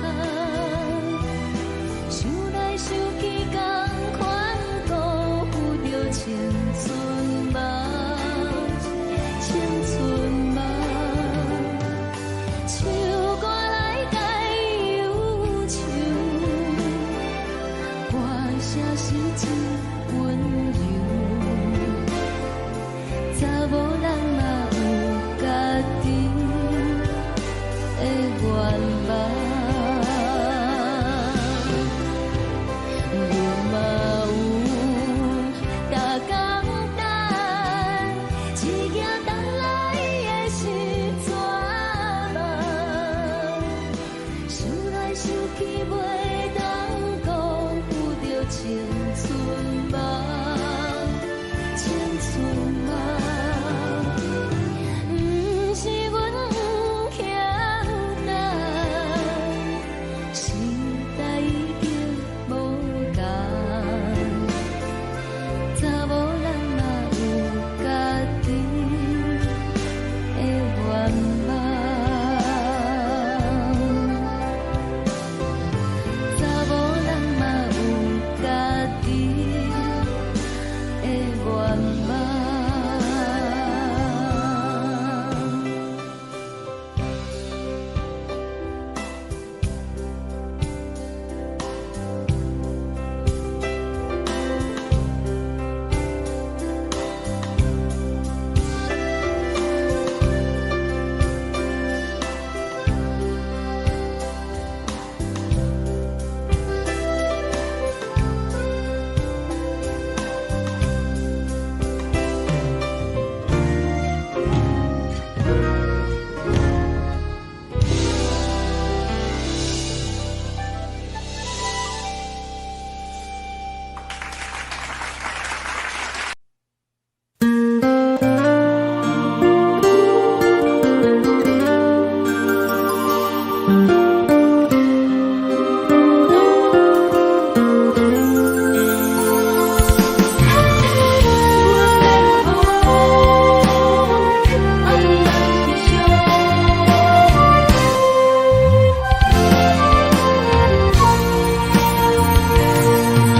想来想去，同款辜负着青春梦，青春梦。唱歌来解忧愁，歌声是真温柔。查某人嘛有家己的愿望。阮嘛有大工等，一夜等来的是绝望。想来想去，袂当辜负着青春梦，青春梦。不是阮不晓得，时代已经无同，查某人嘛有家己的愿望。查某人嘛有家己的愿望。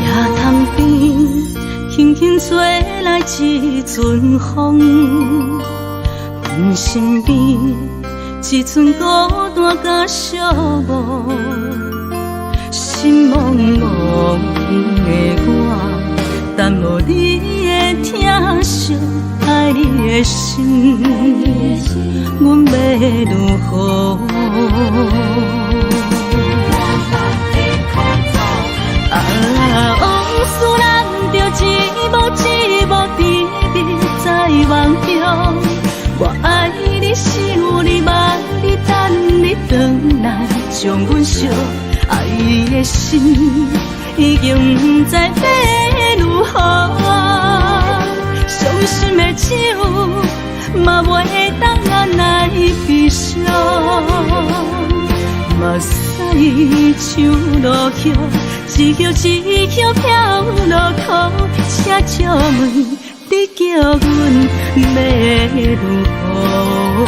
夜窗边，轻轻吹来一阵风，阮身边一寸孤单甲寂寞，心茫茫的我，等无你的疼惜爱你的心，阮要如何？往事咱着一幕甜蜜在梦中。我爱你，想你，望你，等你回来，将阮惜爱的心已经不知要如何。伤心的手嘛袂当按来悲伤。目屎像落叶，一叶一叶飘落土，请借问你叫阮要如何？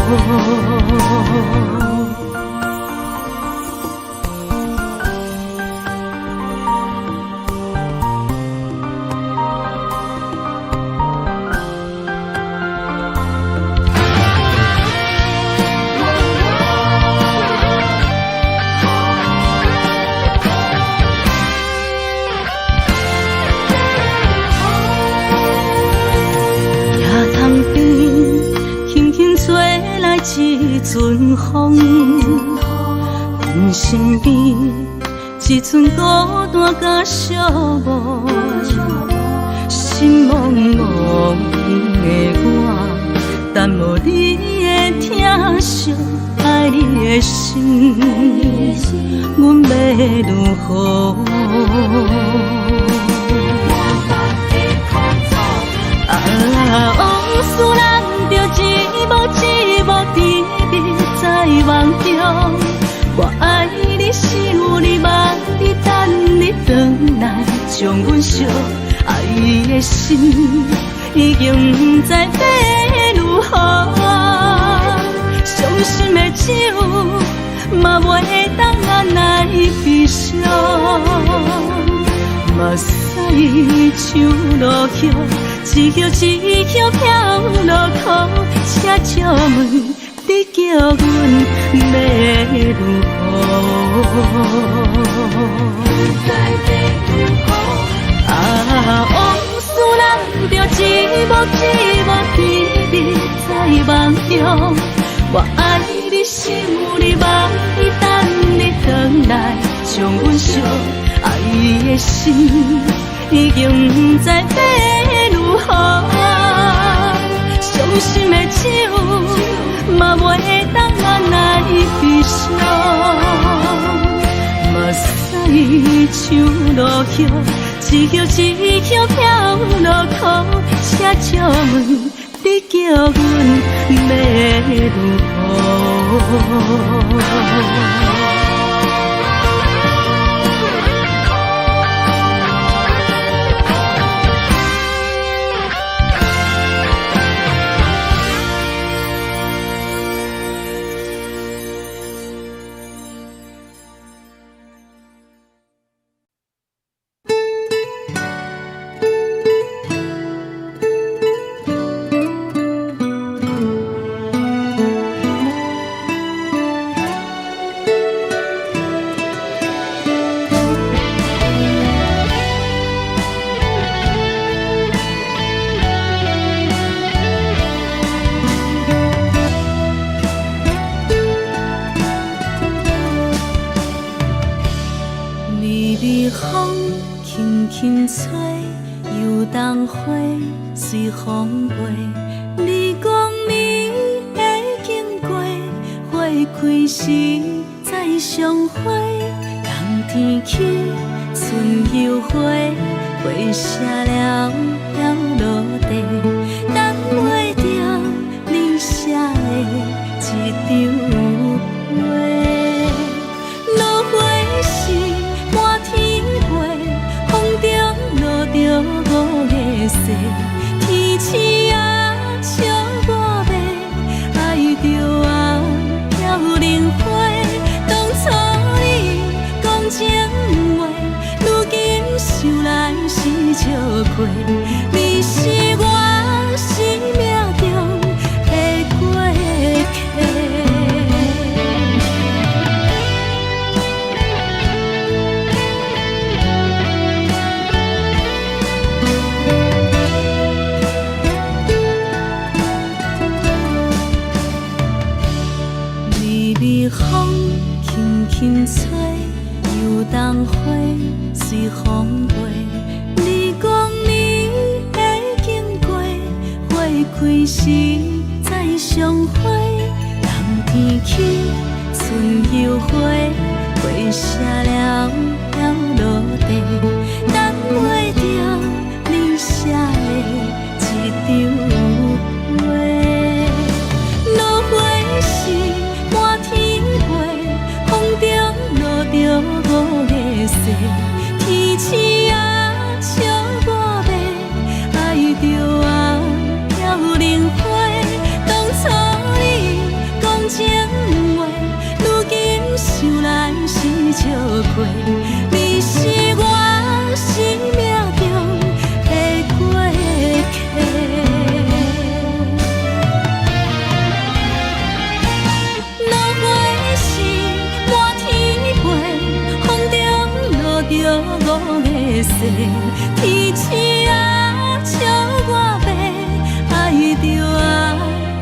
一阵风。身边，一寸孤单甲寂寞，心茫茫的我，等无你的疼惜，爱你的心，阮要如何？往事人着一幕一幕甜蜜在梦中，我爱你是有你望你等你回来，将阮惜爱的心已经不知要如何。伤心的酒嘛袂当安来悲伤，目屎像落叶。一叶一叶飘落雨，且借问你叫阮要如何？往事人着一幕一幕甜蜜在梦中，我爱你是有你望你等你回来，将阮惜爱的心已经不知要如何。伤心的酒嘛袂当安来悲伤，目屎像落叶，一叶一叶飘落雨，且借问你叫阮要如何？随风飞，你讲你会经过，花开时再相会。冬天起，春又花，花谢了要落地，等袂着你写的一张画。落花时满天飞，风中落着五个色。天星啊，笑我迷，爱着啊，飘零花。当初你讲情话，如今想来是笑过。你是我生命中的过客。风轻轻吹，游动花随风飞。你讲你会经过，花开时再相会。冬天起，春又花，花谢了要落地，等袂着你写的一张画。落花时满天风中落着五个色，天星啊，笑我迷，爱着啊，飘零花。当初你讲情话，如今想来是笑过。你是我生命中的过客。五个色，天星啊，笑我迷，爱着啊，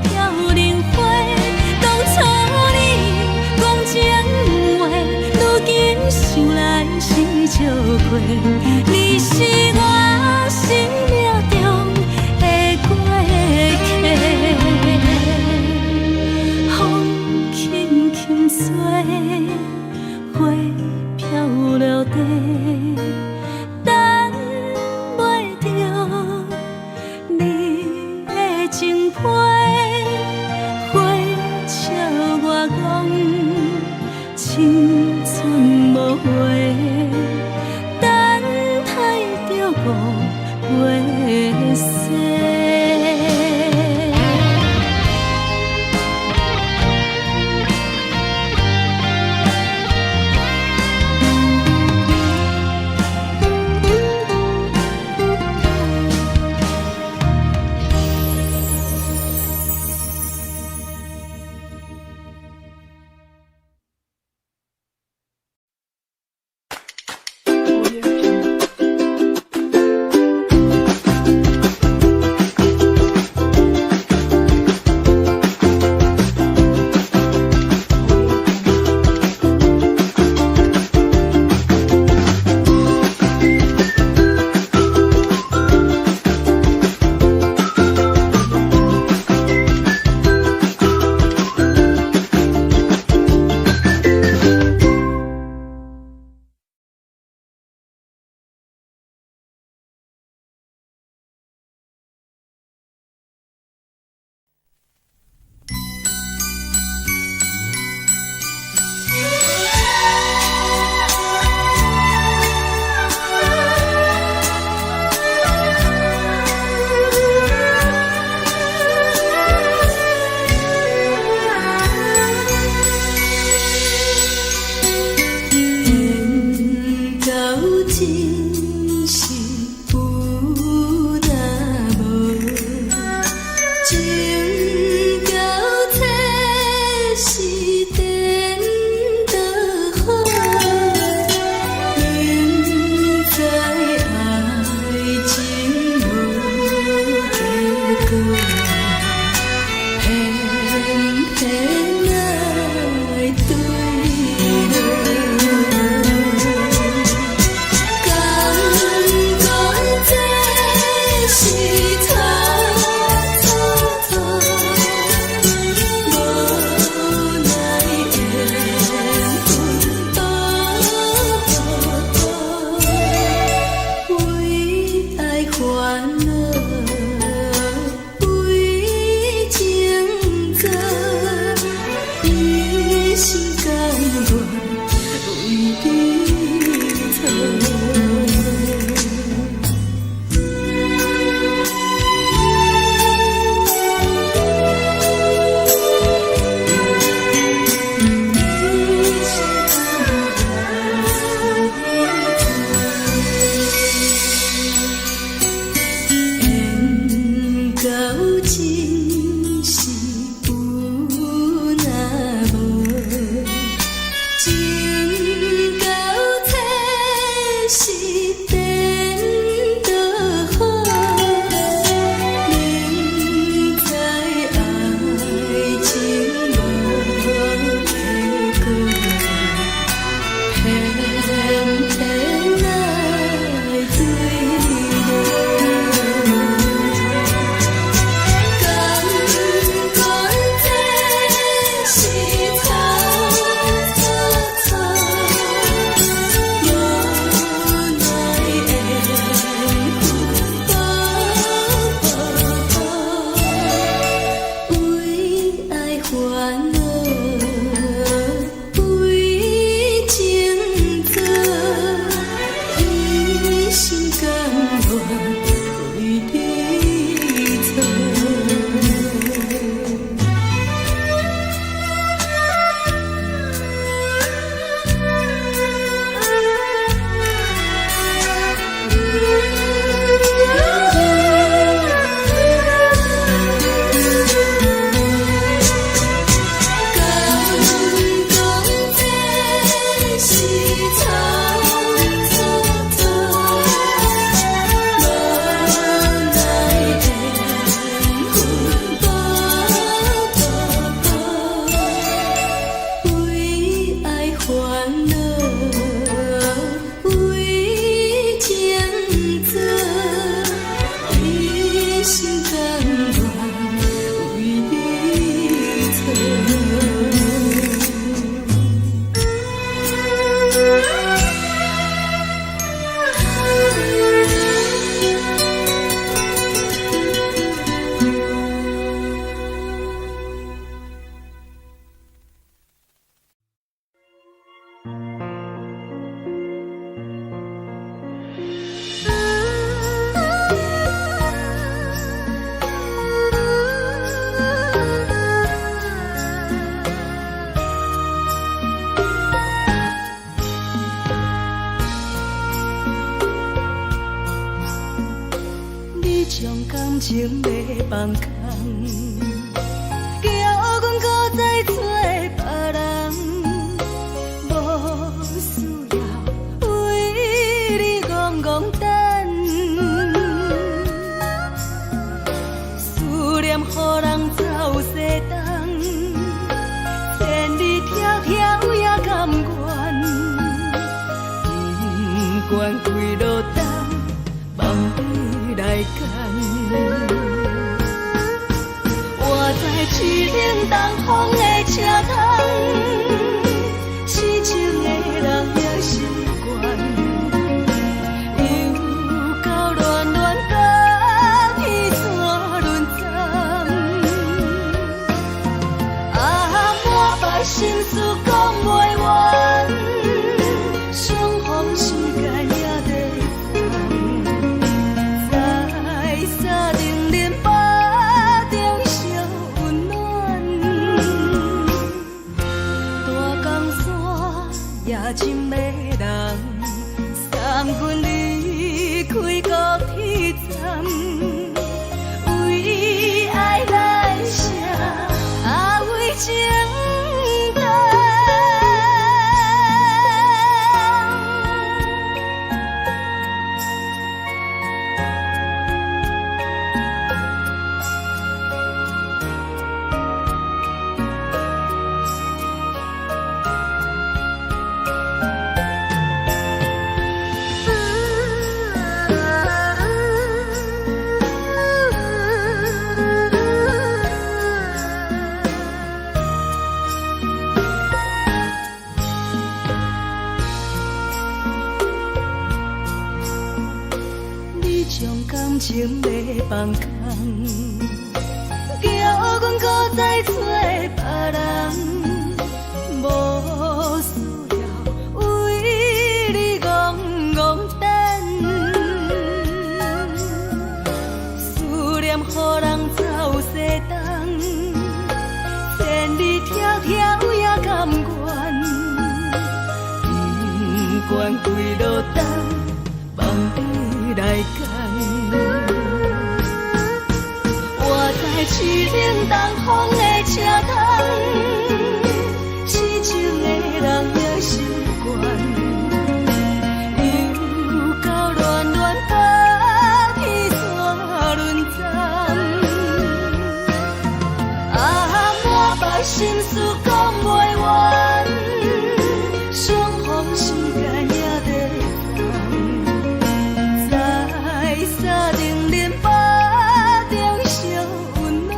飘零花。当初你讲情话，是笑过，你是我生命中的过客。风轻轻吹，花飘落地，等袂着你的情批。花笑我讲，青春无悔，等待着五月雪。将感情要放空，叫阮搁再找别人，无需要为你戆戆等，思念予人走西东，千里迢迢也甘愿，不管几路灯，梦你来牵。我在痴冷东风的车窗，痴情的人也习惯，又到乱乱甲彼山论站。满腹心事讲袂完，相逢时间也在烦，在沙定连巴中烧温暖，大江山也真迷人，送阮离开高铁站，为爱来写为情重。将感情要放空，叫阮搁再找别人，无需要为你戆戆等，思念予人走西东，千里迢迢也甘愿，不管几路灯，梦你来牵。我在痴冷东风的车窗，痴情的人也习惯，又到乱乱甲彼山论站。满腹心事讲袂完，相逢时间也在烦，在沙定连巴中烧温暖，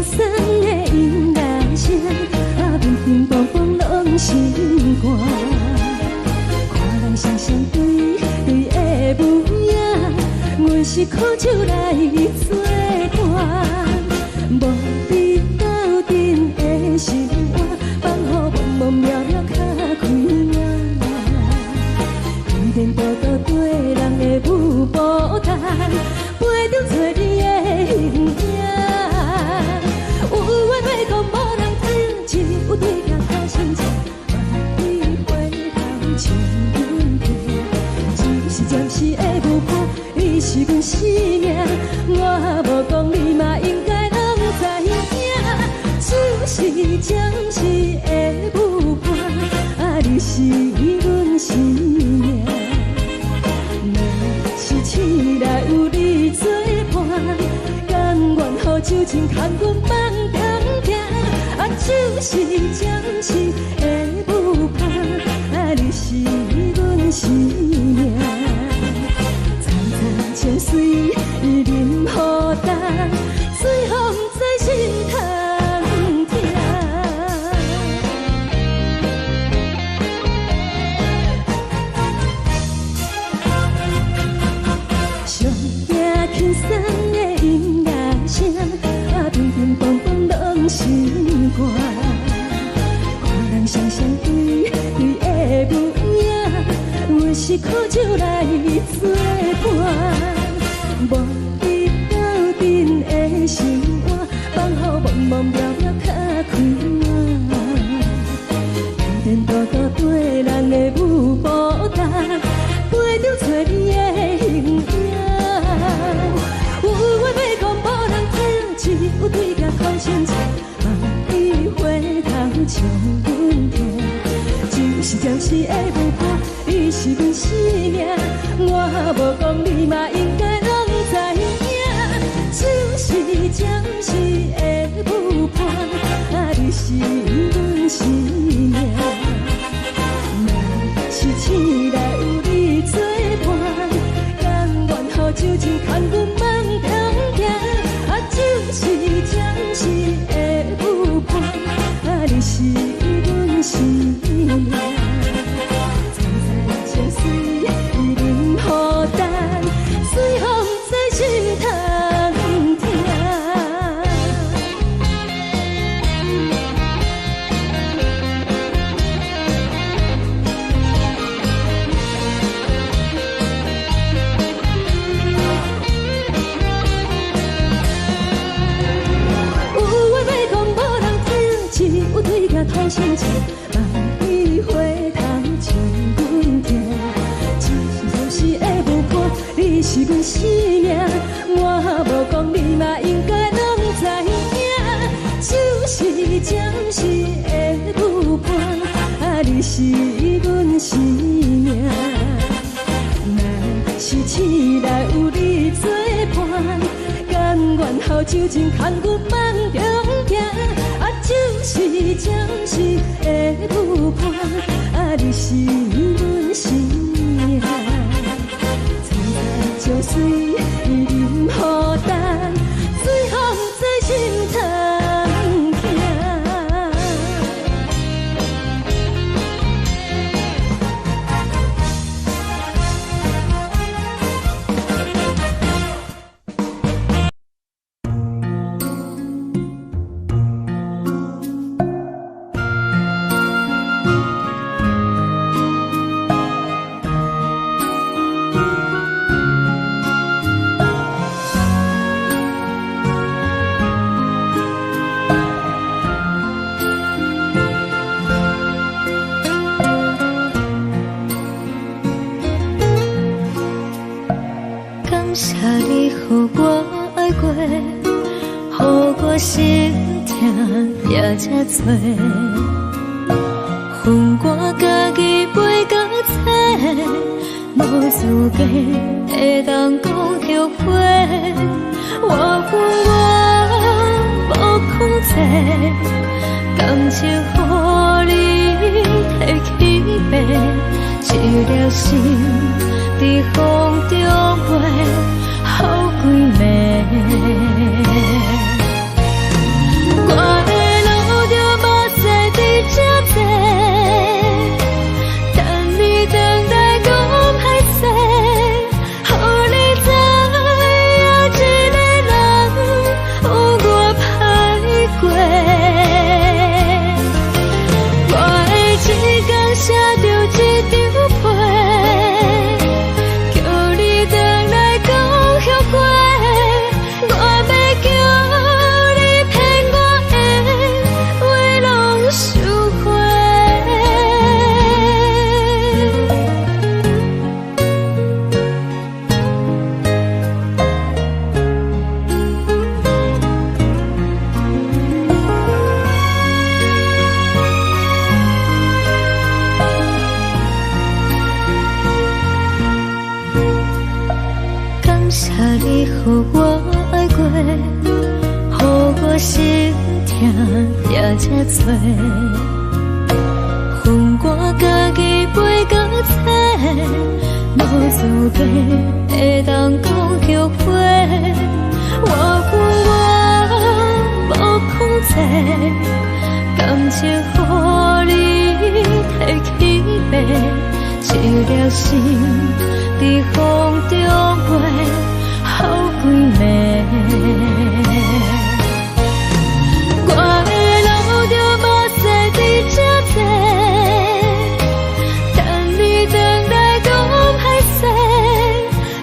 轻松的音乐声，乒乒乓乓拢心肝。看人双双对对的舞影，阮是苦酒来作伴。无你斗阵的生活，放予茫茫渺渺较开眼。颠颠倒倒对人的舞步弹，陪着做你的形影。有话要讲无人听，只有对镜头心情，万里回头像阮听。只是暂时的舞伴，你是阮生命，我无讲你嘛应该拢知影。只是暂时的舞伴，你是阮生命。醒来有你作伴，甘愿予酒精牵阮梦中行。就是暂时的舞伴，你是阮生命。层层情水任何担，随风在心头听。上听轻松的音乐声，乒乒乓乓拢心肝。看人双双对对的舞影，阮是苦酒来作伴。无你斗阵的生活，放予茫茫渺渺较开眼。颠颠倒倒对人的舞步弹，陪着做你的形影。有话要讲无人听，只有对镜看心情，万里回头像阮听。就是暂时的舞伴，你是阮生命，我无讲你嘛应该拢知影。就是暂时的舞伴，你是阮生命。若是醒来有你作伴，甘愿予酒精牵阮梦中行。就是暂时的舞伴，你是阮生命。层层情水任何担，随风在心头听。对镜头心情，万里回头像阮听。只是暂时的舞伴，你是阮生命，我无讲你嘛应该拢知影。就是暂时的舞伴，你是阮生命。若是醒来有你作伴，甘愿予酒精牵阮梦中行。就是暂时的舞伴，你是阮生命。层层情水任何担，随风在心头听。感谢你予我爱过，予我心痛也这多。恨我家己袂到切，无资格会当讲后悔。我恨我无控制，感情予你提起白，一条心在风中飞，好几暝。你予我爱过，予我心痛也这多。恨我家己飞到这，无资格会当讲后悔。我恨我无控制，感情予你摕去卖，一粒心在风中飞，好几暝。我的路就无西伫这多，等你回来讲歹势，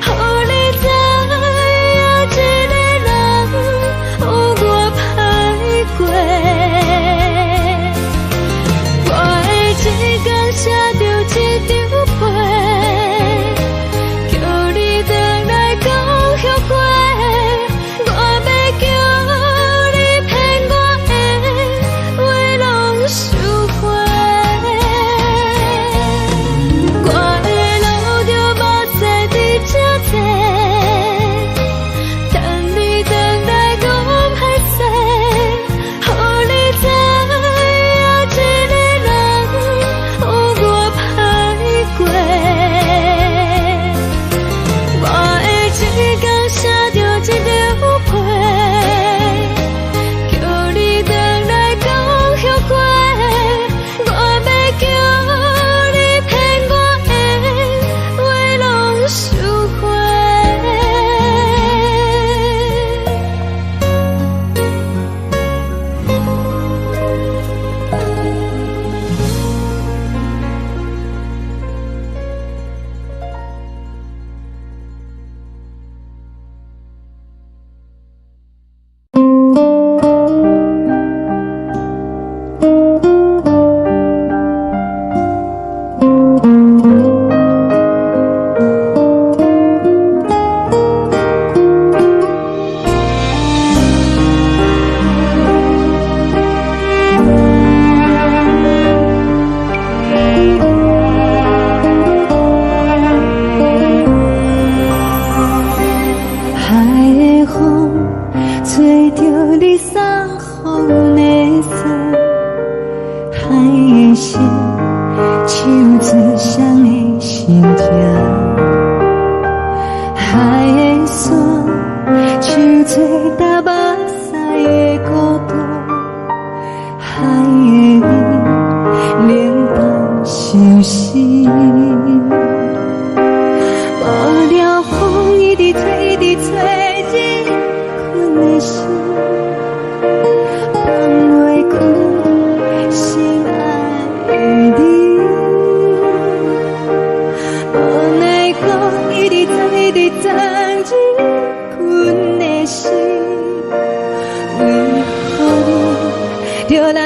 予你知影一个人有我歹过。我会一天写着一张被，叫你回来讲后悔。我要叫你骗我的话拢收回。我的路就无西伫这多，等你回来讲歹势，予你知影一个人有我歹过。我会一天写着一张被，叫你回来讲后悔。我要叫你骗我的话拢收回。海的风吹着你送风的伞，海的心手最伤的心痛，海的山手最打目屎的孤独，海的你冷淡伤心。无聊风一直吹，一直吹，日困的心，放袂开心爱的你。无奈何一直等，一直等，日困的心，为何你就来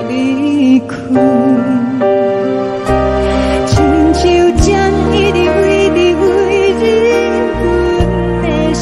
离开？亲像针一直为日困的心。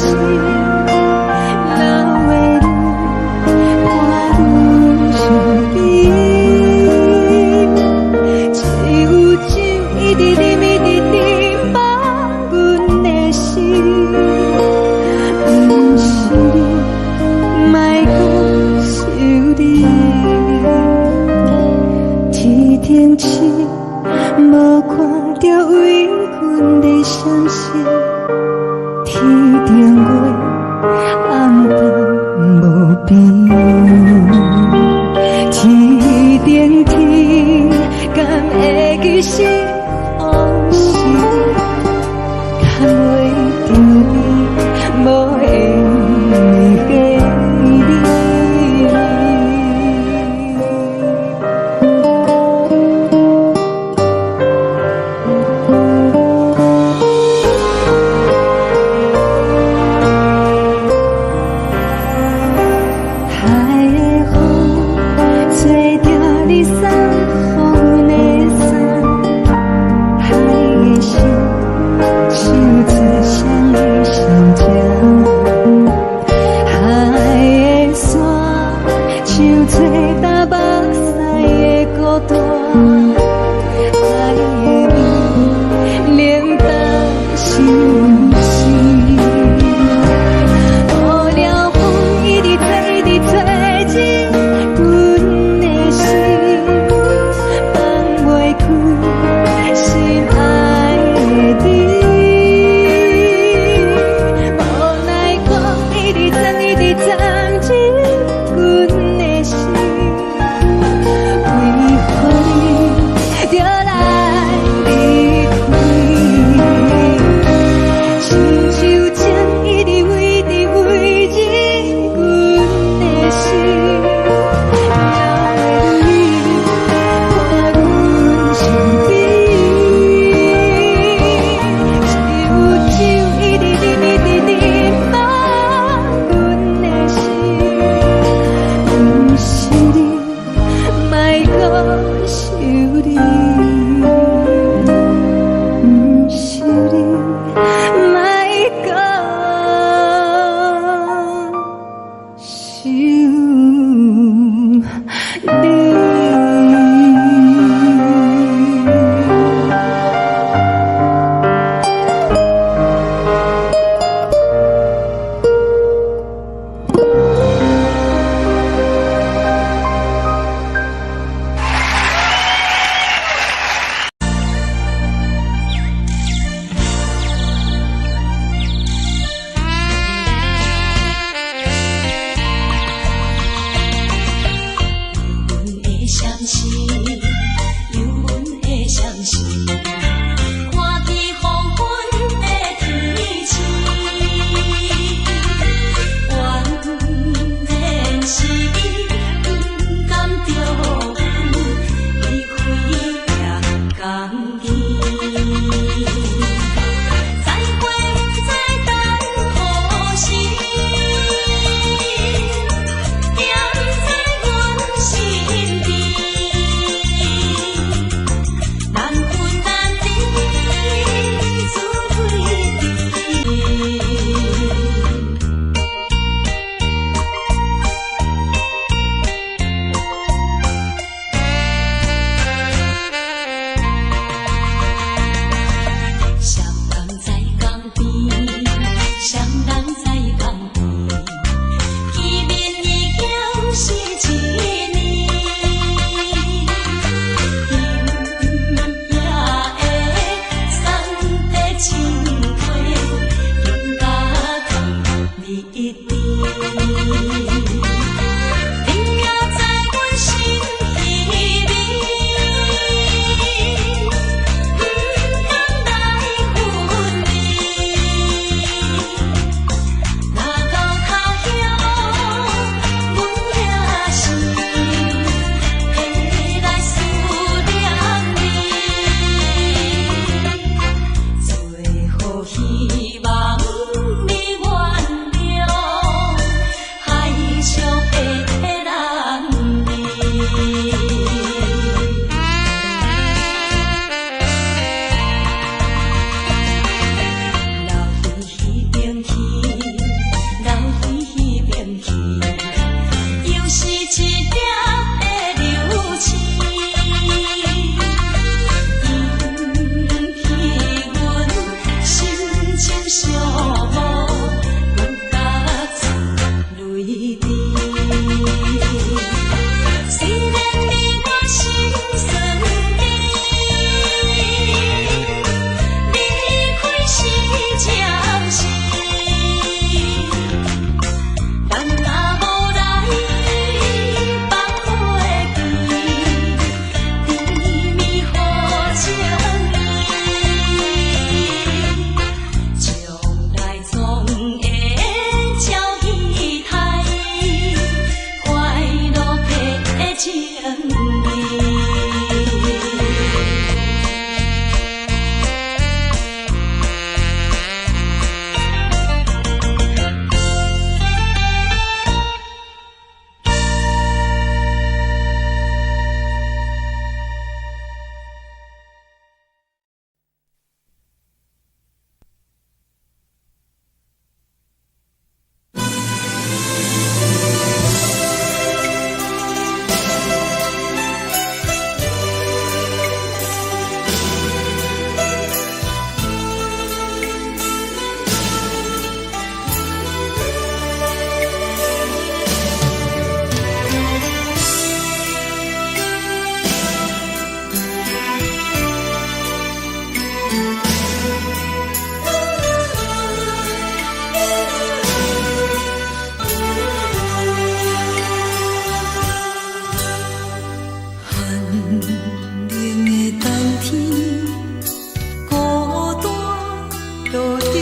路顶，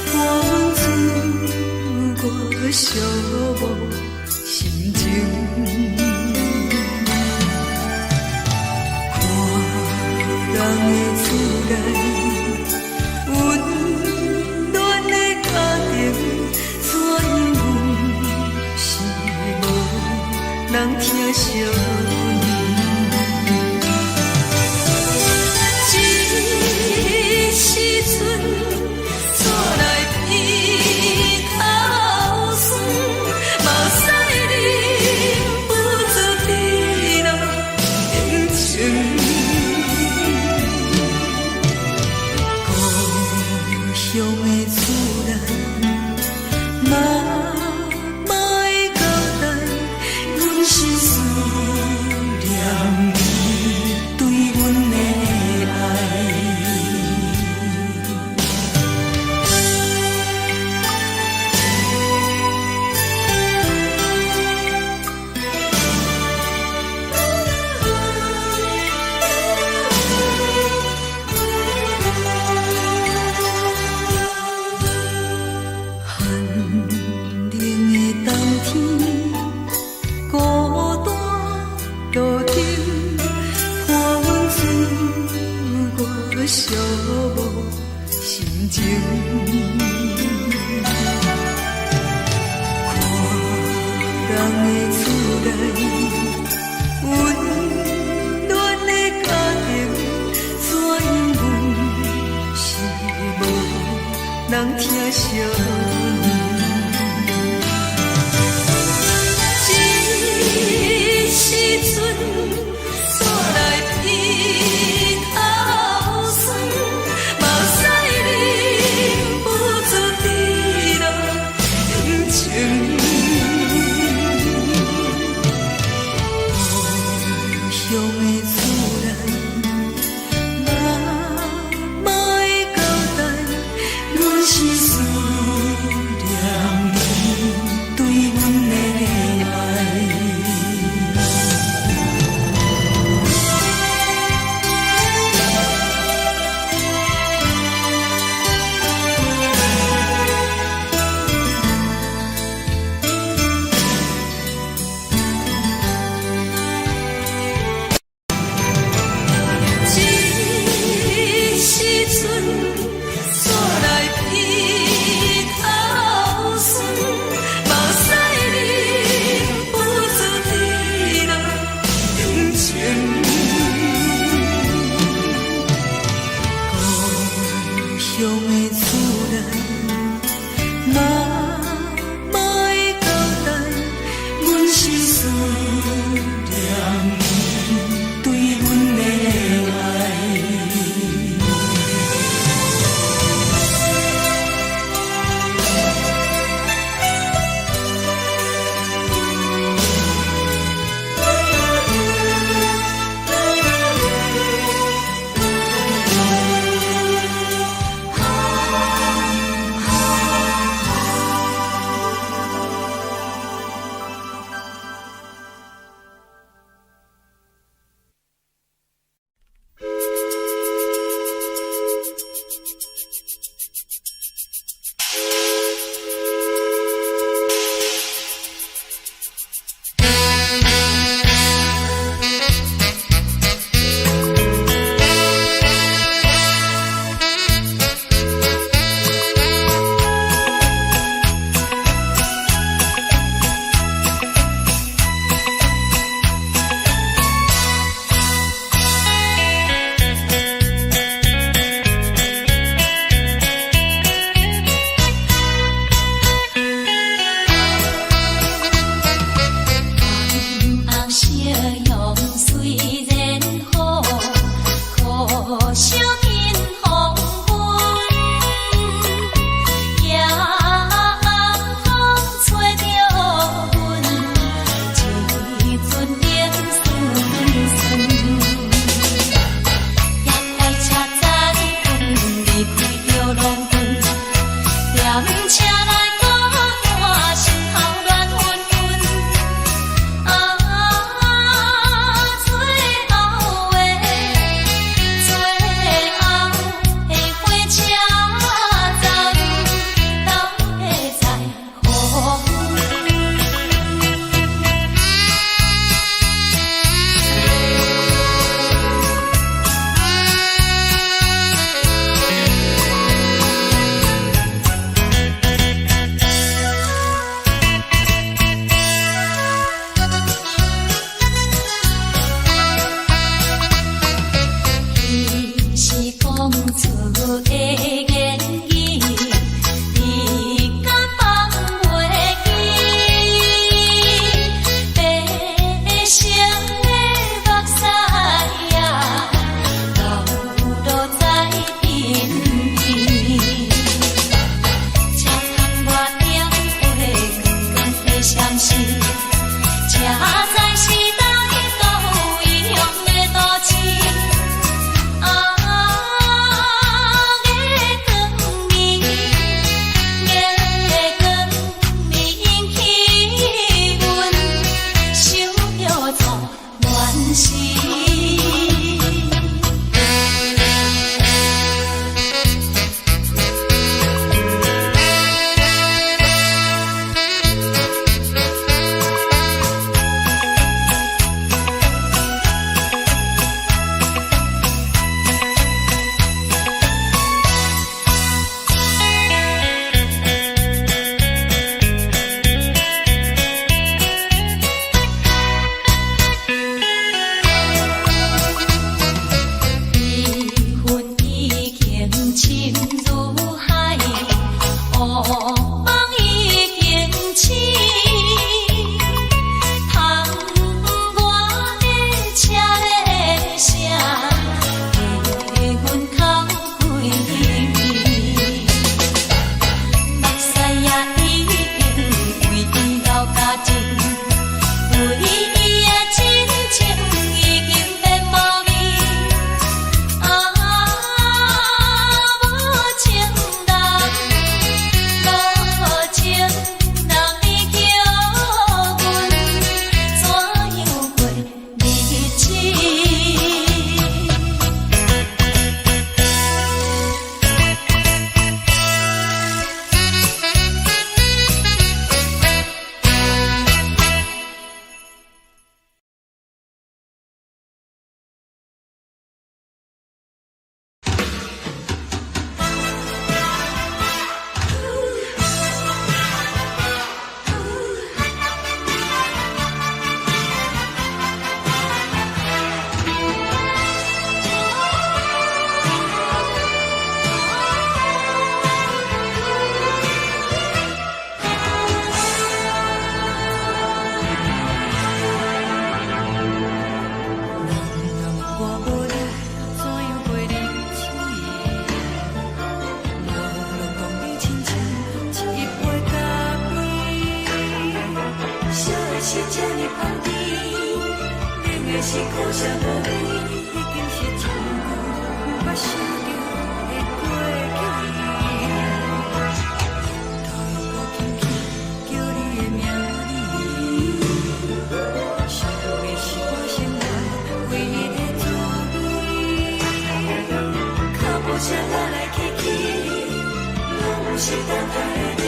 看阮自我寂寞心情。看人的厝内温暖的家庭，怎因为是无人疼惜。寂寞心情，看人的厝内温暖的家庭，怎因为是无人疼惜。一时阵煞来鼻头酸，目屎忍不住滴落眼睛。故乡的厝内，妈妈的交代，阮是思念你对阮的爱。乡的厝内，妈妈的交代，阮是思念你对阮的爱。香甜，冷的是苦涩无味，已经是一句毋捌想着的过去。头又搁轻轻叫你的名字，想的是我生来唯一的滋味。脚步车来来去去，拢是等待的你，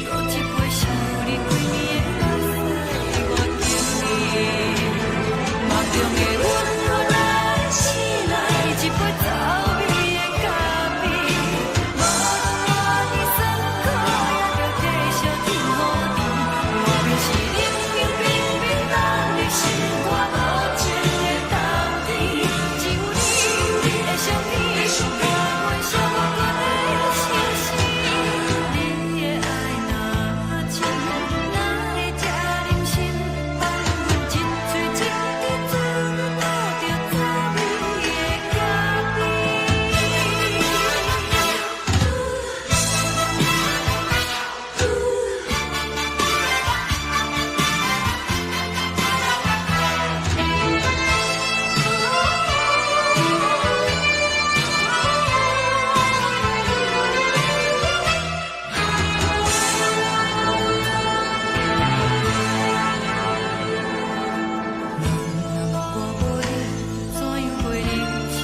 搁一杯想你几暝的目屎，我敬你。梦中的阮落来醒来，一杯走味的咖啡，无论我的酸苦，也着继续甜予你。莫名是冷冷冰冰冷的心，我无情的冬天，只有你的相片，我阮寂寞过的心事。你的爱若真，哪会这忍心放阮一嘴一滴滋味，倒着滋味的咖啡。我无你，怎样袂忍起？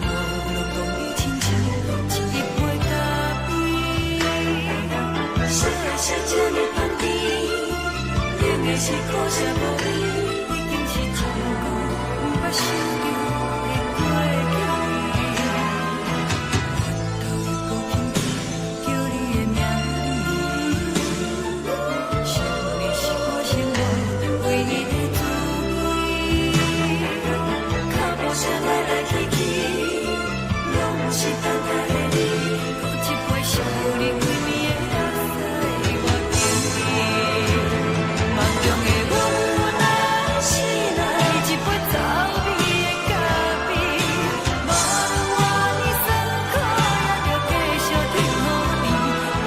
无路讲你亲像一杯咖啡，烧的是这么香甜，冷的是苦涩无味，已经是一句毋捌想着的过去。头又搁轻轻叫你的名字，想的是我生来唯一的滋味。脚步车来来去去，拢是等待的你，搁一杯想你几暝的目屎，我敬你。梦中的阮落来醒来，一杯走味的咖啡，无论我的酸苦，也着继续甜予你。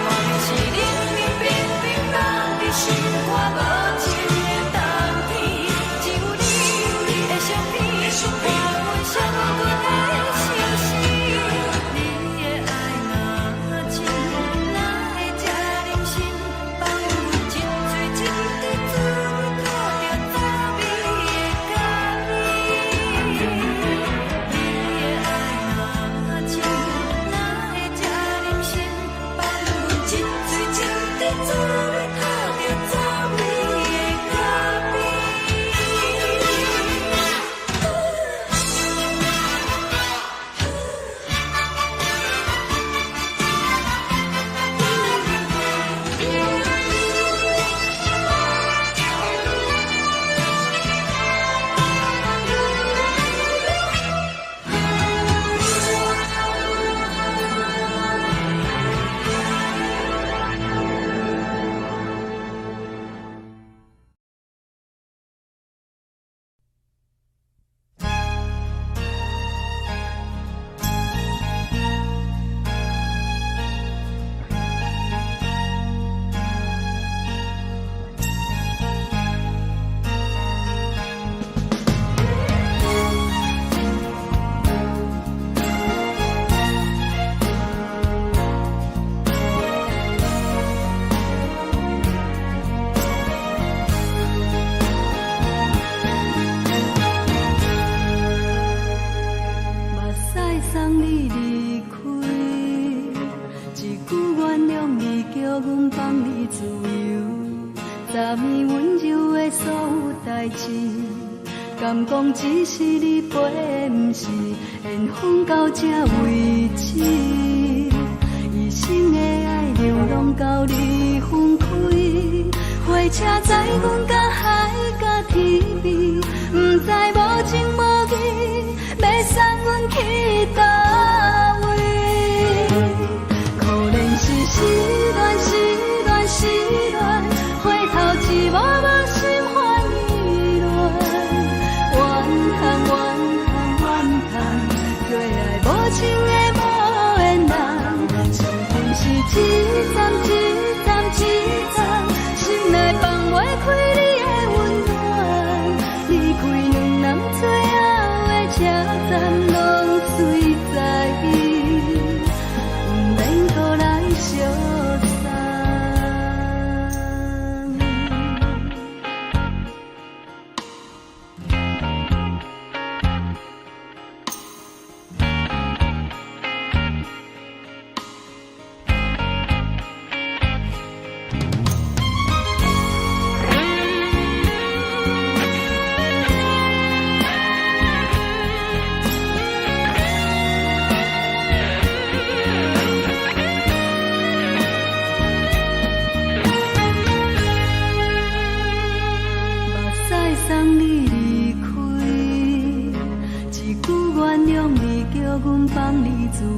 莫名是冷冷冰冰冷的心，我无情的冬天，只有你的相片，我阮寂寞过的心事。你的爱若真，哪会这忍心放阮一嘴一滴滋味，倒着滋味的咖啡。你的爱若真，哪会这忍心放阮一嘴一滴滋味，倒着滋味的咖啡。敢讲只是你陪，不是缘分到这为止。一生的爱流浪到你分开，火车载阮甲海甲天边，不知无情无义，要送阮去倒位？可能是失恋，失恋，失恋，回头一幕幕心烦意乱，怨恨，怨恨，怨恨，对爱无情的无缘人，情份是一站一站一站，心内放袂开。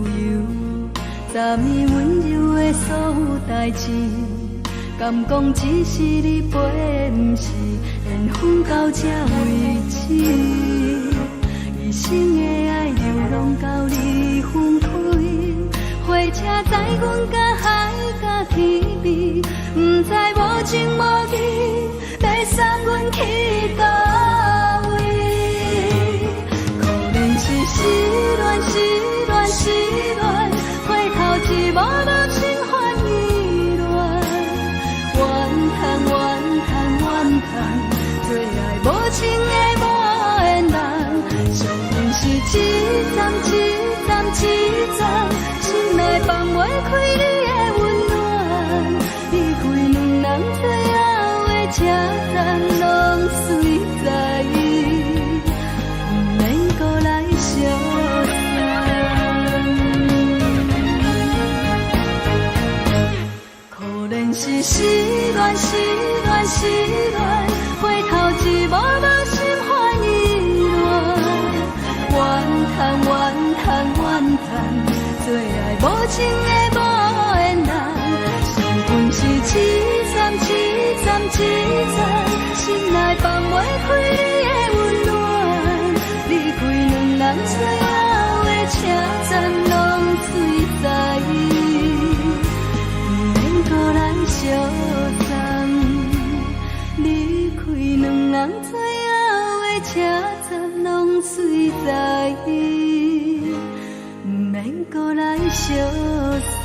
由，昨暝温柔的所有代志，敢讲只是你陪，不是缘分到这为止。一生的爱流浪到你分开，火车载阮甲海甲天边，不知无情无义，要送阮去倒位？可能是失恋，失恋，失恋，回头一幕幕心烦意乱，怨叹，怨叹，怨叹，最爱无情的无缘人，上恨是一站一站一站，心内放袂开你的温暖，离开两人最后的车站，拢随在意，不免搁来相可能是失恋，失恋，失恋，回头一幕幕心烦意乱，怨叹，怨叹，怨叹，最爱无情的无缘人，上恨是一站一站一站，心内放袂开你的温暖，离开两人最后的车站，拢随在意，不免搁来相送。离开两人最后的车站，拢随在意，不免搁来相送。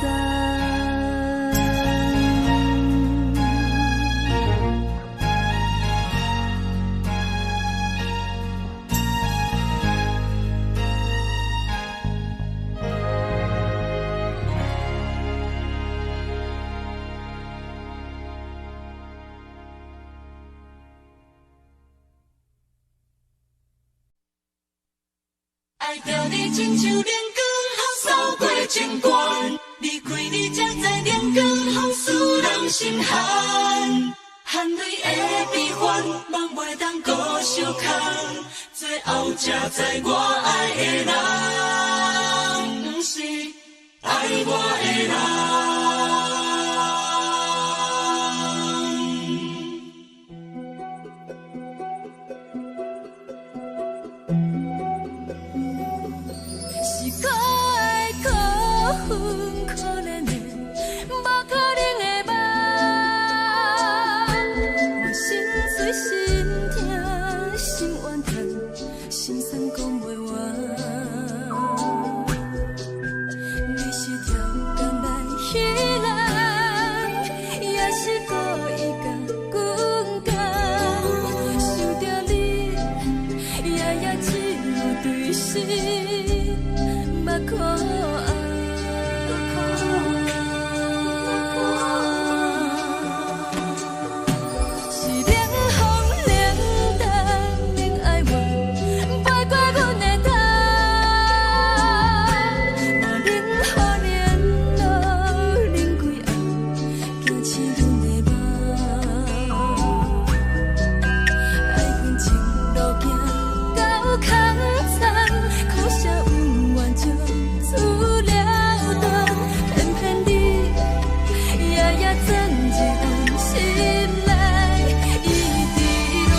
爱着你亲像连光风扫过情关，离开你才知连光风使人心寒。含泪的悲欢，望袂当搁相牵，最后才知我爱的人，不是爱我的人。是可爱可恨可怜的，无可能的梦。我心碎心痛心怨叹，心酸讲袂完。你是挑工来戏人，也是故意甲阮讲，想着你夜夜只有对视。目眶红，是冷风冷淡冷爱我，飞过阮的头，若冷雨连落冷几暗，惊醒阮的梦。爱恨情路行到空残，苦涩有缘就出了断，偏偏你夜夜钻入阮心内，一直乱。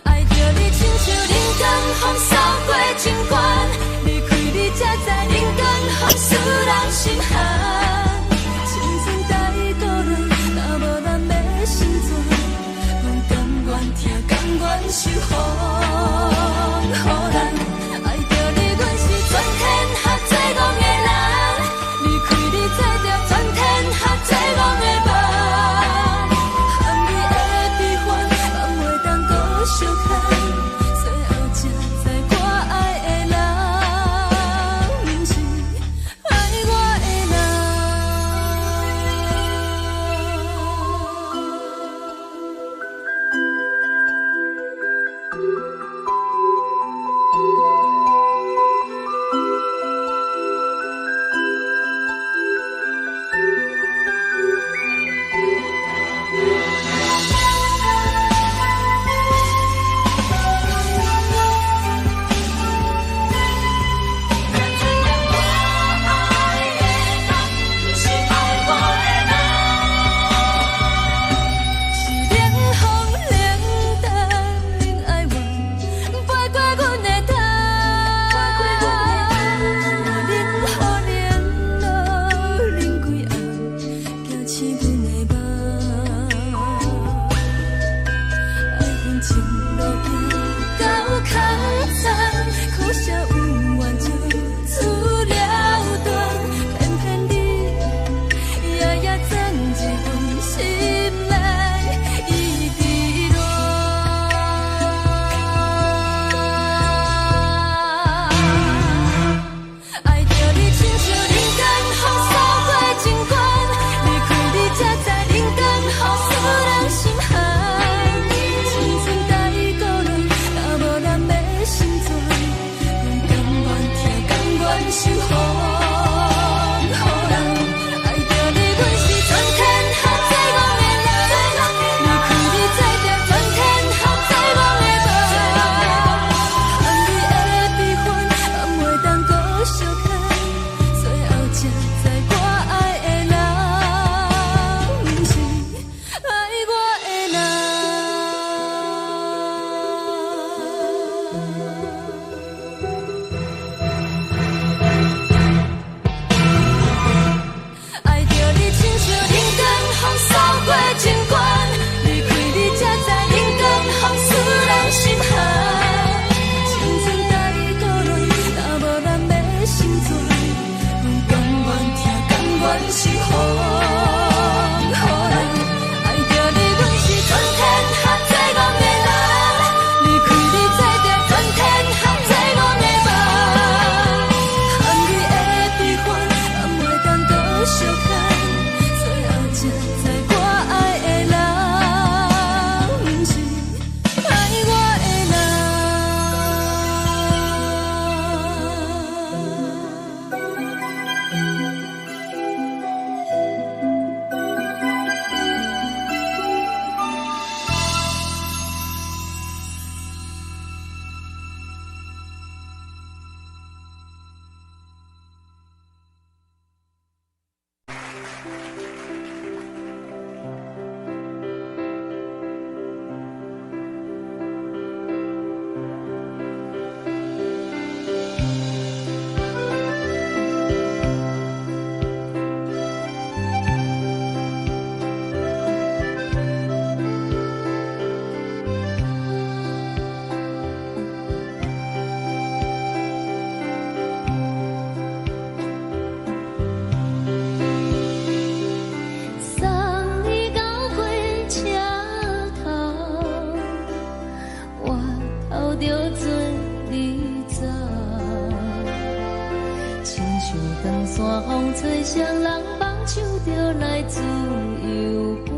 爱着你亲像冷光风扫过情关，离开你才知冷光风使人心寒。青春带倒来，若无咱要心怎？阮甘愿听，甘愿受予人。爱着你，阮是全天下最戆的人，离开你才着全天下最戆的梦。含泪的悲欢，望袂当搁相牵，最后才知我爱的人，不是爱我的人。着船你走，亲像长山风吹双人放手着来自由飞。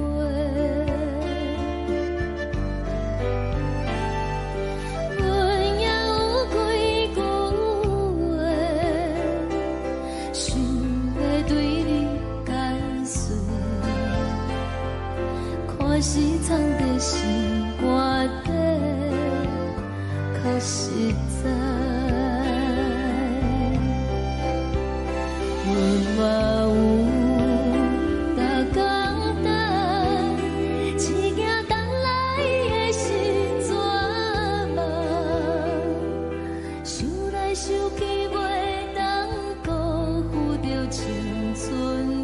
阮也有几句话，想要对你解释，看是藏在心肝底，较实在。阮嘛有逐工等，只惊等来的是绝望，想来想去袂当辜负着青春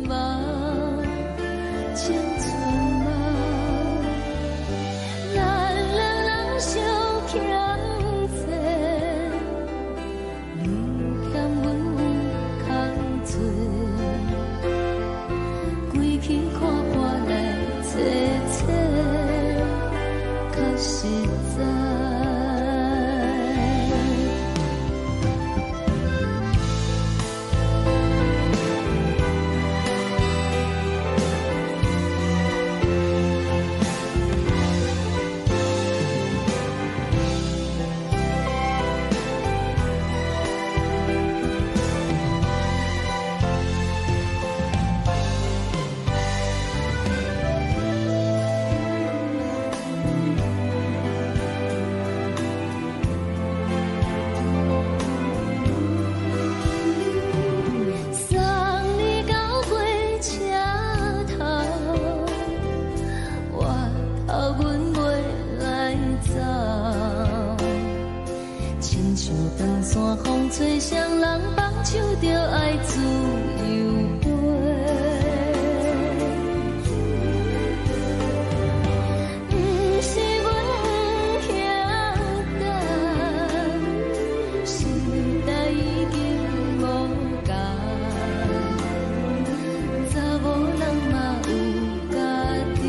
梦，青春梦。咱两人相欠债，你欠阮有空做，归去看破来切切，较实在。送你到火车头，我头阮袂来走，亲像长山风吹双人放手着爱自由飞。不是阮不晓等，时代已经无共，查某人嘛有家己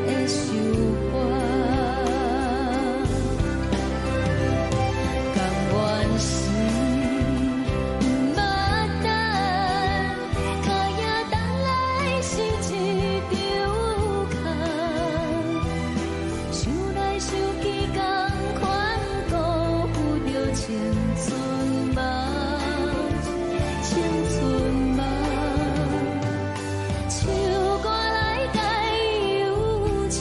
的想法，甘愿是不捌等，脚也等来是一场空，想来想去同款辜负着青春梦，青春梦。唱歌来解忧愁，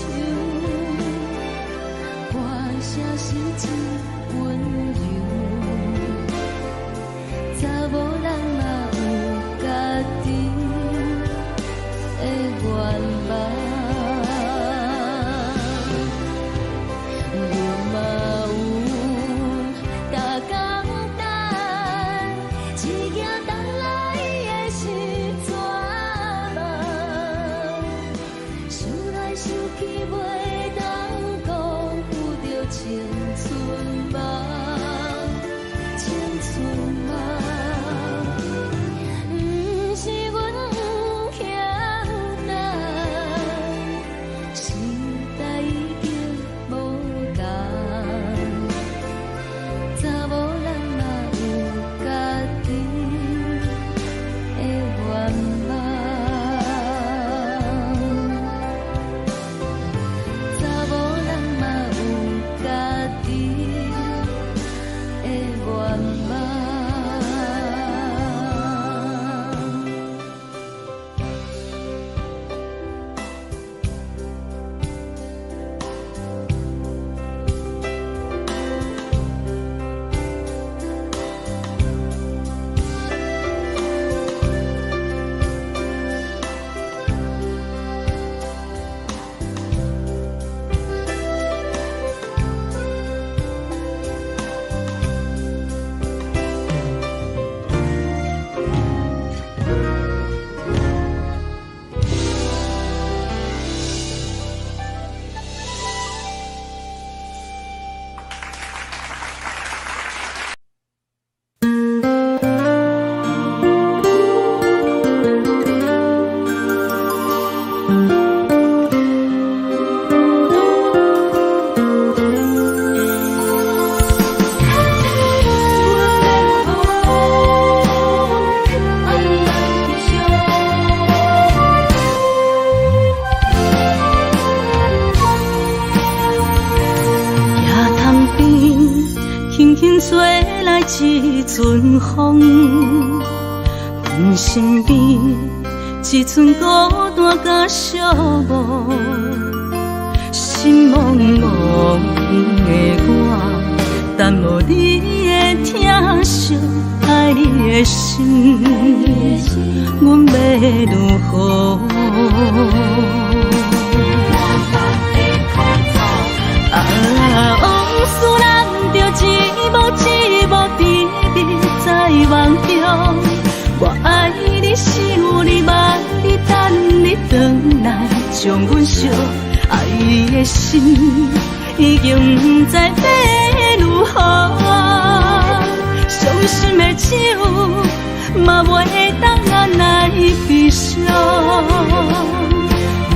歌声是真温柔，查某人嘛有家己的愿望。阮嘛有逐工等，只惊等来的是绝望，想来想去袂当辜负着青春梦，轻轻吹来一阵风，阮身边一寸孤单甲寂寞，心茫茫的我，等无你的疼惜，爱你的心，阮要如何？往事难着一幕一幕甜蜜在梦中。我爱你，想你，望你，等你回来，将阮惜爱的心已经不知要如何。伤心的手嘛袂当按来悲伤，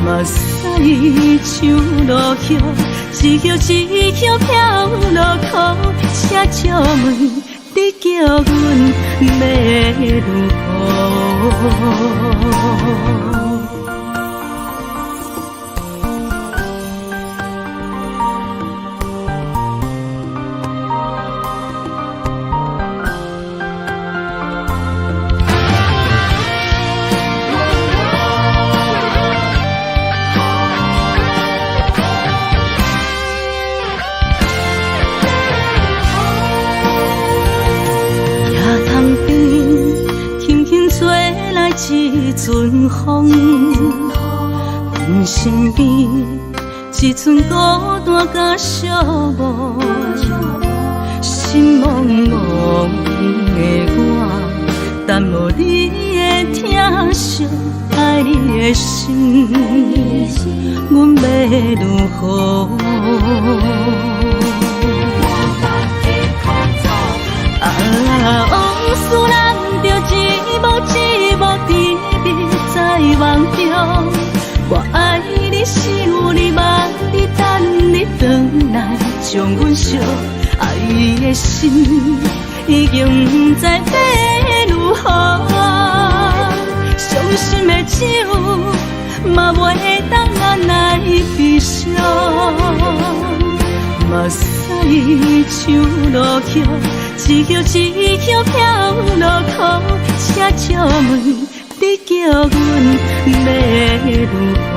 目屎像落叶。一叶一叶飘落雨，车照问你叫阮要如何？一阵风，阮身边一寸孤单甲寂寞，心茫茫的我，等无你的疼惜，爱你的心，阮要如何？往事难着一幕一幕甜蜜在梦中。我爱你，想你，望你，等你回来，将阮惜爱的心已经不知要如何。伤心的手嘛袂当按来悲伤，目屎像落叶。一叶一叶飘落雨，车照问你叫阮要如何？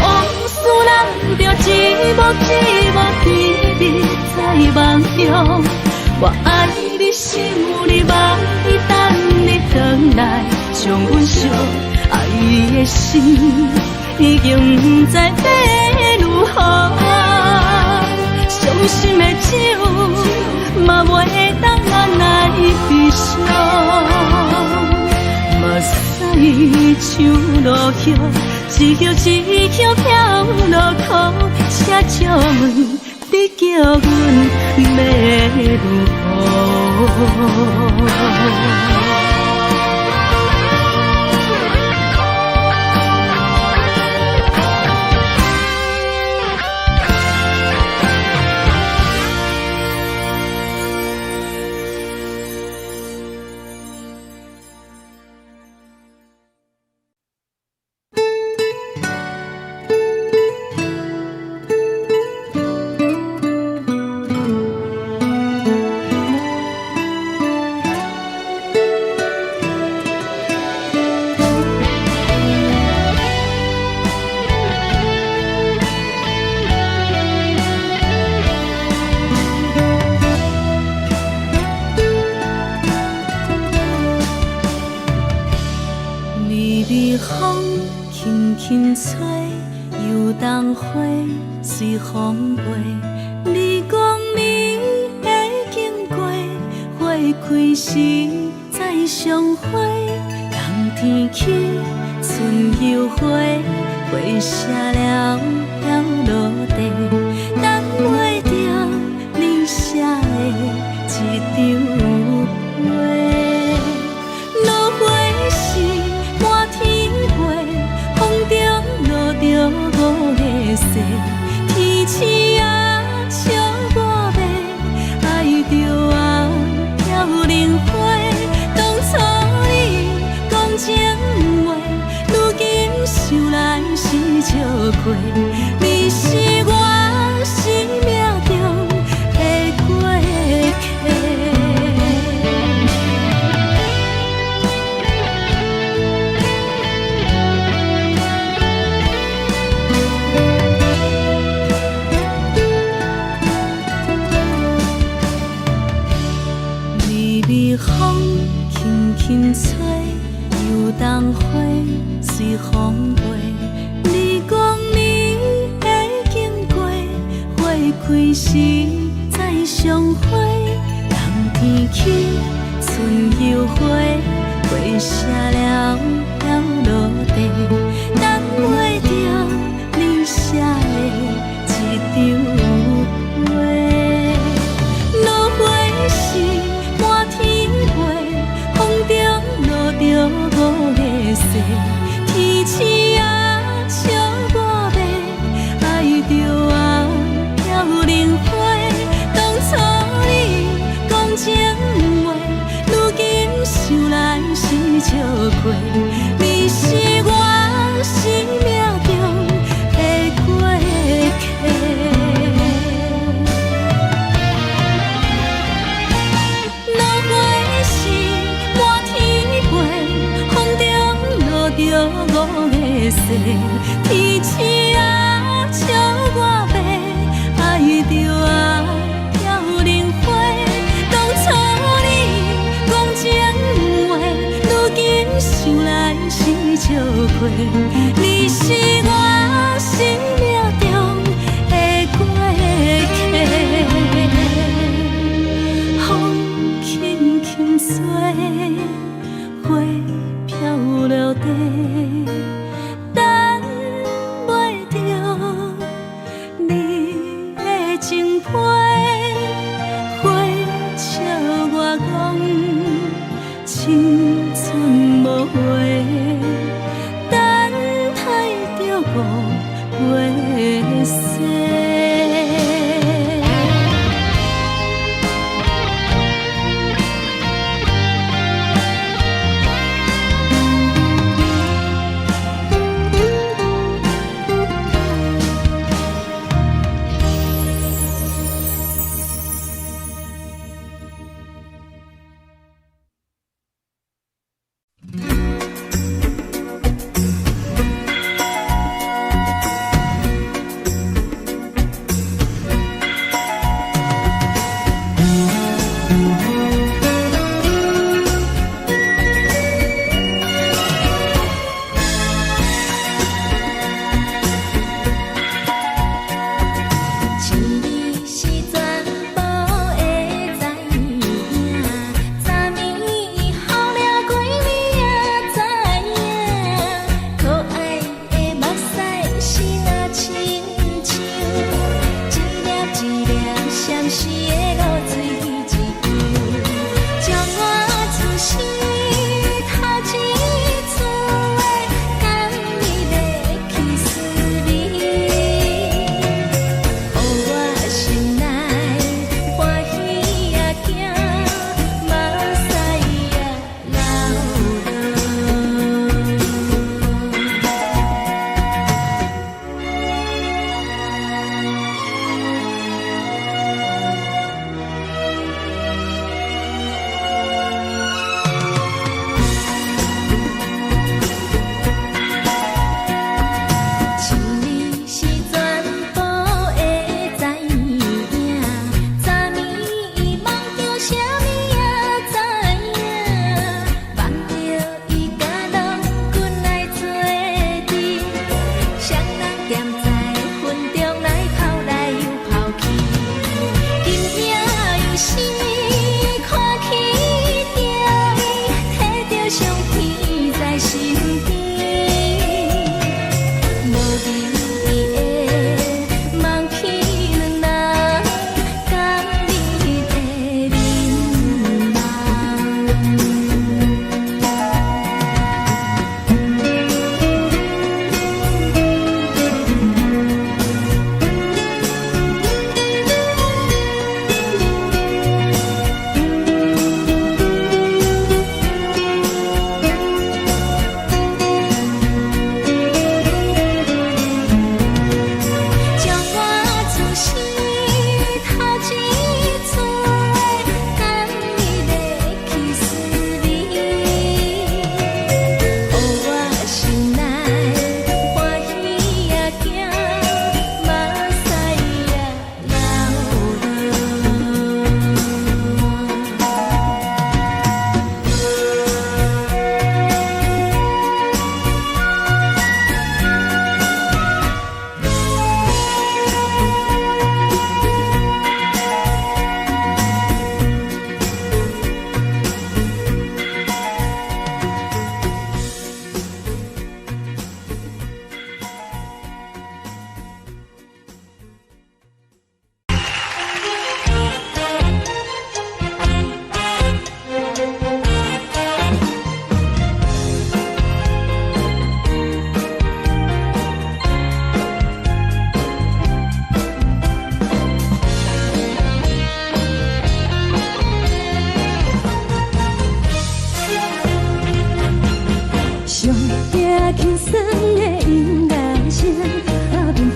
往事难着一幕一幕甜蜜在梦中。我爱你，想你，望你，等你回来，将阮惜爱的心已经不知要如何。伤心的手嘛袂当按来悲伤，目屎像落叶，一叶一叶飘落雨，车照问你叫阮要如何？随风飞，你讲你会经过，花开时再相会。冬天起，春又花，花谢了飘落地，等袂着你写的一张画。落花时满天飞，风中落着五个色。天星啊，笑我袂爱着啊，飘零花。当初你讲情话，如今想来是笑过。时再相会，人天起春又花，花谢了了落地，等袂着你写的一张花。落花是满天飞，风中落着五个色，天星啊笑我迷，爱着啊飘零花。当初你讲情话，如今想来是笑过，你是我生命中的过客。落花是满天飞，风中落着五个色，天星啊笑我迷，爱着啊飘零花。当初你讲情话，如今想来是笑过，你是我生命中的过客。风轻轻吹，花飘落地，等袂着你的情批。花笑我讲青春无话，等待着五月雪。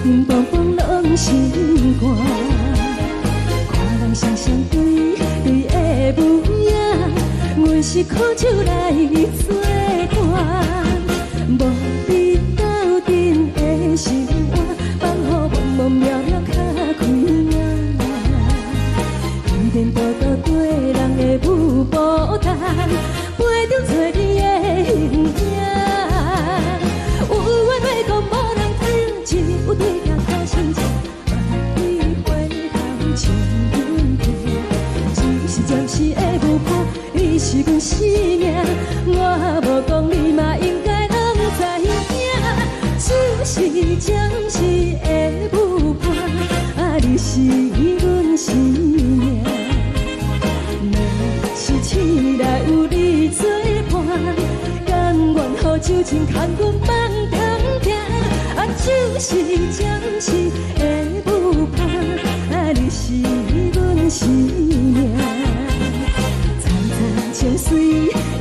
冰梆梆拢心肝。看人双双对对的模样，阮是苦酒来作伴。无伫斗阵的生活，放予茫茫渺渺较开眼。颠颠倒倒对人的舞步弹，陪着做你的形影。有话要讲无人听，只有对镜头先笑，万里回头像阮家。就是暂时的舞伴，你是阮生命，我无讲你嘛应该拢知影。就是暂时的舞伴，你是阮生命。若是醒来有你作伴，甘愿予酒精牵阮放通行。就是暂时的舞伴，你是阮生命。惨惨情水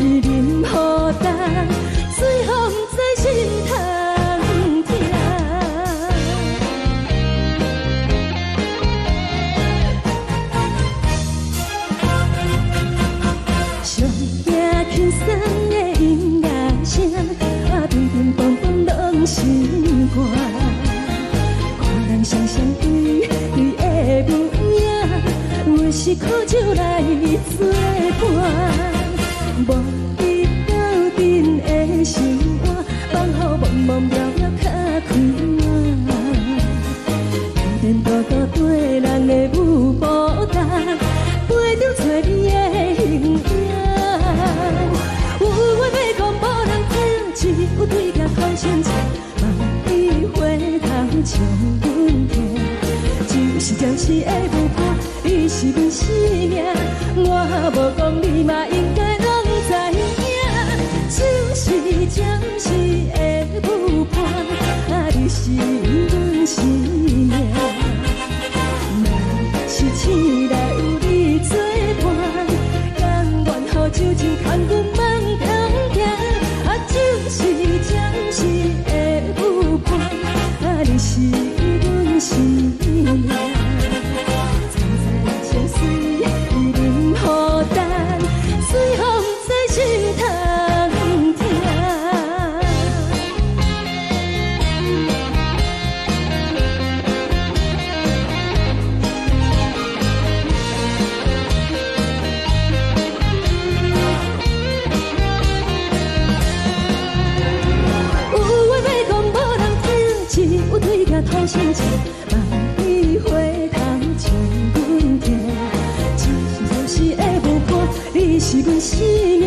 任何担，随风在心头。轻松的音乐声，乒乒乓乓拢心肝。看人双双对对的模样，阮是苦酒来作伴。无伫斗阵的生活，放予茫茫渺渺较开眼。颠颠倒倒对人的舞步弹，陪着做你的形影。有话要讲无人听，只有对镜头先笑，万里回头像阮家。就是暂时的舞伴，你是阮生命，我无讲你嘛应该拢知影。就是暂时的舞伴，你是阮生命。若是醒来有你作伴，甘愿予酒精牵阮放通行。就是暂时的舞伴，你是阮生命。惨惨情水任何担，随风在心头听。有对镜头先笑，万里回头像阮家。就是暂时的舞伴，你是阮生命，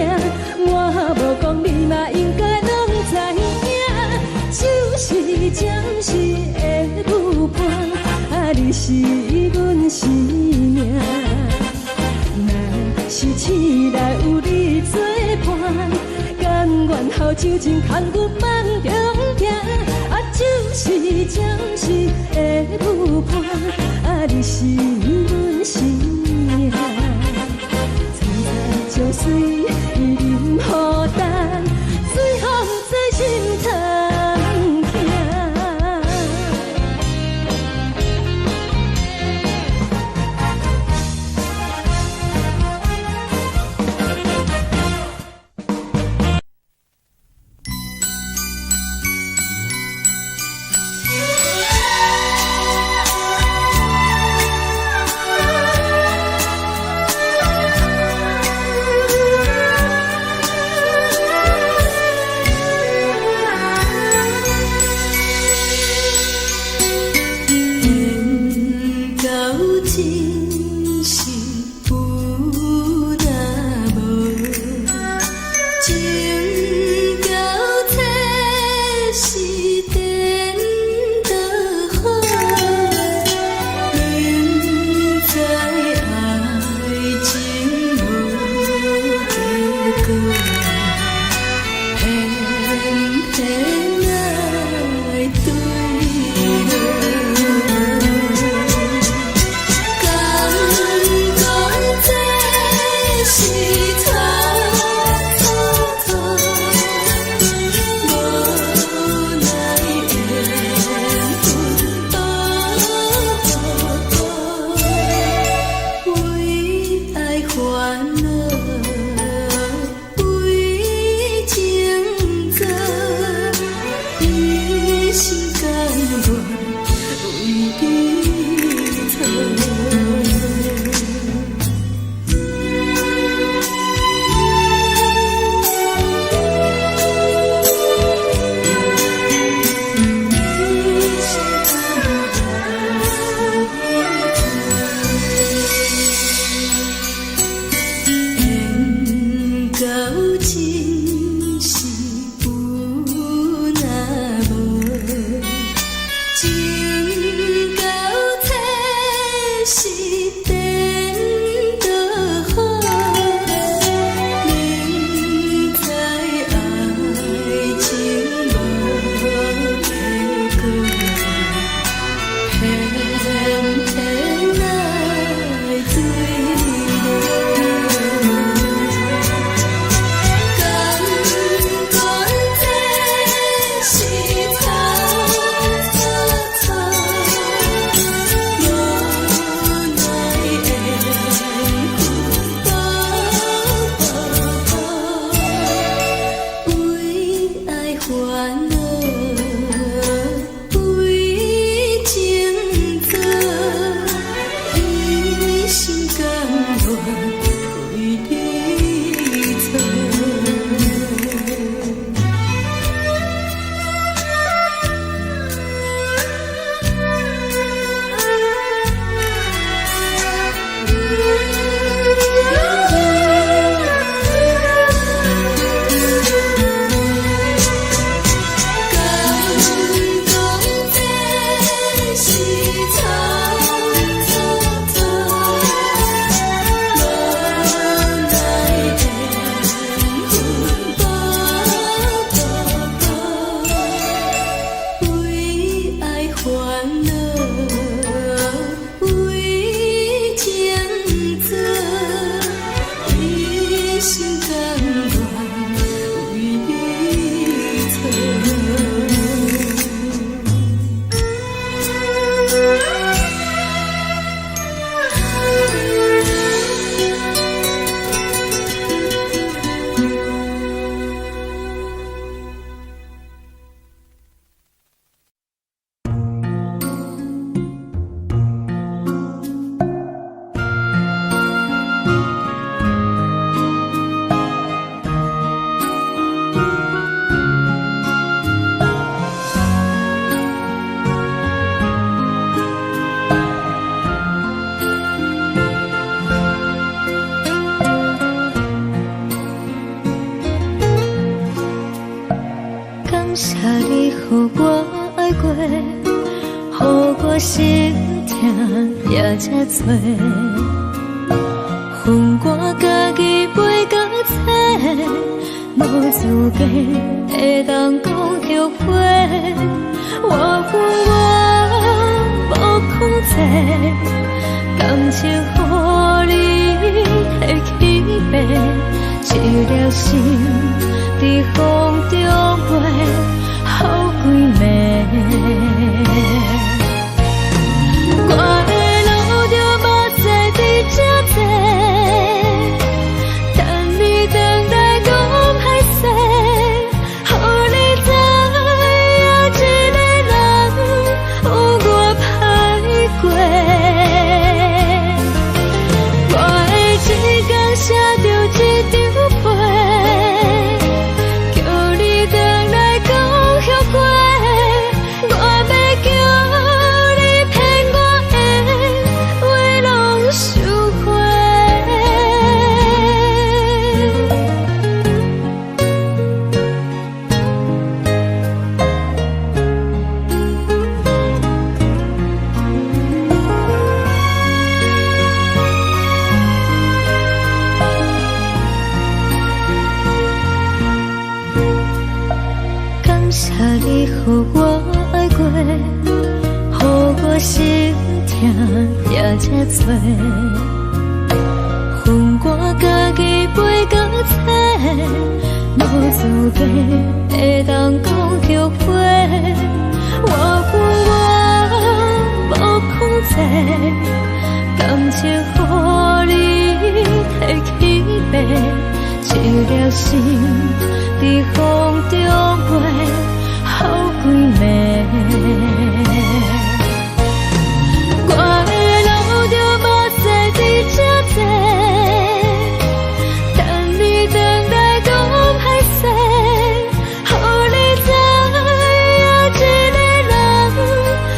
我无讲你嘛应该拢知影。就是暂时的舞伴，你是阮生命。若是醒来有你作伴，甘愿予酒精牵阮放中行。就是暂时的舞伴，你是阮生命。惨惨情水任何担，随风在心头听。情到底是颠倒好，明知爱情无结果，偏偏来坠落。感觉这是草草草，无奈的风暴，为爱烦恼，为情做，一心甘愿为你错。为爱烦恼，为情做，一心甘愿为你错。感谢你，予我爱过，予我心痛也这多。恨我家己袂到切，无资格会当讲后悔。我恨我无控制，感情予你的起飞，一条心在风中飞，好几暝。我的路就目屎在这多，等你回来讲歹势，予你知影一个人有我歹过。我的一天写着一张被，叫你回来讲后悔。我要叫你骗我的话拢收回。感谢你，予我爱过，予我心痛也这多。恨我家己袂到切，无资格会当讲后悔。我恨我无控制，感情予你的起飞，一条心在风中飞，好几暝。我的路就目屎在这多，等你回来讲歹势，予你知影一个人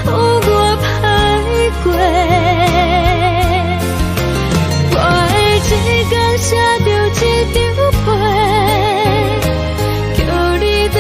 有我歹过。我的一天写着一张被，叫你回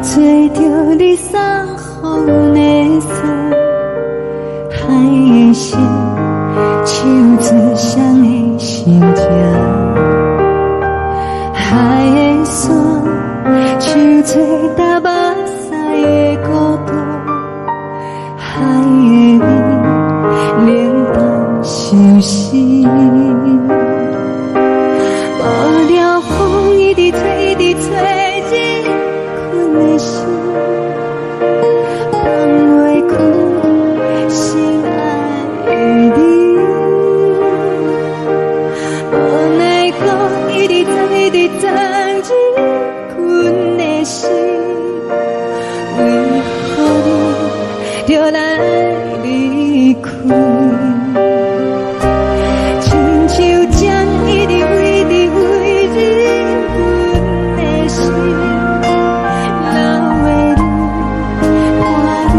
做着你送予的伞，海的心，手做双的心情，海的山，手做搭目屎的孤独，海的味，冷淡伤心。无聊风一直吹，一直吹，日困的心，放袂开心爱的你。无奈何一直藏，一直藏，日困的心，为何你就来离开？亲像针一直为，一直为，日阮的心，流的泪，看愈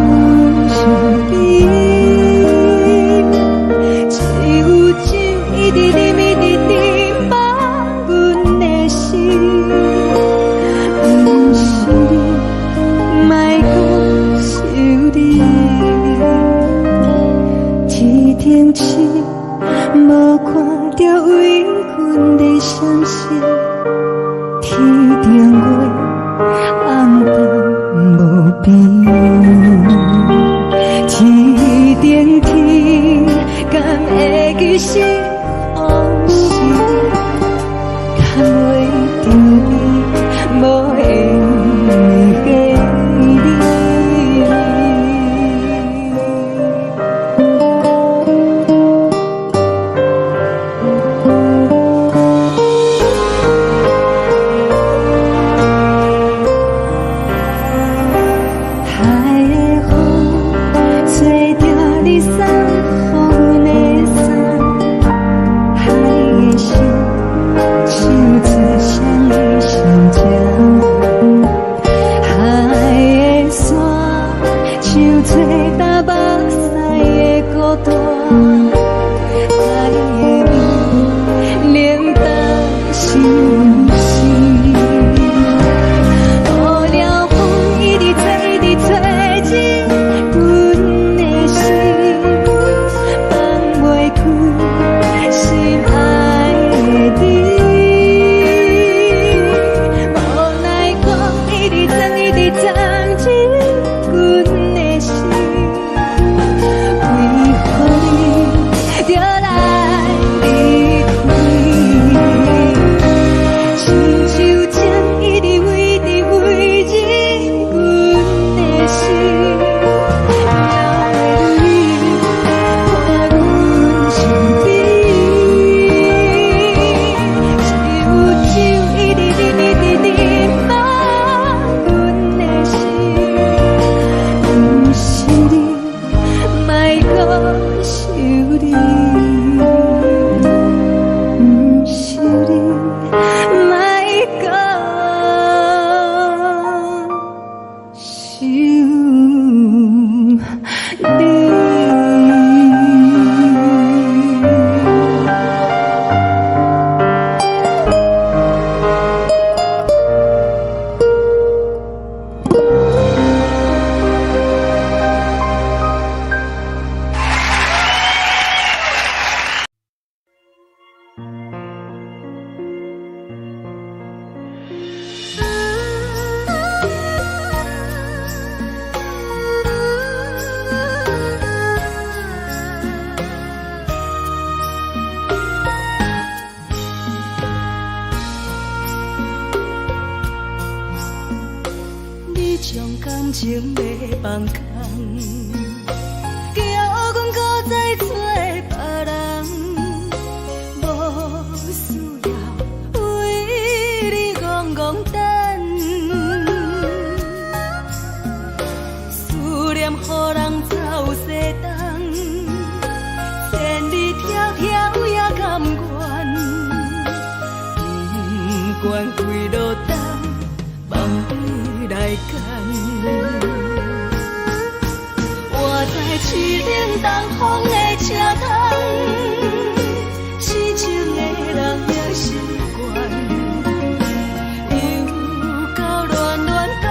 伤悲。只有酒一直啉，一直啉，放阮的心，不是你，莫讲想你。一顶星，无看到为阮的伤心，天顶月，暗淡无边。一顶天，敢会记是往事，敢袂着你，无缘给你。感情要放空，叫阮搁再找别人，无需要为你戆戆等，思念予人走西东，千里迢迢也甘愿，不管几路灯，梦里来赶。我在市顶东风的车窗，痴情的人也习惯，又到乱乱讲。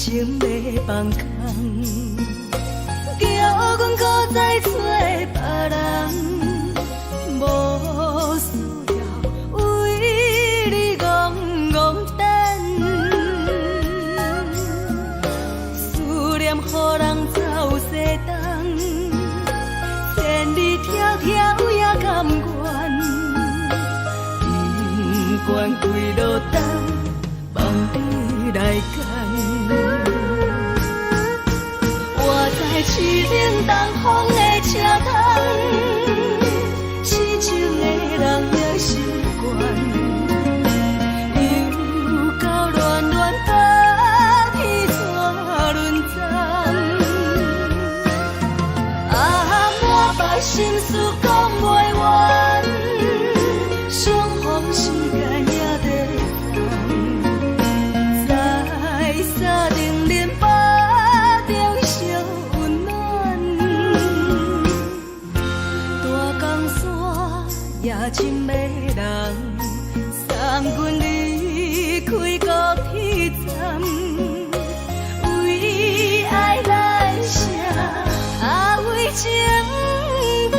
情要放空，叫阮搁再找别人，无需要为你戆戆等，思念予人走西东，千里迢迢也甘愿，不管几落冬，望你来牵。我在市顶东风的车窗，痴情的人也习惯，又到乱乱把天带轮转。满腹心事讲袂完，双方时间也在放，在沙定林巴中相温暖。大江山也深的人，送阮离开高铁站，为爱来写。为情淡。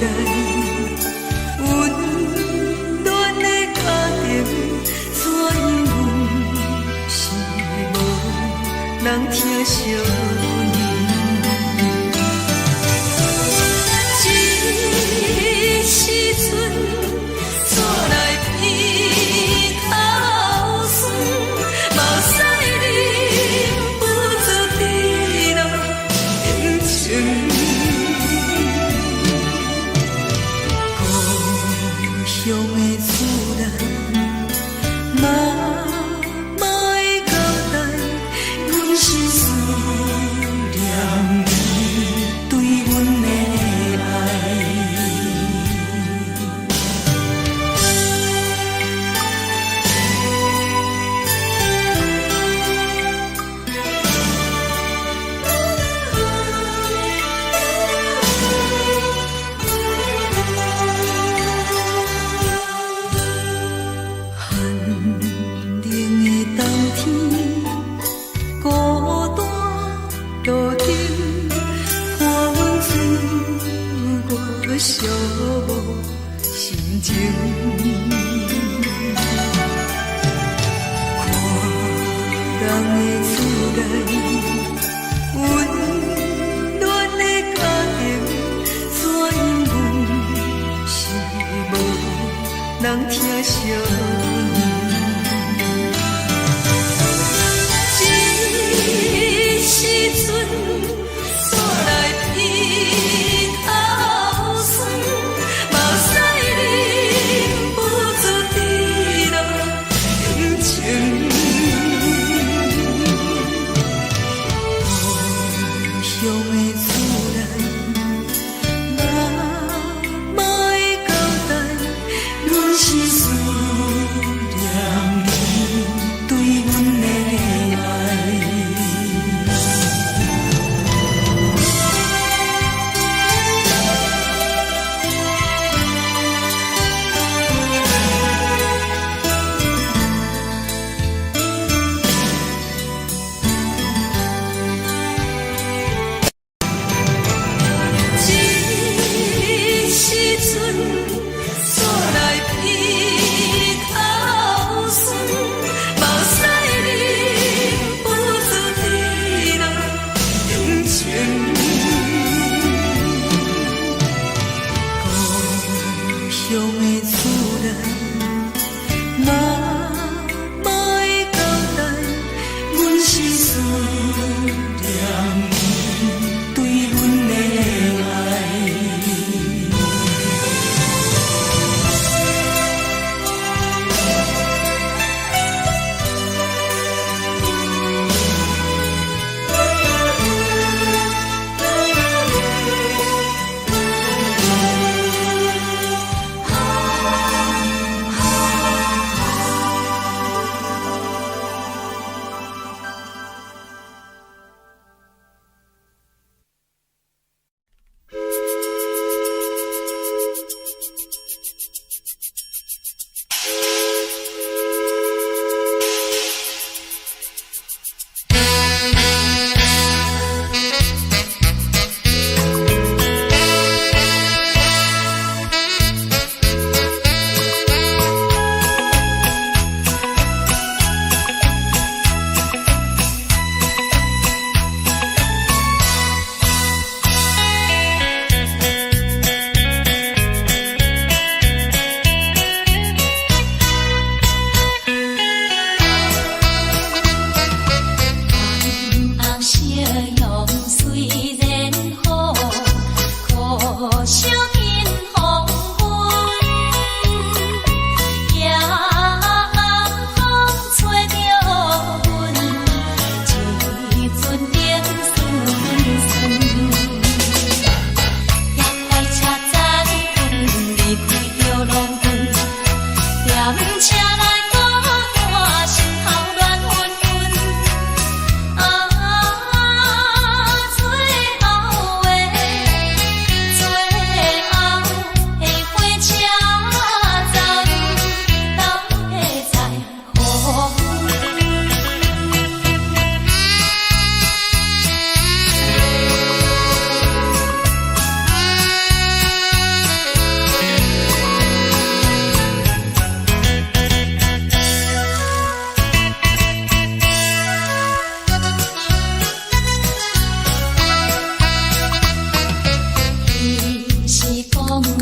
来，温暖的家庭，怎因阮是无人疼惜你？这时阵怎来鼻口酸，嘛使你不知地老人情。故乡的厝内，妈妈的交代，阮是思念你对阮的爱。寂寞心情，看人的厝内，温暖的家庭，怎因阮是无人疼惜你？这时阵怎来鼻口酸？嘛使你不知地老人情。故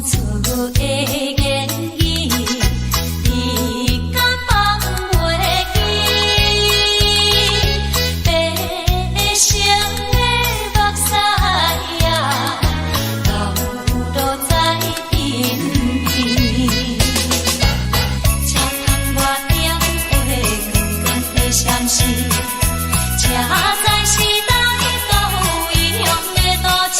厝的言语，你敢放袂记？白色的目屎啊，流落在身边。车窗外点火，光光的闪烁，车载时代都异乡的都市。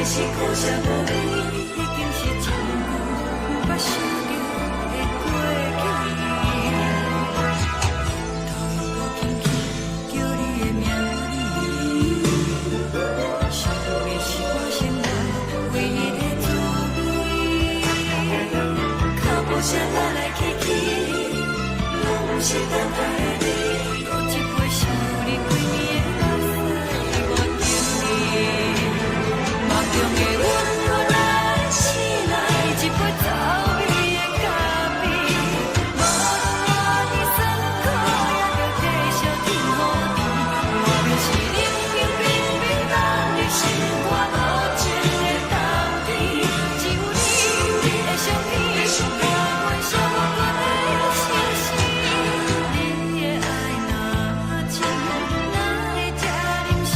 是苦涩无味，已经是一句无法想着的过去。头又轻轻叫你的名字，想的是我生来唯一的滋味。脚步声来来去去，拢不是等待的你，有一杯想你几年的目屎，我等你。梦中的阮，我来醒来，一杯走味的咖啡，无论我的酸苦，也着继续甜予你。莫名是冷冰冰冰冷的心肝，无情的冬天，只有你的相片，伴阮相伴的心事。你的爱若真，哪会这忍心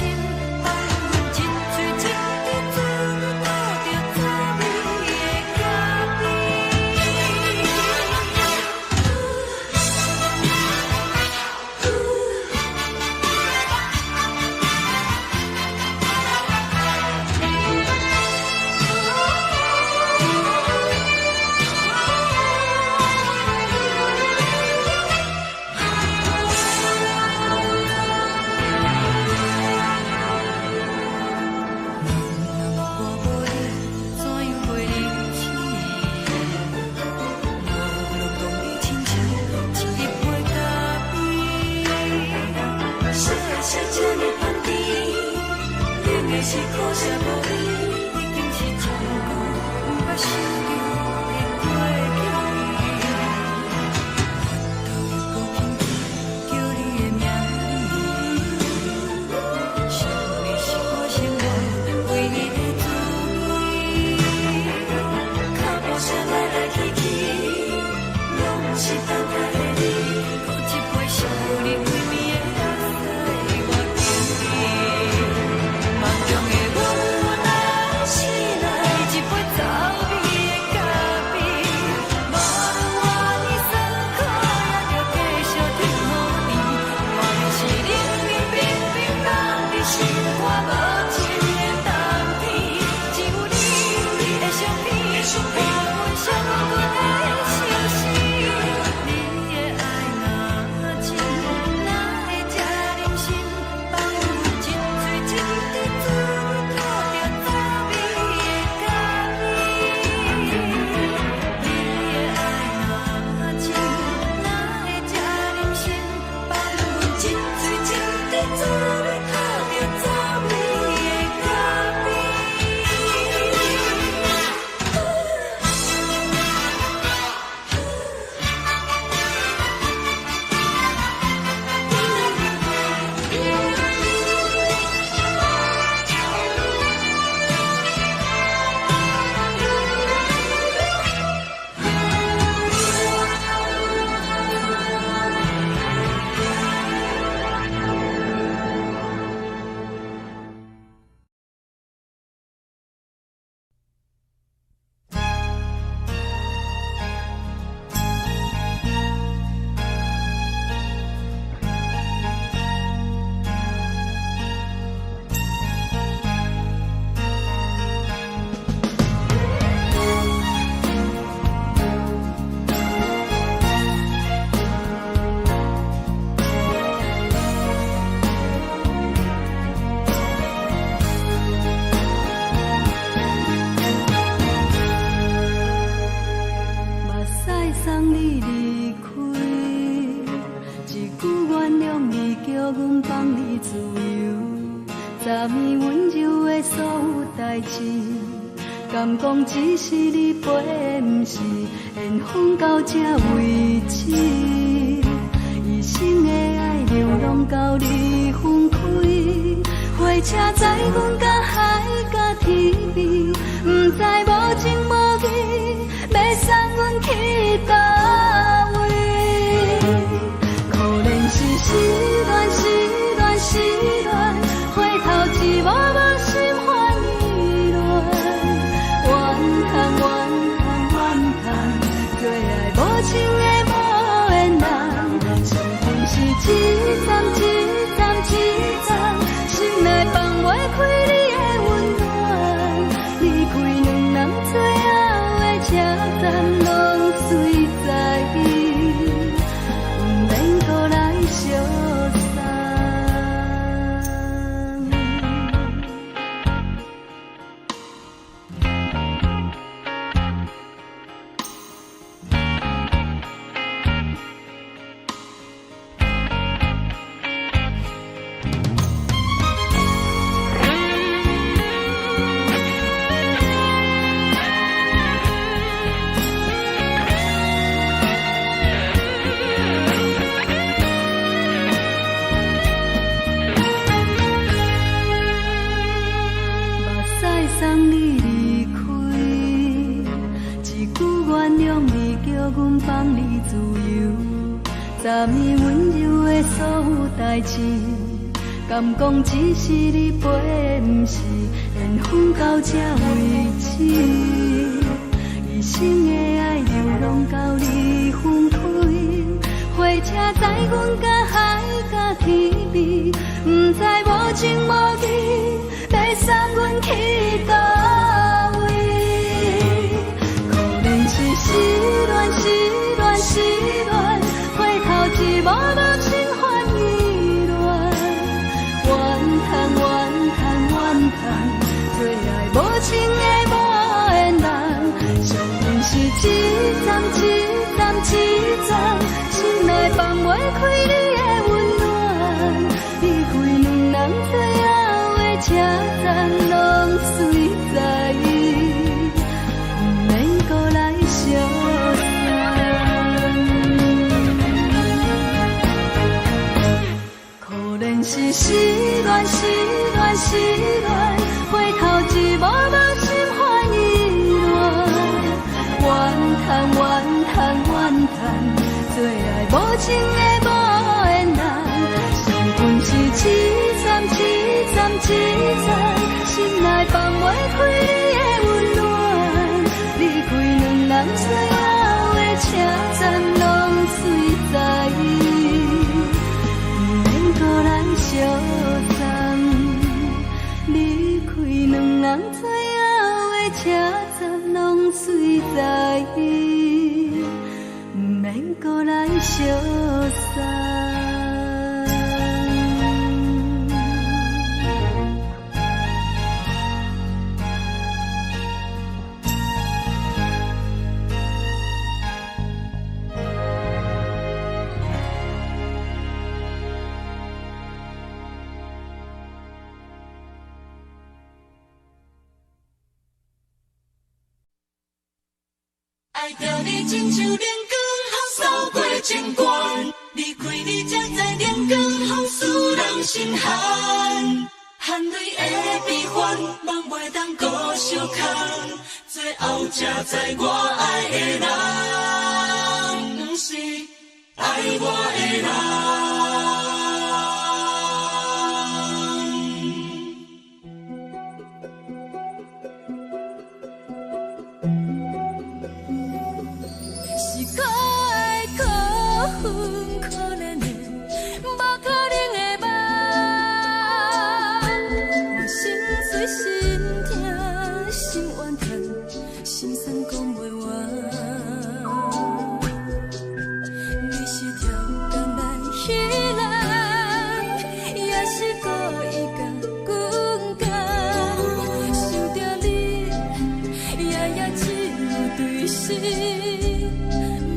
放阮一嘴一滴水？是苦涩无味，已经是一句无法想着的过去。头又轻轻叫你的名字，想你是我生活唯一的滋味。脚步声来来去去。送你离开，一句原谅你，叫阮放你自由。昨暝温柔的所有代志，敢讲只是你陪，不是缘分到这为止。一生的爱流浪到你分开，火车载阮到海角天边，不知无情无义，要送阮去倒位？可怜是失恋，失恋，失恋，回头一幕幕心烦意乱，怨叹，怨叹，怨叹，最爱无情的无缘人，伤痕是一站一站一站，心内放袂开你的温暖，离开两人最后的车站，拢随在意，不免搁来相送。送你离开，一句原谅你，叫阮放你自由。昨暝温柔的所有代志，敢讲只是你陪，不是缘分到这为止。一生的爱流浪到你分开，火车载阮到海角天边，不知无情无义，要送阮去倒位？可怜是失恋，失恋，失恋，回头一幕幕心烦意乱，怨叹，怨叹，怨叹，最爱无情的无缘人，伤痕是一站一站一站，心内放袂开你的温暖，离开两人最后的车站，拢随在意，不免搁来相送。可怜是失恋，失恋，失恋，回头一幕幕心烦意乱，怨叹，怨叹，怨叹，最爱无情的无缘人，伤痕是一站一站一站，心内放袂开你的温暖，离开两人最后的车站，拢随在意，不免搁来相送。离开两人最后的车站，拢随在意，不免搁来相送。爱着你亲像连光风扫过情关，离开你才知连光风使人心寒。含泪的悲欢，望袂当搁相牵，最后才知我爱的人，不是爱我的人。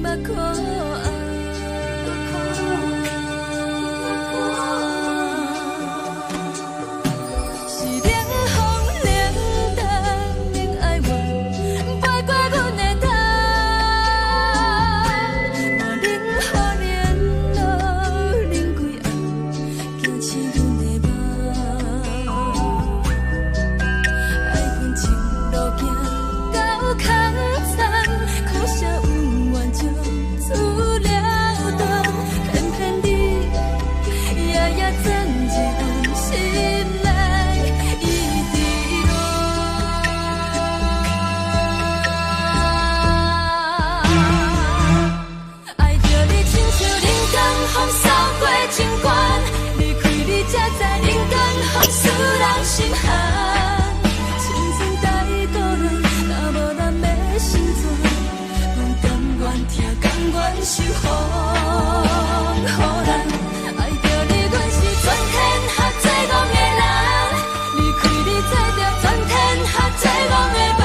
目眶听，甘愿受风雨人，爱着你，阮是全天下最戆的人，离开你做着全天下最戆的梦，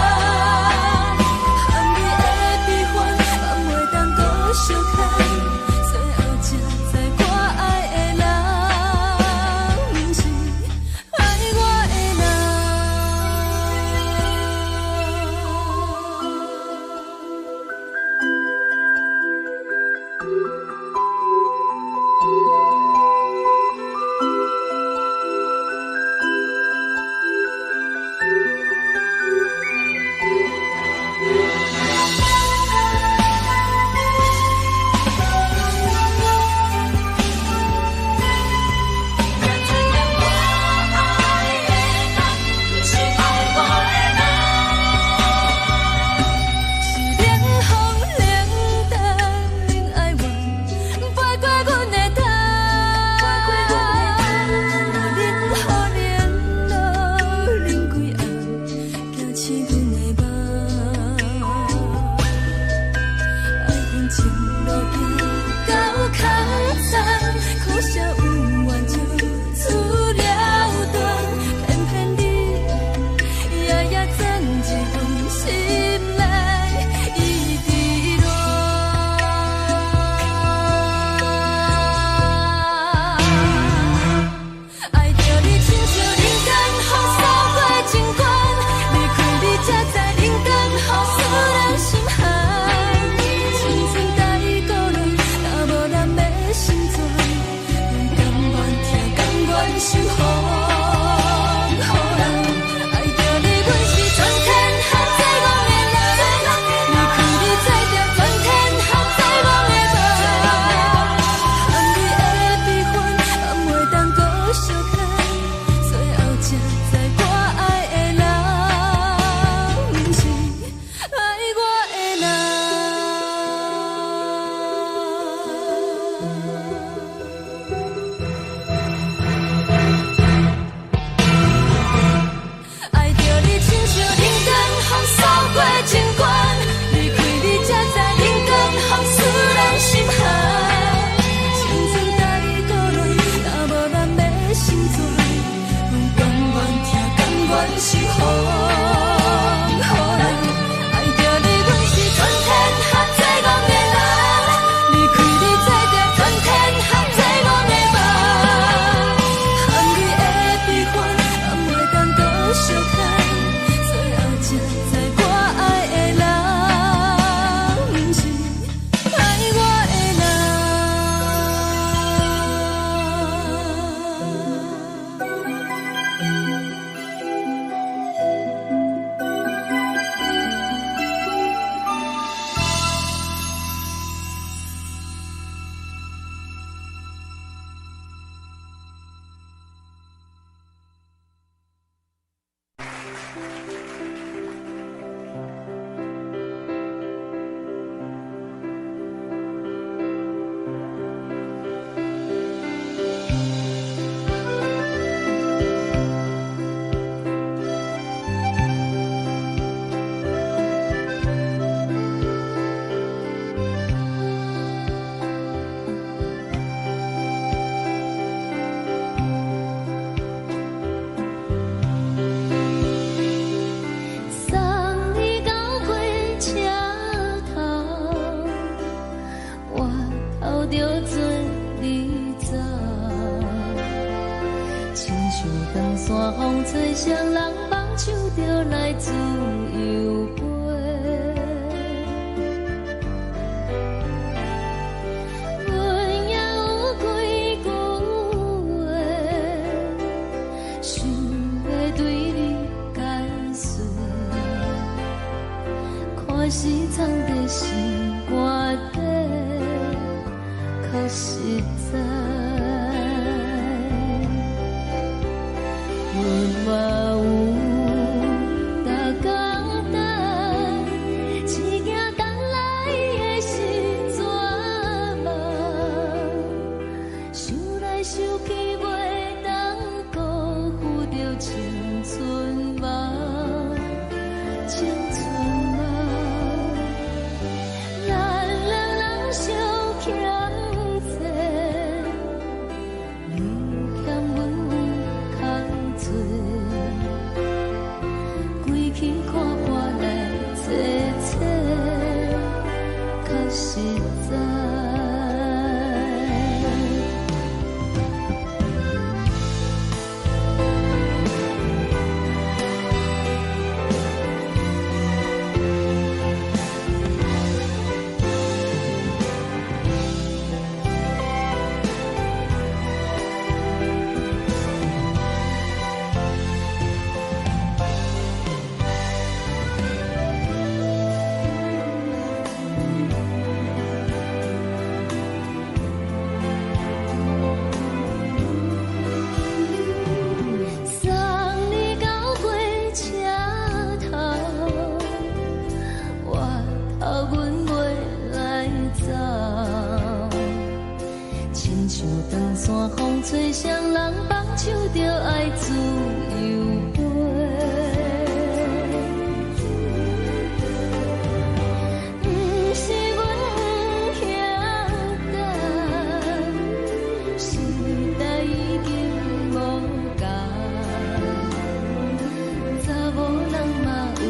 含你的悲欢，嘛袂当搁相牵，最后才知我爱的人，不是爱我的人。山风吹双人梦，唱着来自由飞。阮也有几句话，想要对你解释，看是藏在心肝底，可实在。 阮嘛有大家。实在。吹双人放手着爱自由飞，不是阮不晓等，时代已经无同，查某人嘛有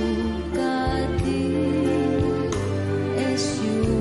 家己的想法。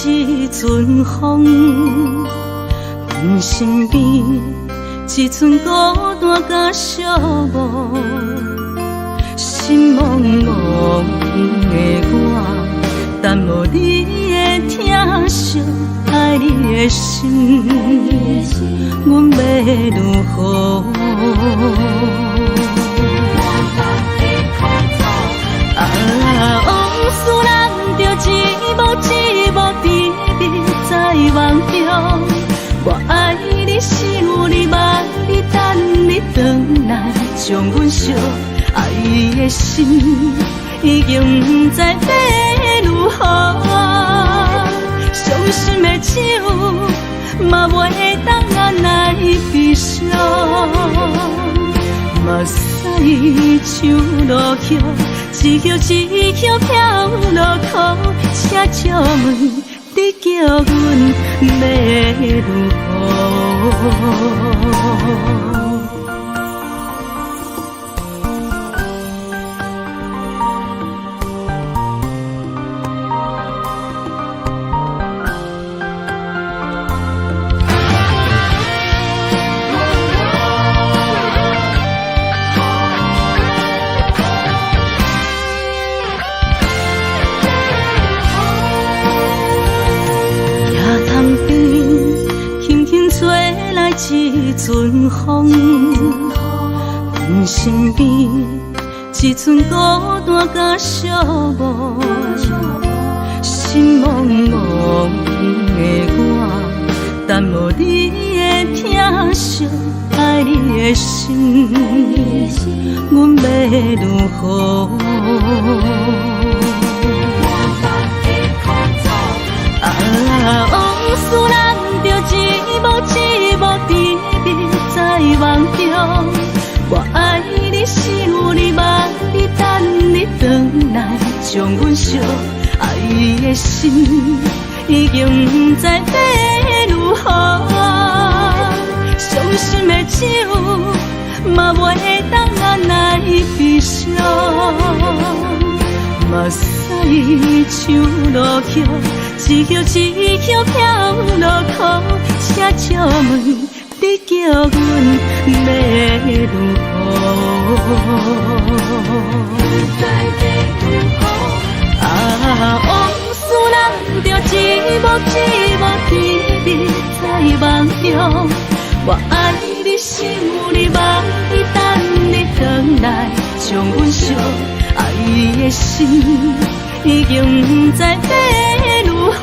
一阵风，阮身边一寸孤单甲寂寞，心茫茫的我，等无你的疼惜，爱你的心，阮要如何？往事人着一幕甜蜜在梦中。我爱你，想你，望你，等你回来，将阮惜爱的心已经不知要如何。伤心的手嘛袂当按来悲伤。嘛使像落叶，一叶一叶飘落土，请借问你叫阮要如何？一阵风，阮身边一阵孤单甲寂寞，心茫茫的我，等无你的疼惜，爱你的心，阮要如何？往事人着一幕一幕甜蜜在梦中，我爱你是有你望你等你回来，将阮惜爱的心已经不知要如何，伤心的酒嘛袂当按来悲伤，嘛使像落叶。一叶一叶飘落土，请借问你叫阮要如何？往事人着一幕一幕甜蜜在梦中，我爱你是有你望你等你回来，将阮惜爱的心已经不知要如何，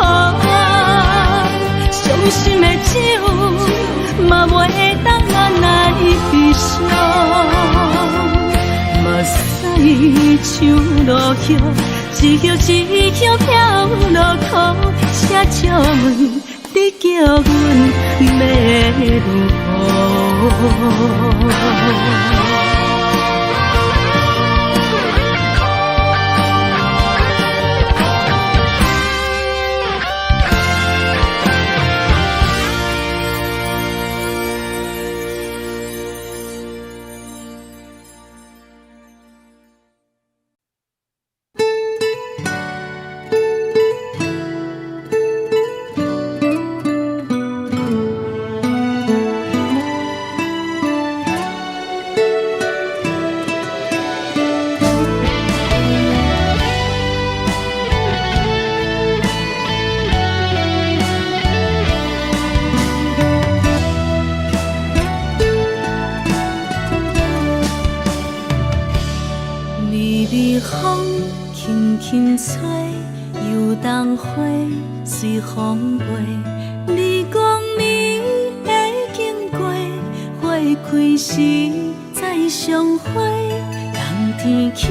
伤心的酒嘛袂当按来悲伤，嘛使像落叶，一叶一叶飘落土，请借问你叫阮要如何？随风飞，你讲你会经过，花开时再相会。冬天起，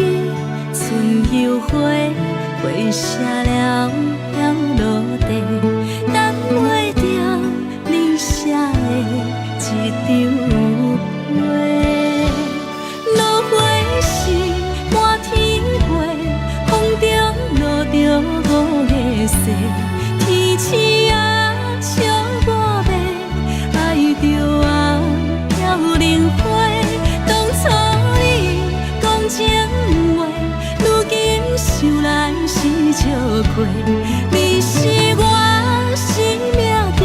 春又回，花谢了要落地，等袂着你写的一张画。落花时满天飞，风中落着雨的雪。天星啊，笑我迷，爱着啊，要轮回。当初你讲情话，如今想来是笑亏。你是我生命中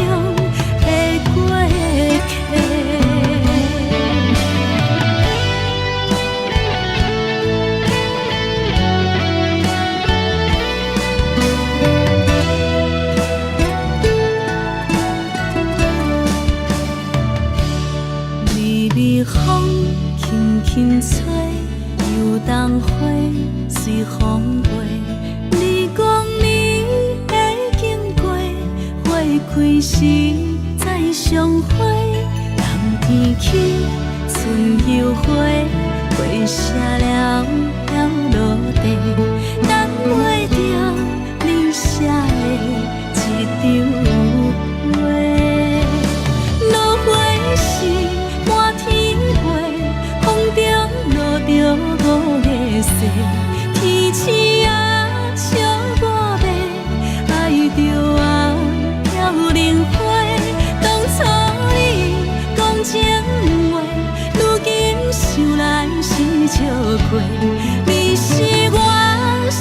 的过客。风轻轻吹，又当花随风飞。你讲你会经过，花开时再相会。冬天起，春又回，花谢了要落地，等袂着你写的一张画。落花时满天飞，风中西，天星啊笑我迷，爱着啊飘零花。当初你讲情话，如今想来是笑过。你是我生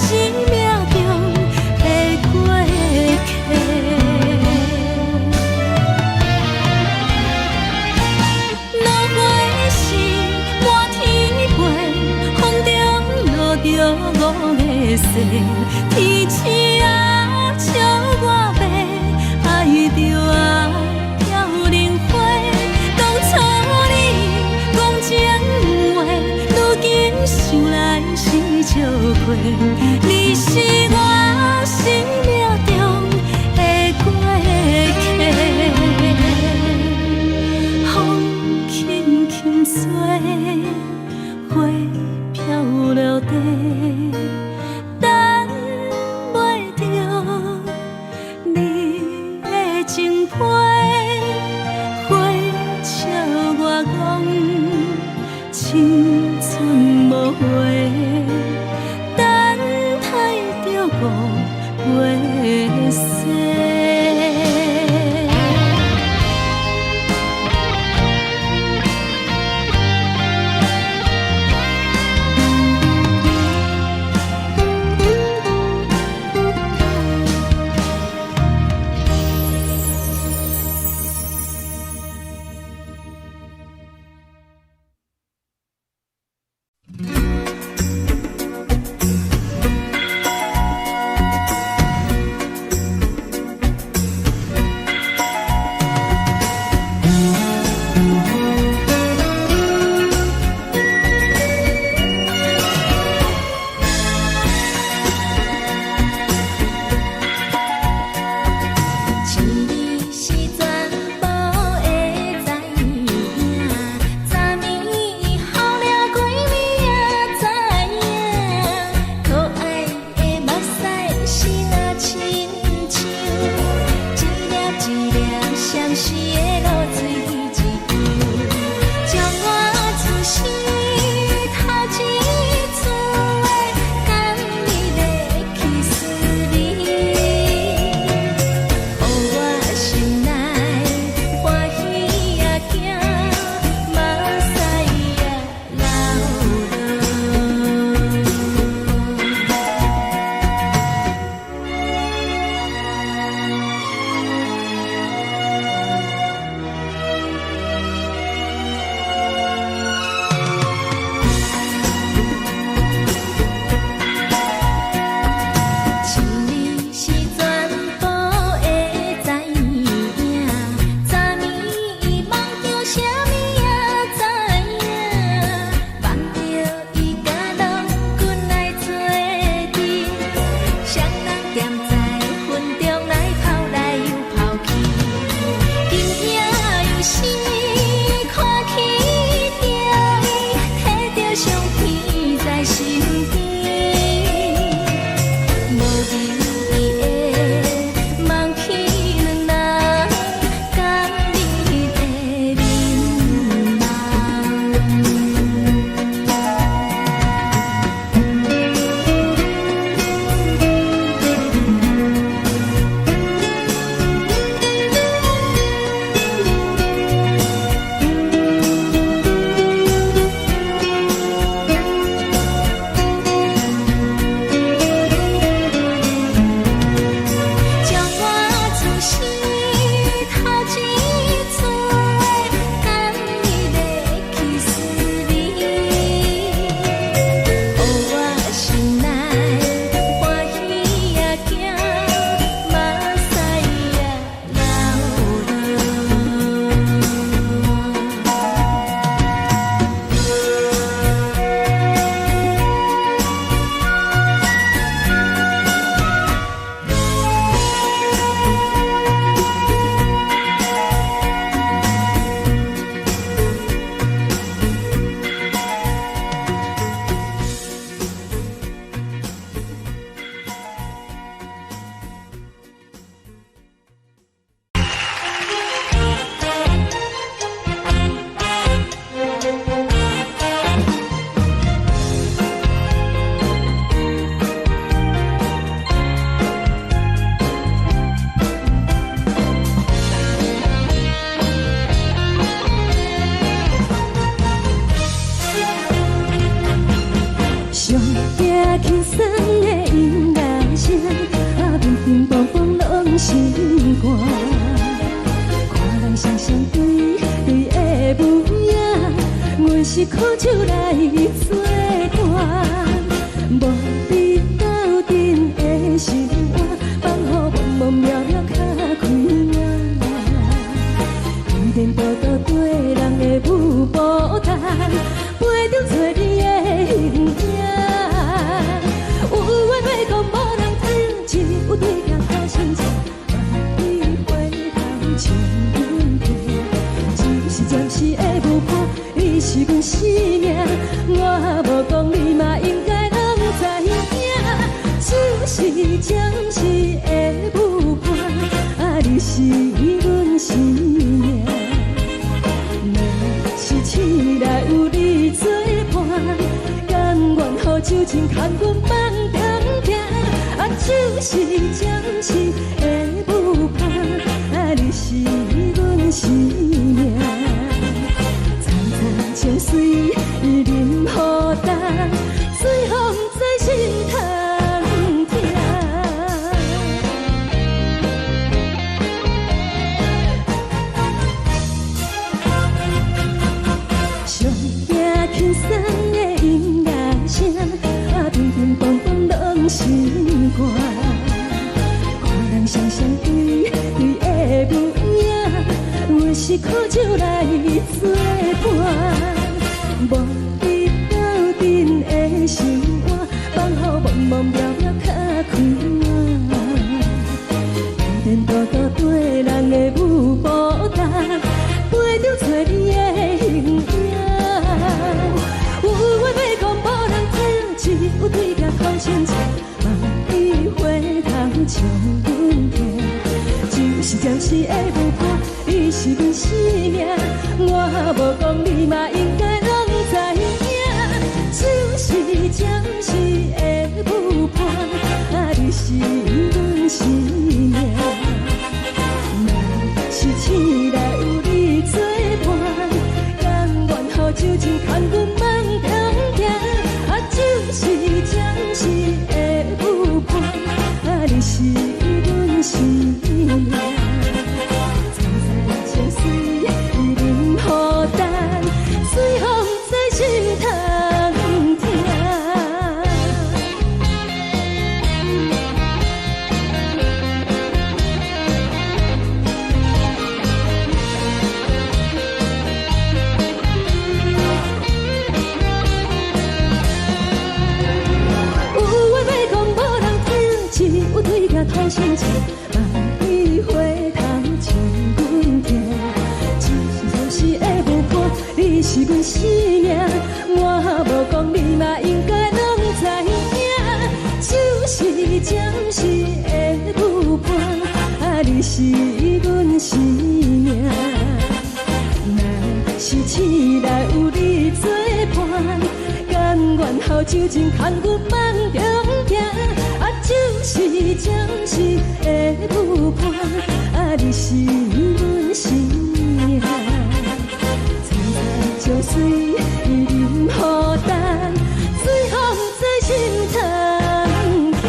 命中的过客。落花是满天飞，风中落着五个星，天星啊笑我迷，爱着啊飘零花。当初你讲情话，如今想来是笑过。你是我生命中的过客。风轻轻吹，花飘落地，等袂着你的情批。花笑我讲青春无悔，等待着五月雪。轻松的音乐声，乒乒乓乓拢心肝。看人双双对对的舞影，阮是苦酒来作伴。无你斗阵的心肝，放予茫茫渺渺较快乐。颠颠倒倒对人的舞步弹，陪着做你的形影。有话要讲，无人听，只有对镜头心情。万里回头唱阮歌，就是暂时的舞伴，你是阮生命。我无讲，你嘛应该拢知影，就是暂时的舞伴，你是阮生命。是醒来有你作伴，甘愿予酒精牵阮梦中行，就是暂时的舞伴，你是阮生命。惨惨情绪伊任孤单，随风在心头疼。上听轻松的音乐声，乒乒乓乓拢心肝。看人双双对对的舞影，阮是苦酒来作伴。无你斗阵的心肝，放予茫茫渺渺较快乐。颠颠倒倒对人的舞步弹，陪着做你的形影。有话要讲，无人听，只有对镜头心情。万里回头唱阮歌，就是暂时的舞伴，你是阮生命。我无讲，你嘛应该拢知影，就是暂时的舞伴，你是阮生命。是醒来有你作伴，甘愿予酒精牵阮梦中行，就是暂时的舞伴，你是阮生命。惨惨情绪伊任孤单，随风在心头疼。对镜头心情，万里回头唱阮歌，就是暂时的舞伴，你是阮生命。我无讲，你嘛应该拢知影，就是暂时的舞伴，你是阮生命。是醒来有你作伴，甘愿予酒精牵阮梦中行，就是暂时的舞伴，你是阮生命。惨惨情绪伊任孤单，随风在心头疼。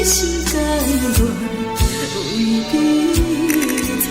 心甘愿为你错。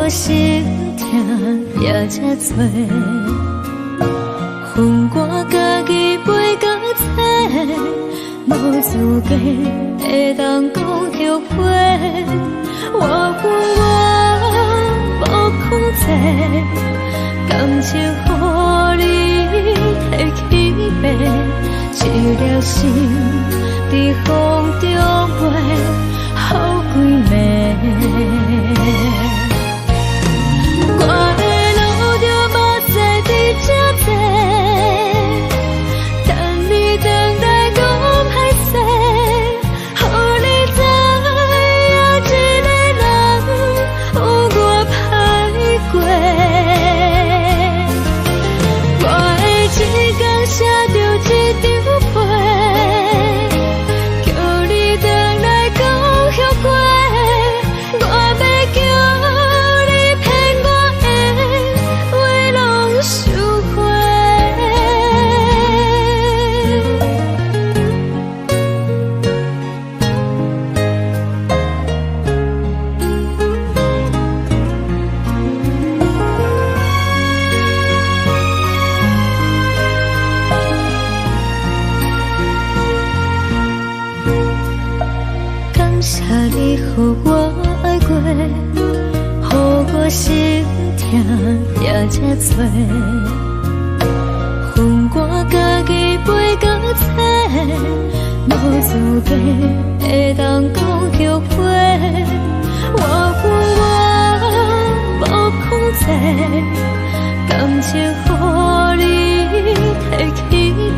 心痛也这多，恨我家己袂到切，无资格会当讲后悔。我恨我无控制，感情予你摕去卖，一粒心伫风中飞，好几暝。我的路着目屎伫这多，等你回来讲歹势，予你知影一个人有我歹过。我的一天写着一张被，叫你回来讲后悔。我要叫你予我爱过，予我心痛也这多，恨我家己袂到切，无资格会当讲后悔。我恨我无控制，感情予你摕去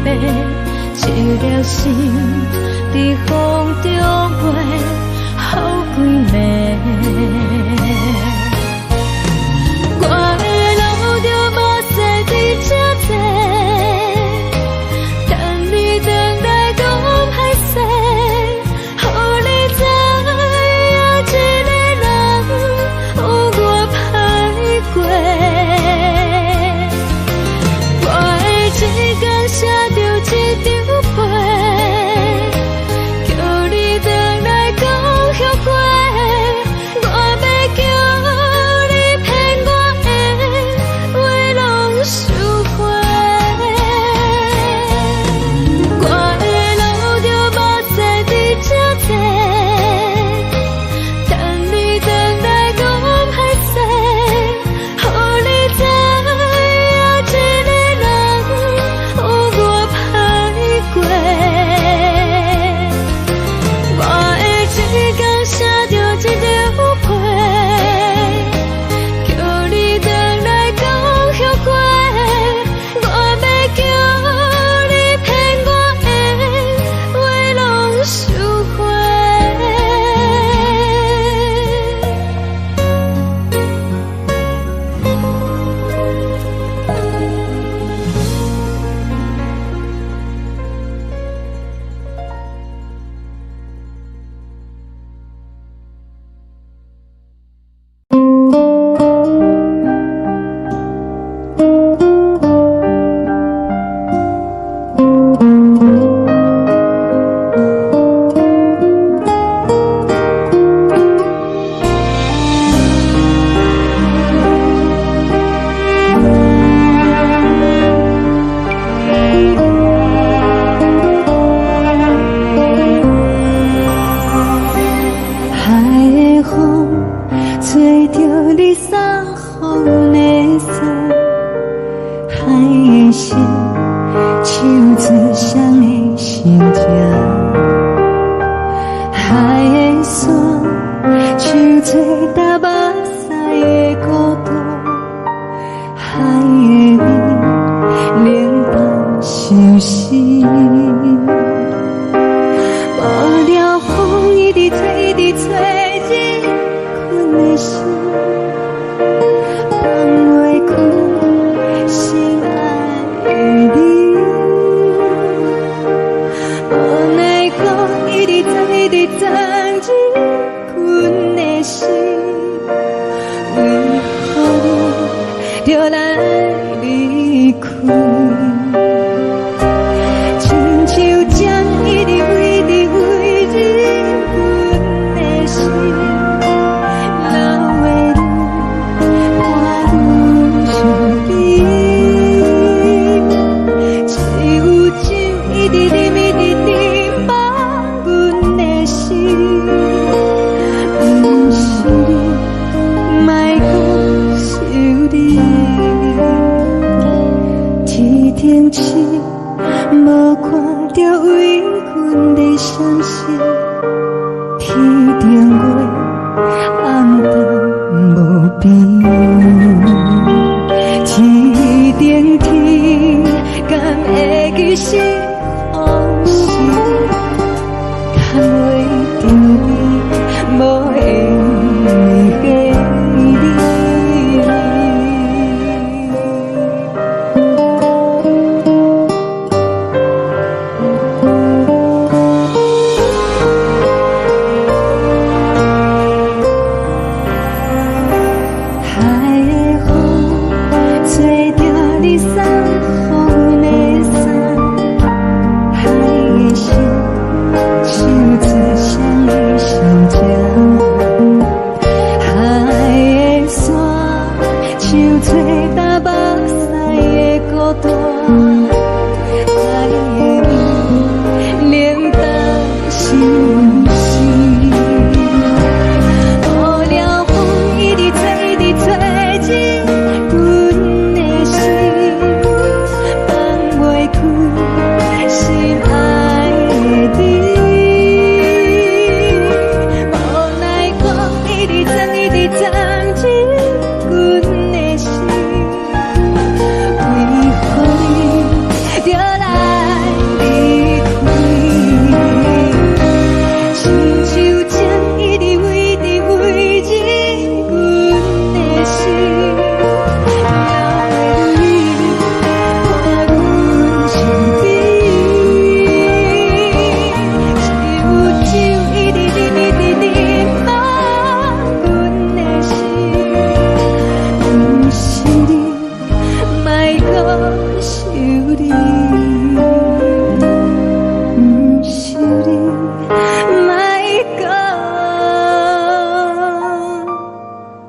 卖，一粒心伫风中飞。好几暝。找搭目屎的孤独，海的你冷淡伤心。无聊风一直吹，一直吹，日困的心，放袂开心爱的你。无奈我一直等，一直等，日困的心，为何你就来离开？亲像针一直飞，一直飞，日阮的心，流的泪，看愈伤悲。只有酒一直啉，一直啉，放阮的心。不是你，莫搁想你。天顶星，无看到为阮的伤心。天顶月，暗淡无边。天顶天，敢会记是往事？看袂着你，无缘的你。海的风，吹着你送予阮的伞。海的心，手做双翼相牵。海的山，像吹搭目屎的孤单。海的你，冷淡伤心。无聊风一直吹，一直吹，日阮的心，放袂开心爱的你。无奈我一直等，一直等，日阮的心，为何你就来离开？亲像针一直飞，一直飞，日阮的心，流的泪，看阮伤悲。只有酒一直啉，一直啉，放阮的心。不是你，莫搁想你。不是你，莫搁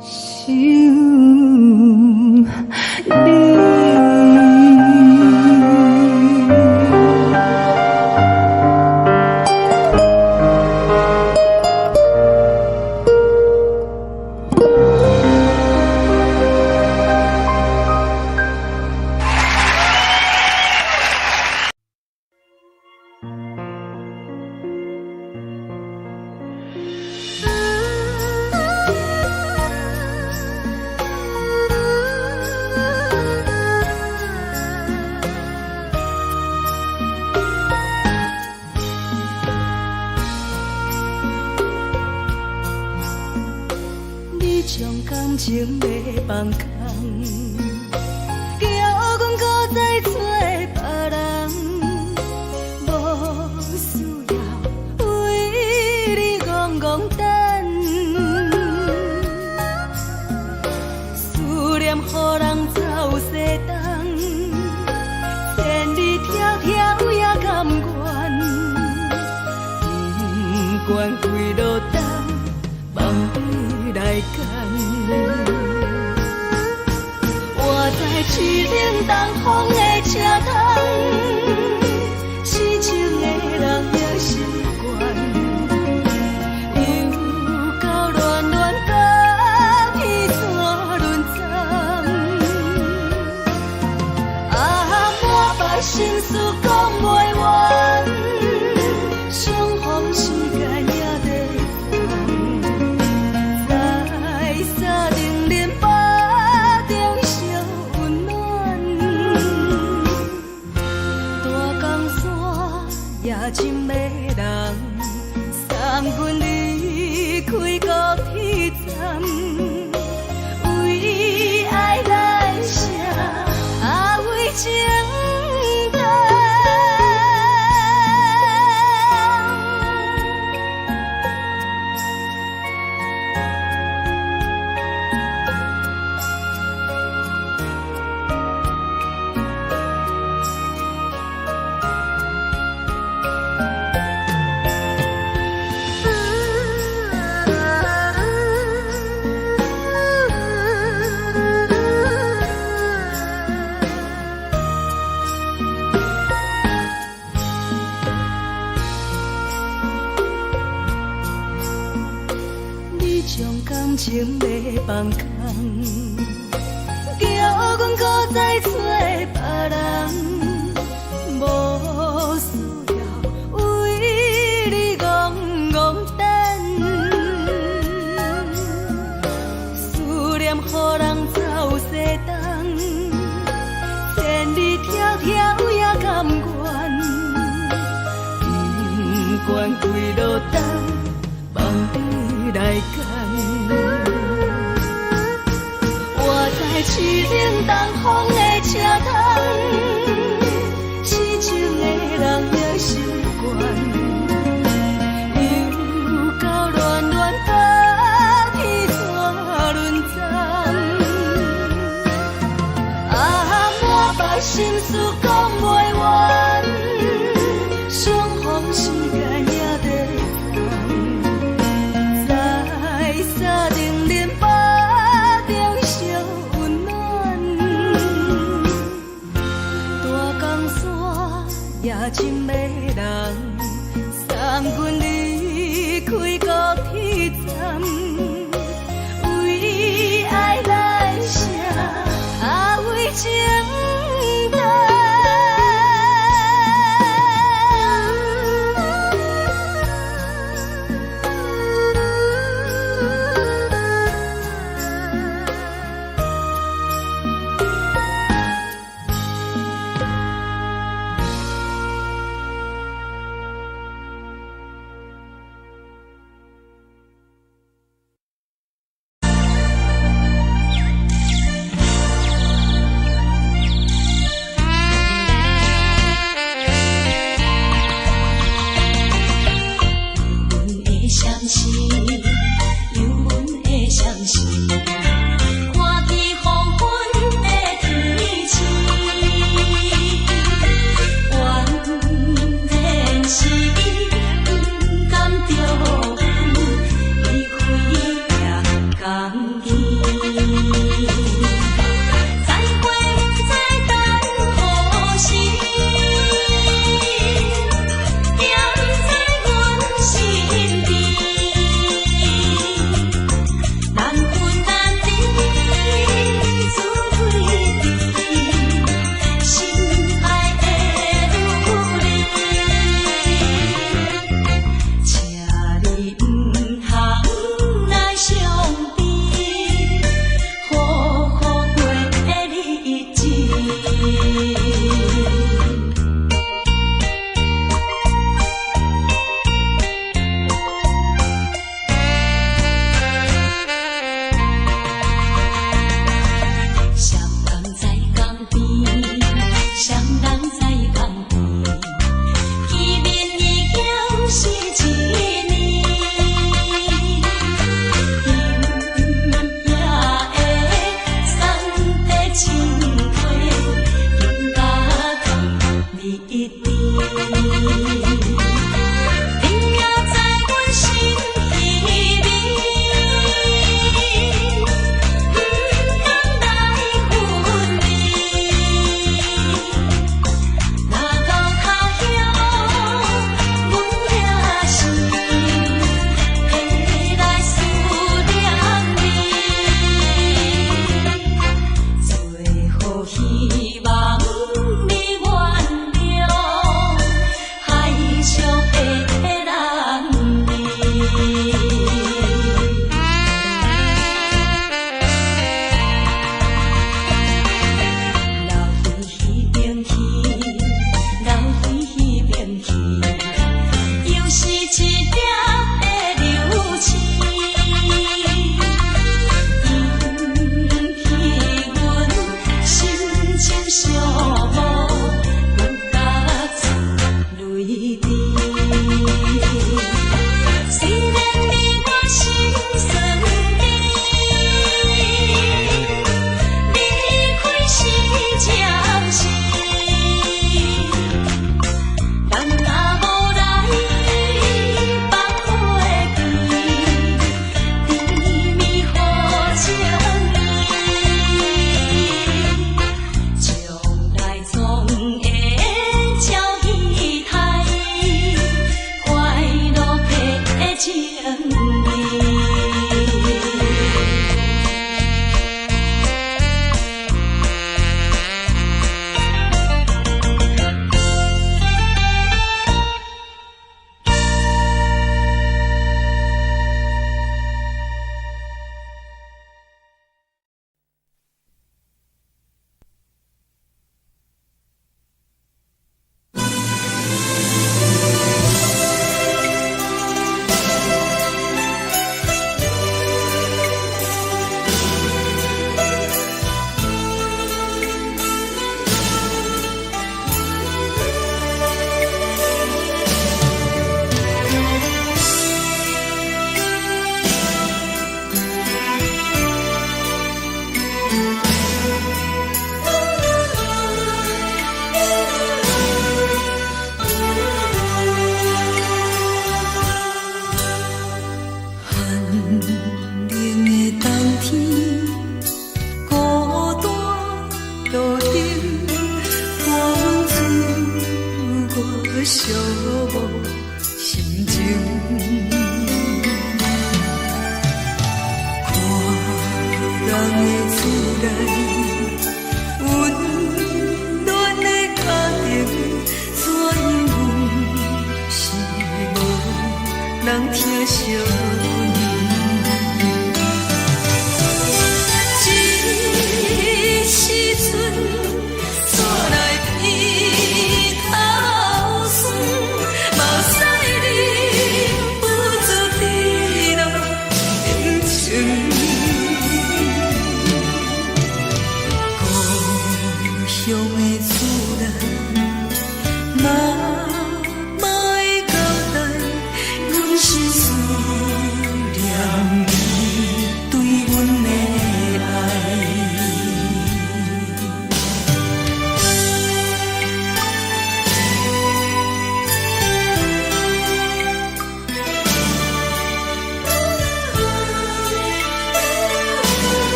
想你。你将感情要放空，叫阮搁再找别人，无需要为你戆戆等。思念予人走西东，千里迢迢也甘愿，不管几路灯，望你来赶。我在痴冷东风的车窗，痴情的人也习惯，又到乱乱甲彼山论惨。啊，满腹心事讲袂完，相逢时间也在烦。种感情要放空，叫阮搁再找别人。无需要为你戆戆等，思念予人走西东，千里迢迢也甘愿，不管归路东，望你来赶。我在市顶东风的车窗。痴情的人也习惯，又到乱乱搭去怎论章？满腹心事讲袂完，双方时间也在长，在沙定林巴中相温暖。大江山夜深的人，送阮离开高铁站，为爱来写，为情等。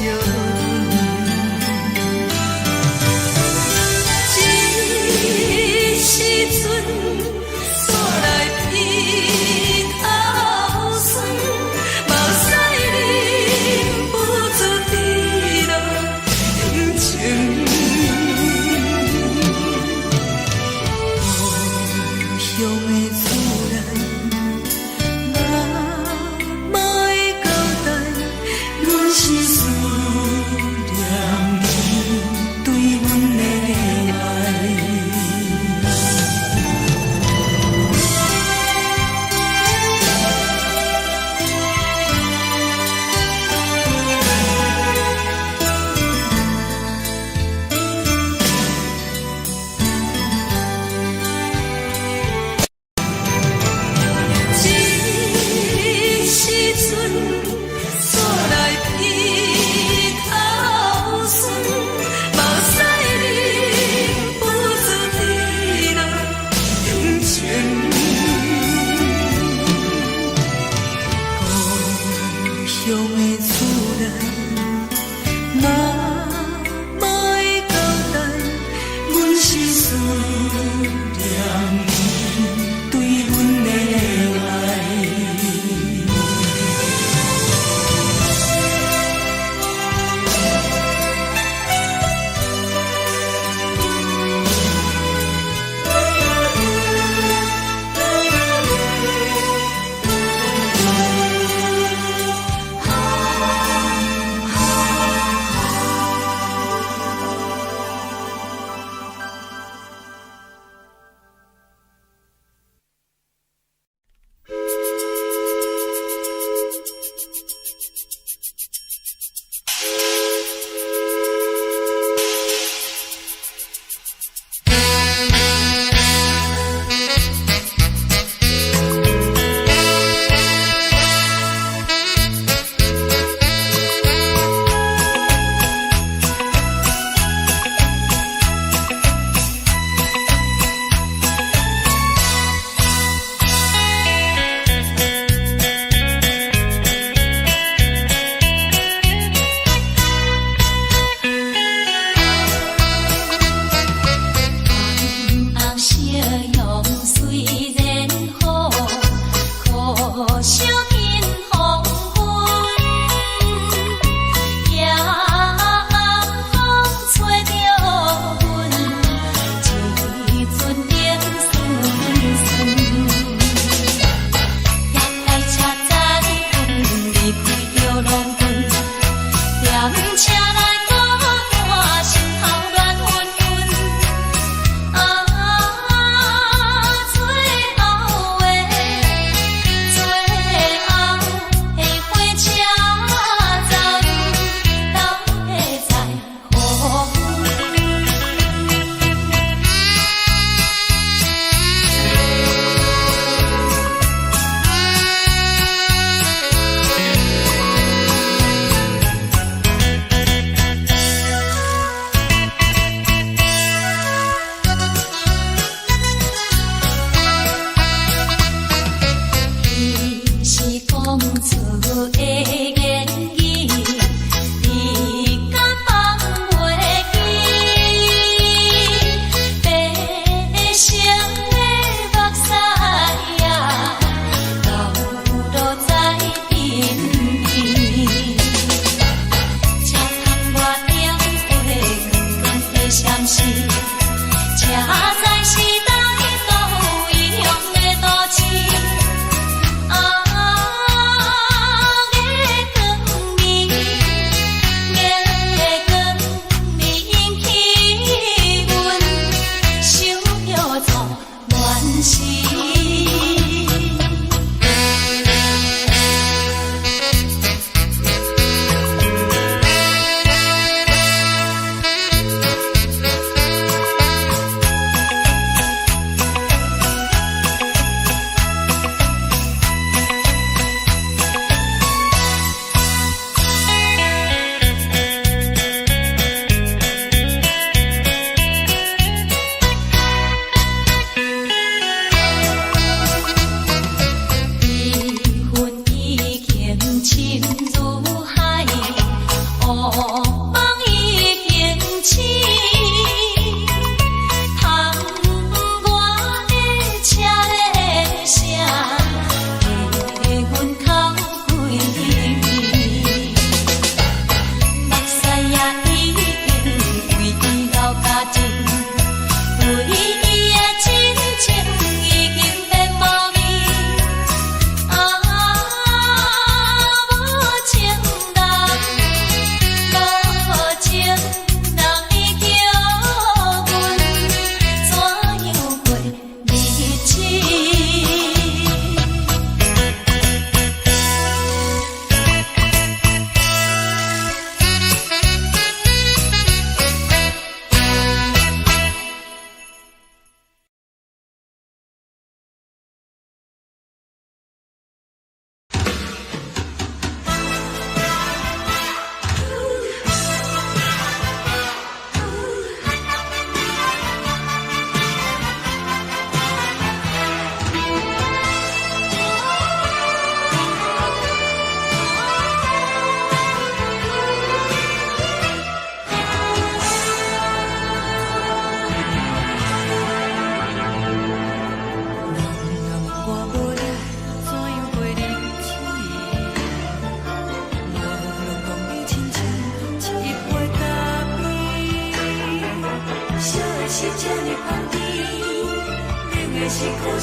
啊。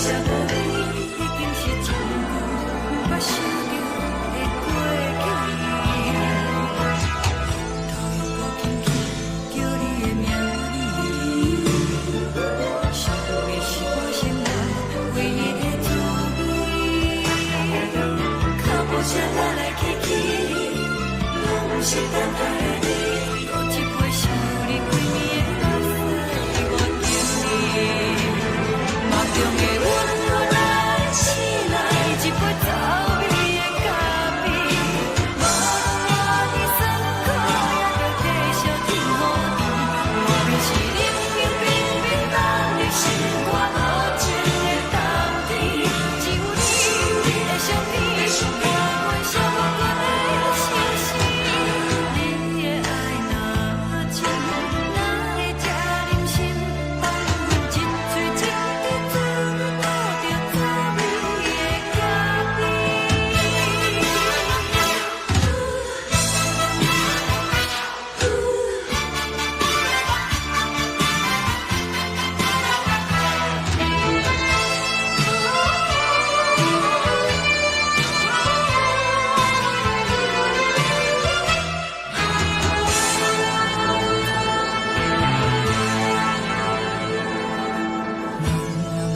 啥无味，已经是真久无法想着的过去。头又无轻轻叫你的名字，想的是我心内唯一的滋味。脚步车来来去去，拢是等待的你。搁一杯想你几暝的目屎，我敬你。梦中的阮愈来醒来，一杯走味的咖啡。无论我的酸苦，也着继续甜乎甜。我便是冷冷冰冰放入心肝无情的冬天。只有你的相片，我阮寂寞过的心事。你的爱若真，哪会这忍心放阮一嘴一滴滋味，吐着滋味的咖啡。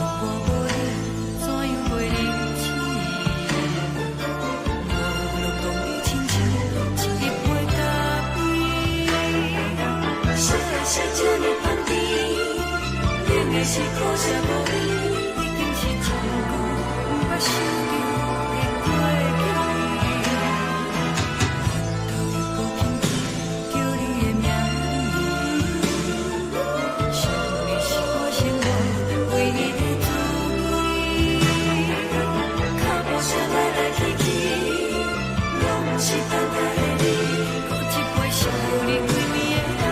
我无你，怎样袂离弃？无路讲你亲像一杯咖啡，小的是这呢放甜，冷的是苦涩无味，已经是真久无法想着的过去。头又无轻轻叫你的名字，想的是我心内唯一的滋味。脚步车来来去去，拢是等待的你。搁一杯想你几暝的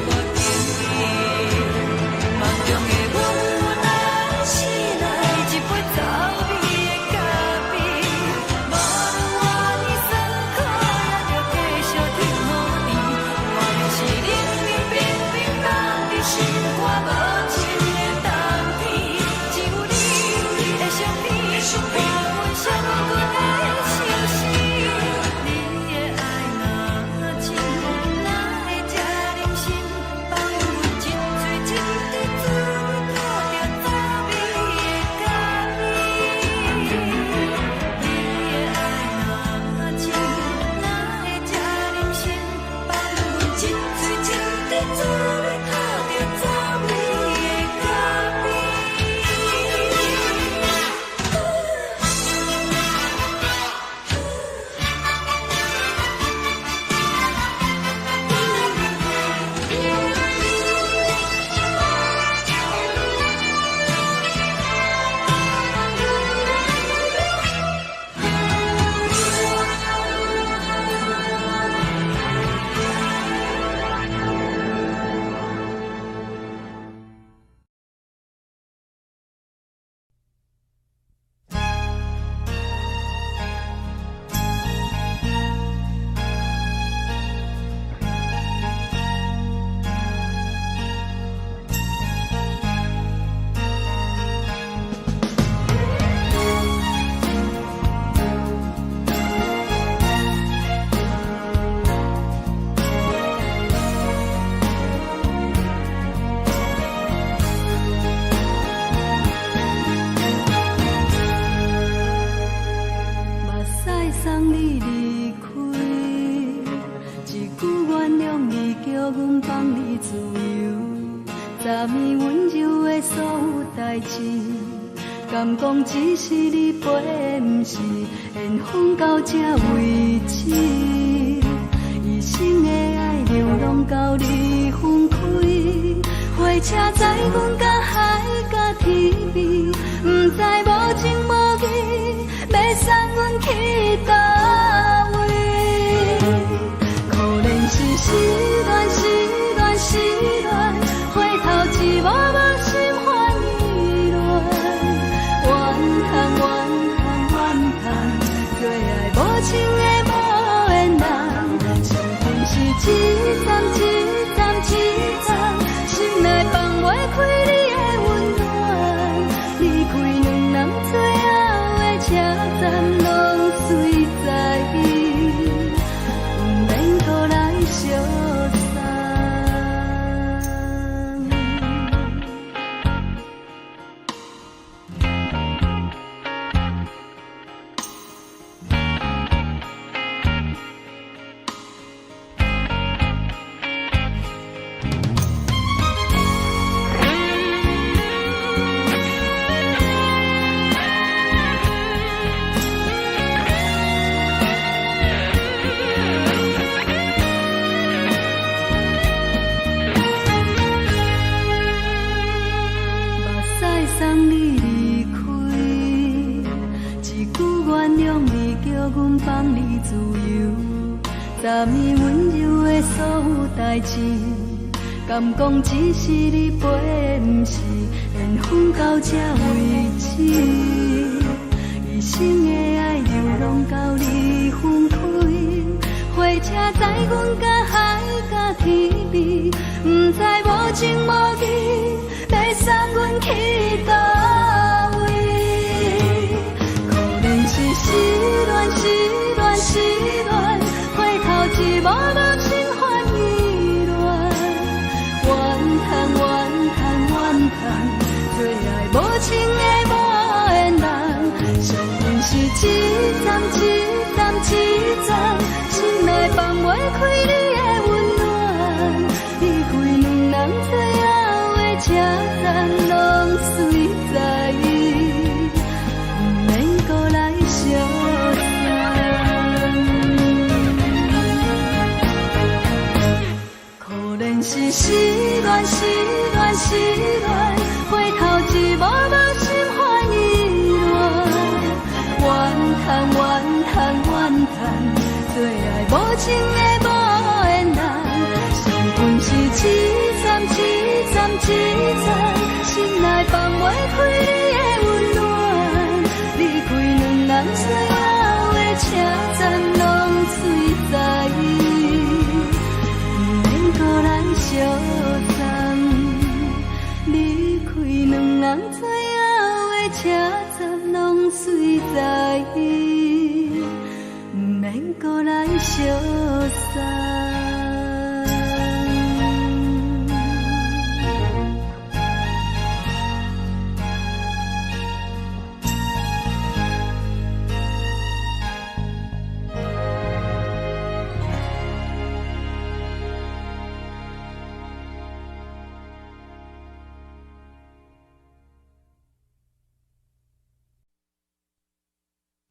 目屎，我敬你。梦中的阮愈来醒来，一杯走味的咖啡。无论我的酸苦，也着继续甜乎甜。我便是冷冷冰冰放入心肝无情的冬天。只有你的相片，我阮寂寞过的心事。你的爱若真，哪会这忍心放阮一嘴一滴滋味，吐着滋味的咖啡。你的爱若真，哪会这忍心放阮一嘴一滴滋味，吐着滋味的咖啡。目屎送你离开，一句原谅你叫阮放你自由，昨暝温柔的所有代志，敢讲只是你陪，不是缘分到这为止。一生的爱流浪到你分开，火车载阮甲海甲天边，不知无情无义，要送阮去倒位？可能是失恋，失恋，失恋，回头一幕幕心烦意乱，怨恨，怨恨，怨恨，最爱无情的无缘人，情份是一站一站一站，心内放袂开你的温暖，离开站拢随在伊，不免搁来相送。送你离开，一句原谅你，叫阮放你自由。昨暝温柔的所有代志，敢讲只是你陪，不是缘分到这为止。一生的爱流浪到你分开，火车载阮甲海甲天边，不知无情无义。要送阮去倒位？可能是失恋，失恋，失恋，回头一幕幕心烦意乱，怨叹，怨叹，怨叹，最爱无情的无缘人。上阮是一站，一站，一站，心内放袂开你的温暖，离开两人最后的车站拢随在伊，不免搁来相送。可能是失恋，失恋，失恋，回头一幕幕心烦意乱，怨叹，怨叹，怨叹，最爱无情的无缘人。上阮是一站，一站，一站，心内放袂开你的温暖，离开两人最后的车站拢随在伊，不免搁来相送。离开两人最后的车站拢随在伊，不免搁来相送。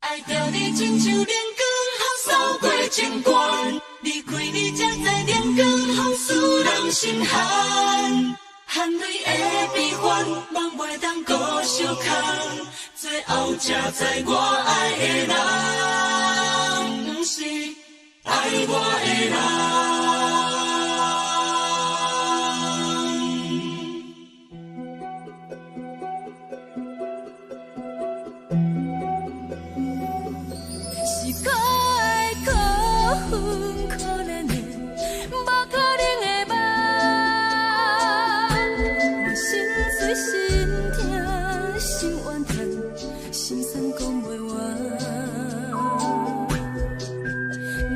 爱着你亲像连光风扫过情关，离开你才知连光风使人心寒。含泪的悲欢，望袂当搁相牵，最后才知我爱的人，不是爱我的人。是可爱可恨可怜的，无可能的梦。我心碎心痛心怨叹，心酸讲袂完。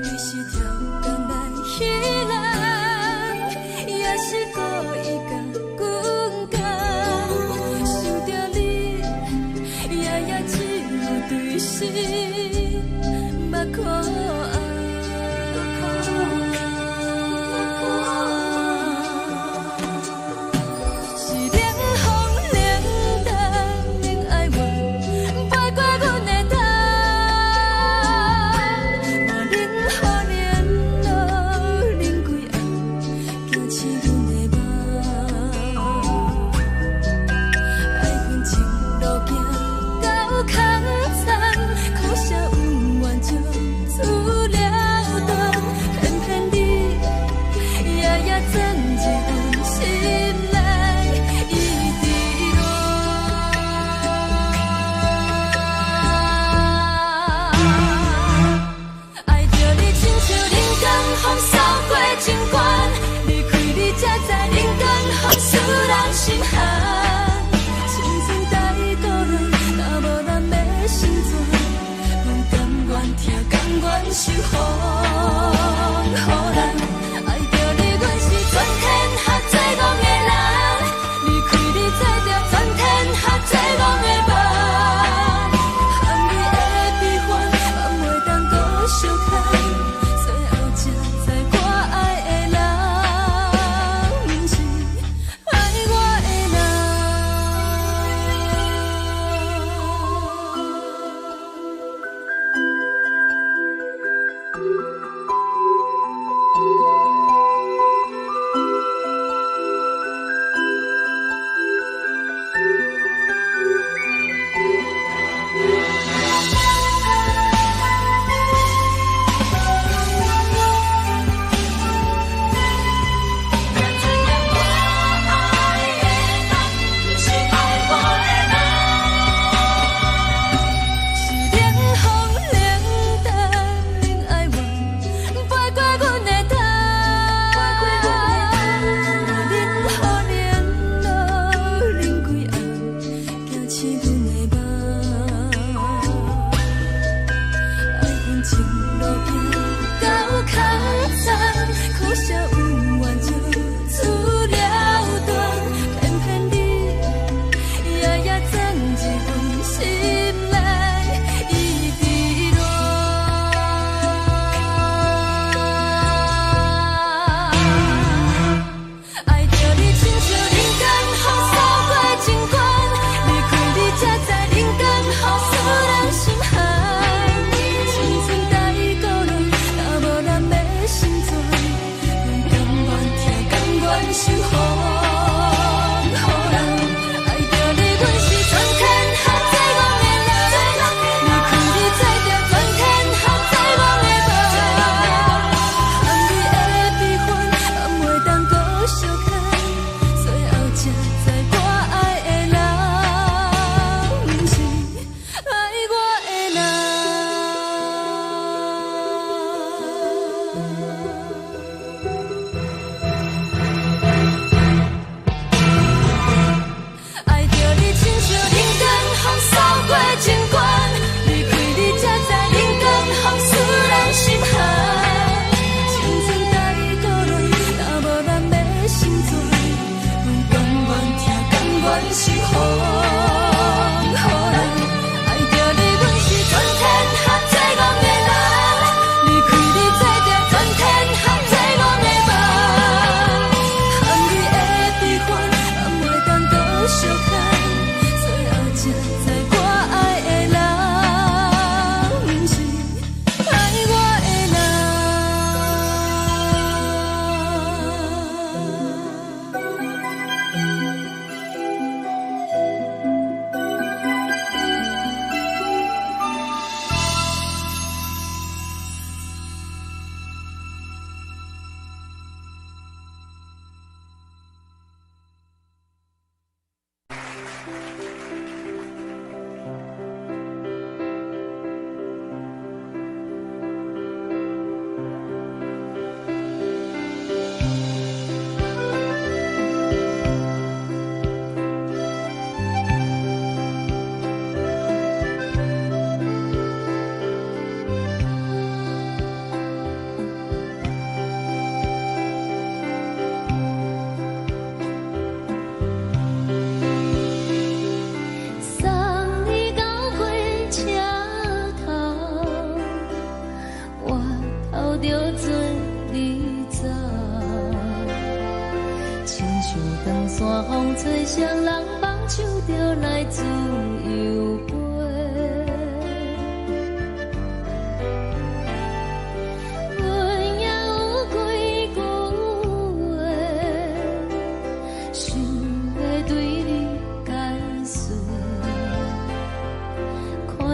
你是挑工来戏人，也是故意甲阮讲，想着你夜夜只有对视。目眶红，是冷风冷淡冷爱我，飞过阮的头，嘛冷雨连落冷几暗，惊醒阮的梦。爱恨情路行到空残，苦涩有缘就。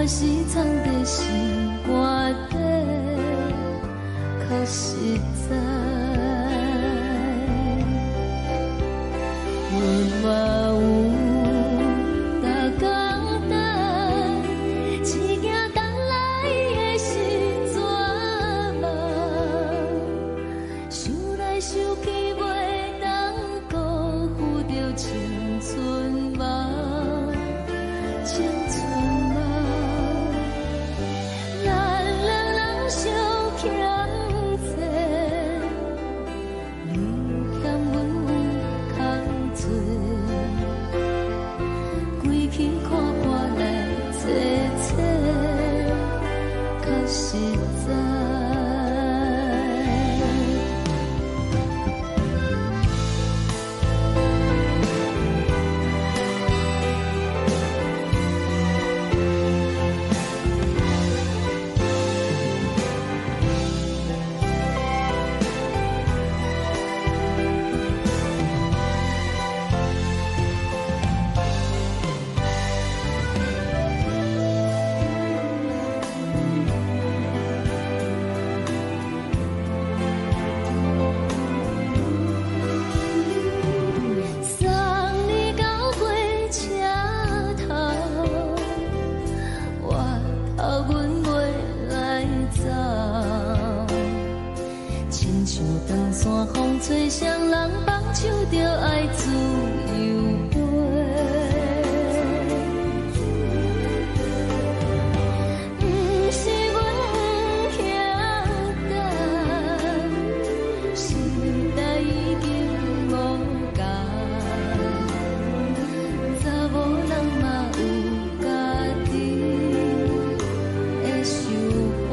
我是藏在心肝底，较实在。阮嘛有逐工等，只惊等来的时阵嘛，想来想去袂当辜负着青春嘛。青春啊，咱两人相欠债，你欠阮空罪，归去看看来坐坐，较实在。吹双人放手着爱自由飞，不是阮不晓等，时代已经无同，查某人嘛有家己的想法。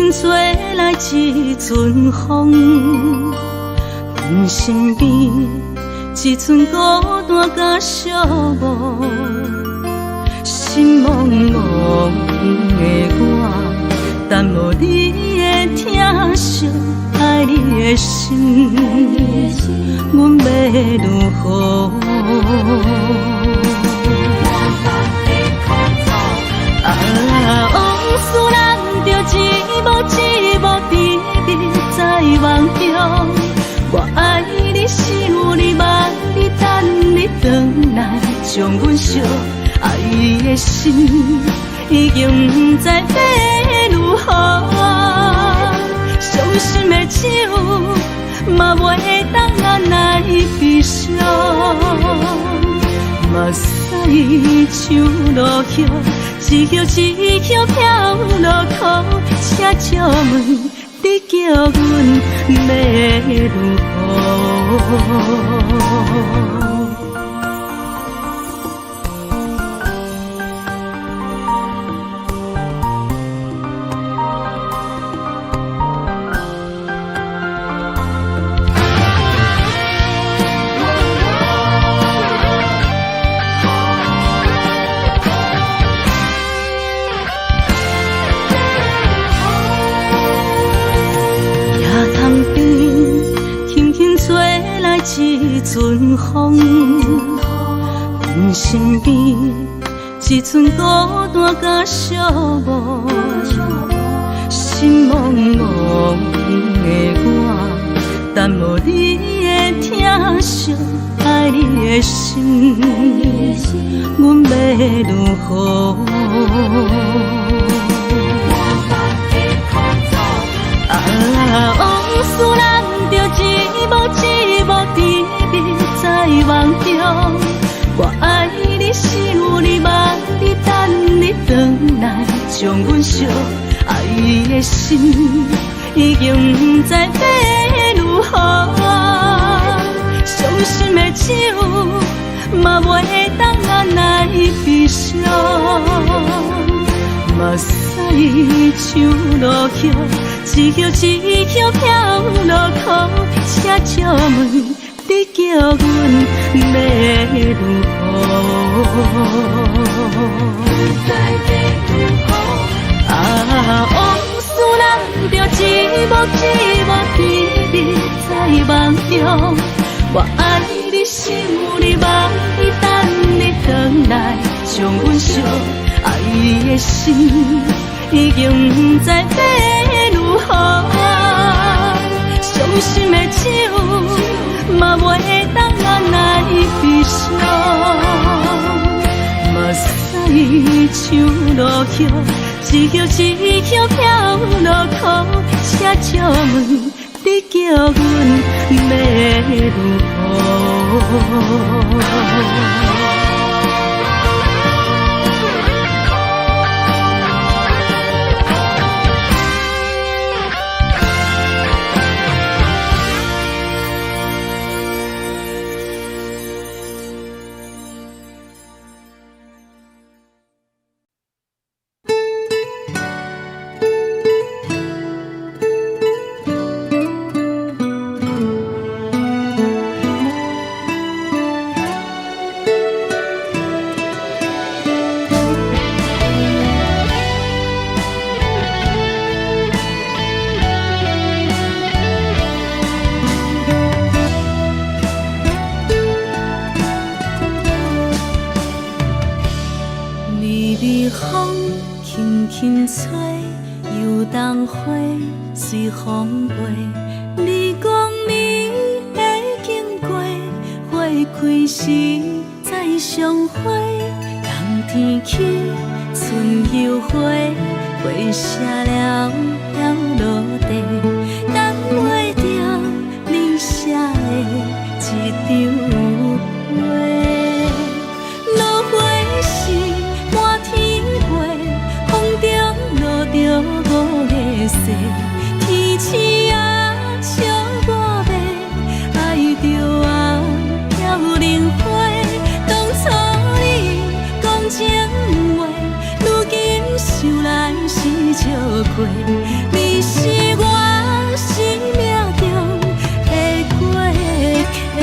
吹来一阵风，阮身边一寸孤单甲寂寞，心茫茫的我，等无你的疼惜，爱你的心，阮要如何？往事咱着一幕一幕甜蜜在梦中。我爱你，想你，望你，等你回来，将阮惜爱你的心，已经不知要如何。伤心的手，嘛袂当按来悲伤。目屎像落叶，一叶一叶飘落雨，请借问你叫阮要如何？一阵风，阮身边一寸孤单甲寂寞，心茫茫的我，等无你的疼惜，爱你的心，阮要如何？往事咱着一幕一幕甜蜜在梦中。我爱你，想你，望你，等你回来，将阮惜爱你的心，已经不知要如何。伤心的手，嘛袂当按来悲伤。目屎像落叶，一叶一叶飘落雨，请借问你叫阮要如何？往事咱着一幕一幕甜蜜在梦中。我爱你，想你，望你，等你回来，将阮惜爱你的心，已经不知要如何。伤心的手，嘛袂当按来悲伤。目屎像落叶，一叶一叶飘落雨，请借问你叫阮要如何？随风飞，你讲你会经过，花开时再相会。冬天起，春又花，花谢了要落地，等袂着你写的一张画。落花时满天飞，风中落着五个色。天星啊，笑我迷，爱着啊，飘零花。当初你讲情话，如今想来是笑过。你是我生命中的过客。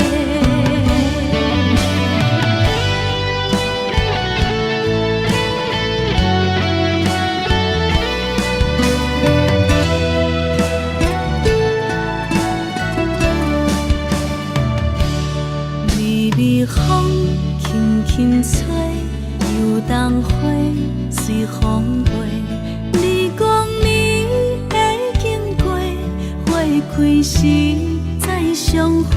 轻吹，游东花随风飞。你讲你会经过，花开时再相会。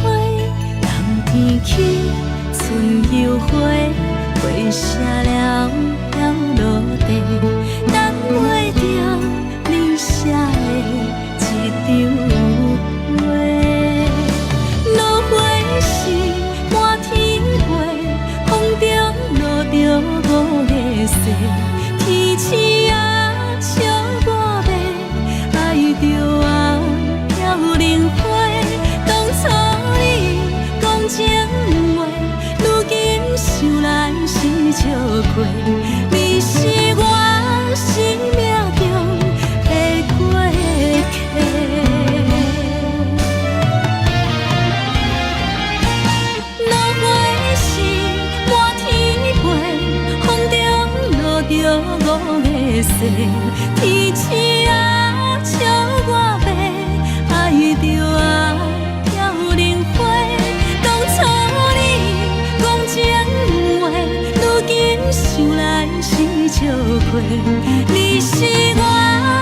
人天起，春又花，花谢了了落地，等袂着你写的一张画。落花时满天飞，风中落着五个色，天星啊笑我迷，爱着啊飘零花。当初你讲情话，如今想来是笑过。你是我生命中的过客。落花时满天飞，风中落着五个色，天星啊笑我迷，爱着啊飘零花。当初你讲情话，如今想来是笑过。你是我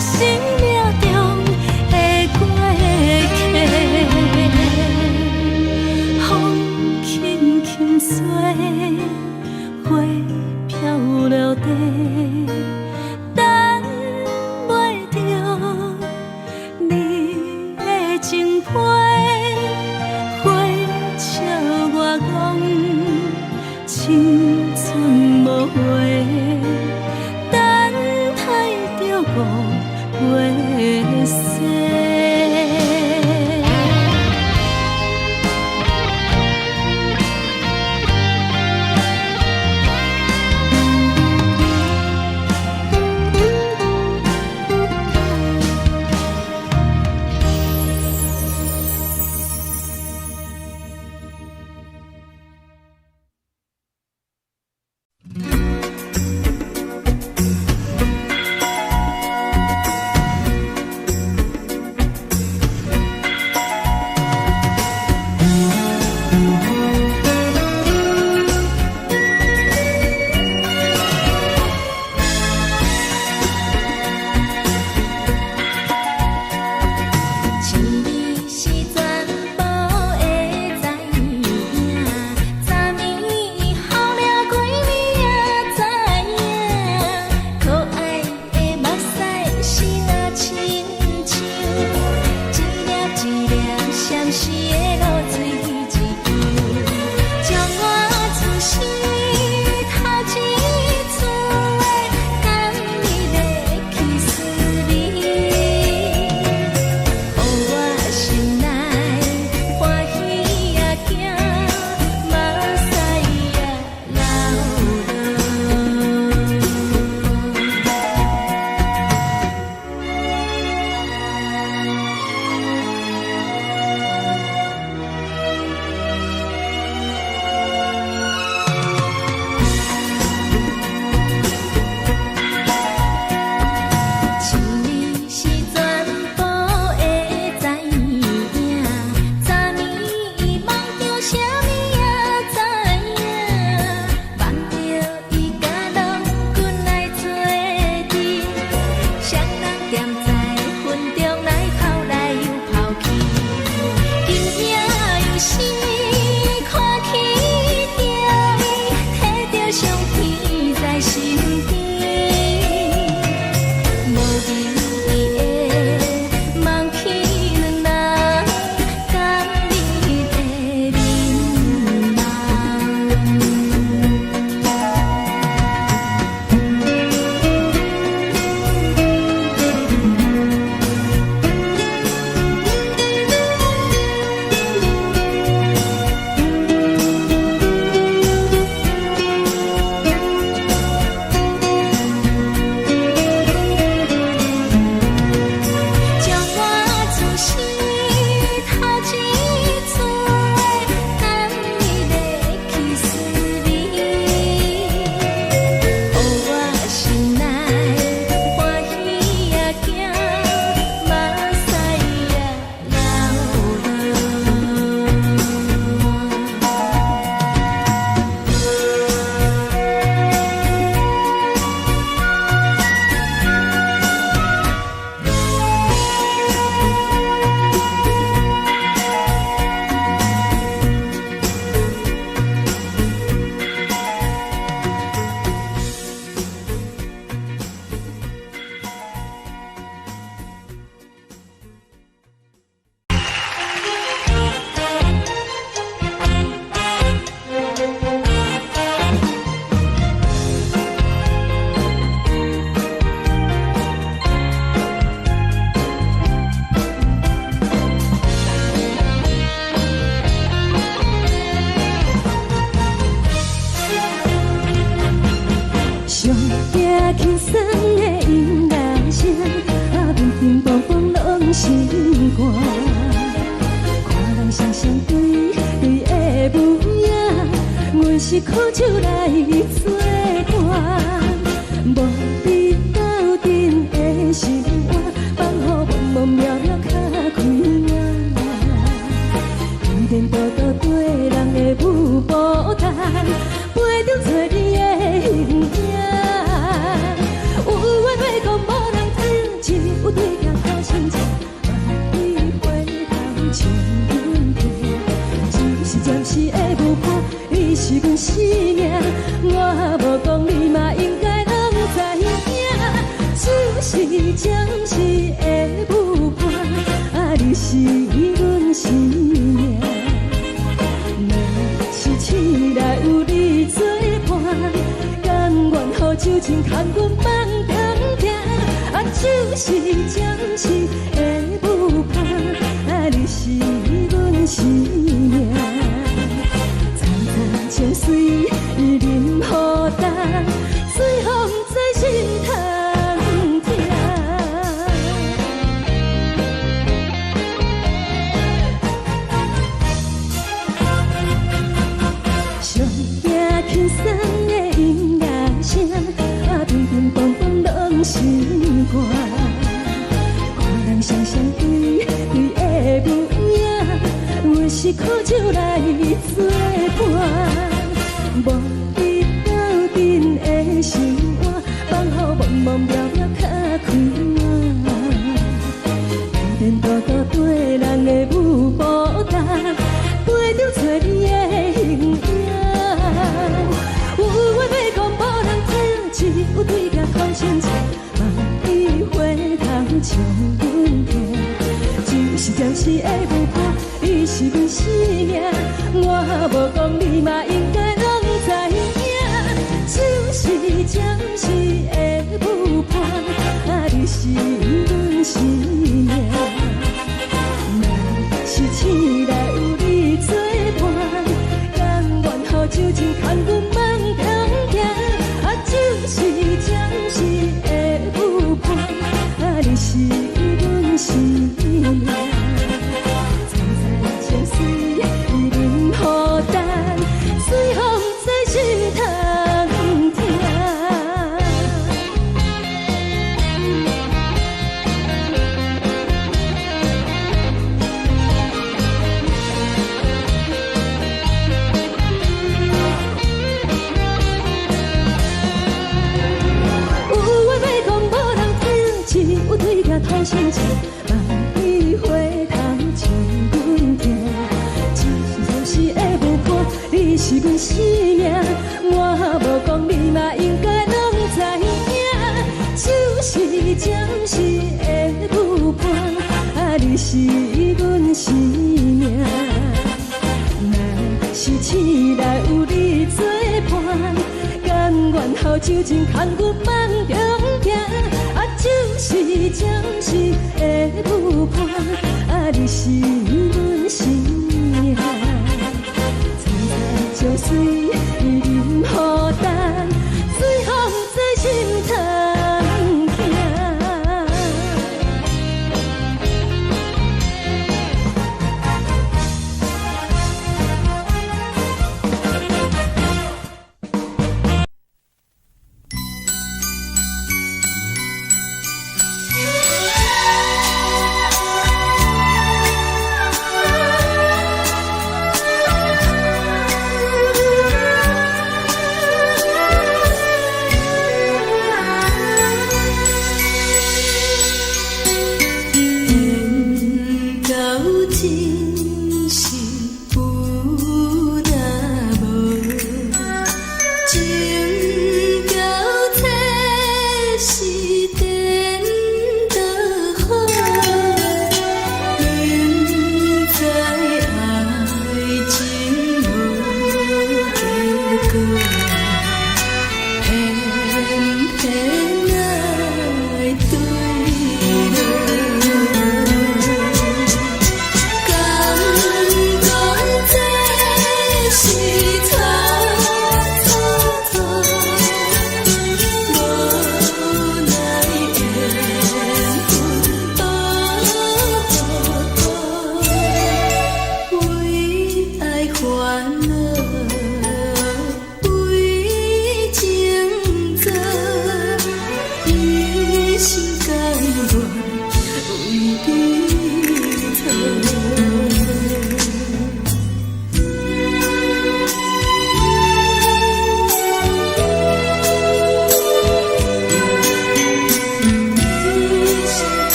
生命中的过客。风轻轻吹，花飘落地，等袂着你的情批。花笑我讲青春无话，等待着五月雪。上惊轻松的音乐声，乒乒乓乓拢心肝。看人双双对对的舞影，阮是苦酒来作伴。无你斗阵的心肝，放予茫茫渺渺较开眼。颠颠倒倒对人的舞步弹，陪着做你的形影。有话要讲无人听，有对镜头心情，万里回头像阮家。暂时暂时的舞伴，你是阮生命，我无讲你嘛应该拢知影。只是暂时的舞伴，你是阮生命。若是醒来有你作伴，甘愿予酒精牵阮放长行。就是暂时的舞伴，你是阮生命。层层情水任何淡，随风在心头听。上惊轻松的音乐声，乒乒乓乓拢心肝。看人双双对对的舞影，阮是苦酒来作伴。无你斗阵的心肝，放予茫茫渺渺较开眼。颠颠倒倒对人的舞步弹，陪着做你的形影。有话要讲无人听，只有对镜看心情，万里回头像阮家。就是暂时的舞伴，你是阮生命，我无讲你嘛应该拢知影。就是暂时的舞伴，你是阮生命。若是醒来有你作伴，甘愿予酒精牵阮放长行。就是暂时的舞伴，你是阮生命。层层情水任何淡，随风在心头听。有话要讲无人听，只有对镜头心情，万里回头像阮家。就是暂时的舞伴，你是阮生命，我无讲你嘛应该拢知影。就是暂时的舞伴，你是阮生命。若是醒来有你作伴，甘愿予酒精牵阮放长行。就是暂时的舞伴，你是阮生命。层层情水任何淡，随风在心头听。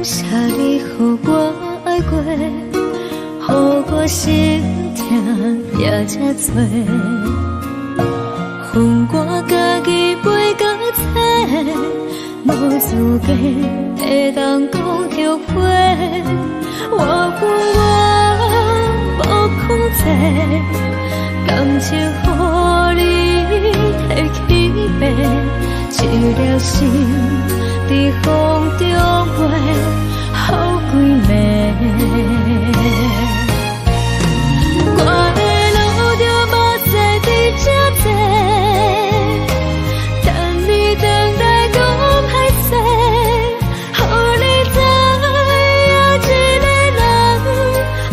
谢你予我爱过，予我心痛也这多，恨我家己袂到切，无资格会当讲后悔。我恨我无控制，感情予你提起白，一粒心在风中飞，好几暝。我的路就目屎在这多，等你回来讲歹势，予你知影一个人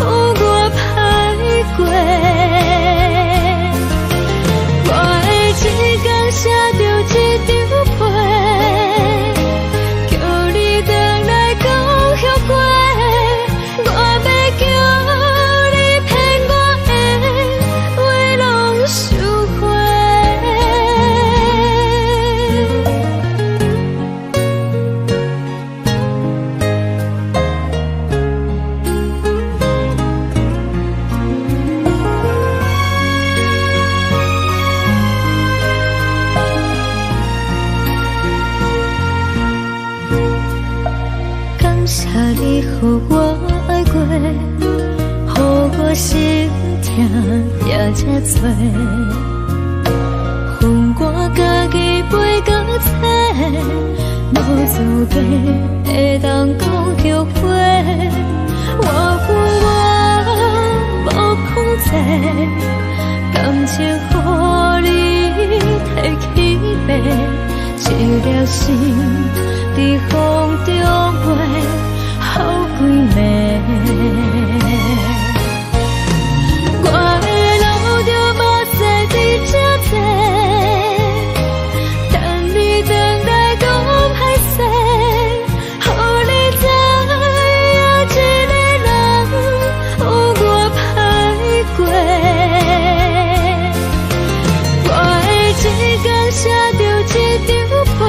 有我歹过。我的一天写着一张被，叫你回来讲后悔。我要叫你骗我的话拢收回。感谢你予我爱过，予我心痛也这多，恨我家己袂到切，无资格会当讲后悔。我恨我无控制，感情予你提起白，一粒心在风中飞，好几暝。我的路就目屎在这多，等你回来讲歹势，予你知影一个人有我歹过。我的一天写着一张被，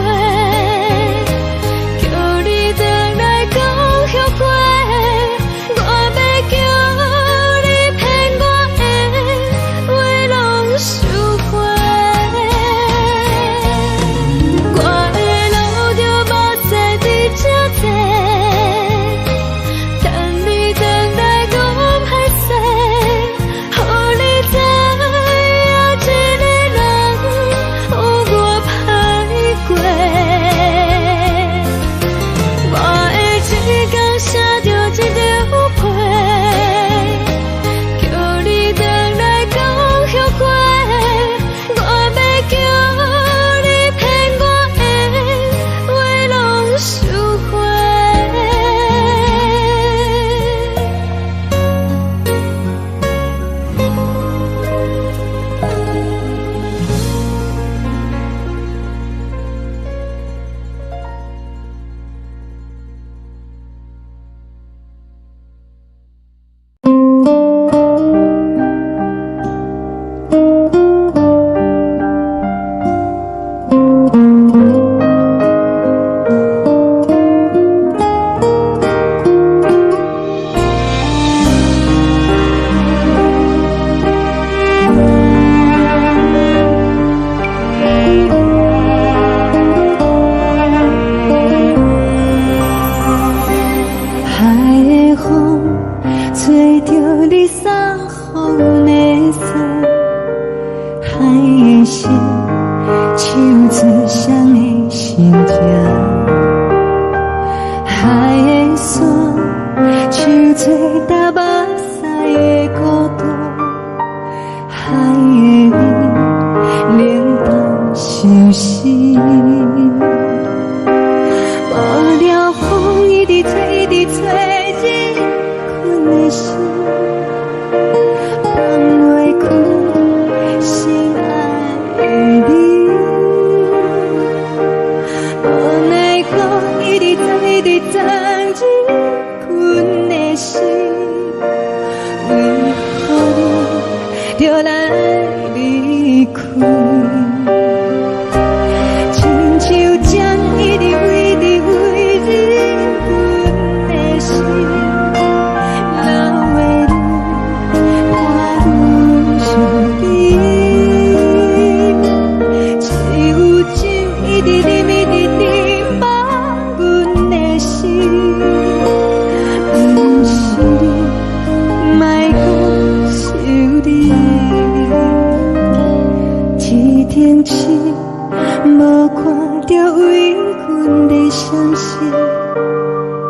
是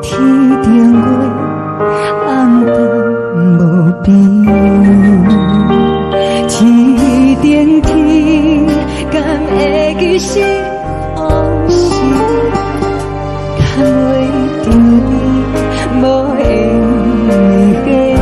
天顶月，红淡无边。天顶天，敢会记是往事？敢袂着你，无缘给你。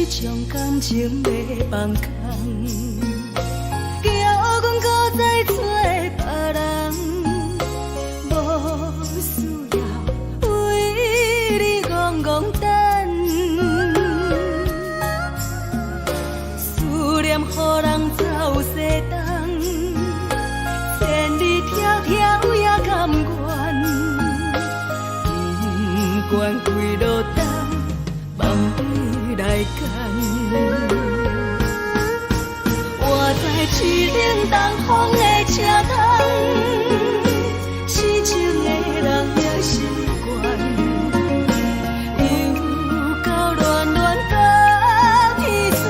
将感情要放空，叫阮搁再找别人，无需要为你戆戆等，思念予人走西东，千里迢迢也甘愿，不管几路东，梦里来赶。我在市顶东风的车窗，痴情的人也习惯，又到乱乱甲天山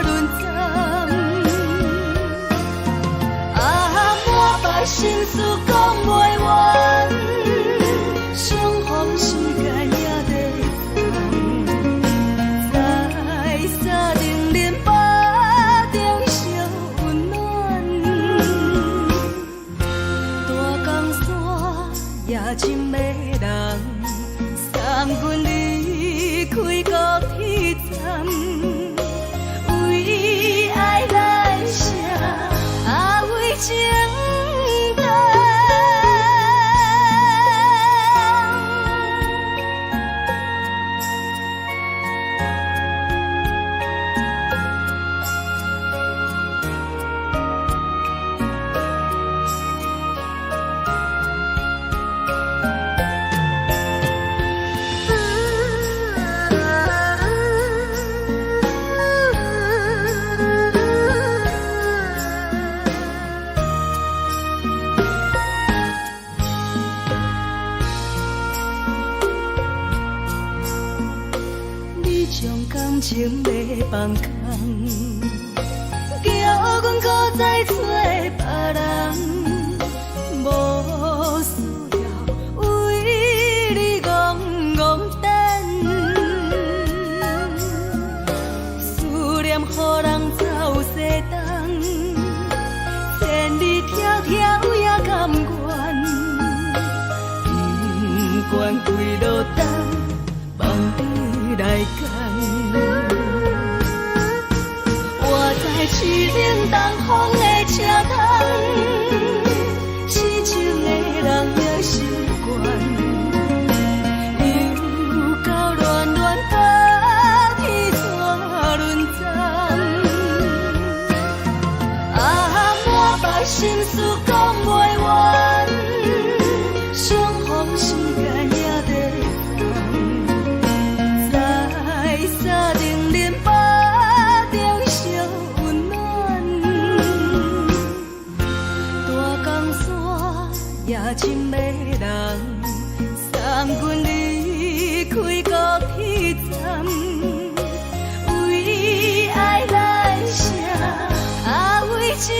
轮站。啊，满腹心事讲袂完，相逢时间也在等，在沙定连巴中烧温暖。大江山夜深的人，送阮离开高铁站，为爱来写为情长。将感情要放空，叫阮搁再找别人，无需要为你戆来牵。我在市顶东风的车头，痴情的人也心倦，又到乱乱搭去怎论章？满腹心事讲袂完，相逢时间也在等，在沙丁林巴中相温暖。大江山也深的人，送阮离开高铁站，为爱来城，为情。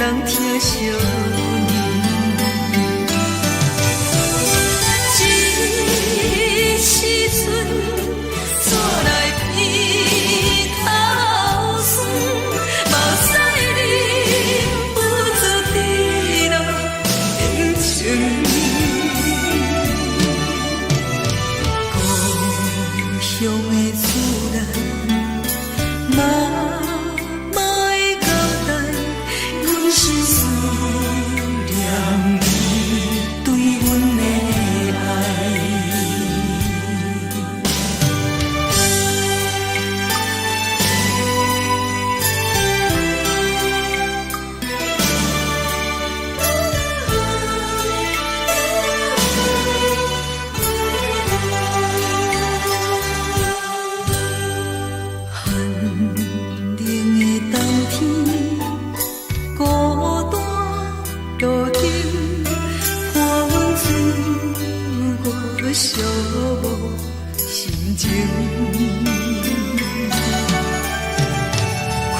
人疼惜你。这时阵怎来鼻头酸，嘛使你不知地老情情。故乡的厝内，妈会交代，阮是思念你对阮的爱。寒冷的冬天，孤单路灯，伴阮走过寂寞心情。看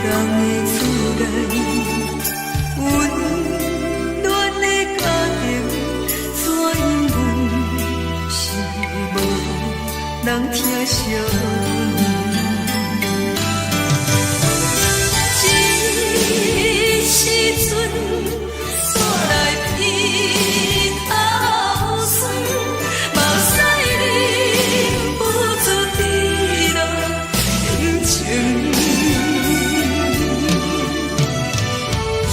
人的厝内，温暖的家庭，怎因阮是无人疼惜你？这时阵怎来鼻头酸，嘛使你不知地老情情。故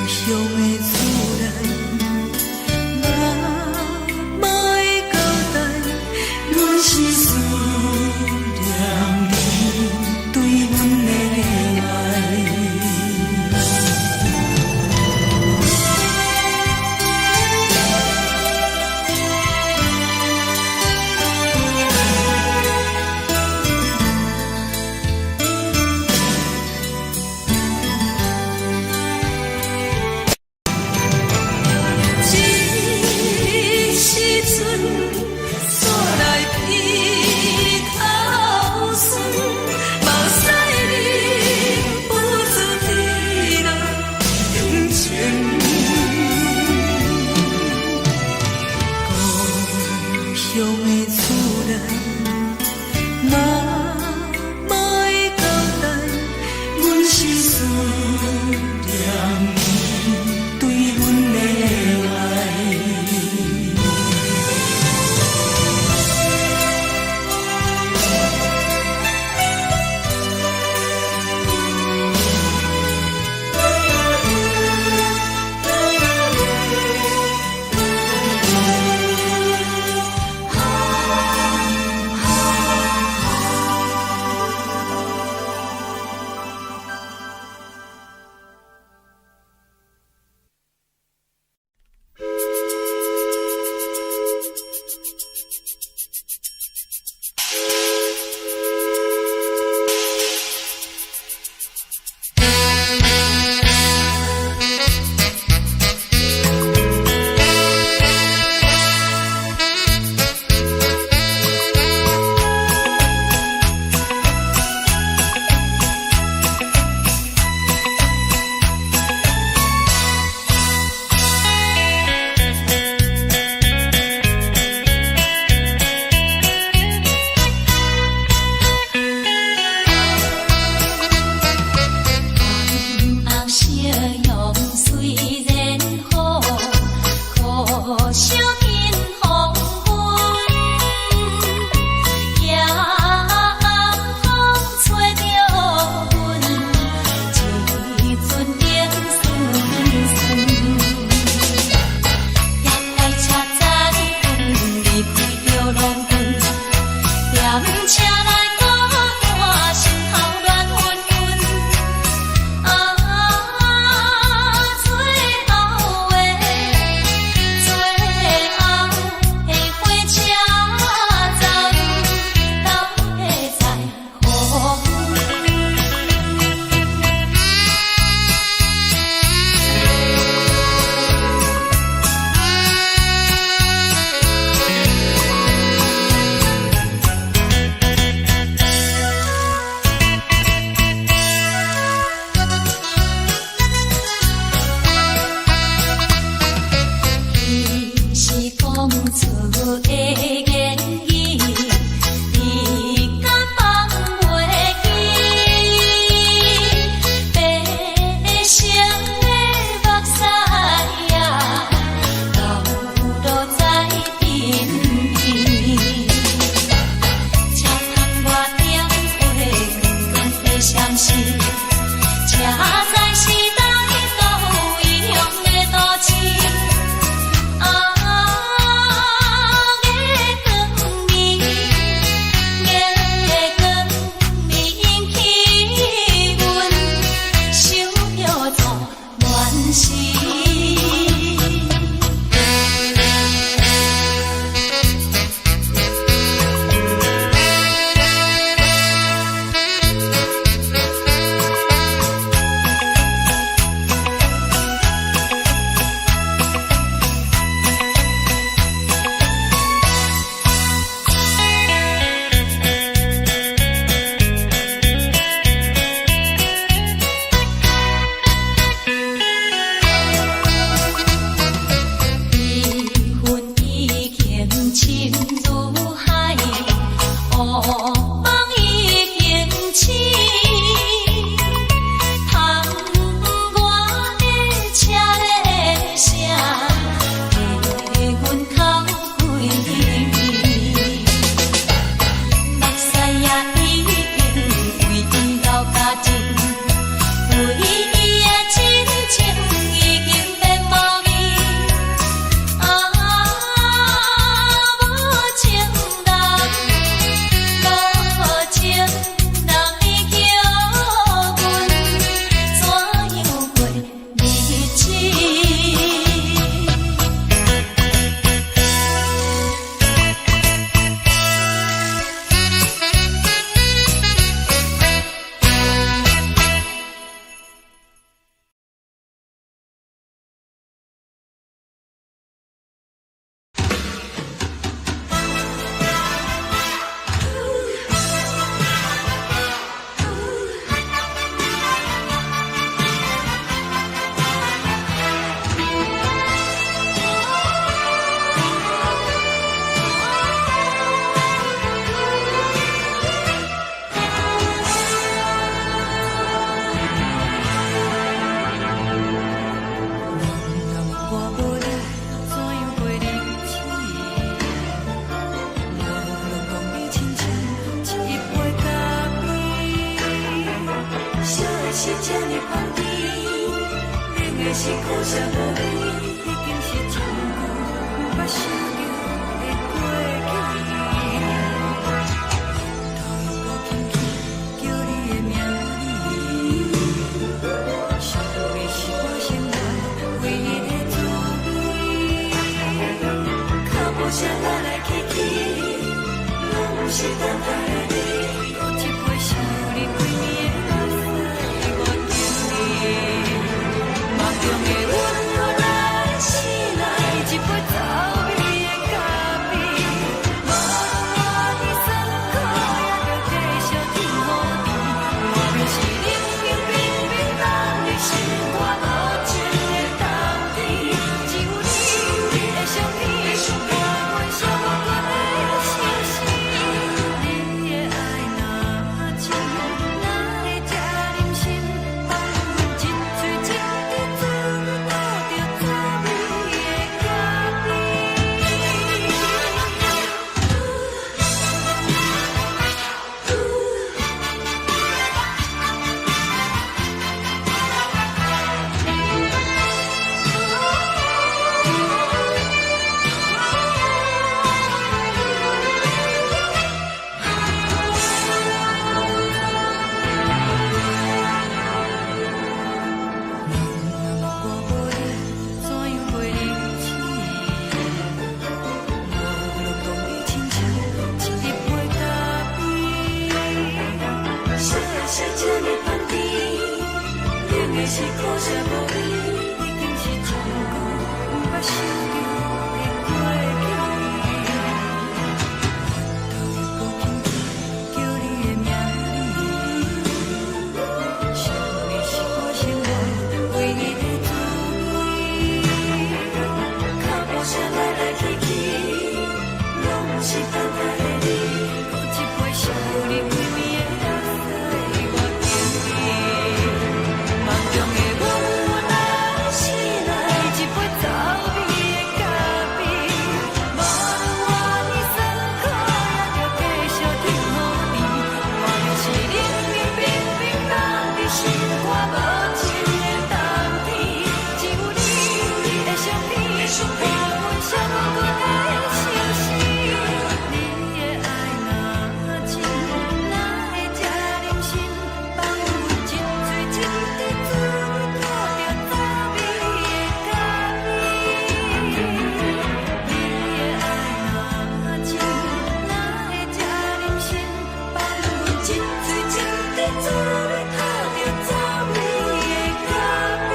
乡的厝内，妈会交代，阮是思是苦涩无味，已经是真久无捌想着的过去。头又无轻轻叫你的名字，想的是我心内唯一的滋味。脚步声来来去去，拢不是等待的你，搁一杯想你几年的目屎，我敬你。梦中的阮我来醒来，一杯走味的咖啡，无论我的酸苦，也着继续甜予你。我就是冷冷冰冰冻在心肝无情的冬天，只有你的相片，我阮寂寞过的心事。你的爱若真，哪会这忍心放阮一嘴一滴滋倒着滋味的咖我无你，怎样袂离弃？无路当你亲像一滴杯咖啡，小的小这呢香甜，饮的是苦涩无味，已经是真久无捌想着的过去。头又无轻轻叫你的名字，想的是我心内唯一的滋味。脚步声来来去去，拢不是等待的你，搁一杯想你几暝的目屎，我敬你。梦中的阮我来醒来，一杯走味的咖啡，无论我的酸苦，也着继续甜予你。我就是冷冷冰冰冻在心肝无情的冬天，只有你的相片，我阮寂寞过的心事。你的爱若真，哪会这忍心放阮一嘴一滴滋倒着滋味的咖啡？你的爱若真，哪会这忍心放阮一嘴一滴滋倒着滋味的咖啡？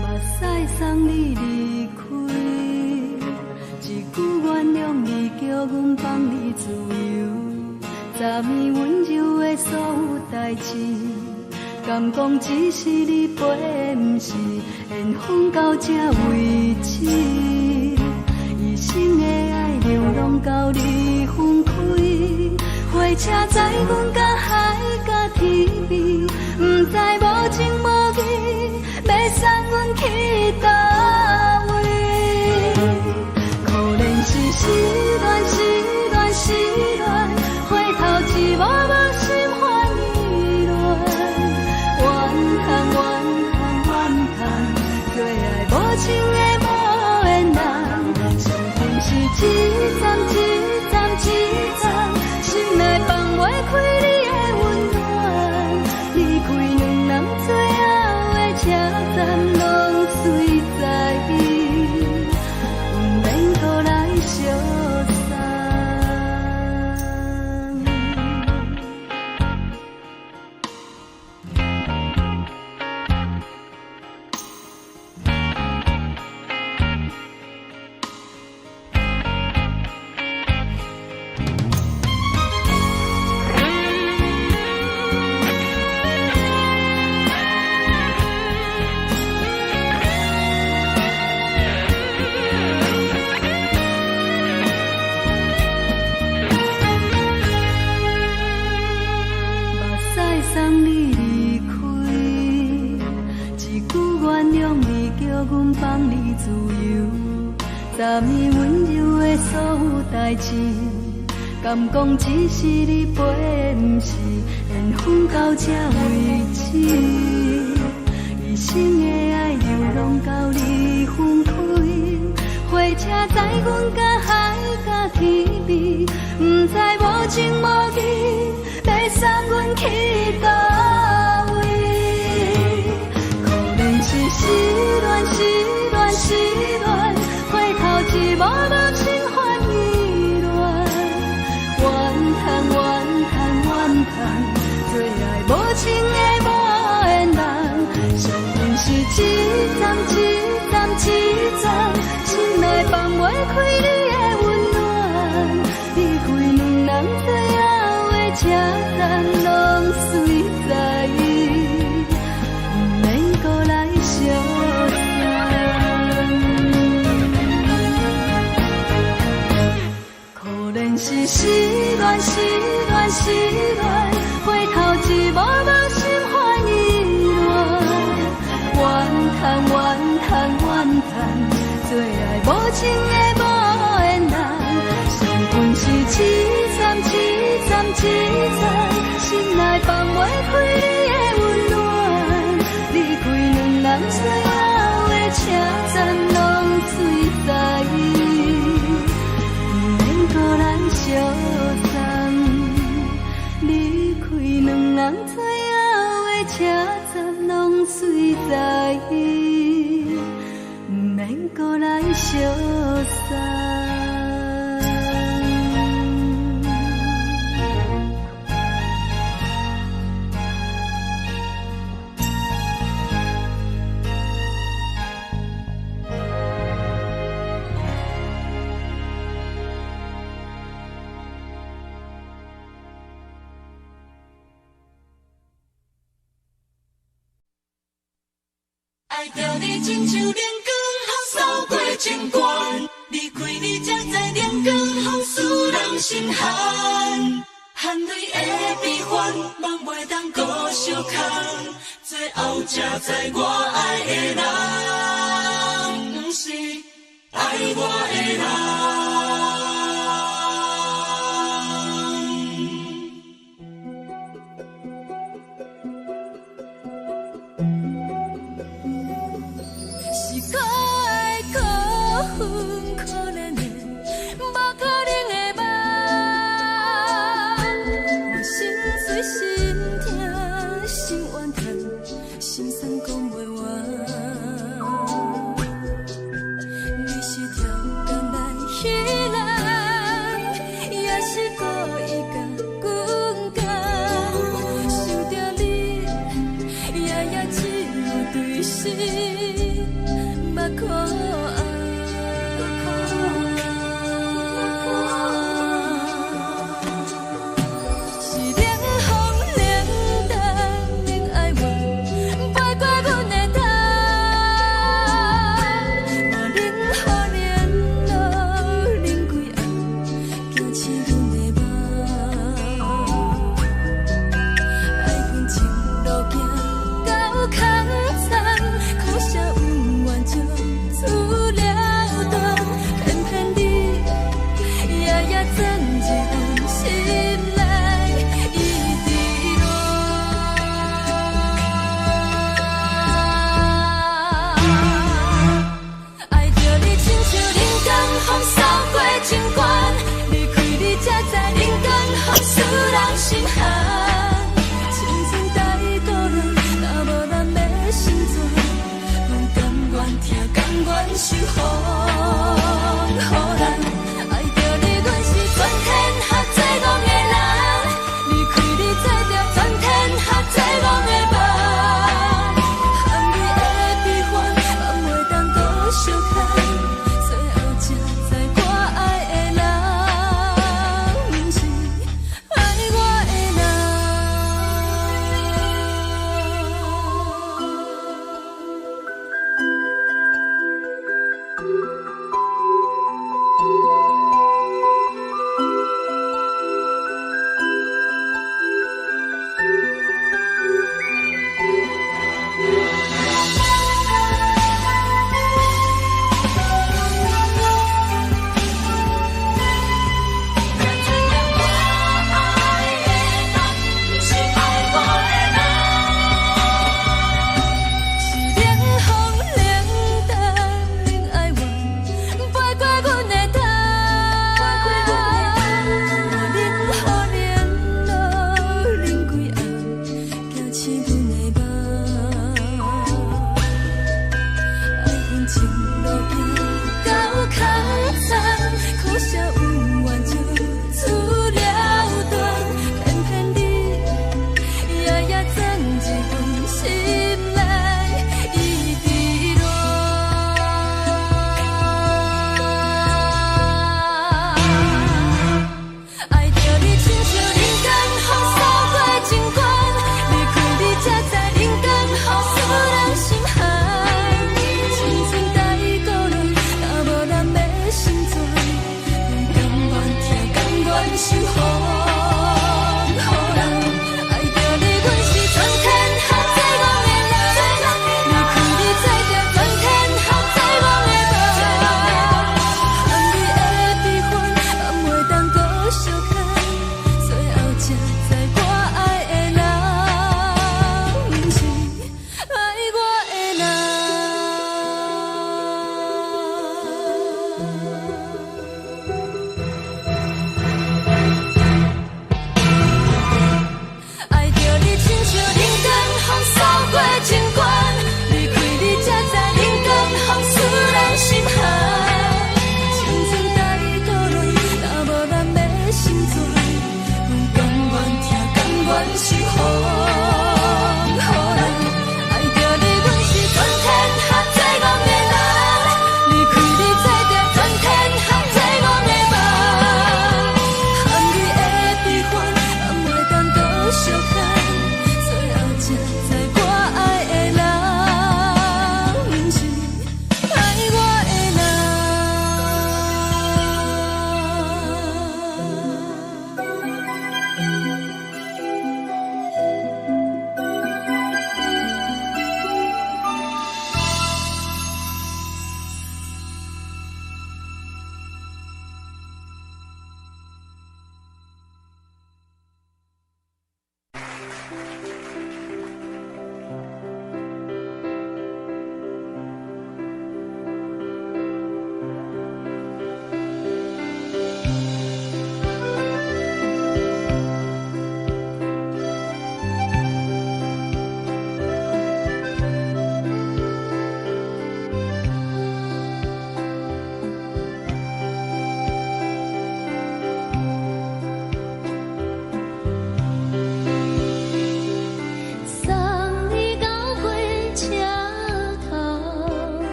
目屎送你离开，一句原谅你，叫阮放你自由。昨暝温柔的所有代志，敢讲只是你陪，不是缘分到这为止。一生的爱流浪到你分开，火车载阮甲海甲天边，不知无情无义，要送阮去倒位？可能是失恋，失恋，失恋，回头一幕幕心烦意乱，怨恨，怨恨，怨恨，最爱无情的无缘人，是分是一站一站一站，心内放袂开你的温暖。三年温柔的所有代志，敢讲只是你陪，不是缘分到这为止。一生的爱流浪到你分开，火车载阮甲海甲天边，不知无情无义，要送阮去倒位？可能是失恋，失恋，失恋，回头一幕幕心烦意乱，怨叹，怨叹，怨叹，最爱无情的无缘人，上恨是一站一站一站，心内放袂开你的温暖，离开两人最后的车站，拢随在意，不免搁来相可能是失恋，失恋，失恋，回头一幕幕心烦意乱，怨叹，怨叹，怨叹，最爱无情的无缘人，上恨是一站一站一站，心内放袂开你的温暖，离开两人最后的车站，拢随在意，不免搁来相送，离开两人最后的车站，拢随在意，不免搁来相送。爱着你亲像阳光，扫过情关，离开你才知阳光风使人心寒。含泪的悲欢，望袂当搁相牵，最后才知我爱的人，不是爱我的人。是可爱可恨可怜的，无可能的梦。我心碎心痛心怨叹，心酸讲袂完。你是条工来依赖。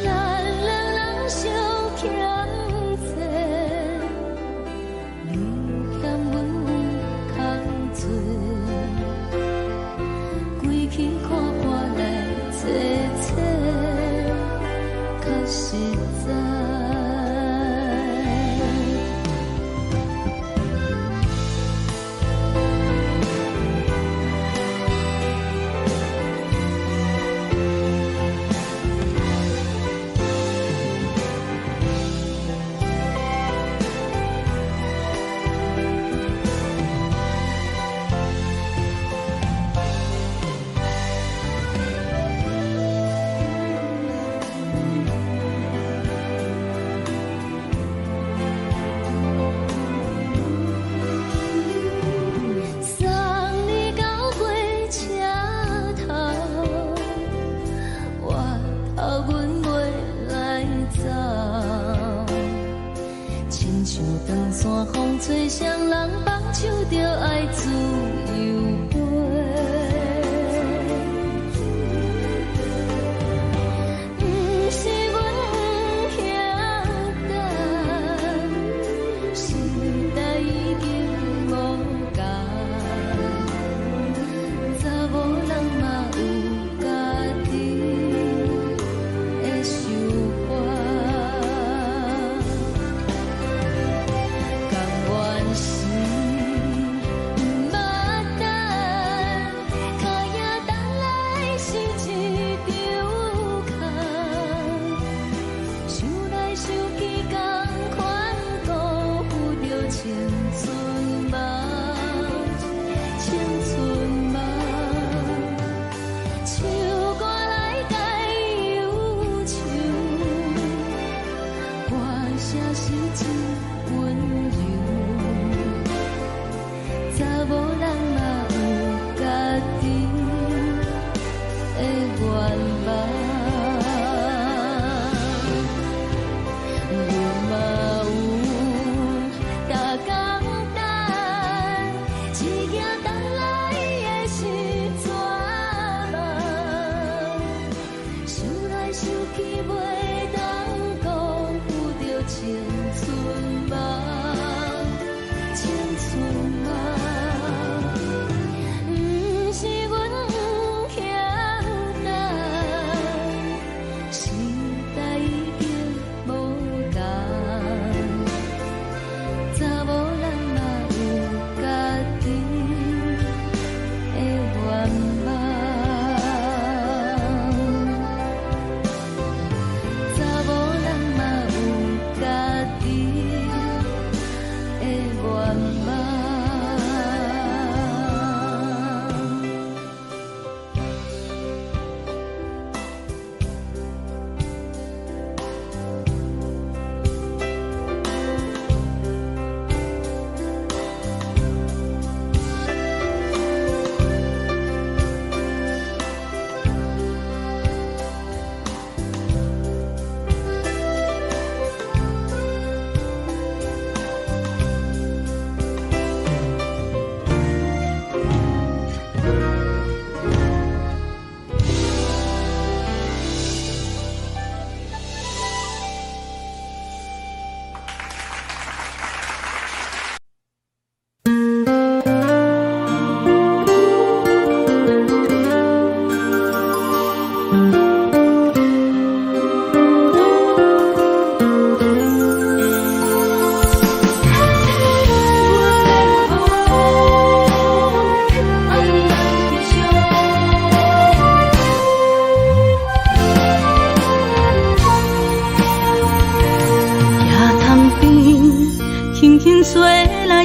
咱两人相欠债，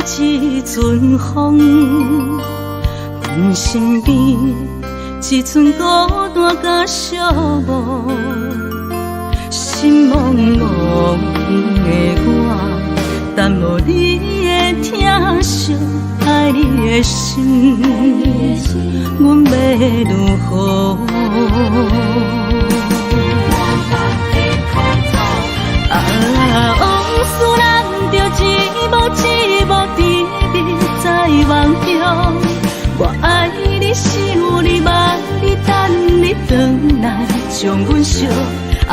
一阵风，阮身边一寸孤单甲寂寞，心茫茫的我，等无你的疼惜，爱你的心，阮要如何？往事人着一幕一幕甜蜜在梦中。我爱你，想你，望你，等你回来，将阮惜爱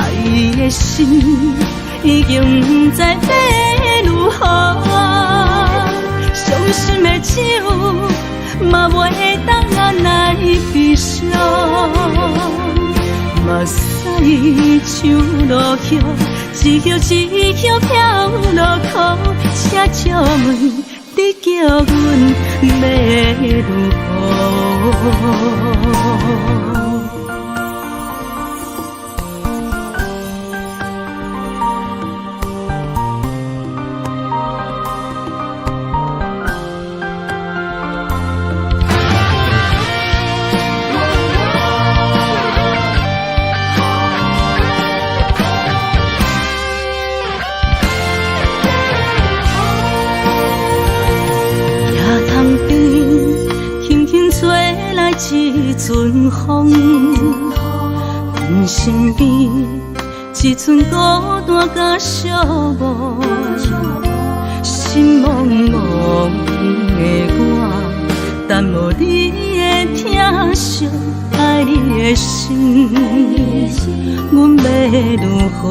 的心已经不知要如何。伤心的手嘛袂当按来悲伤。目屎像落叶，一叶一叶飘落雨，请借问你叫阮要如何？一阵风，阮身边一寸孤单甲寂寞，心茫茫的我，等无你的疼惜，爱你的心，阮要如何？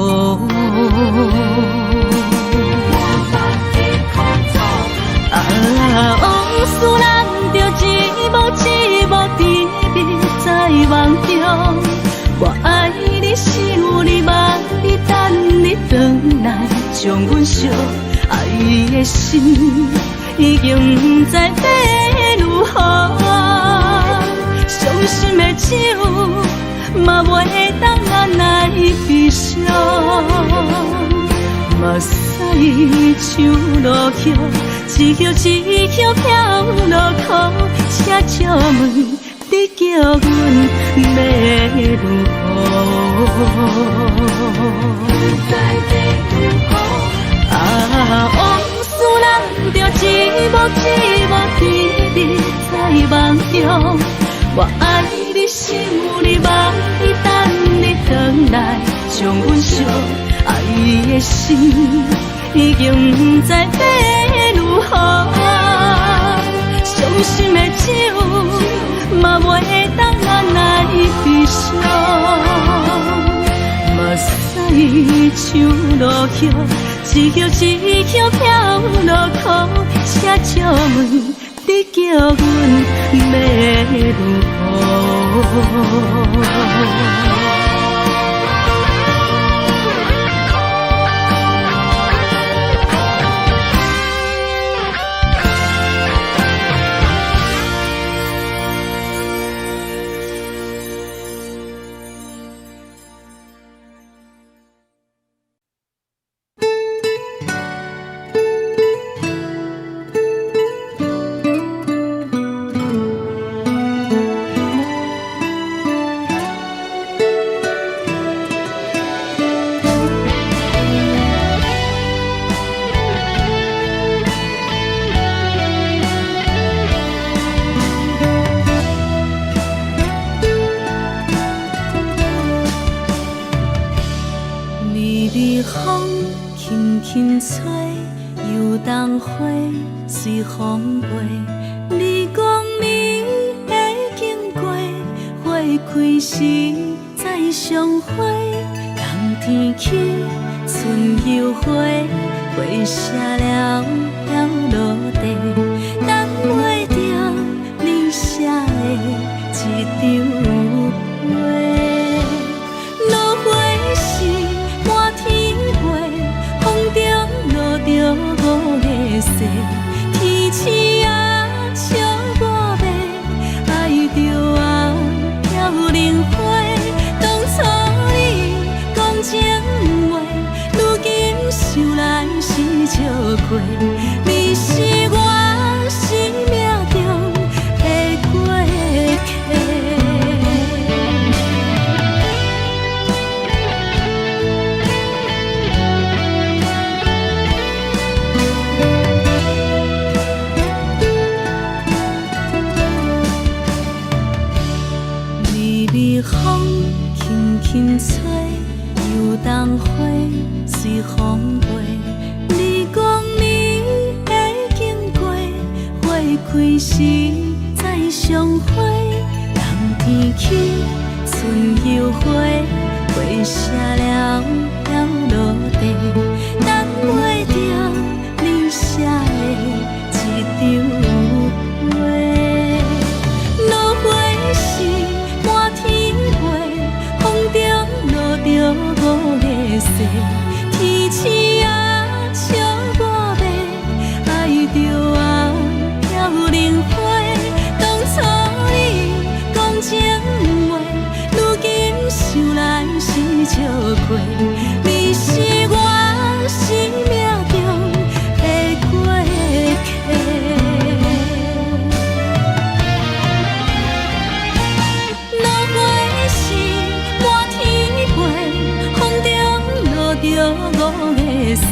往事人着一幕一幕甜蜜在梦中。我爱你，想你，望你，等你回来，将阮惜爱的心已经不知要如何。伤心的手嘛袂当按来悲伤。目屎像落叶，一叶一叶飘落雨，请借问你叫阮要如何？往事人着一幕一幕甜蜜在梦中。我爱你，想你，望你，等你回来，将阮惜爱的心已经不知要如何。伤心的手嘛袂当按来悲伤。目屎像落叶，一叶一叶飘落雨，请借问你叫阮要如何？风轻轻吹，游动花随风飞。你讲你会经过，花开时再相会。冬天起，春又回，花谢了要落地，等袂着你写的一张画。落花时满天花，风中落着五个色，天星啊笑我迷，爱着红飘零花。当初你讲情话，如今想来是笑亏，你是我。微风轻轻吹，游动花随风飞。你讲你会经过，花开时再相会。人天起，春又花，花谢了了落地，等袂着你写的一张画。落花时满天飞，风中落着五个色，天星啊笑我迷，爱着啊飘零花。当初你讲情话，如今想来是笑亏。你是我生命中的过客。落花时满天飞，风中落着五个色，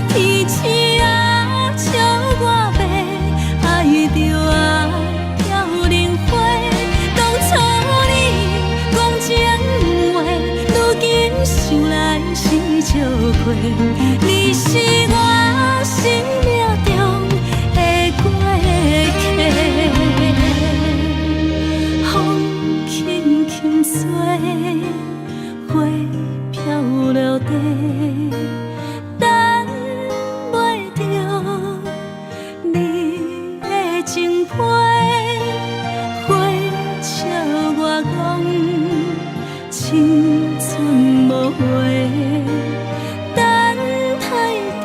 天星啊笑我迷，爱着啊飘零花。当初你讲情话，如今想来是笑亏。你是我生命中的过客，风轻轻吹，花飘落地，等袂着你的情批。花笑我讲青春无话，等待着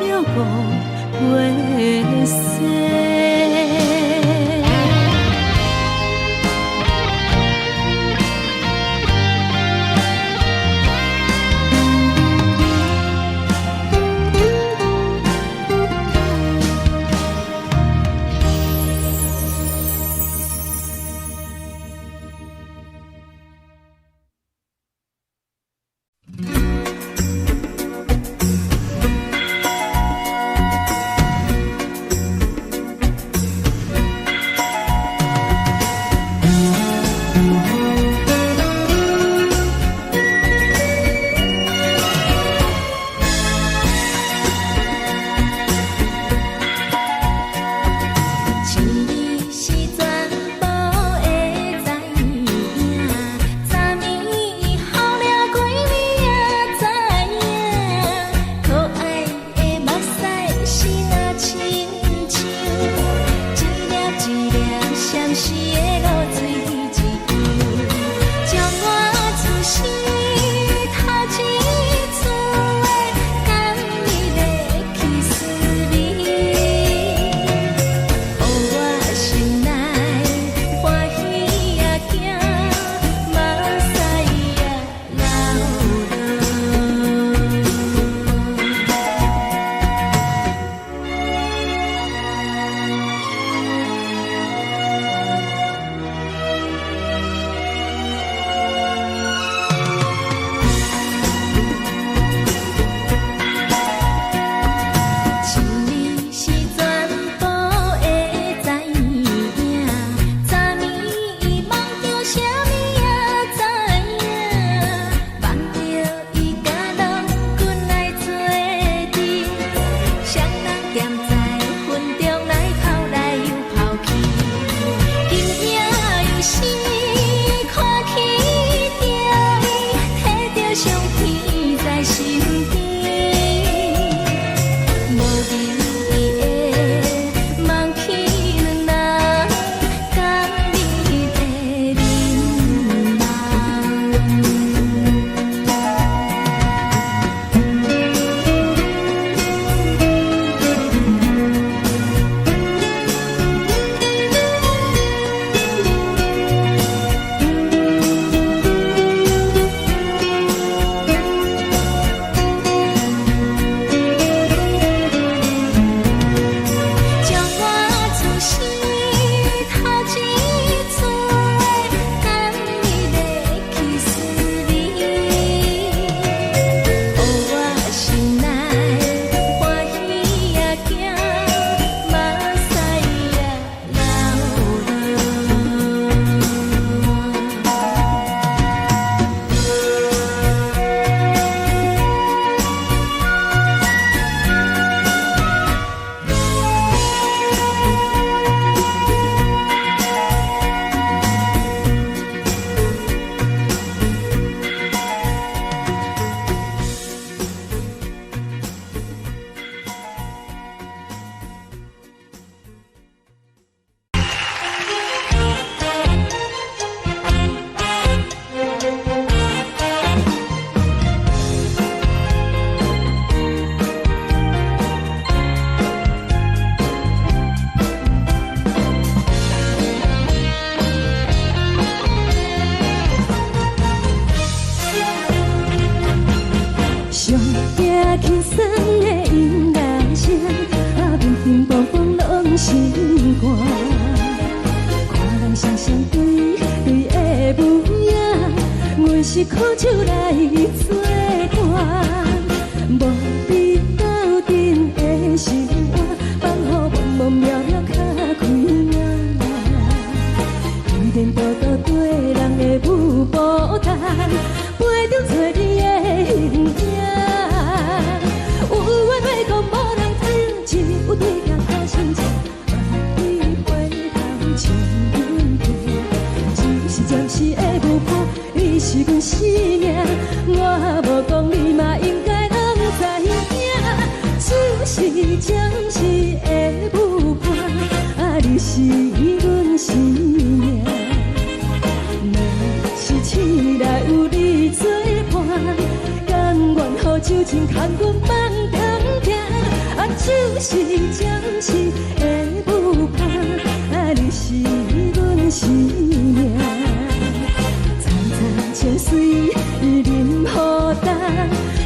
轻松的音乐声，平平凡凡拢心肝。看人双双对对的模样，阮是苦酒来作伴。无你斗阵的生活，放予茫茫渺渺较开眼。一点多多对人的舞步弹，陪着找你的形影。有话要讲无人听，只有对镜头心情，万里回头将阮听。只是暂时的舞伴，你是阮生命，我无讲你嘛应该拢知影。就是暂时的舞伴，你是阮生命。若是醒来有你作伴，甘愿予酒精牵阮放长行。就是暂时的舞伴，你是阮生命。层层情水任何淡，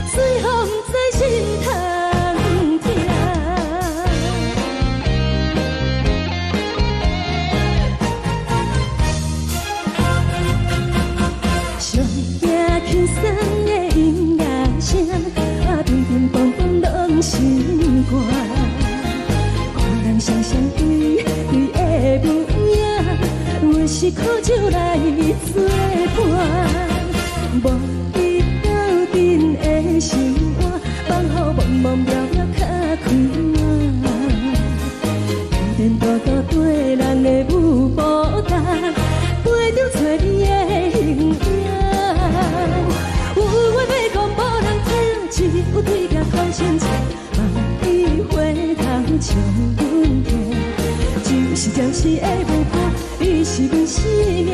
随风在心头。轻松的音乐声，平平凡凡拢心肝。看人双双对对的模样，阮是苦酒来作伴。无你斗阵的生活，放予茫茫渺渺较开眼。一点多多对人的舞步弹，陪着找你的形影。有话要讲无人听，只有对镜头心情，万里回头将阮听。就是暂时的舞伴，你是阮生命，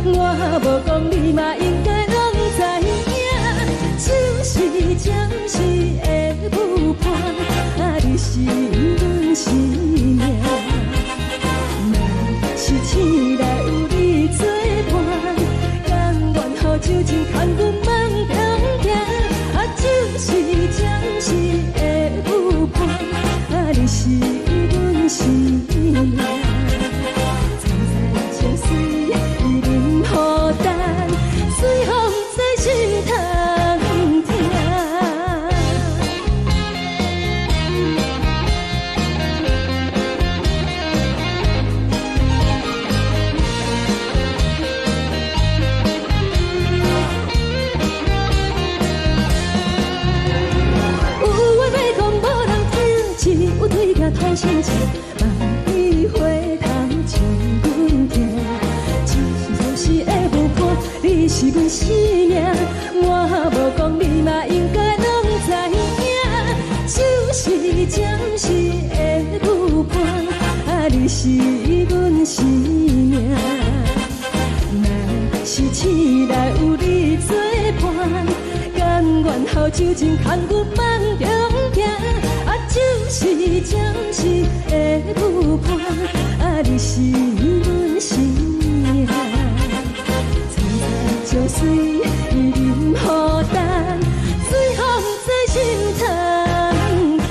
我无讲你嘛应该拢知影。就是暂时的舞伴，你是阮生命。若是醒来有你作伴，甘愿予酒精牵阮放长行。就是暂时的舞伴，你是阮生命。层层情水任何淡，随风在心头听。有对镜头心情，万里回头将阮听。就是暂时的舞伴，你是阮生命，我无讲你嘛应该拢知影。就是暂时的舞伴，你是阮生命。若是醒来有你作伴，甘愿予酒精牵阮放长行。就是暂时的舞伴，你是阮生命。层层情水任何淡，随风在心头听。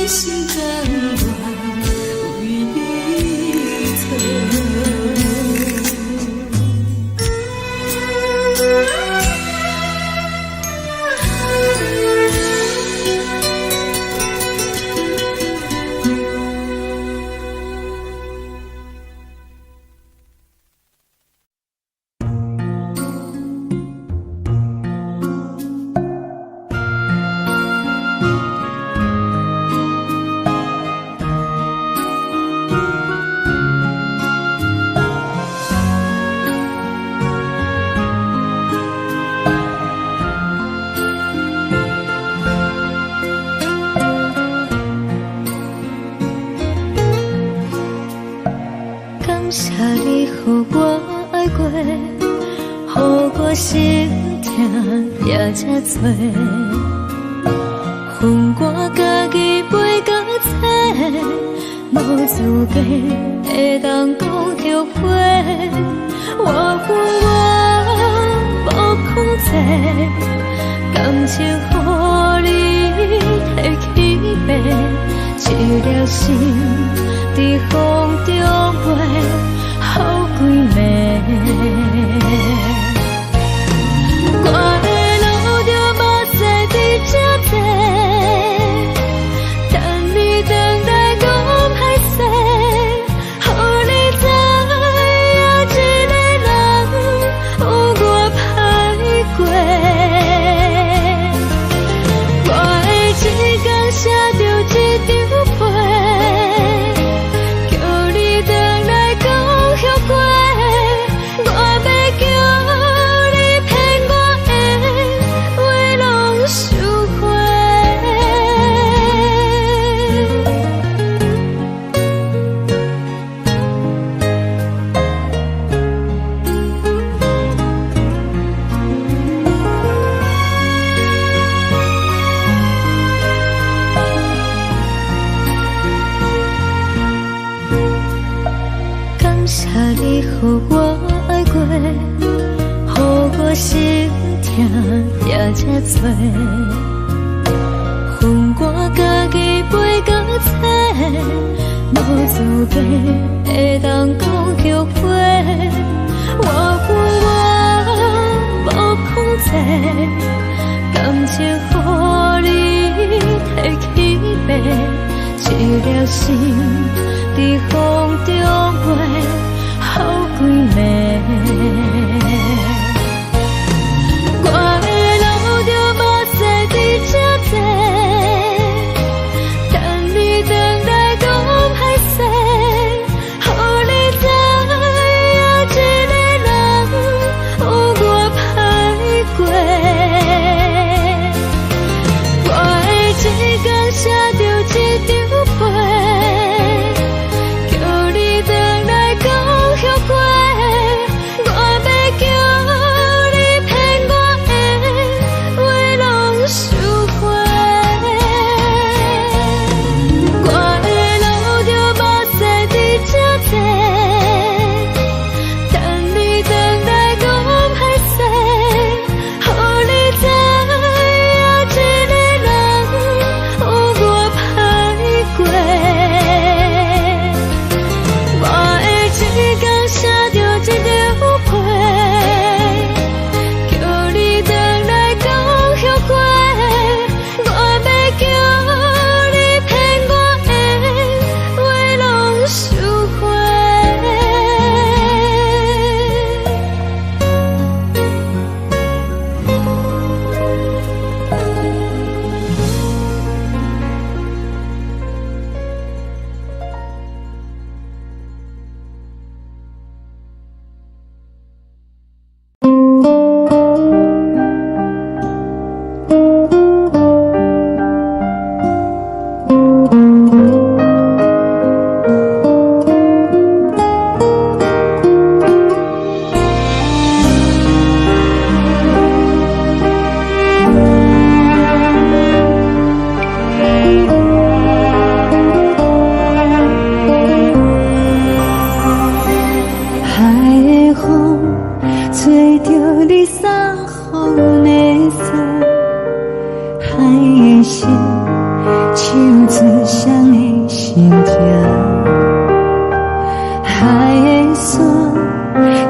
心甘愿为你错。感谢你，予我爱过，予我心痛也这多。恨我家己袂到切，无资格会当讲后悔。我恨我无控制，感情予你摕去卖，一粒心。在风中飞，好几暝。我的路着目屎在这多，等你回来讲歹势，予你知影一个人有我歹过。我的一天写着一张被。感谢你，予我爱过，予我心痛也这多。恨我家己袂到切，无资格会当讲后悔。我恨我无控制，感情予你摕去卖，一粒心。在风中飞，好几暝。我的路着目屎在这多，等你回来讲歹势，予你知影一个人有我歹过。我的一天写着一张被。后悔，我真正。海的山，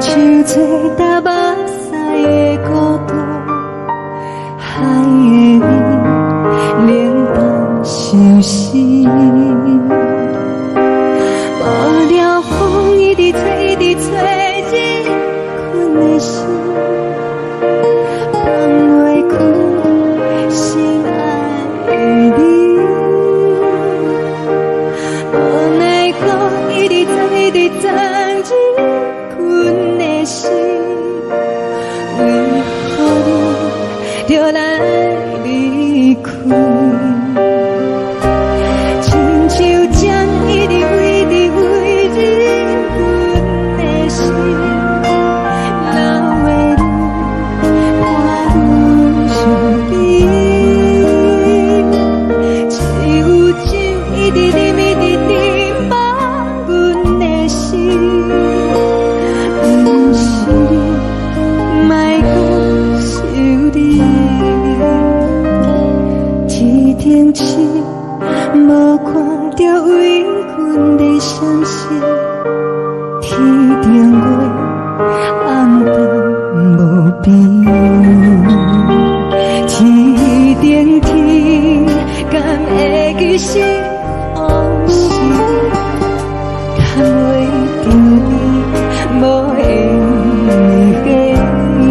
像做搭目屎的孤独，海的味，冷淡伤心。无聊风一直吹，一直吹，日困的心，放袂开心爱的你。无奈讲一直藏，一直藏，日困的心，为何你就来离开？亲像针一直围，一直围，日困的心，流的泪，伴阮伤悲。只有酒一直啉，一直啉，放阮的心。不是你，莫讲想你。一顶星，无看到为阮的伤心。天顶月，暗淡无边。一顶天，敢会记是往事？看袂着你，无会记你。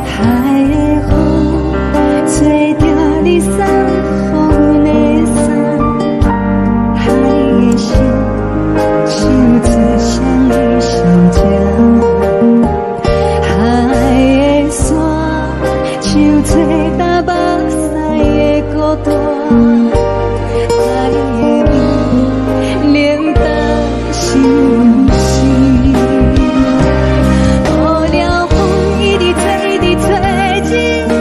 海的风，吹着你送予阮的伞。海的心，像做双鱼相争。海的山，像做搭目屎的孤单。海的味，冷淡伤心。无聊风一直吹，一直吹，日阮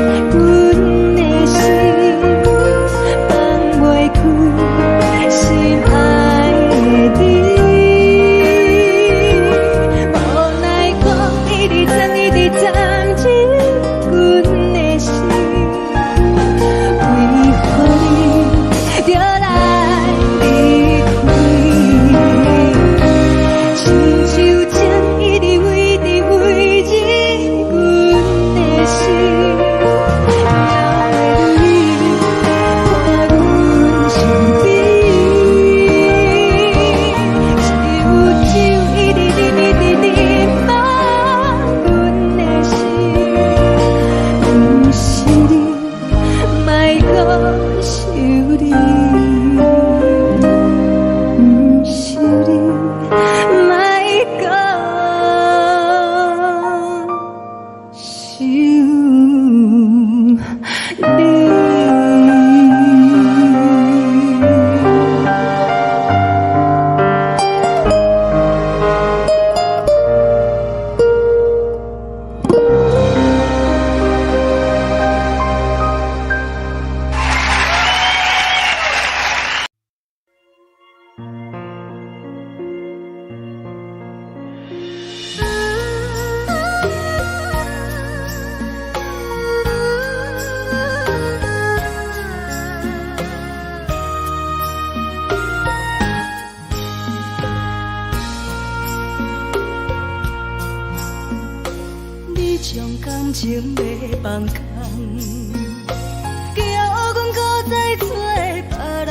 的心，放袂开心爱的你。无奈讲一直藏，一直藏，日阮的心，为何你就来离开？亲像针一直围，一直围，日阮的心，流的泪，伴阮伤悲。只有酒一直啉，一直啉，放阮的心。不是你，莫讲想你。不是你，莫讲想你。你将感情要放空，叫阮搁再找别人，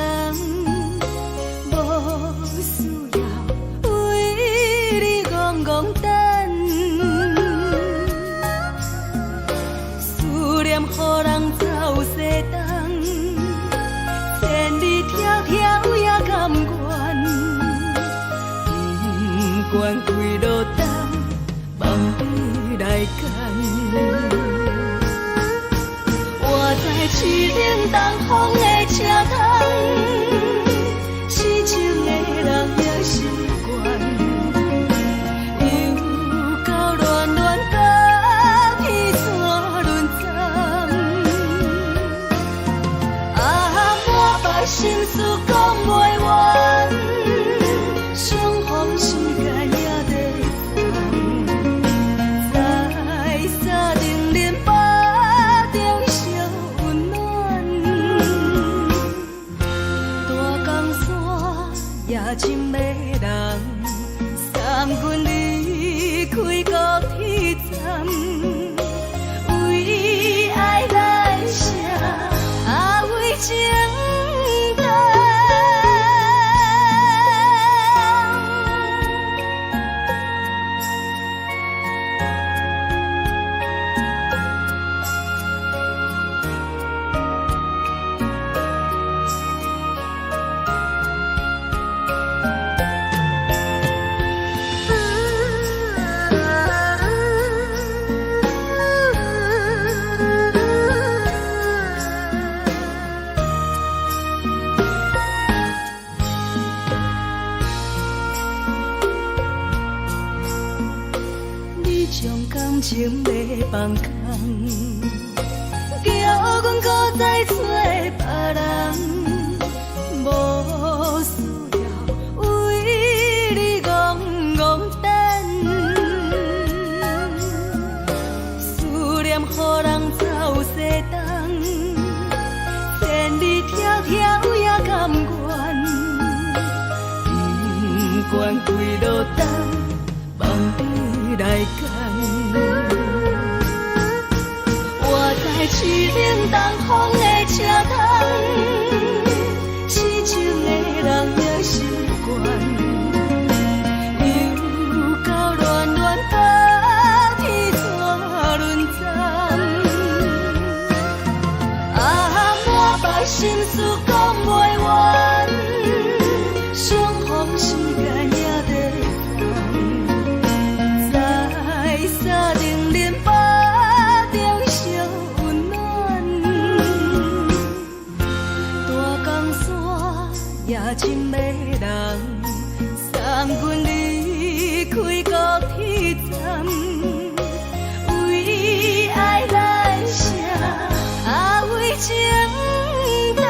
无需要为你戆戆等。思念予人走西东，千里迢迢也甘愿，不管几路东，梦比来赶。我在市顶东风的车窗，痴情的人也习惯，又到乱乱甲彼山论战。啊，我把心事讲袂完。也真迷人，送阮离开高铁站，为爱来生，为情重。感情要放空，叫阮搁再找别人，无需要为你戆戆等。思念予人走西东，千里迢迢也甘愿，不管几落冬，望你来讲。市冷东风的车窗，痴情的人也习惯，又到乱乱把天带轮转。满腹心事讲袂完，相逢时间也在烦，再沙定连巴。也真迷人，送阮离开高铁站，为爱来生，为情重。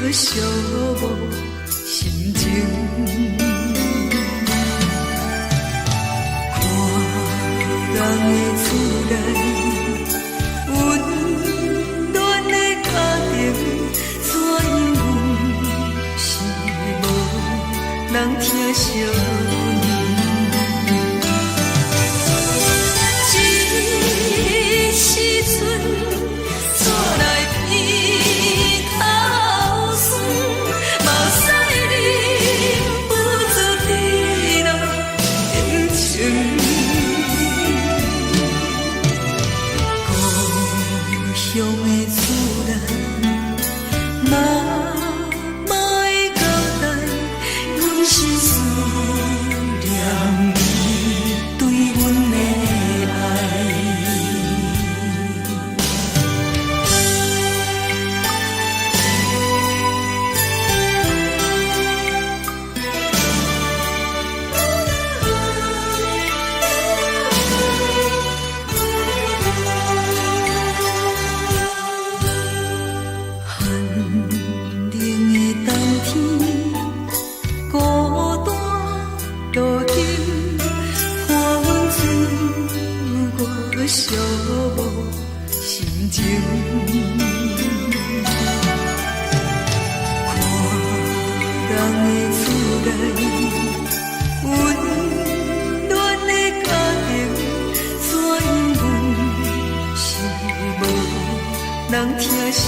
寂寞心情。看人的厝内温暖的家庭，怎因为是无人疼惜。寂寞心情，看人的厝内温暖的家庭，怎因为是无人疼惜。